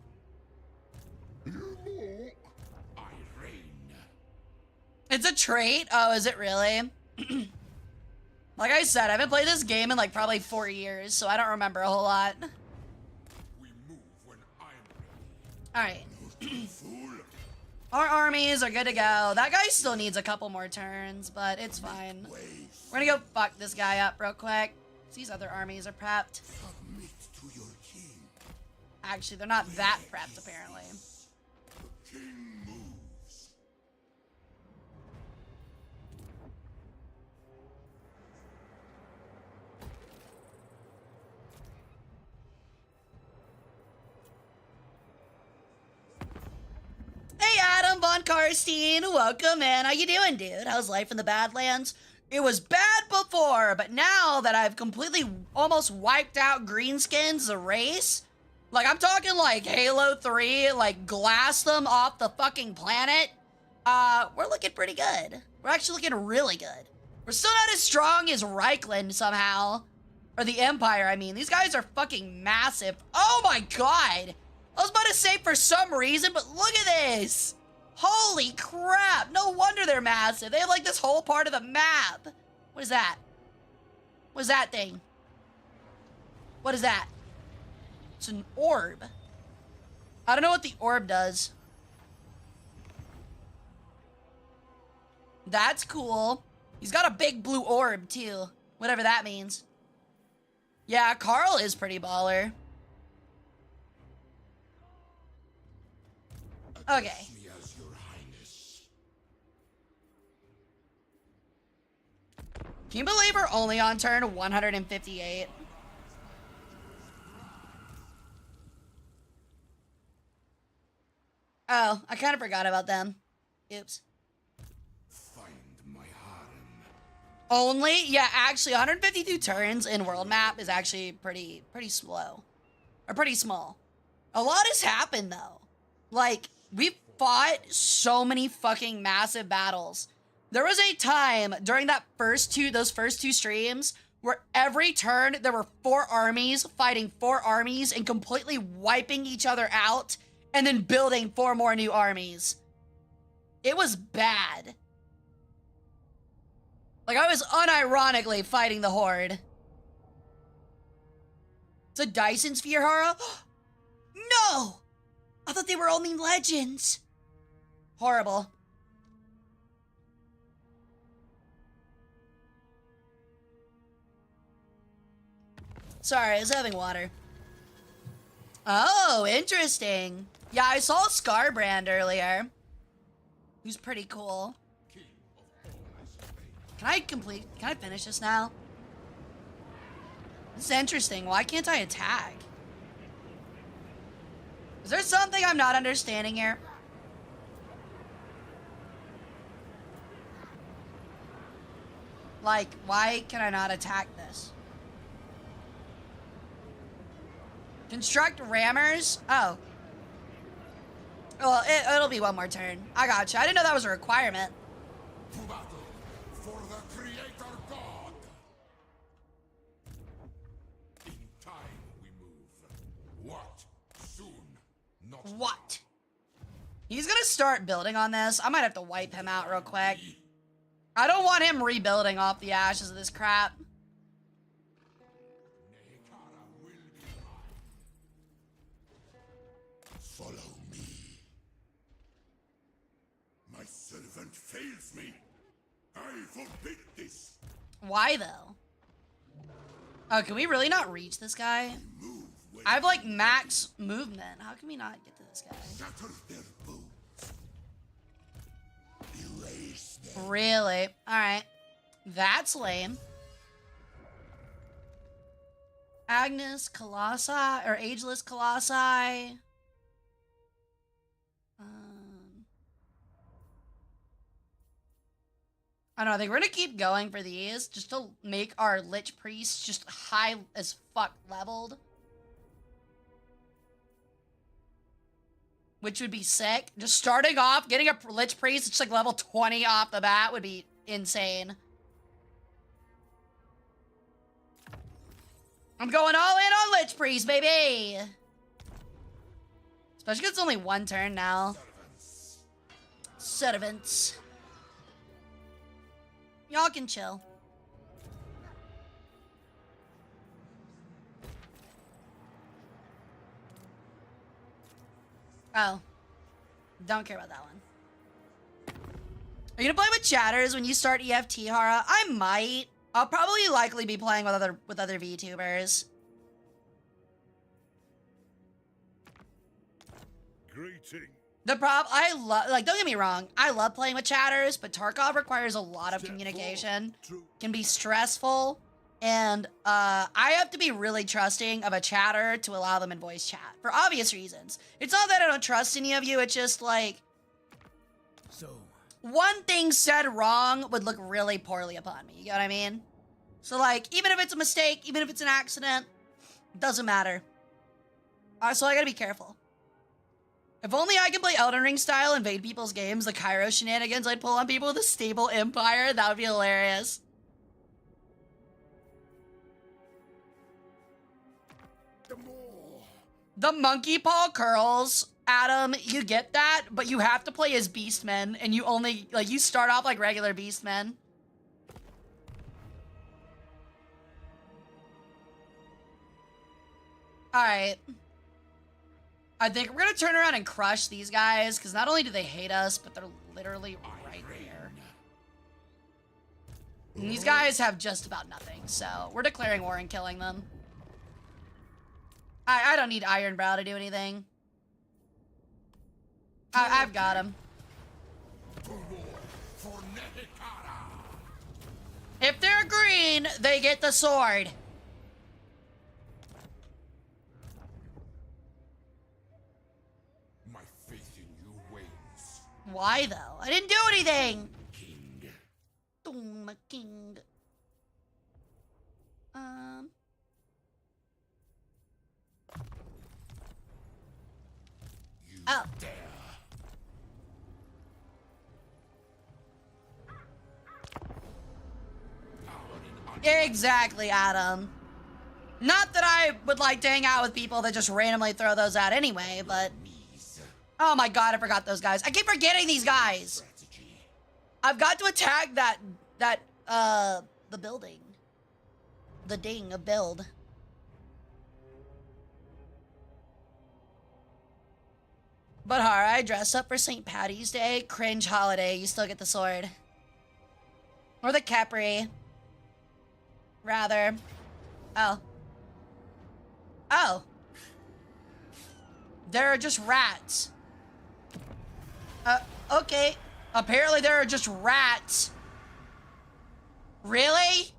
It's a trait? Oh, is it really? Like I said, I haven't played this game in like probably 4 years, so I don't remember a whole lot. We move when I'm ready. Alright. Our armies are good to go. That guy still needs a couple more turns, but it's fine. We're gonna go fuck this guy up real quick. These other armies are prepped. Submit to your king. Actually, they're not that prepped, apparently. The king moves. Hey, Adam Von Karstein, welcome in. How you doing, dude? How's life in the Badlands? It was bad before, but now that I've completely almost wiped out greenskins, the race, like I'm talking like Halo 3, like glass them off the fucking planet, we're looking pretty good. We're actually looking really good. We're still not as strong as Reichland somehow. Or the Empire, I mean. These guys are fucking massive. Oh my god! I was about to say for some reason, but look at this! Holy crap! No wonder they're massive. They have like this whole part of the map. What is that? What is that thing? What is that? It's an orb. I don't know what the orb does. That's cool. He's got a big blue orb too. Whatever that means. Yeah, Carl is pretty baller. Okay. As your highness. Can you believe we're only on turn 158? Oh, I kind of forgot about them. Oops. Find my harem. Only? Yeah, actually, 152 turns in world map is actually pretty slow. Or pretty small. A lot has happened, though. Like, we fought so many fucking massive battles. There was a time during those first two streams where every turn there were 4 armies fighting 4 armies and completely wiping each other out and then building 4 more new armies. It was bad. Like, I was unironically fighting the Horde. It's a Dyson Sphere, Hara? No! I thought they were only legends. Horrible. Sorry, I was having water. Oh, interesting. Yeah, I saw Scarbrand earlier. Who's pretty cool. Can I finish this now? This is interesting. Why can't I attack? Is there something I'm not understanding here? Like, why can I not attack this? Construct rammers? Oh. Well, it'll be one more turn. I gotcha. I didn't know that was a requirement. To battle for the Creator God. In time we move. What? Soon. What? He's gonna start building on this. I might have to wipe him out real quick. I don't want him rebuilding off the ashes of this crap. Follow me. My servant fails me. I forbid this. Why though? Oh, can we really not reach this guy? Move when I have like max movement. How can we not get to this guy? shatter their bones. Erase them. Really? Alright. That's lame. Agnes Colossi, or Ageless Colossi. I don't know, I think we're gonna keep going for these, just to make our Lich Priest just high as fuck leveled. Which would be sick. Just starting off, getting a Lich Priest, it's like level 20 off the bat would be insane. I'm going all in on Lich Priest, baby! Especially because it's only one turn now. Servants. Y'all can chill. Oh. Don't care about that one. Are you gonna play with chatters when you start EFT, Hara? I might. I'll probably likely be playing with other VTubers. Greeting. The I love, like, don't get me wrong, I love playing with chatters, but Tarkov requires a lot of communication, can be stressful, and I have to be really trusting of a chatter to allow them in voice chat, for obvious reasons. It's not that I don't trust any of you, it's just, like, So, one thing said wrong would look really poorly upon me, you know what I mean? So, like, even if it's a mistake, even if it's an accident, doesn't matter. So I gotta be careful. If only I could play Elden Ring style, invade people's games, the Cairo shenanigans I'd pull on people with a stable empire, that would be hilarious. The monkey paw curls. Adam, you get that, but you have to play as beastmen, and you only, like, you start off like regular beastmen. Alright. I think we're gonna turn around and crush these guys, because not only do they hate us, but they're literally right there. And these guys have just about nothing, so we're declaring war and killing them. I don't need Ironbrow to do anything. I've got him. If they're green, they get the sword. My faith in you wanes. Why though? I didn't do anything. King. Doom king. You Oh. dare. Exactly, Adam. Not that I would like to hang out with people that just randomly throw those out anyway, but... Oh my god, I forgot those guys. I keep forgetting these guys! I've got to attack the building. The ding, a build. But Hara, I dress up for St. Patty's Day. Cringe holiday, you still get the sword. Or the Capri. Rather. Oh. Oh. There are just rats. Okay. Apparently there are just rats. Really?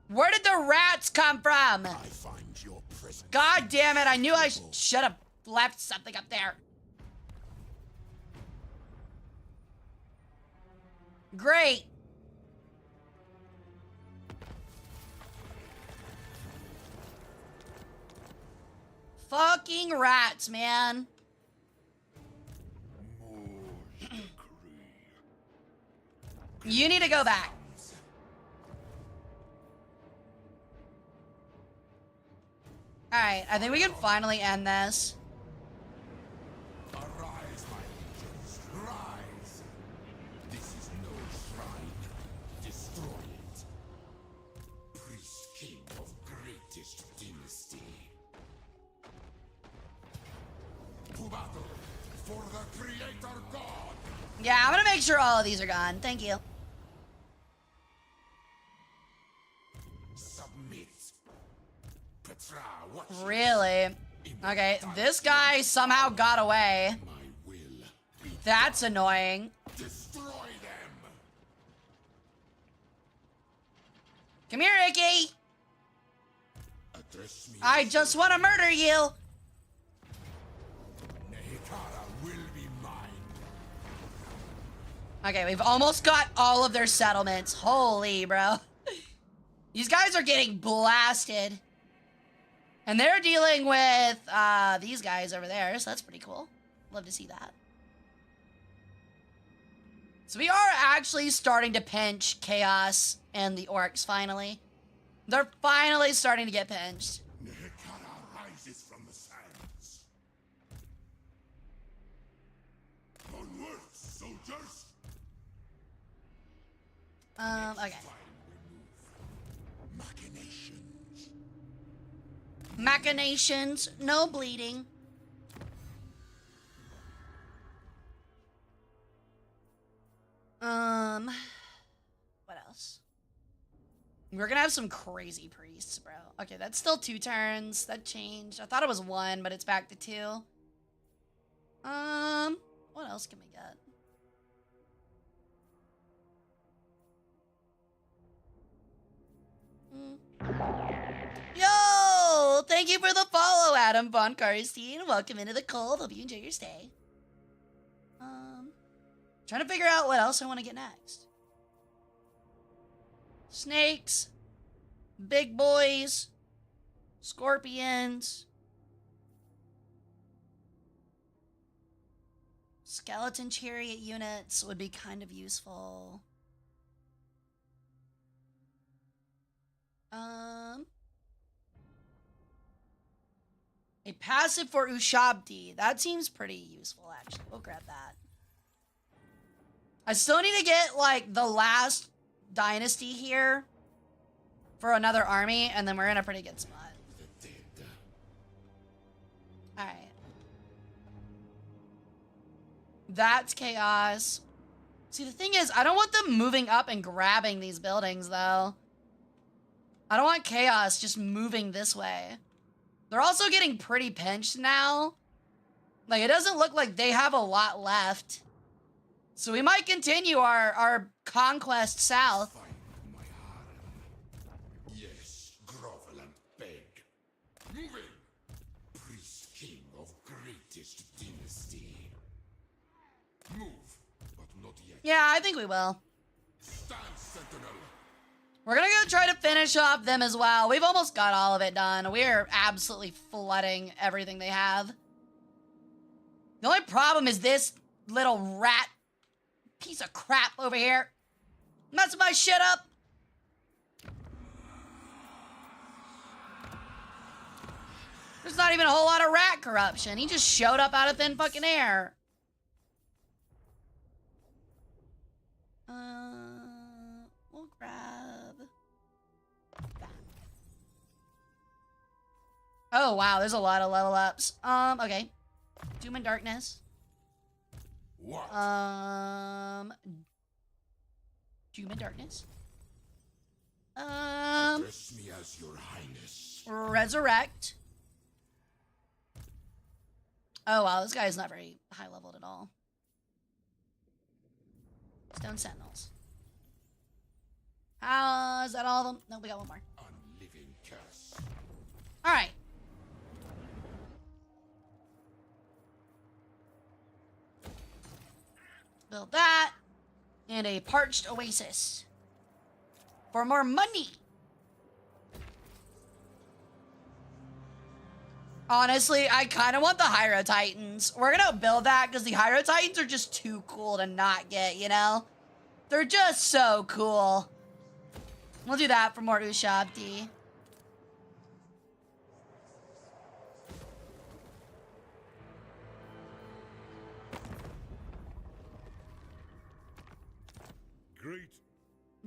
Where did the rats come from? I find your presence. God damn it, I knew I should have left something up there. Great. Fucking rats, man. You need to go back. Alright, I think we can finally end this. To battle for the Creator God. Yeah, I'm gonna make sure all of these are gone. Thank you. Submit. Petra, what? Really? Okay, this guy somehow got away. My will be That's annoying. destroy them. Come here, Icky. Address me. I just want to murder you. Hara will be mine. Okay, we've almost got all of their settlements. Holy, bro. These guys are getting blasted. And they're dealing with these guys over there, so that's pretty cool. Love to see that. So we are actually starting to pinch Chaos and the Orcs, finally. They're finally starting to get pinched. Hara rises from the sands. Onward, soldiers! Okay. Machinations. Machinations, no bleeding. What else? We're gonna have some crazy priests, bro. Okay, that's still 2 turns. That changed. I thought it was 1, but it's back to 2. What else can we get? Yo! Thank you for the follow, Adam Von Karstein. Welcome into the cold. Hope you enjoy your stay. Trying to figure out what else I want to get next. Snakes. Big boys. Scorpions. Skeleton chariot units would be kind of useful. A passive for Ushabti. That seems pretty useful, actually. We'll grab that. I still need to get, like, the last dynasty here for another army, and then we're in a pretty good spot. Alright. That's chaos. See, the thing is, I don't want them moving up and grabbing these buildings, though. I don't want chaos just moving this way. They're also getting pretty pinched now. Like, it doesn't look like they have a lot left. So we might continue our conquest south. Find my harem. Yes, grovel and beg. Moving. Priest king of greatest dynasty. Move, but not yet. Yeah, I think we will. Stand, sentinel. We're gonna go try to finish off them as well. We've almost got all of it done. We're absolutely flooding everything they have. The only problem is this little rat piece of crap over here. Messing my shit up. There's not even a whole lot of rat corruption. He just showed up out of thin fucking air. We'll grab that. Oh, wow. There's a lot of level ups. Okay. Doom and Darkness. What? Doom and Darkness. Address me as your highness. Resurrect. Oh, wow. This guy's not very high leveled at all. Stone Sentinels. Is that all of them? No, we got one more. Unliving curse. All right. Build that. And a parched oasis. For more money. Honestly, I kind of want the Hara Titans. We're going to build that because the Hara Titans are just too cool to not get, you know? They're just so cool. We'll do that for more Ushabti.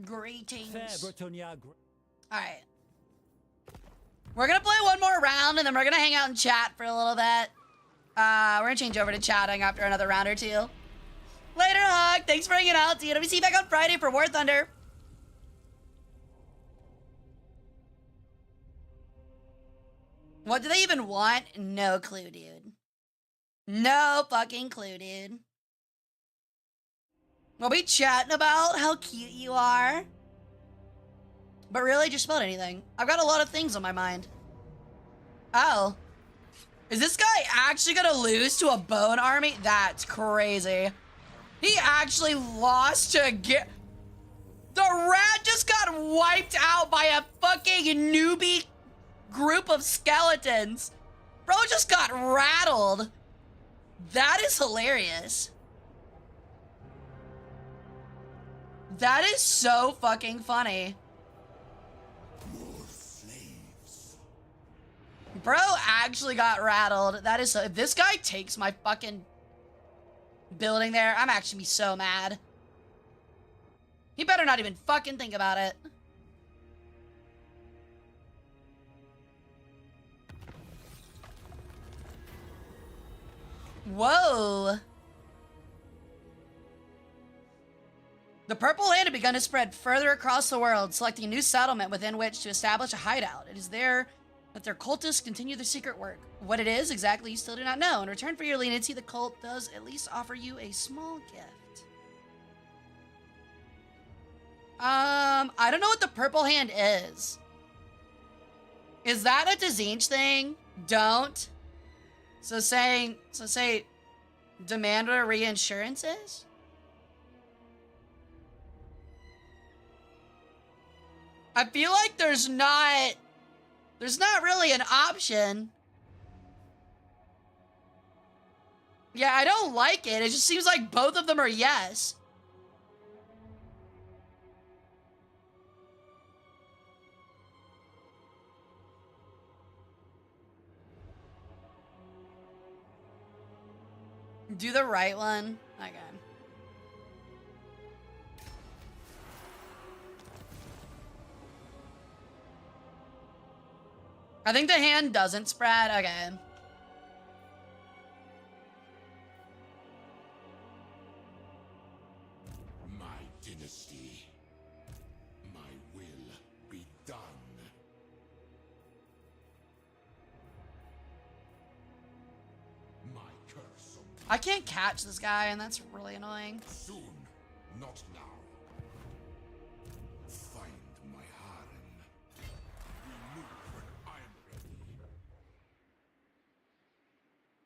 Greetings. Fair Bretonia. Alright. We're gonna play one more round and then we're gonna hang out and chat for a little bit. We're we're gonna change over to chatting after another round or two. Later, Hawk. Thanks for hanging out. See you back on Friday for War Thunder. What do they even want? No clue, dude. No fucking clue, dude. We'll be chatting about how cute you are. But really, just about anything. I've got a lot of things on my mind. Oh. Is this guy actually gonna lose to a bone army? That's crazy. He actually lost to get... The rat just got wiped out by a fucking newbie group of skeletons. Bro just got rattled. That is hilarious. That is so fucking funny. More slaves. Bro actually got rattled. That is so... If this guy takes my fucking building there, I'm actually be so mad. He better not even fucking think about it. Whoa. The Purple Hand had begun to spread further across the world, selecting a new settlement within which to establish a hideout. It is there that their cultists continue their secret work. What it is exactly, you still do not know. In return for your leniency, the cult does at least offer you a small gift. I don't know what the Purple Hand is. Is that a Tzinch thing? Don't. So say, demand what a reinsurance is? I feel like there's not really an option. Yeah, I don't like it. It just seems like both of them are yes. Do the right one. Okay. I think the hand doesn't spread. Okay. My dynasty. My will be done. My curse on I can't catch this guy, and that's really annoying. soon, not now. Find my harem. We move when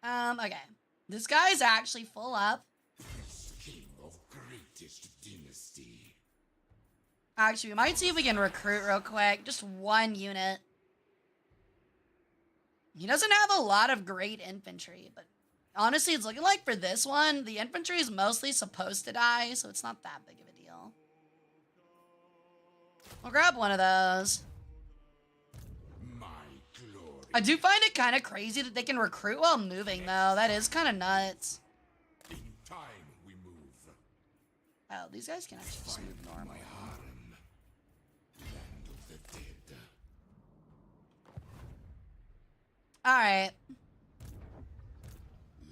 I'm ready. Okay. This guy's actually full up. This king of greatest dynasty. Actually, we might see if we can recruit real quick. Just one unit. He doesn't have a lot of great infantry, but honestly, it's looking like for this one, the infantry is mostly supposed to die, so it's not that big of a deal. We'll grab one of those. My glory. I do find it kind of crazy that they can recruit while moving, though. That is kind of nuts. In time we move. Oh, these guys can actually just move My normally. harem. Land of the dead. All right.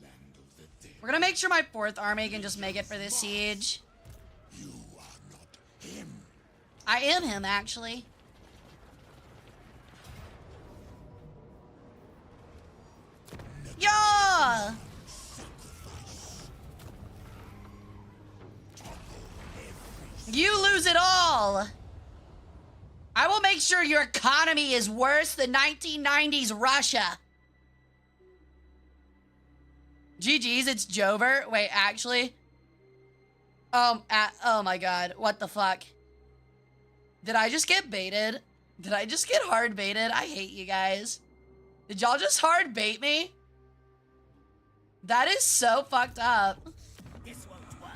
Land of the dead. We're gonna make sure my 4th army can just make it for this siege. You are not him. I am him, actually. Yeah! You lose it all! I will make sure your economy is worse than 1990s Russia. GG's, it's Jover. Wait, actually? Oh my god, what the fuck? Did I just get baited? Did I just get hard baited? I hate you guys. Did y'all just hard bait me? That is so fucked up. This won't work.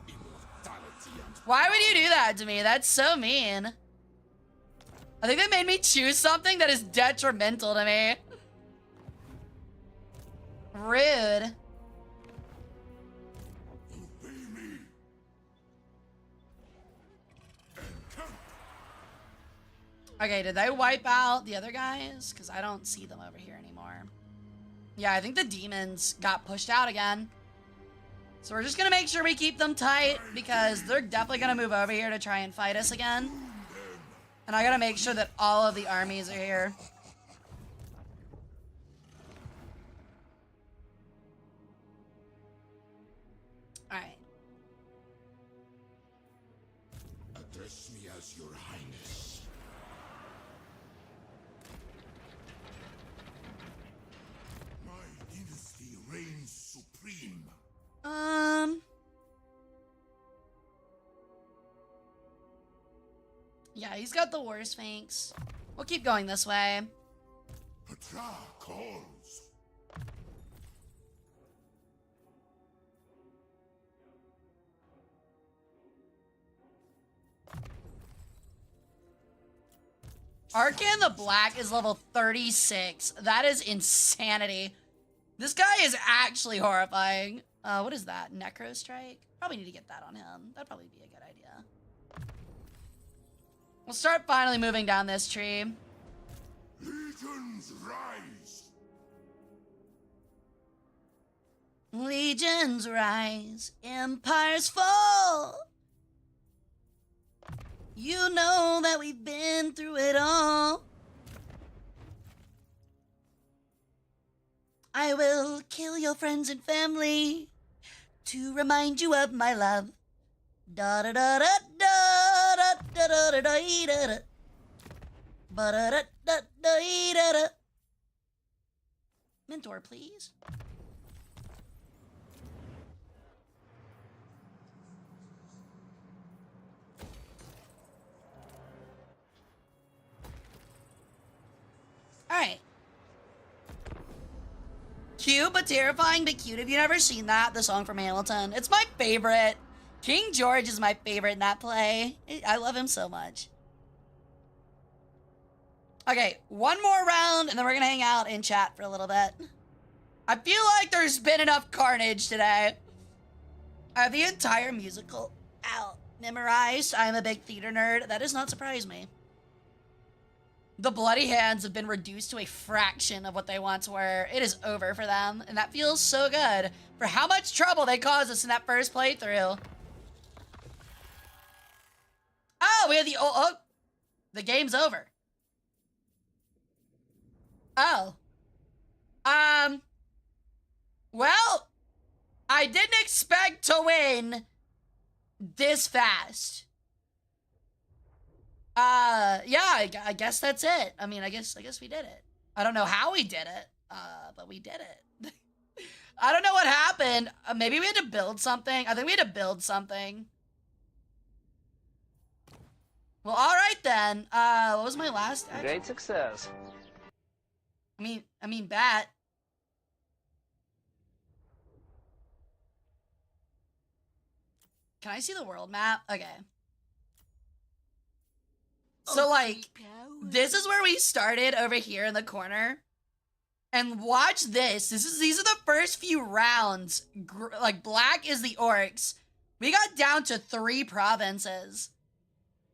Immortality and Why would you do that to me? That's so mean. I think they made me choose something that is detrimental to me. Rude. obey me. Okay, did they wipe out the other guys? Because I don't see them over here anymore. Yeah, I think the demons got pushed out again. So we're just gonna make sure we keep them tight because they're definitely gonna move over here to try and fight us again. And I gotta make sure that all of the armies are here. Alright. Address me as your highness. My dynasty reigns supreme. Yeah, he's got the worst Sphinx. We'll keep going this way. Petra calls. Arcan the Black is level 36. That is insanity. This guy is actually horrifying. What is that? Necro Strike? Probably need to get that on him. That'd probably be a good idea. We'll start finally moving down this tree. Legions rise. Legions rise, empires fall. You know that we've been through it all. I will kill your friends and family to remind you of my love. Da da da da da da da da da da da da. Ba da da da da da da. Mentor, please. Alright. Cute but terrifying but cute. Have you never seen that? The song from Hamilton. It's my favorite. King George is my favorite in that play. I love him so much. Okay, one more round and then we're gonna hang out and chat for a little bit. I feel like there's been enough carnage today. I have the entire musical out memorized. I'm a big theater nerd. That does not surprise me. The bloody hands have been reduced to a fraction of what they once were. It is over for them, and that feels so good for how much trouble they caused us in that first playthrough. Oh, we had the the game's over. Oh. Well, I didn't expect to win this fast. Yeah, I guess that's it. I mean, I guess we did it. I don't know how we did it, but we did it. I don't know what happened. Maybe we had to build something. I think we had to build something. Well, all right then. What was my last action? Great success. I mean, bat. Can I see the world map? Okay. So, like, this is where we started over here in the corner. And watch this. These are the first few rounds. Like, black is the orcs. We got down to 3 provinces.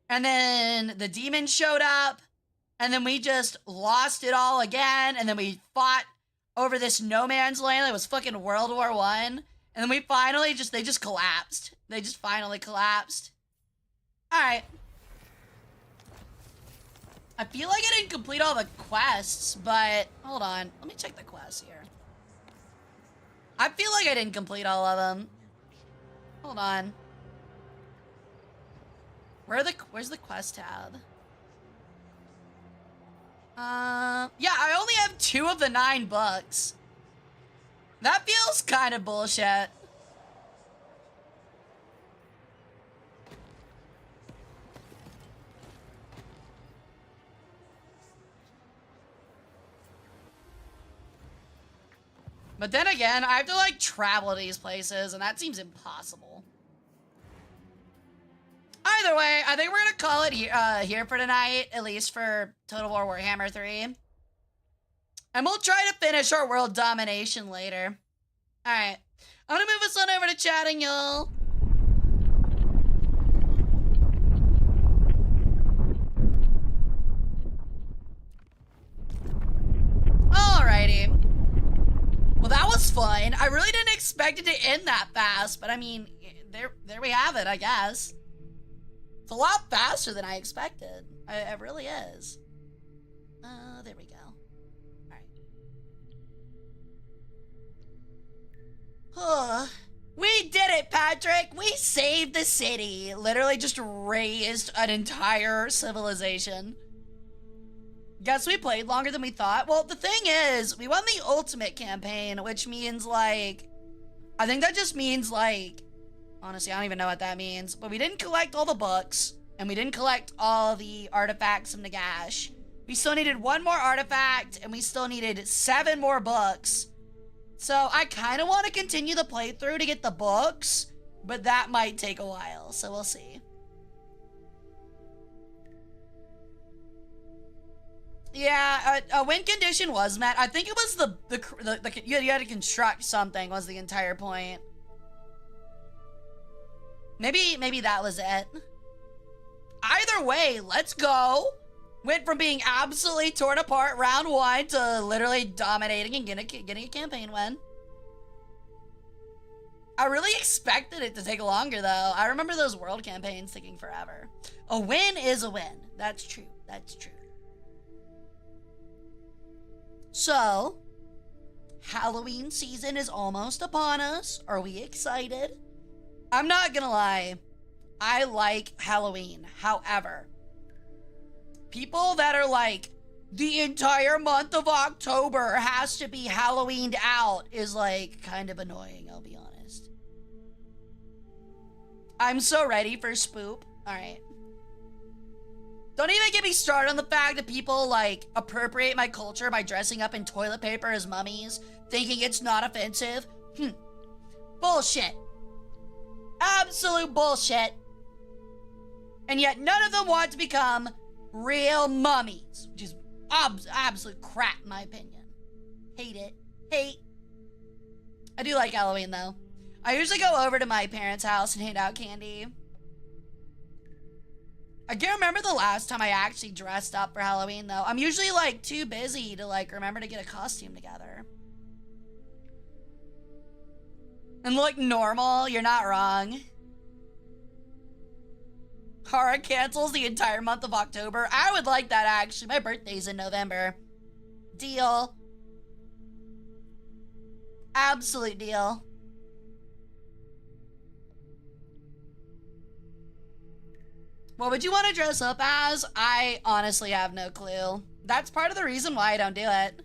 And then the demons showed up. And then we just lost it all again. And then we fought over this no man's land that was fucking World War I. And then we finally they just collapsed. They just finally collapsed. Alright. I feel like I didn't complete all the quests, but hold on. Let me check the quests here. I feel like I didn't complete all of them. Hold on. Where's the quest tab? Yeah, I only have 2 of the 9 books. That feels kind of bullshit. But then again, I have to, like, travel to these places, and that seems impossible. Either way, I think we're gonna call it here for tonight, at least for Total War Warhammer 3. And we'll try to finish our world domination later. Alright. I'm gonna move us on over to chatting, y'all. Alrighty. that was fun. I really didn't expect it to end that fast, but I mean, there we have it, I guess. It's a lot faster than I expected. It really is. There we go. Alright. We did it, Patrick! We saved the city. Literally just raised an entire civilization. Guess we played longer than we thought. Well, the thing is, we won the ultimate campaign, which means, like... I think that just means, like... Honestly, I don't even know what that means. But we didn't collect all the books. And we didn't collect all the artifacts from Nagash. We still needed one more artifact. And we still needed 7 more books. So I kind of want to continue the playthrough to get the books. But that might take a while. So we'll see. Yeah, a win condition was met. I think it was the you had to construct something was the entire point. Maybe that was it. Either way, let's go. Went from being absolutely torn apart round 1 to literally dominating and getting a campaign win. I really expected it to take longer though. I remember those world campaigns taking forever. A win is a win. That's true. That's true. So, Halloween season is almost upon us. Are we excited? I'm not gonna lie. I like Halloween. However, people that are like, the entire month of October has to be Halloweened out is like kind of annoying, I'll be honest. I'm so ready for Spoop. Alright. Don't even get me started on the fact that people, like, appropriate my culture by dressing up in toilet paper as mummies, thinking it's not offensive. Bullshit. Absolute bullshit. And yet none of them want to become real mummies, which is absolute crap in my opinion. Hate it. Hate. I do like Halloween, though. I usually go over to my parents' house and hand out candy. I can't remember the last time I actually dressed up for Halloween, though. I'm usually, like, too busy to, like, remember to get a costume together. And look normal, you're not wrong. Hara cancels the entire month of October. I would like that, actually. My birthday's in November. Deal. Absolute deal. What would you want to dress up as? I honestly have no clue. That's part of the reason why I don't do it.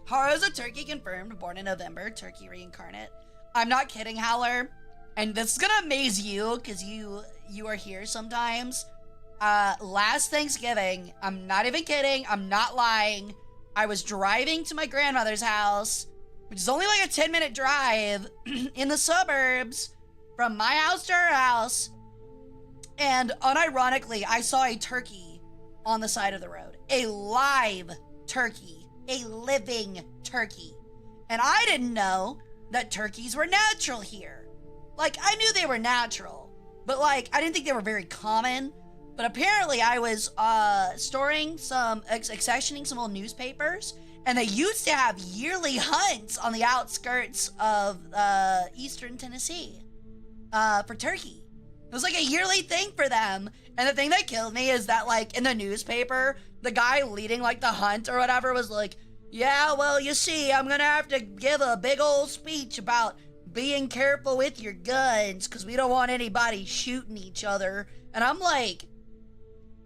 Hara's a turkey confirmed, born in November, turkey reincarnate. I'm not kidding, Howler. And this is gonna amaze you, because you are here sometimes. Last Thanksgiving, I'm not even kidding, I'm not lying. I was driving to my grandmother's house, which is only like a 10-minute drive in the suburbs from my house to her house. And unironically, I saw a turkey on the side of the road. A live turkey. A living turkey. And I didn't know that turkeys were natural here. Like, I knew they were natural, but like, I didn't think they were very common. But apparently I was accessioning some old newspapers, and they used to have yearly hunts on the outskirts of eastern Tennessee for turkey. It was like a yearly thing for them. And the thing that killed me is that, like, in the newspaper, the guy leading, like, the hunt or whatever was like, yeah, well, you see, I'm gonna have to give a big old speech about being careful with your guns because we don't want anybody shooting each other. And I'm like,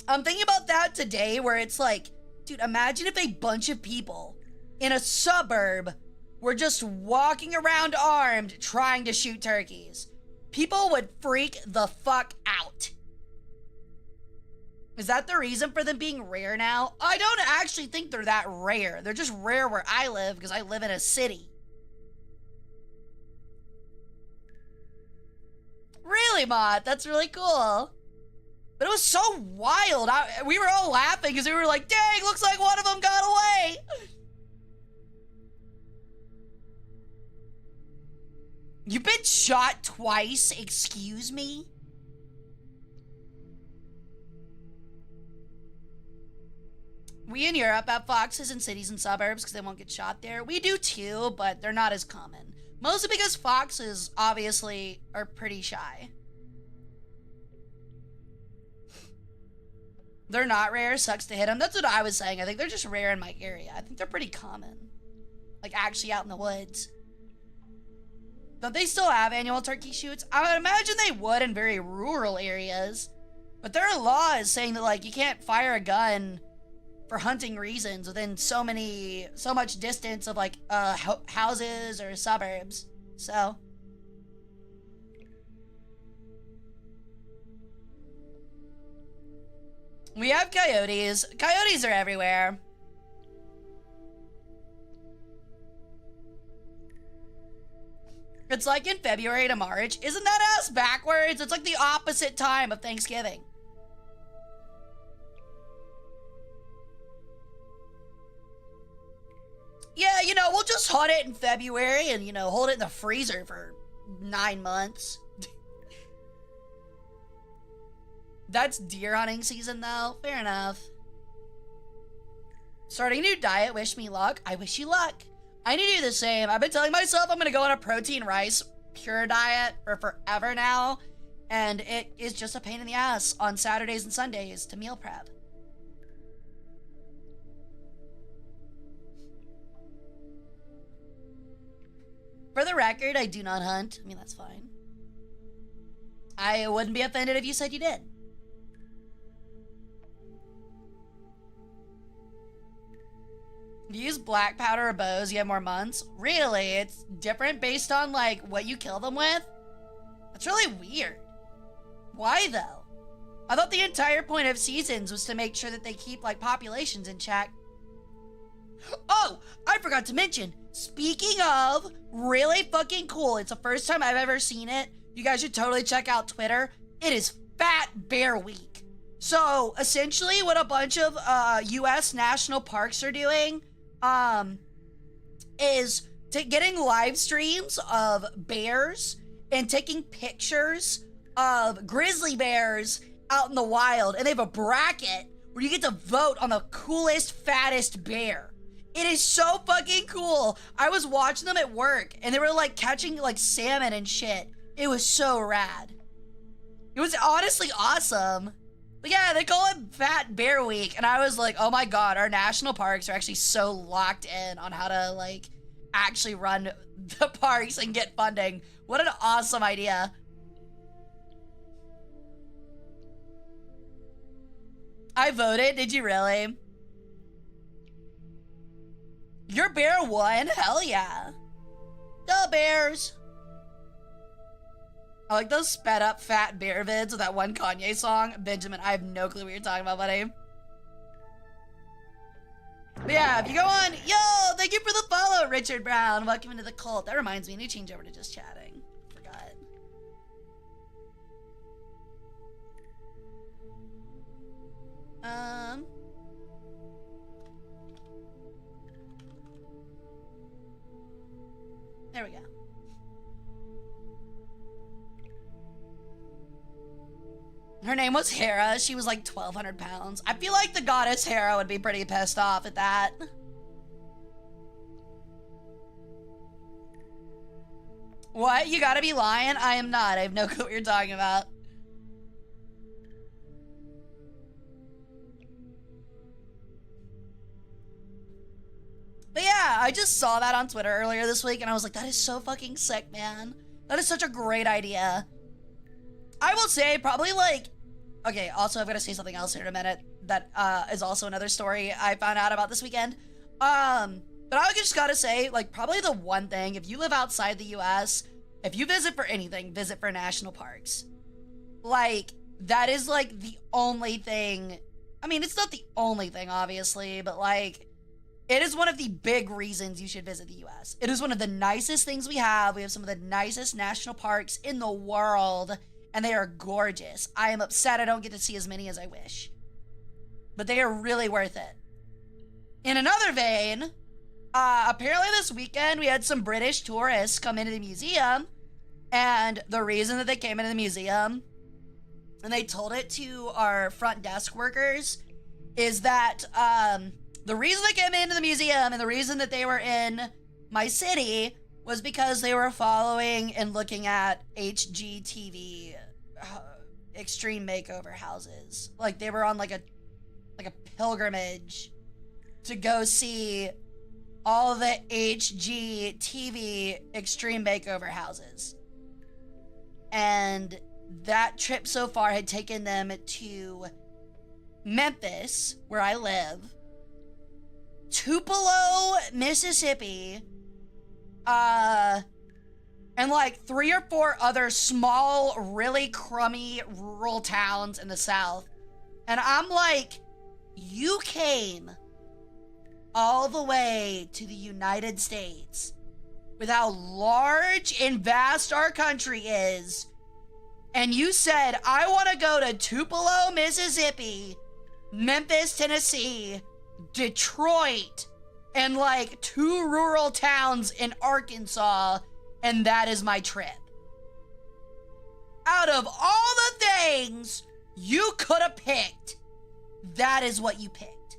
I'm thinking about that today where it's like, dude, imagine if a bunch of people in a suburb were just walking around armed trying to shoot turkeys. People would freak the fuck out. Is that the reason for them being rare now? I don't actually think they're that rare. They're just rare where I live because I live in a city. Really, Mott? That's really cool. But it was so wild. We were all laughing because we were like, dang, looks like one of them got away. You've been shot twice, excuse me? We in Europe have foxes in cities and suburbs because they won't get shot there. We do too, but they're not as common. Mostly because foxes, obviously, are pretty shy. They're not rare, sucks to hit them. That's what I was saying. I think they're just rare in my area. I think they're pretty common. Like, actually out in the woods. Don't they still have annual turkey shoots? I would imagine they would in very rural areas. But there are laws saying that, like, you can't fire a gun for hunting reasons within so much distance of, like, houses or suburbs. So. We have coyotes. Coyotes are everywhere. It's like in February to March. Isn't that ass backwards? It's like the opposite time of Thanksgiving. Yeah, you know, we'll just hunt it in February and, you know, hold it in the freezer for 9 months. That's deer hunting season, though. Fair enough. Starting a new diet. Wish me luck. I wish you luck. I need to do the same. I've been telling myself I'm going to go on a protein rice pure diet for forever now. And it is just a pain in the ass on Saturdays and Sundays to meal prep. For the record, I do not hunt. I mean, that's fine. I wouldn't be offended if you said you did. If you use black powder or bows, you have more months. Really? It's different based on, like, what you kill them with? That's really weird. Why, though? I thought the entire point of seasons was to make sure that they keep, like, populations in check. Oh, I forgot to mention, speaking of really fucking cool, it's the first time I've ever seen it. You guys should totally check out Twitter. It is Fat Bear Week. So, essentially, what a bunch of U.S. national parks are doing is getting live streams of bears and taking pictures of grizzly bears out in the wild. And they have a bracket where you get to vote on the coolest, fattest bear. It is so fucking cool. I was watching them at work and they were like catching like salmon and shit. It was so rad. It was honestly awesome. But yeah, they call it Fat Bear Week. And I was like, oh my God, our national parks are actually so locked in on how to like actually run the parks and get funding. What an awesome idea. I voted, did you really? Your bear won? Hell yeah. Go Bears. I like those sped up fat bear vids with that one Kanye song. Benjamin, I have no clue what you're talking about, buddy. But yeah, if you go on, yo, thank you for the follow, Richard Brown. Welcome into the cult. That reminds me, I need to change over to just chatting. Forgot. There we go. Her name was Hera. She was like 1,200 pounds. I feel like the goddess Hera would be pretty pissed off at that. What? You gotta be lying? I am not. I have no clue what you're talking about. But yeah, I just saw that on Twitter earlier this week and I was like, that is so fucking sick, man. That is such a great idea. I will say probably like, okay, also I've got to say something else here in a minute that is also another story I found out about this weekend. But I just got to say, like, probably the one thing, if you live outside the US, if you visit for anything, visit for national parks. Like, that is like the only thing. I mean, it's not the only thing, obviously, but like, it is one of the big reasons you should visit the US. It is one of the nicest things we have. We have some of the nicest national parks in the world. And they are gorgeous. I am upset I don't get to see as many as I wish. But they are really worth it. In another vein, apparently this weekend we had some British tourists come into the museum And the reason that they came into the museum, and they told it to our front desk workers, is that the reason they came into the museum and the reason that they were in my city was because they were following and looking at HGTV extreme makeover houses. Like they were on like a pilgrimage to go see all the HGTV extreme makeover houses. And that trip so far had taken them to Memphis, where I live, Tupelo, Mississippi, and like 3 or 4 other small, really crummy rural towns in the South. And I'm like, you came all the way to the United States with how large and vast our country is, and you said, I want to go to Tupelo, Mississippi, Memphis, Tennessee, Detroit, and like 2 rural towns in Arkansas, and that is my trip. Out of all the things you could have picked, that is what you picked.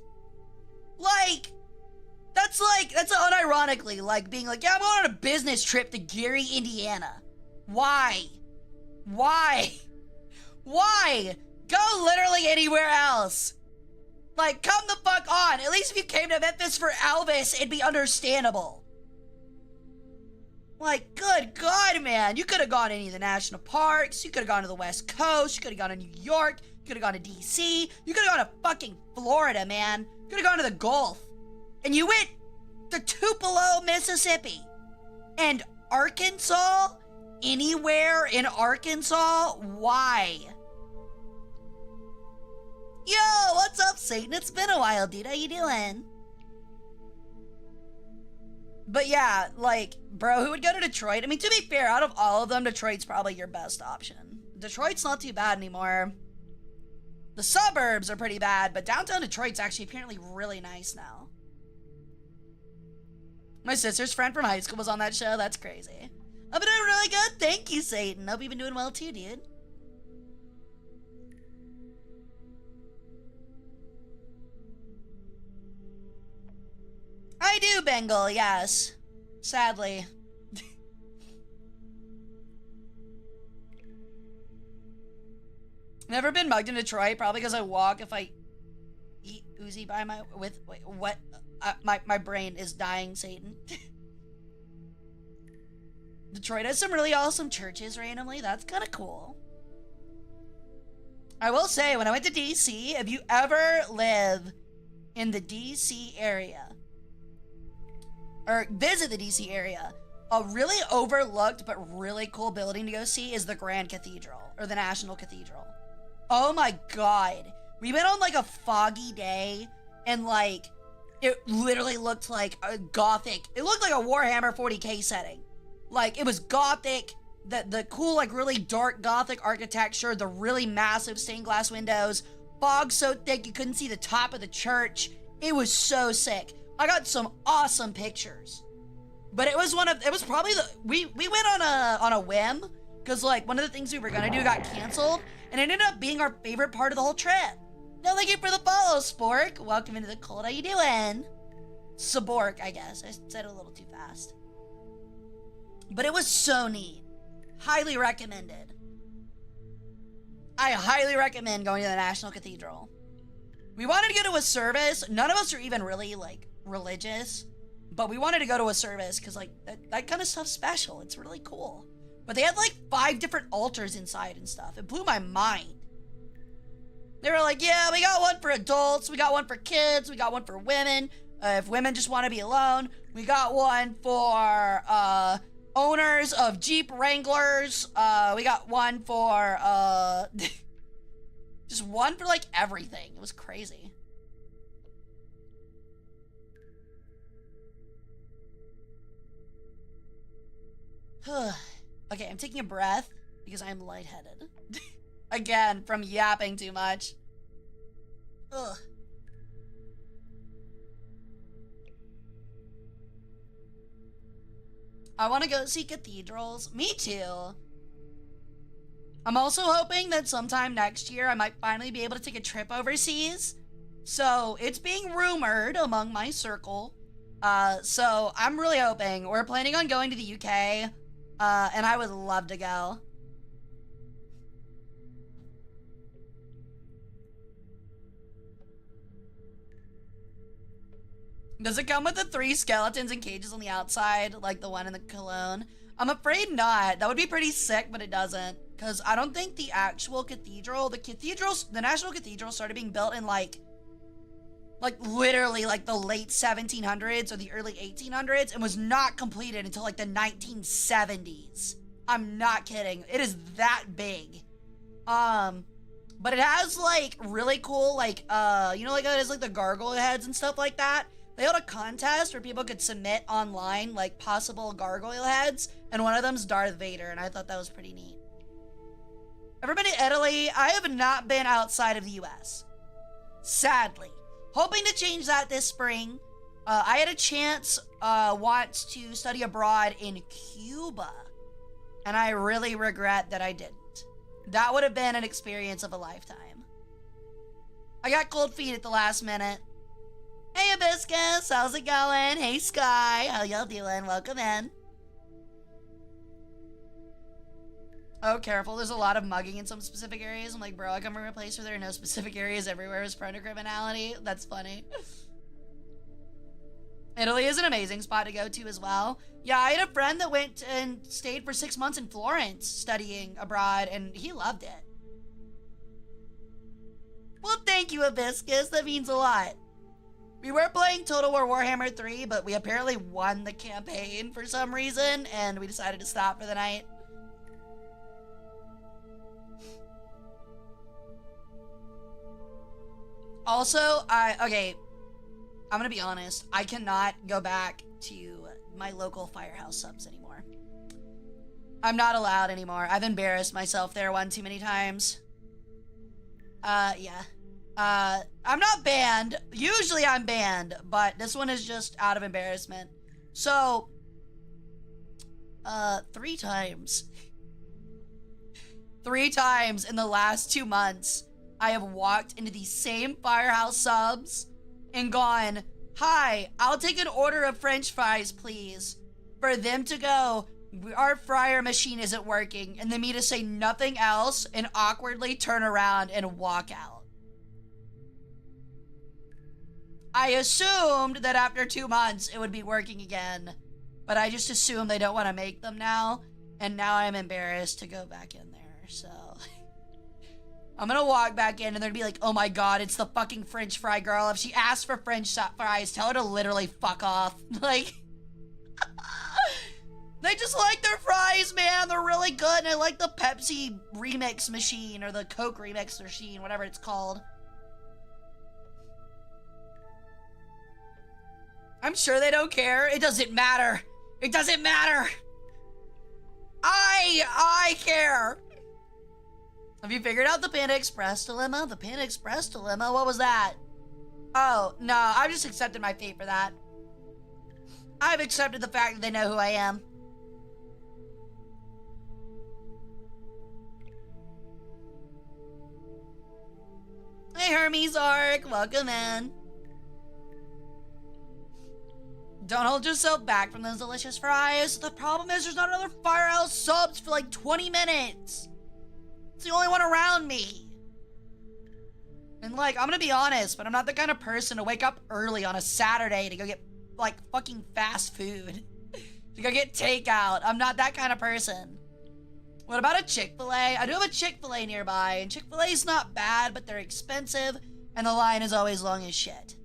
That's unironically like being like, yeah, I'm going on a business trip to Gary, Indiana. Why? Go literally anywhere else. Like, come the fuck on. At least if you came to Memphis for Elvis, it'd be understandable. Like, good God, man. You could have gone to any of the national parks. You could have gone to the West Coast. You could have gone to New York. You could have gone to DC. You could have gone to fucking Florida, man. You could have gone to the Gulf. And you went to Tupelo, Mississippi. And Arkansas? Anywhere in Arkansas? Why? Yo, what's up, Satan? It's been a while, dude. How you doing? But yeah, like, bro, who would go to Detroit? I mean, to be fair, out of all of them, Detroit's probably your best option. Detroit's not too bad anymore. The suburbs are pretty bad, but downtown Detroit's actually apparently really nice now. My sister's friend from high school was on that show. That's crazy. I've been doing really good. Thank you, Satan. Hope you've been doing well too, dude. I do, Bengal, yes. Sadly. Never been mugged in Detroit, probably because I walk if I eat Uzi by my, with, wait, what? My brain is dying, Satan. Detroit has some really awesome churches randomly. That's kind of cool. I will say, when I went to DC, if you ever live in the DC area, or visit the DC area, a really overlooked but really cool building to go see is the Grand Cathedral, or the National Cathedral. Oh my God. We went on like a foggy day, and like, it literally looked like a gothic, it looked like a Warhammer 40k setting. Like, it was gothic, the cool, like, really dark gothic architecture, the really massive stained glass windows, fog so thick you couldn't see the top of the church. It was so sick. I got some awesome pictures. But it was probably we went on a whim, because, like, one of the things we were gonna do got canceled, and it ended up being our favorite part of the whole trip. No, thank you for the follow, Spork. Welcome into the cult. How you doing? Sabork, I guess. I said it a little too fast. But it was so neat. Highly recommended. I highly recommend going to the National Cathedral. We wanted to go to a service. None of us are even really, like, religious. But we wanted to go to a service because, like, that kind of stuff's special. It's really cool. But they had, like, 5 different altars inside and stuff. It blew my mind. They were like, yeah, we got one for adults. We got one for kids. We got one for women. If women just want to be alone. We got one for, owners of Jeep Wranglers. We got one for, just one for, like, everything. It was crazy. Okay, I'm taking a breath because I'm lightheaded. Again, from yapping too much. Ugh. I want to go see cathedrals. Me too. I'm also hoping that sometime next year I might finally be able to take a trip overseas. So it's being rumored among my circle. So I'm really hoping. We're planning on going to the UK, and I would love to go. Does it come with the 3 skeletons and cages on the outside, like the one in the Cologne? I'm afraid not. That would be pretty sick, but it doesn't. Because I don't think the actual cathedral, the National Cathedral started being built in like literally like the late 1700s or the early 1800s and was not completed until like the 1970s. I'm not kidding. It is that big. But it has like really cool, like, you know, like it has like the gargoyle heads and stuff like that. They held a contest where people could submit online like possible gargoyle heads, and one of them's Darth Vader, and I thought that was pretty neat. Ever been to Italy? I have not been outside of the US. Sadly. Hoping to change that this spring. I had a chance once to study abroad in Cuba, and I really regret that I didn't. That would have been an experience of a lifetime. I got cold feet at the last minute. Hey Hibiscus, how's it going? Hey Sky, how y'all doing? Welcome in. Oh, careful, there's a lot of mugging in some specific areas. I'm like, bro, I come from a place where there are no specific areas everywhere is prone to criminality. That's funny. Italy is an amazing spot to go to as well. Yeah, I had a friend that went and stayed for 6 months in Florence studying abroad, and he loved it. Well, thank you, Hibiscus. That means a lot. We were playing Total War Warhammer 3, but we apparently won the campaign for some reason, and we decided to stop for the night. Also, okay, I'm gonna be honest. I cannot go back to my local firehouse subs anymore. I'm not allowed anymore. I've embarrassed myself there one too many times. Yeah. I'm not banned. Usually I'm banned, but this one is just out of embarrassment. So, 3 times. 3 times in the last 2 months, I have walked into these same firehouse subs and gone, "Hi, I'll take an order of French fries, please." For them to go, "Our fryer machine isn't working," and then me to say nothing else and awkwardly turn around and walk out. I assumed that after 2 months it would be working again, but I just assume they don't want to make them now, and now I'm embarrassed to go back in there, so... I'm gonna walk back in and they're gonna be like, "Oh my god, it's the fucking French fry girl. If she asks for French fries, tell her to literally fuck off." Like... They just like their fries, man. They're really good, and I like the Pepsi remix machine, or the Coke remix machine, whatever it's called. I'm sure they don't care. It doesn't matter. It doesn't matter. I care. Have you figured out the Panda Express dilemma? The Panda Express dilemma? What was that? Oh, no, I've just accepted my fate for that. I've accepted the fact that they know who I am. Hey, Hermes Ark, welcome in. Don't hold yourself back from those delicious fries. The problem is there's not another firehouse subs for like 20 minutes. It's the only one around me. And like, I'm gonna be honest, but I'm not the kind of person to wake up early on a Saturday to go get like fucking fast food. To go get takeout. I'm not that kind of person. What about a Chick-fil-A? I do have a Chick-fil-A nearby, and Chick-fil-A is not bad, but they're expensive, and the line is always long as shit.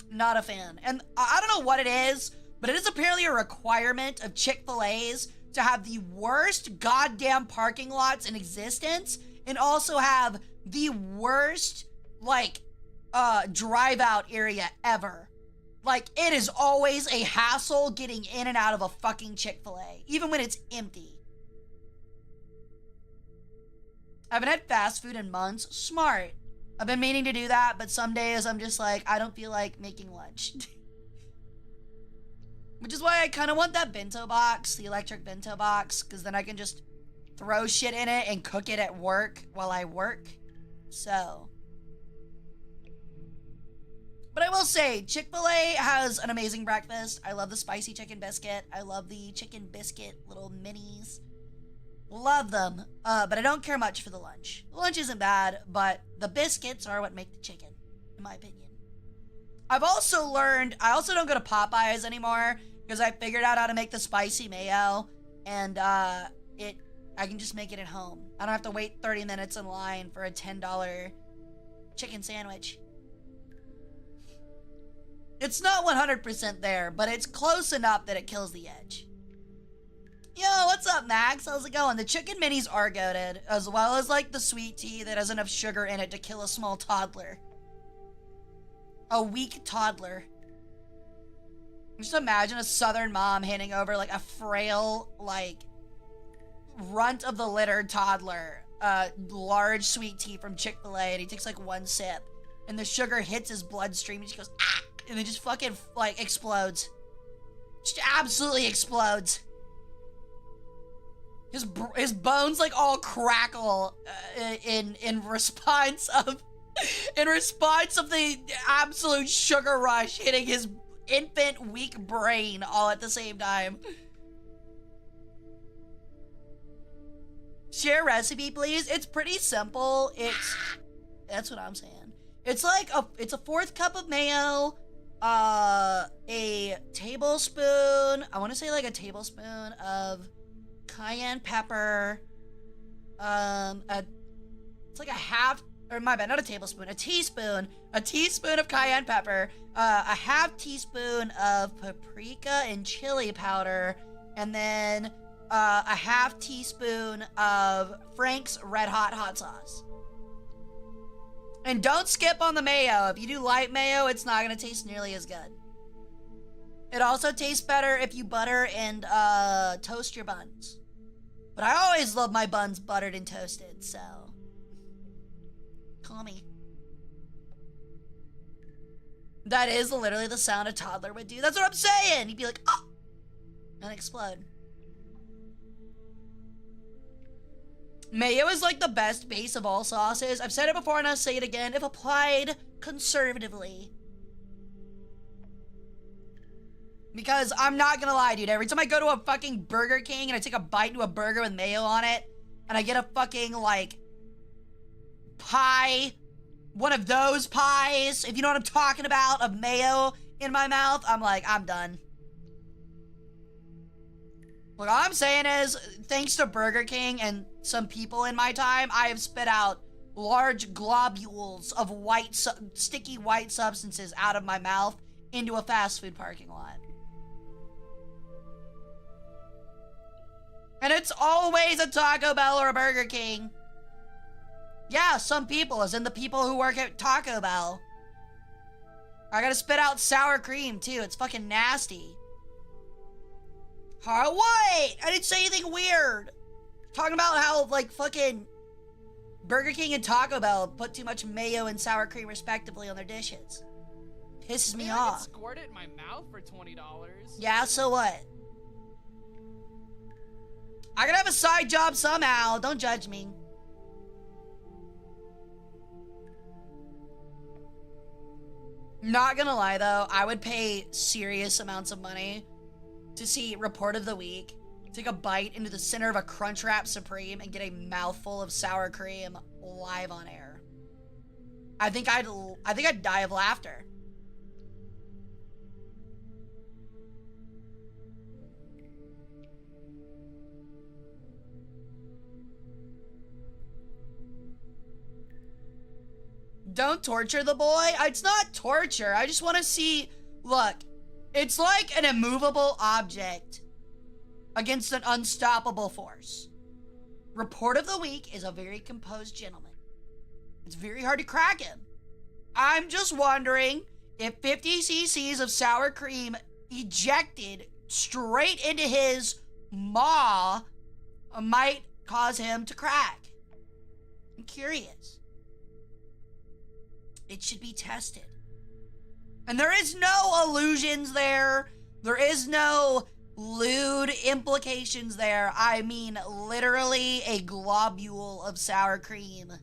Not a fan. And I don't know what it is, but it is apparently a requirement of Chick-fil-A's to have the worst goddamn parking lots in existence, and also have the worst, like, drive-out area ever. Like, it is always a hassle getting in and out of a fucking Chick-fil-A, even when it's empty. I haven't had fast food in months. Smart. I've been meaning to do that, but some days I'm just like, I don't feel like making lunch. Which is why I kind of want that bento box, the electric bento box, because then I can just throw shit in it and cook it at work while I work. So. But I will say, Chick-fil-A has an amazing breakfast. I love the spicy chicken biscuit. I love the chicken biscuit little minis. Love them. But I don't care much for the lunch. The lunch isn't bad, but the biscuits are what make the chicken, in my opinion. I've also learned, I also don't go to Popeyes anymore because I figured out how to make the spicy mayo, and I can just make it at home. I don't have to wait 30 minutes in line for a $10 chicken sandwich. It's not 100% there, but it's close enough that it kills the edge. Yo, what's up, Max? How's it going? The chicken minis are goated, as well as like the sweet tea that has enough sugar in it to kill a small toddler. A weak toddler. Just imagine a southern mom handing over like a frail, like, runt of the litter toddler large sweet tea from Chick-fil-A, and he takes like one sip, and the sugar hits his bloodstream, and he goes, ah! And then just fucking, like, explodes. Just absolutely explodes. His bones, like, all crackle in response of... In response of the absolute sugar rush hitting his infant, weak brain all at the same time. Share recipe, please. It's pretty simple. That's what I'm saying. It's like it's a 4th cup of mayo, a tablespoon, I want to say like a tablespoon of cayenne pepper, it's like a half, or my bad, not a tablespoon, a teaspoon of cayenne pepper, a half teaspoon of paprika and chili powder, and then a half teaspoon of Frank's Red Hot sauce. And don't skip on the mayo. If you do light mayo, it's not going to taste nearly as good. It also tastes better if you butter and toast your buns. But I always love my buns buttered and toasted, so... Call me. That is literally the sound a toddler would do. That's what I'm saying! He'd be like, oh! And explode. Mayo is like the best base of all sauces. I've said it before and I'll say it again. If applied conservatively. Because I'm not gonna lie, dude. Every time I go to a fucking Burger King and I take a bite into a burger with mayo on it, and I get a fucking, like, pie, one of those pies, if you know what I'm talking about, of mayo in my mouth, I'm like, I'm done. What I'm saying is, thanks to Burger King and some people in my time, I have spit out large globules of sticky white substances out of my mouth into a fast food parking lot. And it's always a Taco Bell or a Burger King. Yeah, some people, as in the people who work at Taco Bell. I gotta spit out sour cream, too. It's fucking nasty. Wait! I didn't say anything weird. Talking about how, like, fucking Burger King and Taco Bell put too much mayo and sour cream, respectively, on their dishes. Pisses me off. I can squirt it in my mouth for $20. Yeah, so what? I gotta have a side job somehow. Don't judge me. Not gonna lie, though. I would pay serious amounts of money to see Report of the Week, take a bite into the center of a Crunchwrap Supreme and get a mouthful of sour cream live on air. I think I'd die of laughter. Don't torture the boy. It's not torture. I just want to see, look, it's like an immovable object against an unstoppable force. Report of the Week is a very composed gentleman. It's very hard to crack him. I'm just wondering if 50 cc's of sour cream ejected straight into his maw might cause him to crack. I'm curious. It should be tested. And there is no illusions there. There is no lewd implications there. I mean, literally a globule of sour cream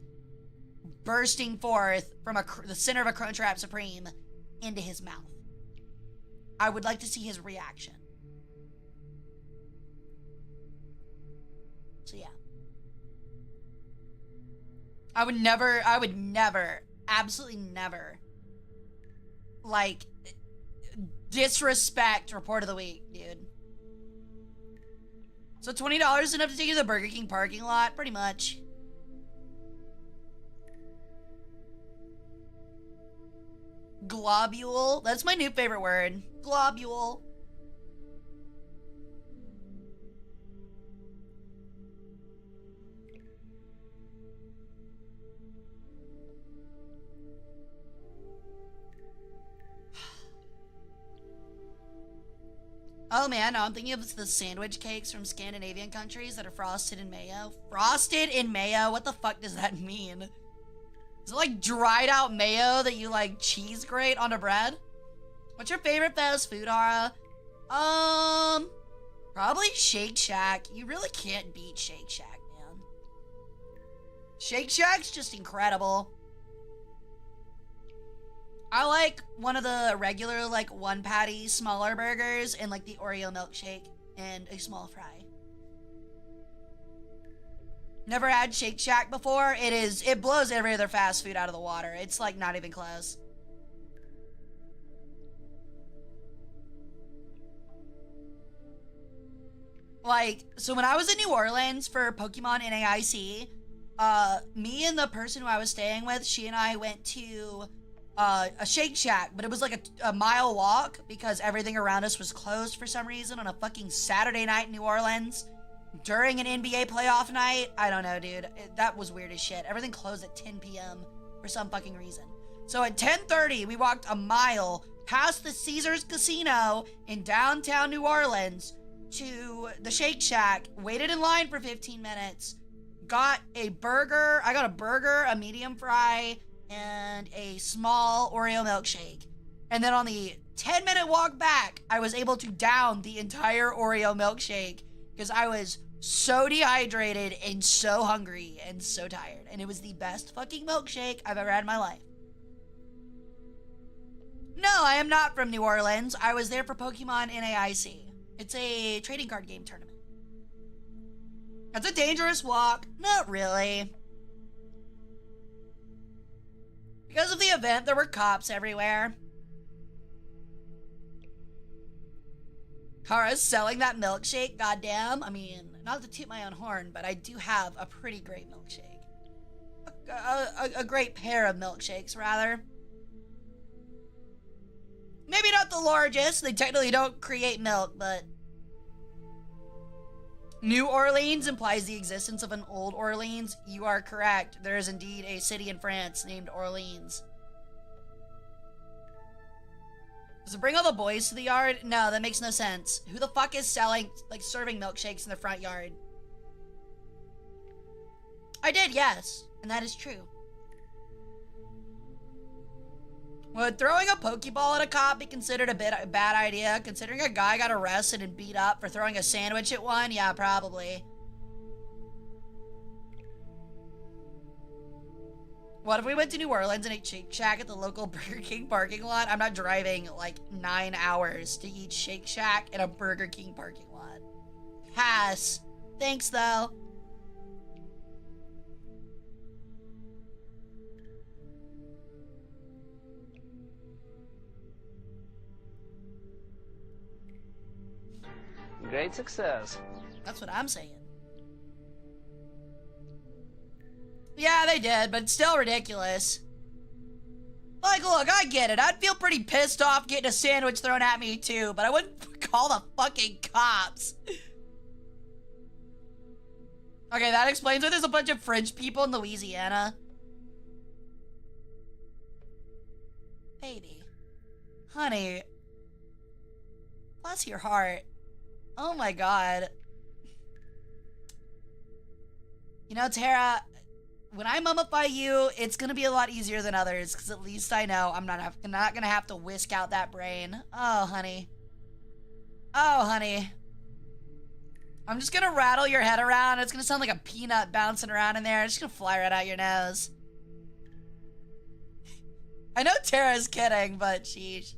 bursting forth from the center of a Crunchwrap Supreme into his mouth. I would like to see his reaction. So yeah. I would never, absolutely never, like, disrespect Report of the Week, dude. So $20 is enough to take you to the Burger King parking lot? Pretty much. Globule. That's my new favorite word. Globule. Oh man, now I'm thinking of the sandwich cakes from Scandinavian countries that are frosted in mayo. Frosted in mayo? What the fuck does that mean? Is it like dried out mayo that you like cheese grate onto bread? What's your favorite fast food, Hara? Probably Shake Shack. You really can't beat Shake Shack, man. Shake Shack's just incredible. I like one of the regular, like, one patty smaller burgers and, like, the Oreo milkshake and a small fry. Never had Shake Shack before. It blows every other fast food out of the water. It's, like, not even close. Like, so when I was in New Orleans for Pokemon NAIC, me and the person who I was staying with, she and I went to a Shake Shack, but it was like a mile walk because everything around us was closed for some reason on a fucking Saturday night in New Orleans during an NBA playoff night. I don't know, dude. That was weird as shit. Everything closed at 10 p.m. for some fucking reason. So at 10:30, we walked a mile past the Caesars Casino in downtown New Orleans to the Shake Shack, waited in line for 15 minutes, got a burger. I got a burger, a medium fry, and a small Oreo milkshake. And then on the 10-minute walk back, I was able to down the entire Oreo milkshake because I was so dehydrated and so hungry and so tired. And it was the best fucking milkshake I've ever had in my life. No, I am not from New Orleans. I was there for Pokemon NAIC. It's a trading card game tournament. That's a dangerous walk. Not really. Because of the event, there were cops everywhere. Hara's selling that milkshake, goddamn. I mean, not to toot my own horn, but I do have a pretty great milkshake. A great pair of milkshakes, rather. Maybe not the largest. They technically don't create milk, but New Orleans implies the existence of an old Orleans. You are correct. There is indeed a city in France named Orleans. Does it bring all the boys to the yard? No, that makes no sense. Who the fuck is selling, like, serving milkshakes in the front yard? I did, yes. And that is true. Would throwing a Pokeball at a cop be considered a bad idea? Considering a guy got arrested and beat up for throwing a sandwich at one? Yeah, probably. What if we went to New Orleans and ate Shake Shack at the local Burger King parking lot? I'm not driving like 9 hours to eat Shake Shack in a Burger King parking lot. Pass. Thanks, though. Great success. That's what I'm saying. Yeah, they did, but it's still ridiculous. Like, look, I get it. I'd feel pretty pissed off getting a sandwich thrown at me, too, but I wouldn't call the fucking cops. Okay, that explains why there's a bunch of French people in Louisiana. Baby. Honey. Bless your heart. Oh my god. You know, Tara, when I mummify you, it's gonna be a lot easier than others, because at least I know I'm not gonna have to whisk out that brain. Oh, honey. Oh, honey. I'm just gonna rattle your head around. It's gonna sound like a peanut bouncing around in there. It's just gonna fly right out your nose. I know Tara's kidding, but sheesh.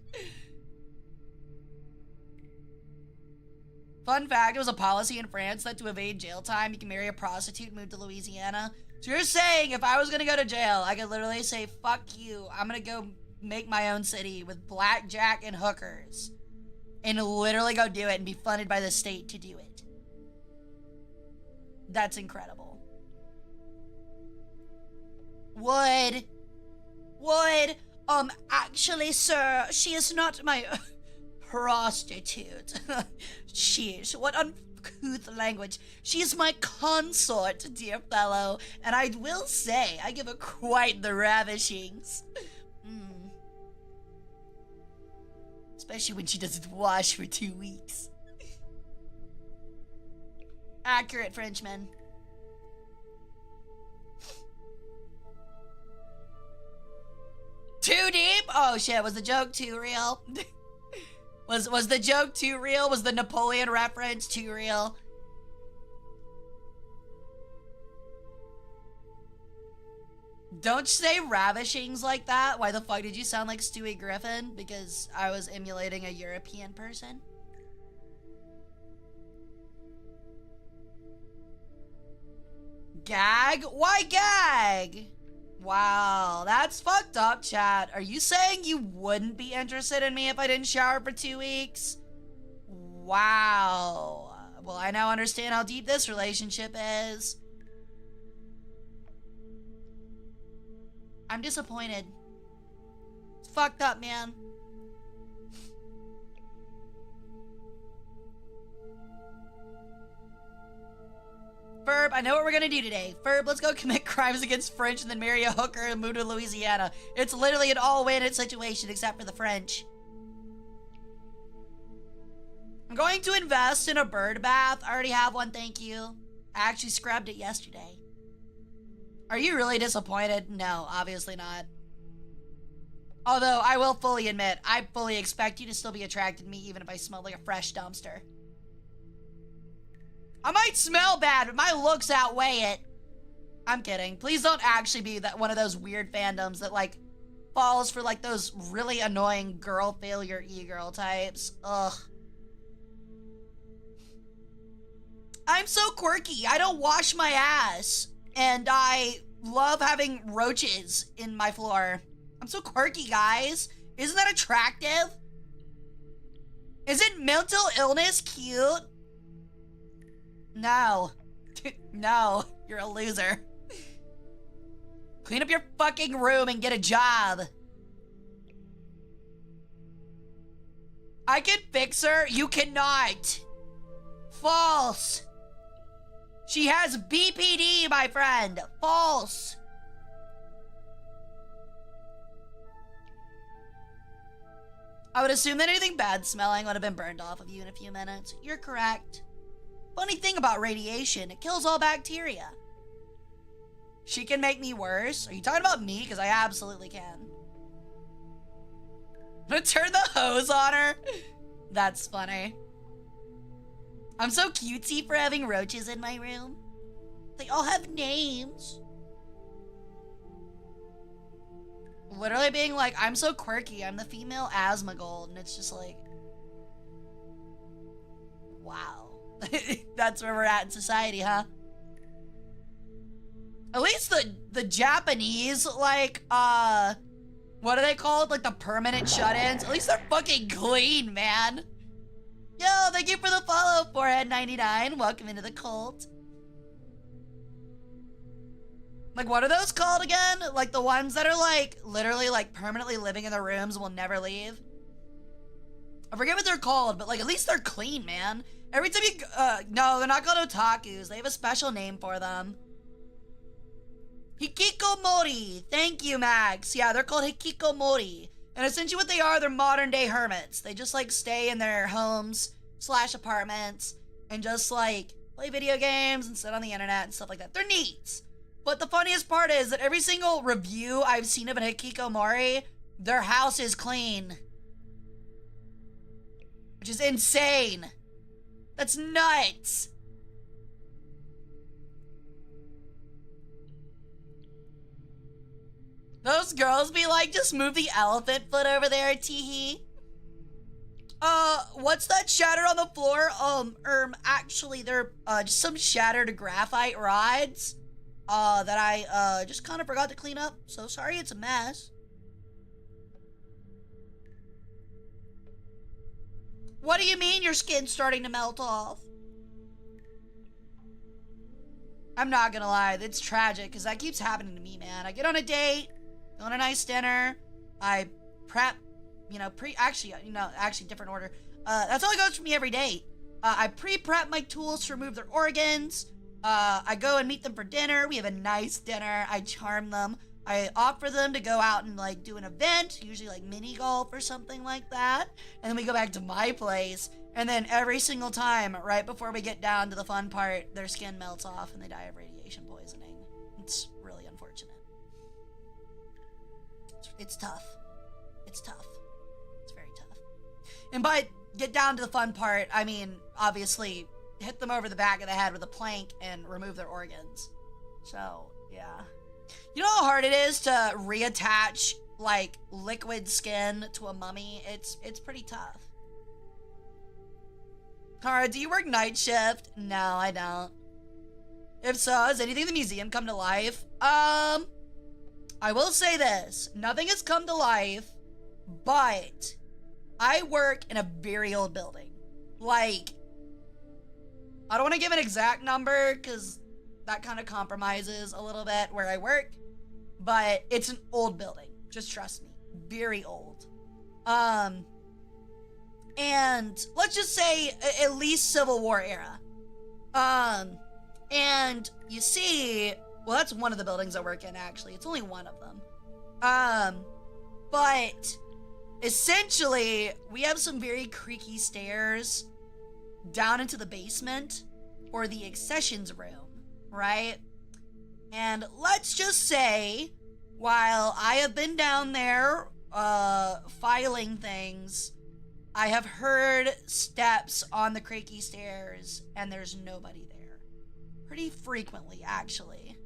Fun fact, it was a policy in France that to evade jail time, you can marry a prostitute and move to Louisiana. So you're saying if I was gonna go to jail, I could literally say, fuck you, I'm gonna go make my own city with blackjack and hookers. And literally go do it and be funded by the state to do it. That's incredible. Actually, sir, she is not my prostitute. Sheesh, what uncouth language. She is my consort, dear fellow, and I will say, I give her quite the ravishings. Especially when she doesn't wash for 2 weeks. Accurate, Frenchman. Too deep? Oh shit, was the joke too real? Was the joke too real? Was the Napoleon reference too real? Don't say ravishings like that. Why the fuck did you sound like Stewie Griffin? Because I was emulating a European person? Gag? Why gag? Wow, that's fucked up, chat. Are you saying you wouldn't be interested in me if I didn't shower for 2 weeks? Wow. Well, I now understand how deep this relationship is. I'm disappointed. It's fucked up, man. Ferb, I know what we're gonna do today. Ferb, let's go commit crimes against French and then marry a hooker and move to Louisiana. It's literally an all-win situation except for the French. I'm going to invest in a bird bath. I already have one, thank you. I actually scrubbed it yesterday. Are you really disappointed? No, obviously not. Although, I will fully admit, I fully expect you to still be attracted to me even if I smell like a fresh dumpster. I might smell bad, but my looks outweigh it. I'm kidding. Please don't actually be that one of those weird fandoms that, like, falls for, like, those really annoying girl failure e-girl types. Ugh. I'm so quirky. I don't wash my ass. And I love having roaches in my floor. I'm so quirky, guys. Isn't that attractive? Isn't mental illness cute? No. No, you're a loser. Clean up your fucking room and get a job. I can fix her. You cannot. False. She has BPD, my friend. False. I would assume that anything bad smelling would have been burned off of you in a few minutes. You're correct. Funny thing about radiation, it kills all bacteria. She can make me worse? Are you talking about me? Because I absolutely can. I'm gonna turn the hose on her? That's funny. I'm so cutesy for having roaches in my room. They all have names. Literally being like, I'm so quirky. I'm the female Asmongold. And it's just like, wow. That's where we're at in society, huh? At least the Japanese, like, what are they called? Like the permanent shut-ins? At least they're fucking clean, man. Yo, thank you for the follow, Forehead99. Welcome into the cult. Like, what are those called again? Like the ones that are like, literally like permanently living in their rooms and will never leave? I forget what they're called, but like at least they're clean, man. Every time you, no, they're not called otakus. They have a special name for them. Hikikomori. Thank you, Max. Yeah, they're called hikikomori. And essentially what they are, they're modern day hermits. They just like stay in their homes / apartments and just like play video games and sit on the internet and stuff like that. They're neat. But the funniest part is that every single review I've seen of an hikikomori, their house is clean. Which is insane. That's nuts. Those girls be like, just move the elephant foot over there, teehee. What's that shattered on the floor? Actually, they're, just some shattered graphite rods, that I, just kind of forgot to clean up. So sorry, it's a mess. What do you mean your skin's starting to melt off? I'm not gonna lie, it's tragic, because that keeps happening to me, man. I get on a date, go on a nice dinner, I prep, actually, different order. That's how it goes for me every date. I pre-prep my tools to remove their organs. I go and meet them for dinner. We have a nice dinner. I charm them. I offer them to go out and, like, do an event, usually, like, mini golf or something like that. And then we go back to my place. And then every single time, right before we get down to the fun part, their skin melts off and they die of radiation poisoning. It's really unfortunate. It's tough. It's tough. It's very tough. And by get down to the fun part, I mean, obviously, hit them over the back of the head with a plank and remove their organs. So, yeah. You know how hard it is to reattach, like, liquid skin to a mummy? It's pretty tough. Hara, do you work night shift? No, I don't. If so, has anything in the museum come to life? I will say this. Nothing has come to life, but I work in a very old building. Like, I don't want to give an exact number because that kind of compromises a little bit where I work, but it's an old building. Just trust me. Very old. And let's just say at least Civil War era. And you see, well, that's one of the buildings I work in, actually. It's only one of them. But essentially, we have some very creaky stairs down into the basement or the accessions room, right? And let's just say, while I have been down there, filing things, I have heard steps on the creaky stairs, and there's nobody there. Pretty frequently, actually.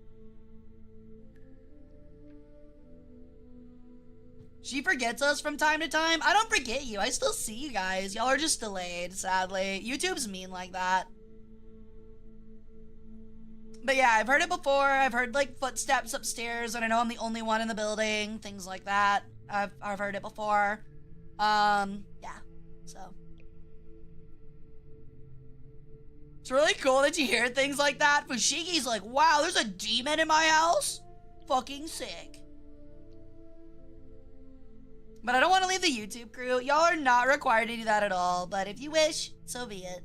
She forgets us from time to time. I don't forget you. I still see you guys. Y'all are just delayed, sadly. YouTube's mean like that. But yeah, I've heard it before. I've heard, like, footsteps upstairs, and I know I'm the only one in the building. Things like that. I've heard it before. Yeah. So. It's really cool that you hear things like that. Fushiki's like, wow, there's a demon in my house? Fucking sick. But I don't want to leave the YouTube crew. Y'all are not required to do that at all. But if you wish, so be it.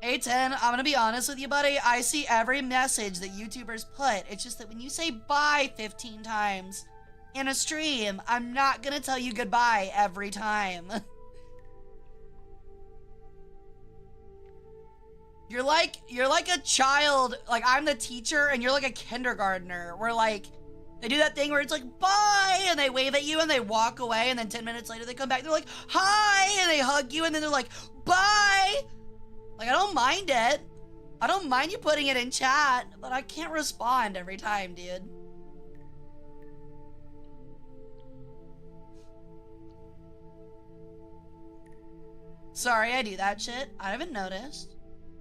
A10, I'm gonna be honest with you, buddy. I see every message that YouTubers put. It's just that when you say bye 15 times in a stream, I'm not gonna tell you goodbye every time. You're like a child. Like, I'm the teacher and you're like a kindergartner where, like, they do that thing where it's like, bye, and they wave at you and they walk away, and then 10 minutes later they come back, they're like, hi, and they hug you, and then they're like, bye. Like, I don't mind it. I don't mind you putting it in chat, but I can't respond every time, dude. Sorry, I do that shit. I haven't noticed.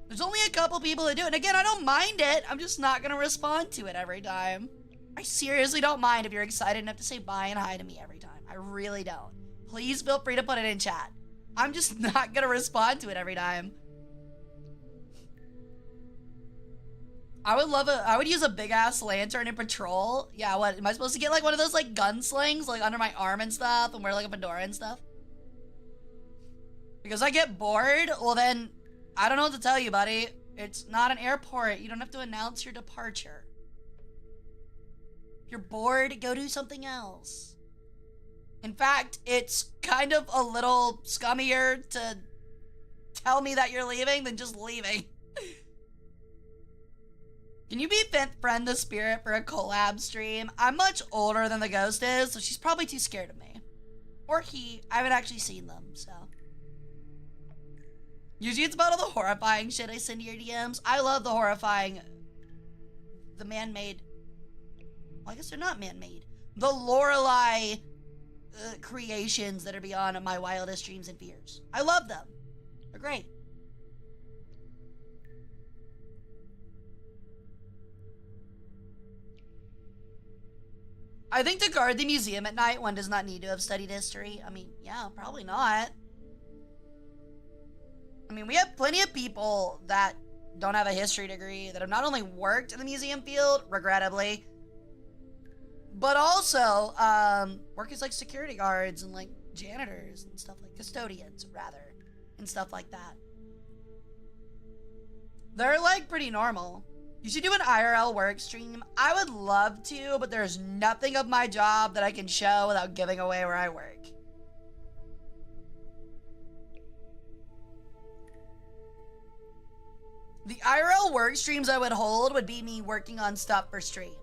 There's only a couple people that do it. And again, I don't mind it. I'm just not gonna respond to it every time. I seriously don't mind if you're excited enough to say bye and hi to me every time. I really don't. Please feel free to put it in chat. I'm just not gonna respond to it every time. I would use a big ass lantern in patrol. Yeah, what, am I supposed to get like one of those like gunslings like under my arm and stuff and wear like a fedora and stuff? Because I get bored, well then, I don't know what to tell you, buddy. It's not an airport. You don't have to announce your departure. If you're bored, go do something else. In fact, it's kind of a little scummier to tell me that you're leaving than just leaving. Can you befriend the spirit for a collab stream? I'm much older than the ghost is, so she's probably too scared of me. Or he. I haven't actually seen them, so. Usually it's about all the horrifying shit I send to your DMs. I love the horrifying the man-made, well, I guess they're not man-made, the Lorelei creations that are beyond my wildest dreams and fears. I love them. They're great. I think to guard the museum at night, one does not need to have studied history. I mean, yeah, probably not. I mean, we have plenty of people that don't have a history degree that have not only worked in the museum field, regrettably, but also work as like security guards and like janitors and stuff, like custodians rather, and stuff like that. They're like pretty normal. You should do an IRL work stream. I would love to, but there's nothing of my job that I can show without giving away where I work. The IRL work streams I would hold would be me working on stuff for stream.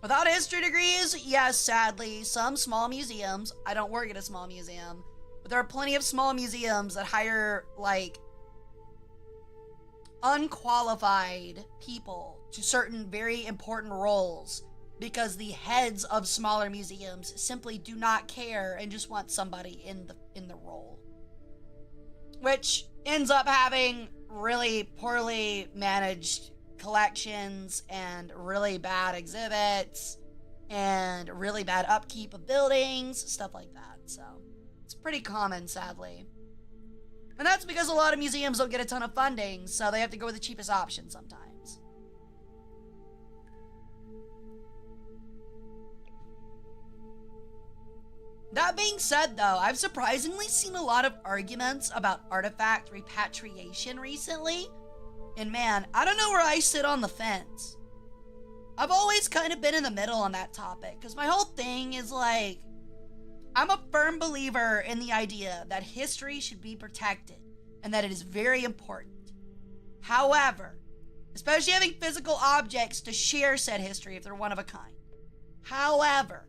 Without history degrees, yes, sadly, some small museums, I don't work at a small museum, but there are plenty of small museums that hire, like, unqualified people to certain very important roles because the heads of smaller museums simply do not care and just want somebody in the role, which ends up having really poorly managed collections and really bad exhibits and really bad upkeep of buildings, stuff like that. So it's pretty common, sadly. And that's because a lot of museums don't get a ton of funding, so they have to go with the cheapest option sometimes. That being said, though, I've surprisingly seen a lot of arguments about artifact repatriation recently. And man, I don't know where I sit on the fence. I've always kind of been in the middle on that topic, because my whole thing is like, I'm a firm believer in the idea that history should be protected and that it is very important. However, especially having physical objects to share said history if they're one of a kind. However,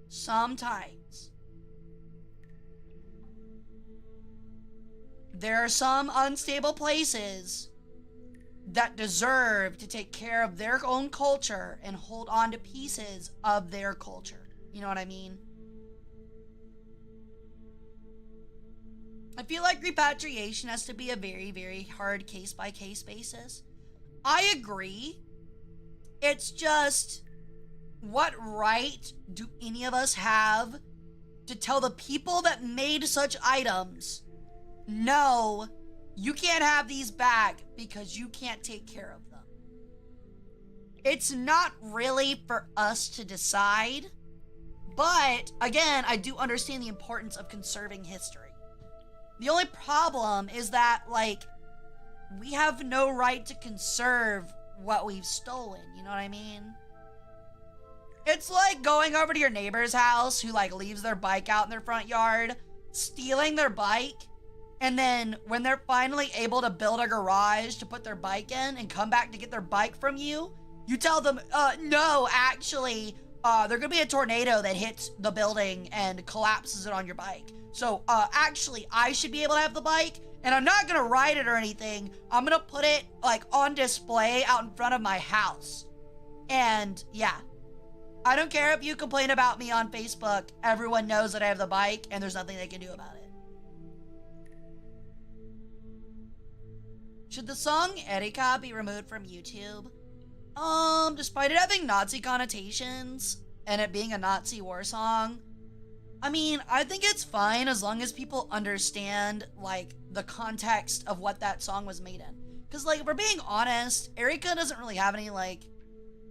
sometimes there are some unstable places that deserve to take care of their own culture and hold on to pieces of their culture. You know what I mean? I feel like repatriation has to be a very, very hard case-by-case basis. I agree. It's just, what right do any of us have to tell the people that made such items, no, you can't have these back because you can't take care of them? It's not really for us to decide, but again, I do understand the importance of conserving history. The only problem is that, like, we have no right to conserve what we've stolen, you know what I mean? It's like going over to your neighbor's house who, like, leaves their bike out in their front yard, stealing their bike, and then when they're finally able to build a garage to put their bike in and come back to get their bike from you, you tell them, no, actually, there's gonna be a tornado that hits the building and collapses it on your bike. So, actually, I should be able to have the bike, and I'm not gonna ride it or anything. I'm gonna put it, like, on display out in front of my house. And, yeah. I don't care if you complain about me on Facebook. Everyone knows that I have the bike, and there's nothing they can do about it. Should the song Erika be removed from YouTube? Despite it having Nazi connotations, and it being a Nazi war song, I mean, I think it's fine as long as people understand, like, the context of what that song was made in. Because, like, if we're being honest, Erika doesn't really have any, like,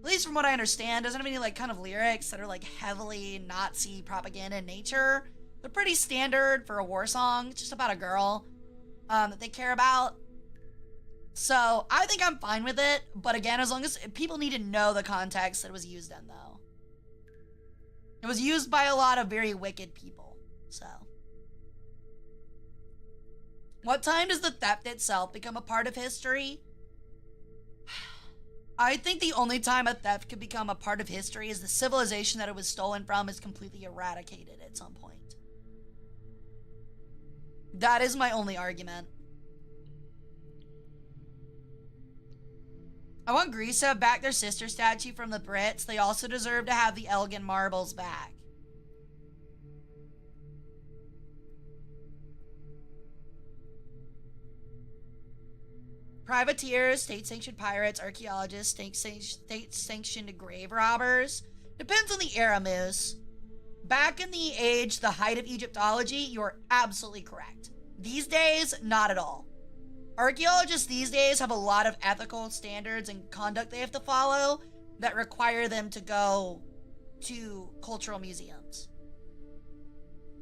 at least from what I understand, doesn't have any, like, kind of lyrics that are, like, heavily Nazi propaganda in nature. They're pretty standard for a war song. It's just about a girl that they care about. So, I think I'm fine with it. But again, as long as people need to know the context that it was used in, though. It was used by a lot of very wicked people, so. What time does the theft itself become a part of history? I think the only time a theft could become a part of history is the civilization that it was stolen from is completely eradicated at some point. That is my only argument. I want Greece to have back their sister statue from the Brits. They also deserve to have the Elgin marbles back. Privateers, state-sanctioned pirates, archaeologists, state-sanctioned grave robbers. Depends on the era, Moose. Back in the age, the height of Egyptology, you're absolutely correct. These days, not at all. Archaeologists these days have a lot of ethical standards and conduct they have to follow that require them to go to cultural museums.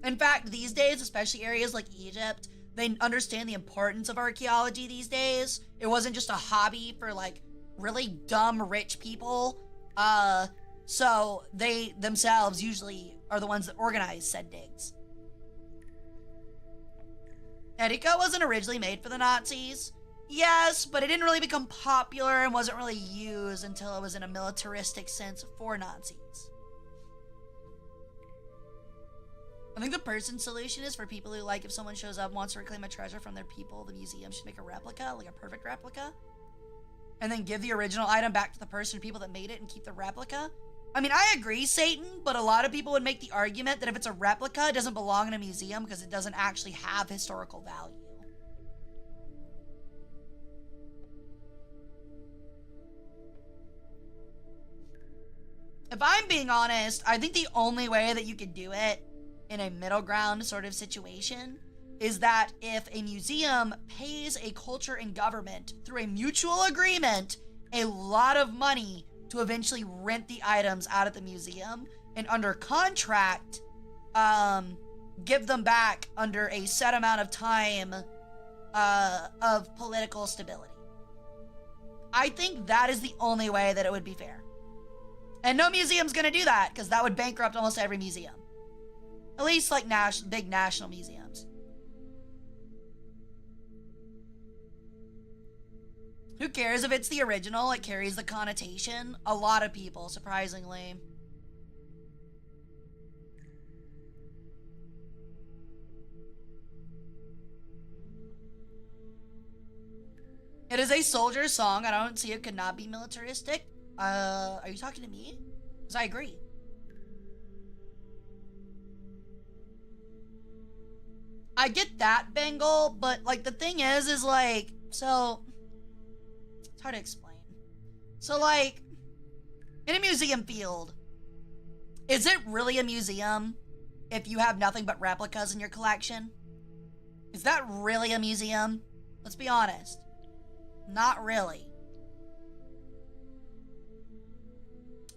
In fact, these days, especially areas like Egypt, they understand the importance of archaeology these days. It wasn't just a hobby for like really dumb rich people. So they themselves usually are the ones that organize said digs. Etika wasn't originally made for the Nazis. Yes, but it didn't really become popular and wasn't really used until it was in a militaristic sense for Nazis. I think the person solution is for people who, like, if someone shows up and wants to reclaim a treasure from their people, the museum should make a replica, like a perfect replica, and then give the original item back to the person or people that made it and keep the replica. I mean, I agree, Satan, but a lot of people would make the argument that if it's a replica, it doesn't belong in a museum because it doesn't actually have historical value. If I'm being honest, I think the only way that you could do it in a middle ground sort of situation is that if a museum pays a culture and government through a mutual agreement a lot of money to eventually rent the items out of the museum, and under contract give them back under a set amount of time of political stability. I think that is the only way that it would be fair. And no museum's gonna do that because that would bankrupt almost every museum. At least like big national museums. Who cares if it's the original? It carries the connotation. A lot of people, surprisingly. It is a soldier song. I don't see it could not be militaristic. Are you talking to me? Because I agree. I get that, Bengal, but like the thing is like, so it's hard to explain. So like, in a museum field, is it really a museum if you have nothing but replicas in your collection? Is that really a museum? Let's be honest. Not really.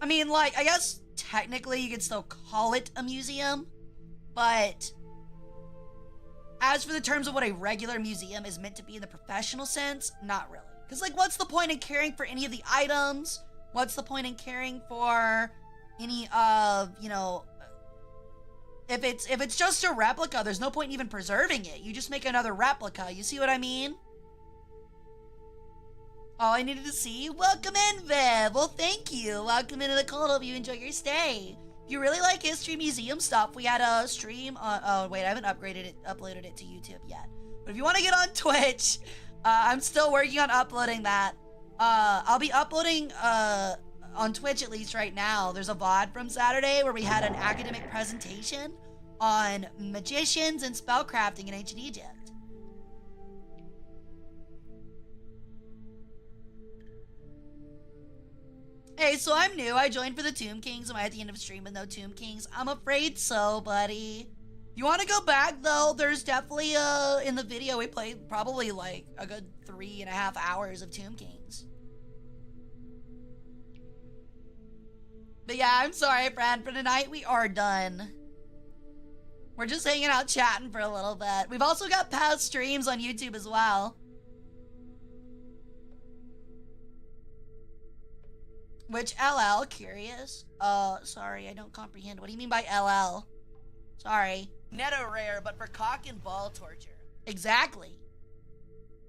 I mean, like, I guess technically you could still call it a museum, but as for the terms of what a regular museum is meant to be in the professional sense, not really. Because, like, what's the point in caring for any of the items? What's the point in caring for any of, you know, if it's just a replica, there's no point in even preserving it. You just make another replica. You see what I mean? All I needed to see. Welcome in, Viv. Well, thank you. Welcome into the cult. Hope you enjoy your stay. If you really like history museum stuff, we had a stream on, oh wait, I haven't uploaded it to YouTube yet. But if you want to get on Twitch, I'm still working on uploading that. I'll be uploading, on Twitch at least right now. There's a VOD from Saturday where we had an academic presentation on magicians and spellcrafting in ancient Egypt. Hey, so I'm new. I joined for the Tomb Kings. Am I at the end of a stream with no Tomb Kings? I'm afraid so, buddy. You want to go back, though? There's definitely, in the video, we played probably, like, a good 3.5 hours of Tomb Kings. But yeah, I'm sorry, friend. For tonight, we are done. We're just hanging out chatting for a little bit. We've also got past streams on YouTube as well. Which LL? Curious? Sorry, I don't comprehend. What do you mean by LL? Sorry. Netto rare, but for cock and ball torture. Exactly.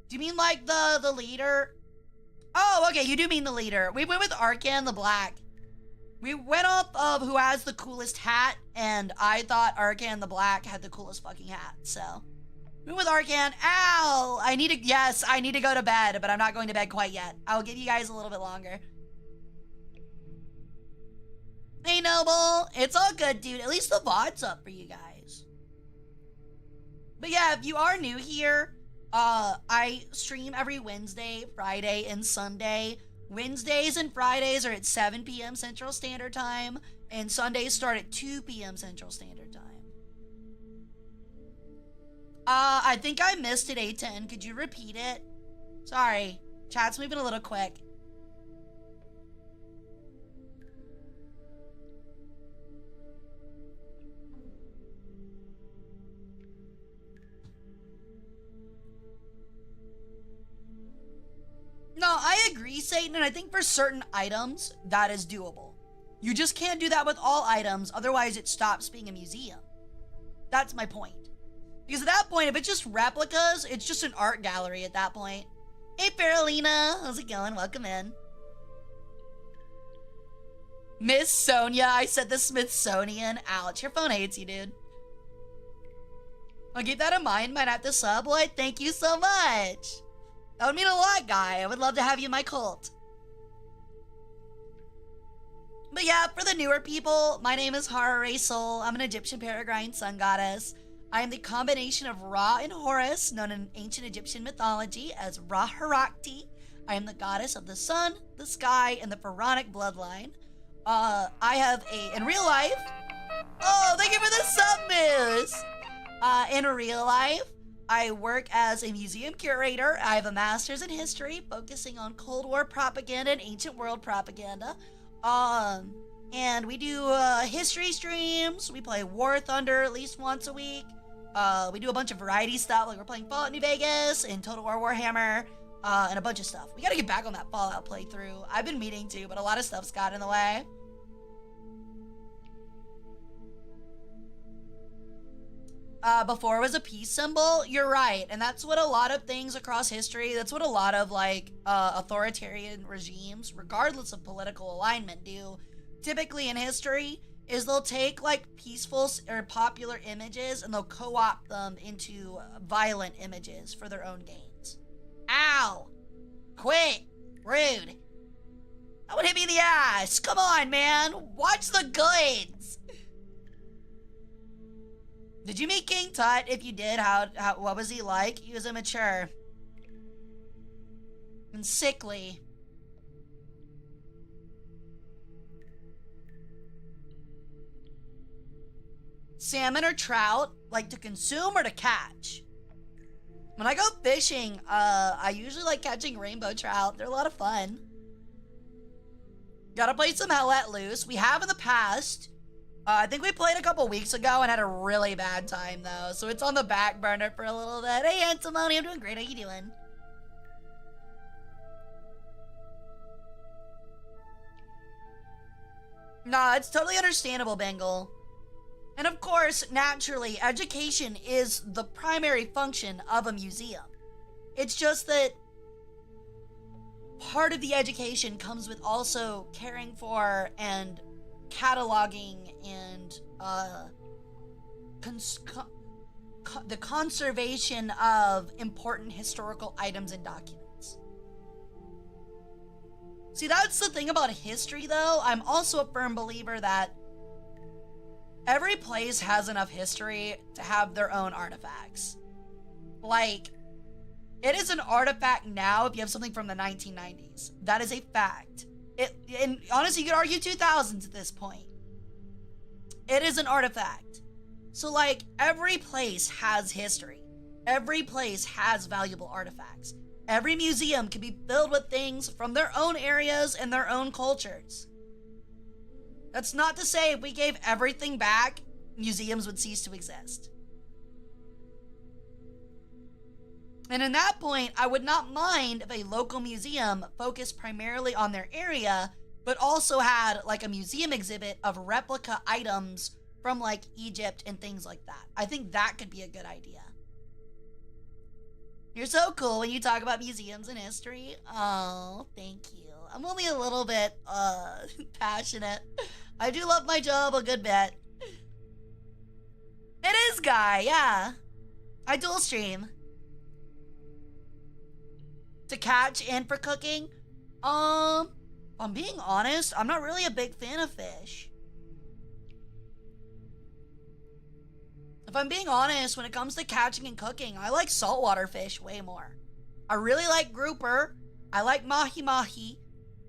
Do you mean like the leader? Oh, okay, you do mean the leader. We went with Arcan the Black. We went off of who has the coolest hat, and I thought Arcan the Black had the coolest fucking hat, so. Move with Arcan. Ow! I need to go to bed, but I'm not going to bed quite yet. I'll give you guys a little bit longer. Hey, Noble. It's all good, dude. At least the VOD's up for you guys. But yeah, if you are new here, I stream every Wednesday, Friday, and Sunday. Wednesdays and Fridays are at 7 p.m. Central Standard Time, and Sundays start at 2 p.m. Central Standard Time. I think I missed it, A10. Could you repeat it? Sorry. Chat's moving a little quick. No, I agree, Satan, and I think for certain items, that is doable. You just can't do that with all items, otherwise it stops being a museum. That's my point. Because at that point, if it's just replicas, it's just an art gallery at that point. Hey, Faralina, how's it going? Welcome in. Miss Sonia, I said the Smithsonian. Ouch, your phone hates you, dude. I'll keep that in mind, might have to sub. What? Thank you so much. That would mean a lot, guy. I would love to have you in my cult. But yeah, for the newer people, my name is Hara Rae Sol. I'm an Egyptian peregrine sun goddess. I am the combination of Ra and Horus, known in ancient Egyptian mythology as Ra Harakti. I am the goddess of the sun, the sky, and the pharaonic bloodline. I have in real life... Oh, thank you for the sub, Moose! In real life, I work as a museum curator. I have a master's in history, focusing on Cold War propaganda and ancient world propaganda. And we do history streams. We play War Thunder at least once a week. We do a bunch of variety stuff, like we're playing Fallout New Vegas and Total War Warhammer, and a bunch of stuff. We gotta get back on that Fallout playthrough. I've been meaning to, but a lot of stuff's got in the way. Before it was a peace symbol, you're right. And that's what a lot of things across history, that's what a lot of, like, authoritarian regimes, regardless of political alignment, do. Typically in history, is they'll take, like, peaceful or popular images and they'll co-opt them into violent images for their own gains. Ow! Quit! Rude! That would hit me in the ass! Come on, man! Watch the goods! Did you meet King Tut? If you did, what was he like? He was immature. And sickly. Salmon or trout, like to consume or to catch? When I go fishing, I usually like catching rainbow trout. They're a lot of fun. Gotta play some Hell Let Loose. We have in the past. I think we played a couple weeks ago and had a really bad time, though. So it's on the back burner for a little bit. Hey, Antimony, I'm doing great. How you doing? Nah, it's totally understandable, Bengal. And of course, naturally, education is the primary function of a museum. It's just that part of the education comes with also caring for and cataloging and the conservation of important historical items and documents. See, that's the thing about history, though. I'm also a firm believer that every place has enough history to have their own artifacts. Like, it is an artifact now if you have something from the 1990s. That is a fact. And honestly, you could argue 2000s at this point. It is an artifact. So, like, every place has history. Every place has valuable artifacts. Every museum can be filled with things from their own areas and their own cultures. That's not to say if we gave everything back, museums would cease to exist. And in that point, I would not mind if a local museum focused primarily on their area, but also had like a museum exhibit of replica items from like Egypt and things like that. I think that could be a good idea. You're so cool when you talk about museums and history. Oh, thank you. I'm only a little bit passionate. I do love my job a good bit. It is, Guy, yeah. I dual stream. To catch and for cooking. If I'm being honest, I'm not really a big fan of fish. If I'm being honest, when it comes to catching and cooking, I like saltwater fish way more. I really like grouper. I like mahi-mahi.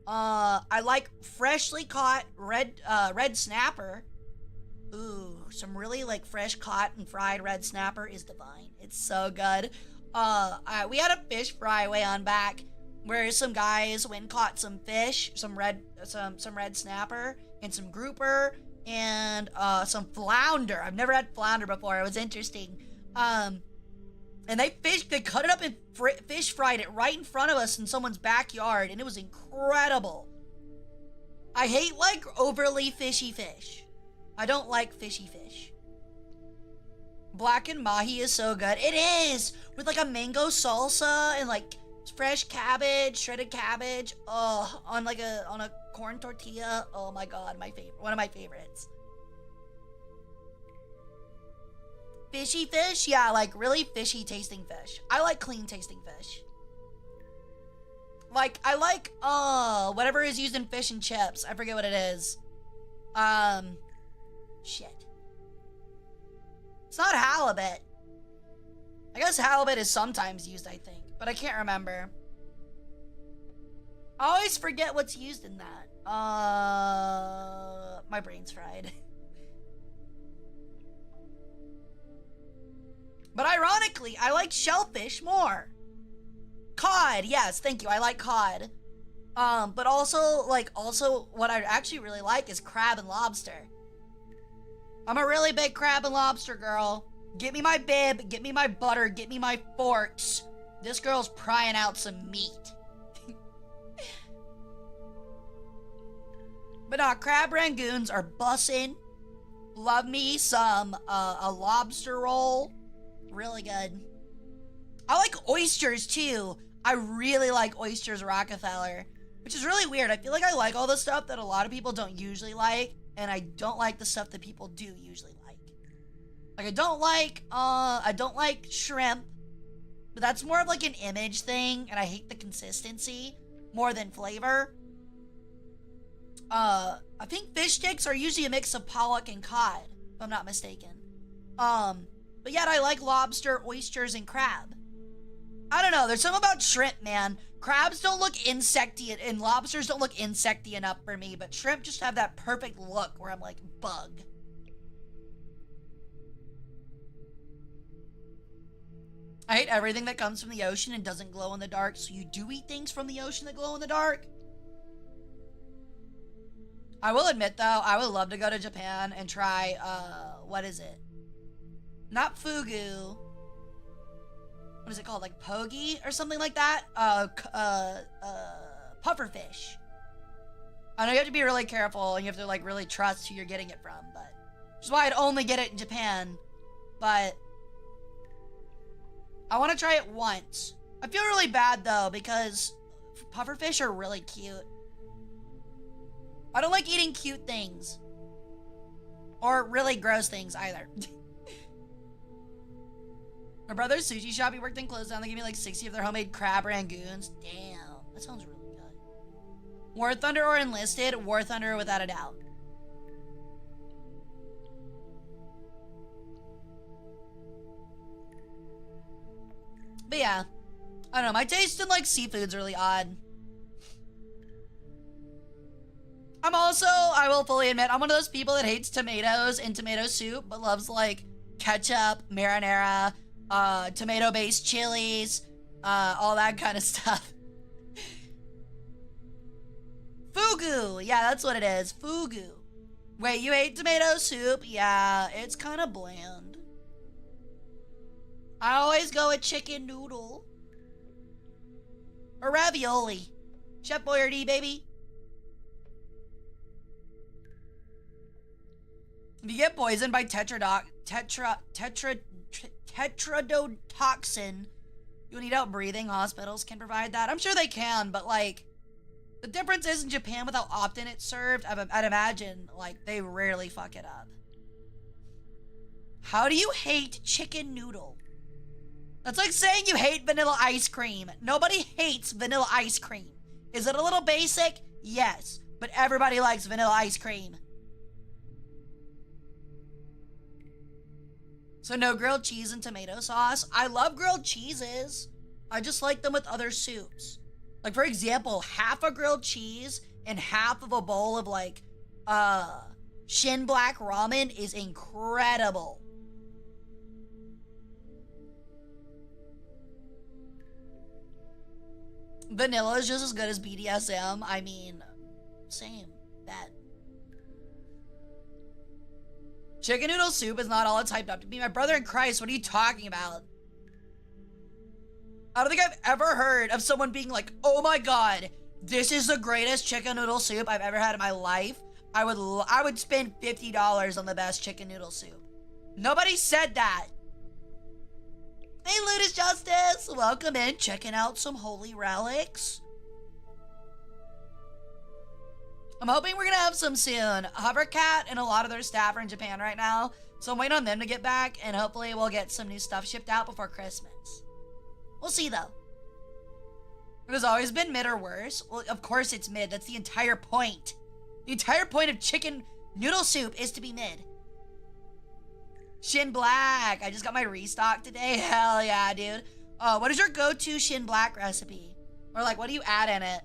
I like freshly caught red snapper. Ooh, some really like fresh caught and fried red snapper is divine. It's so good. We had a fish fry way on back where some guys went and caught some fish, some red snapper and some grouper and some flounder. I've never had flounder before. It was interesting. And they cut it up and fish fried it right in front of us in someone's backyard, and it was incredible. I hate like overly fishy fish. I don't like fishy fish. Blackened mahi is so good. It is! With like a mango salsa and like fresh cabbage, shredded cabbage. Oh, on a corn tortilla. Oh my god, my favorite. One of my favorites. Fishy fish? Yeah, like really fishy tasting fish. I like clean tasting fish. Like, I like, whatever is used in fish and chips. I forget what it is. Shit. It's not halibut. I guess halibut is sometimes used, I think. But I can't remember. I always forget what's used in that. My brain's fried. But ironically, I like shellfish more. Cod, yes, thank you. I like cod. But also what I actually really like is crab and lobster. I'm a really big crab and lobster girl. Get me my bib, get me my butter, get me my forks. This girl's prying out some meat. But crab rangoons are bussin'. Love me some a lobster roll. Really good. I like oysters too. I really like oysters Rockefeller, which is really weird. I feel like I like all the stuff that a lot of people don't usually like, and I don't like the stuff that people do usually like. Like I don't like shrimp, but that's more of like an image thing, and I hate the consistency more than flavor. I think fish sticks are usually a mix of pollock and cod, if I'm not mistaken. But yet I like lobster, oysters, and crab. I don't know, there's something about shrimp, man. Crabs don't look insecty, and lobsters don't look insecty enough for me, but shrimp just have that perfect look where I'm like, bug. I hate everything that comes from the ocean and doesn't glow in the dark, so you do eat things from the ocean that glow in the dark? I will admit, though, I would love to go to Japan and try, what is it? Not fugu. What is it called? Like pogi or something like that? Pufferfish. I know you have to be really careful and you have to like really trust who you're getting it from, but which is why I'd only get it in Japan. But I want to try it once. I feel really bad though because pufferfish are really cute. I don't like eating cute things. Or really gross things either. My brother's sushi shop, he worked in closed down. They gave me like 60 of their homemade crab rangoons. Damn, that sounds really good. War Thunder or Enlisted? War Thunder without a doubt. But yeah, I don't know. My taste in like seafood's really odd. I'm also, I will fully admit, I'm one of those people that hates tomatoes and tomato soup, but loves like ketchup, marinara, tomato-based chilies, all that kind of stuff. Fugu! Yeah, that's what it is. Fugu. Wait, you hate tomato soup? Yeah, it's kind of bland. I always go with chicken noodle. Or ravioli. Chef Boyardee, baby. If you get poisoned by tetrodotoxin, you'll need help breathing. Hospitals can provide that. I'm sure they can, but like, the difference is in Japan with how often it's served, I'd imagine, like, they rarely fuck it up. How do you hate chicken noodle? That's like saying you hate vanilla ice cream. Nobody hates vanilla ice cream. Is it a little basic? Yes, but everybody likes vanilla ice cream. So no grilled cheese and tomato sauce. I love grilled cheeses. I just like them with other soups. Like, for example, half a grilled cheese and half of a bowl of like Shin Black ramen is incredible. Vanilla is just as good as BDSM. I mean, same. That. Chicken noodle soup is not all it's hyped up to be. My brother in Christ, what are you talking about? I don't think I've ever heard of someone being like, oh my god, this is the greatest chicken noodle soup I've ever had in my life. I would spend $50 on the best chicken noodle soup. Nobody said that. Hey, Ludus Justice, welcome in, checking out some holy relics. I'm hoping we're gonna have some soon. Hovercat and a lot of their staff are in Japan right now, so I'm waiting on them to get back, and hopefully we'll get some new stuff shipped out before Christmas. We'll see, though. It has always been mid or worse. Well, of course it's mid. That's the entire point. The entire point of chicken noodle soup is to be mid. Shin Black. I just got my restock today. Hell yeah, dude. What is your go-to Shin Black recipe? Or, like, what do you add in it?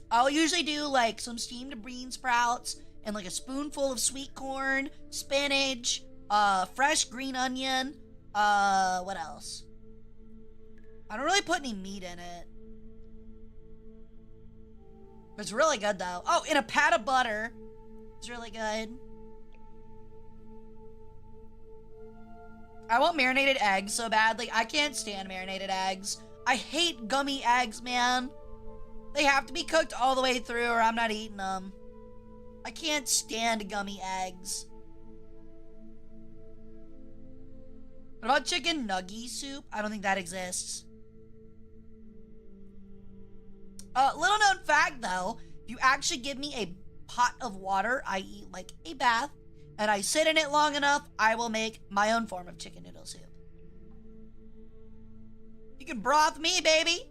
I'll usually do, like, some steamed bean sprouts and, like, a spoonful of sweet corn, spinach, fresh green onion. What else? I don't really put any meat in it. It's really good, though. Oh, and a pat of butter. It's really good. I want marinated eggs so badly. I can't stand marinated eggs. I hate gummy eggs, man. They have to be cooked all the way through or I'm not eating them. I can't stand gummy eggs. What about chicken nugget soup? I don't think that exists. Little known fact, though, if you actually give me a pot of water, i.e. like a bath, and I sit in it long enough, I will make my own form of chicken noodle soup. You can broth me, baby.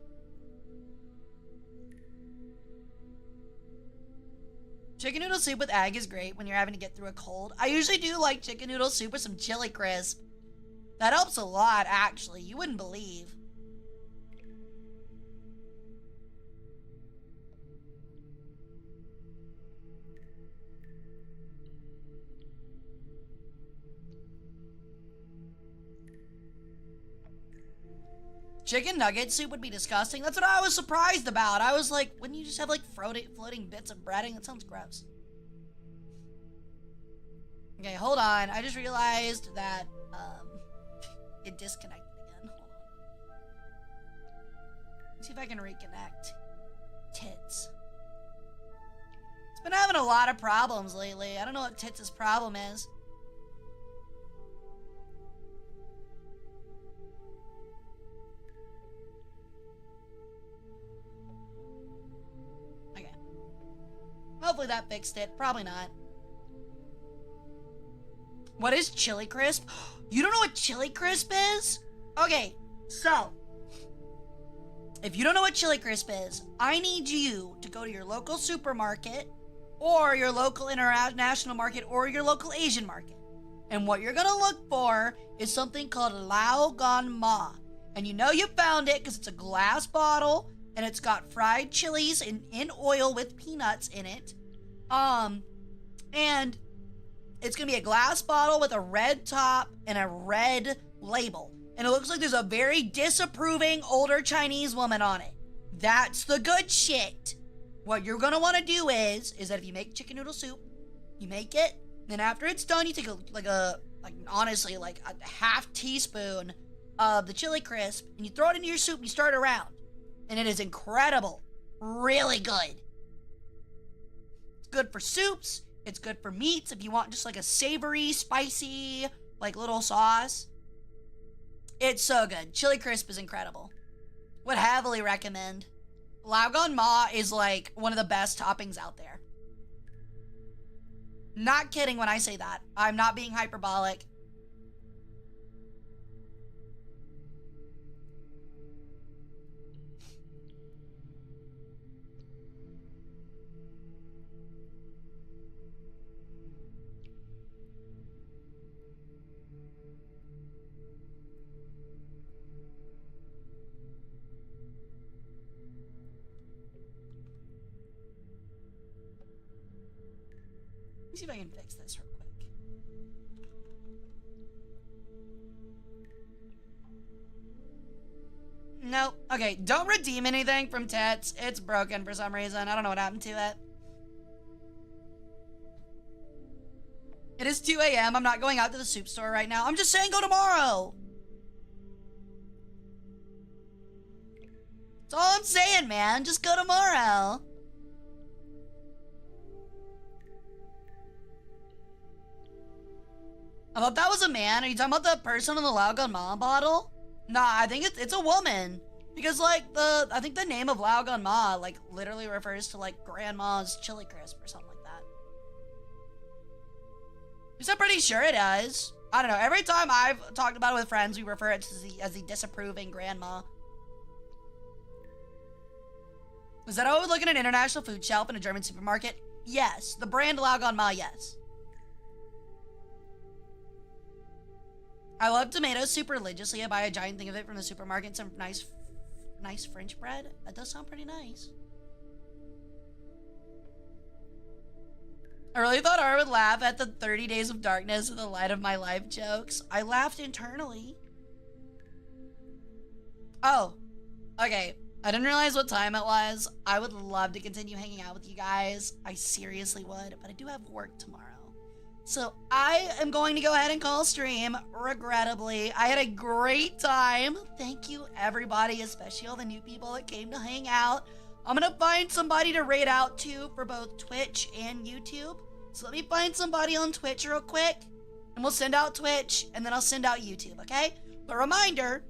Chicken noodle soup with egg is great when you're having to get through a cold. I usually do like chicken noodle soup with some chili crisp. That helps a lot, actually. You wouldn't believe. Chicken nugget soup would be disgusting. That's what I was surprised about. I was like, wouldn't you just have like floating bits of breading? That sounds gross. Okay, hold on. I just realized that it disconnected again. Hold on. Let's see if I can reconnect. Tits. It's been having a lot of problems lately. I don't know what Tits' problem is. Hopefully that fixed it. Probably not. What is chili crisp? You don't know what chili crisp is? Okay, so if you don't know what chili crisp is, I need you to go to your local supermarket or your local international market or your local Asian market. And what you're gonna look for is something called Lao Gan Ma. And you know you found it because it's a glass bottle and it's got fried chilies in oil with peanuts in it. And it's gonna be a glass bottle with a red top and a red label. And it looks like there's a very disapproving older Chinese woman on it. That's the good shit. What you're gonna wanna do is that if you make chicken noodle soup, you make it, then after it's done, you take honestly, like a half teaspoon of the chili crisp and you throw it into your soup and you stir it around. And it is incredible. Really good. It's good for soups. It's good for meats if you want just like a savory, spicy, like little sauce. It's so good. Chili crisp is incredible. Would heavily recommend. Lao Gan Ma is like one of the best toppings out there. Not kidding when I say that. I'm not being hyperbolic. me see if I can fix this real quick. Nope. Okay, don't redeem anything from Tits. It's broken for some reason. I don't know what happened to it. It is 2 a.m. I'm not going out to the soup store right now. I'm just saying go tomorrow. That's all I'm saying, man. Just go tomorrow. I thought that was a man. Are you talking about the person in the Lao Gun Ma bottle? Nah, I think it's a woman. Because, like, I think the name of Lao Gun Ma, like, literally refers to, like, Grandma's Chili Crisp or something like that. Because I'm pretty sure it does. I don't know. Every time I've talked about it with friends, we refer it to as the disapproving grandma. Is that how I would look at an international food shelf in a German supermarket? Yes. The brand Lao Gun Ma, yes. I love tomatoes super religiously. I buy a giant thing of it from the supermarket. Some nice French bread. That does sound pretty nice. I really thought I would laugh at the 30 Days of Darkness in the Light of My Life jokes. I laughed internally. Oh, okay. I didn't realize what time it was. I would love to continue hanging out with you guys. I seriously would, but I do have work tomorrow. So I am going to go ahead and call stream, regrettably. I had a great time. Thank you, everybody, especially all the new people that came to hang out. I'm gonna find somebody to raid out to for both Twitch and YouTube. So let me find somebody on Twitch real quick, and we'll send out Twitch, and then I'll send out YouTube, okay? But reminder,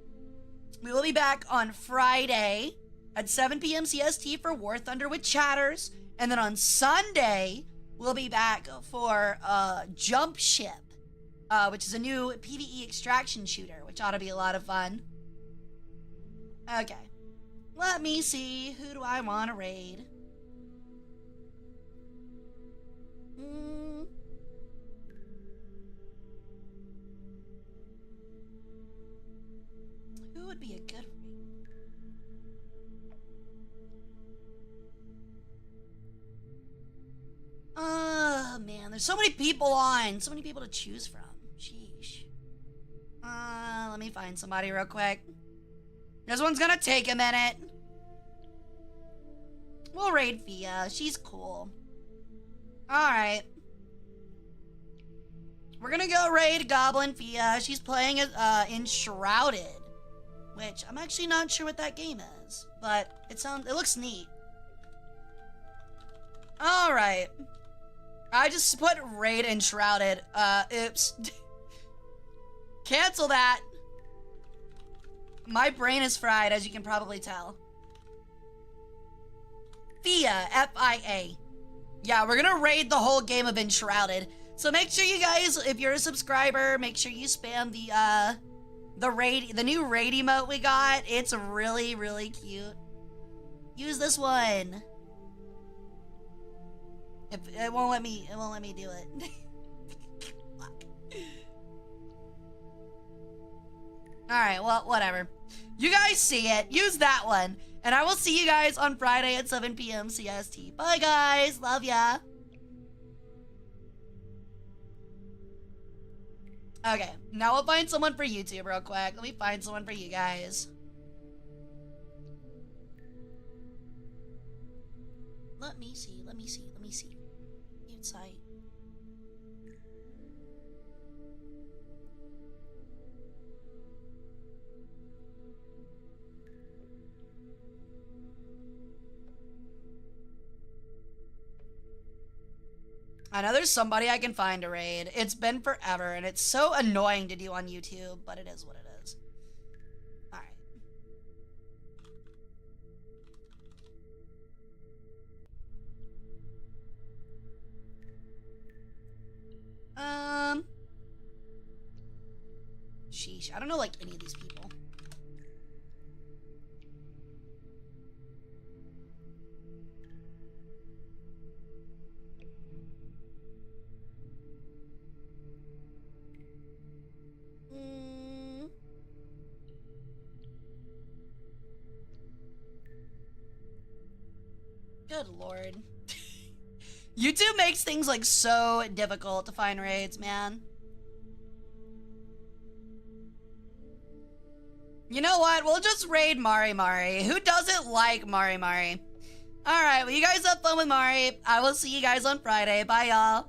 we will be back on Friday at 7 p.m. CST for War Thunder with Chatters, and then on Sunday, we'll be back for Jump Ship, which is a new PvE extraction shooter, which ought to be a lot of fun. Okay. Let me see. Who do I want to raid? Who would be a good raid? Oh, man. There's so many people on. So many people to choose from. Sheesh. Let me find somebody real quick. This one's gonna take a minute. We'll raid Fia. She's cool. Alright. We're gonna go raid Goblin Fia. She's playing Enshrouded, which I'm actually not sure what that game is, but it looks neat. Alright. I just put raid Enshrouded. Oops. Cancel that. My brain is fried, as you can probably tell. Fia, F-I-A. Yeah, we're gonna raid the whole game of Enshrouded. So make sure you guys, if you're a subscriber, make sure you spam the new raid emote we got. It's really, really cute. Use this one. It won't let me do it. Alright, well, whatever. You guys see it. Use that one. And I will see you guys on Friday at 7 p.m. CST. Bye, guys. Love ya. Okay, now we'll find someone for YouTube real quick. Let me find someone for you guys. Let me see. Mute site. I know there's somebody I can find to raid. It's been forever, and it's so annoying to do on YouTube, but it is what it is. Alright. Sheesh. I don't know, like, any of these people. Good lord. YouTube makes things like so difficult to find raids, man. You know what? We'll just raid Mari Mari. Who doesn't like Mari Mari? Alright, well, you guys have fun with Mari. I will see you guys on Friday. Bye, y'all.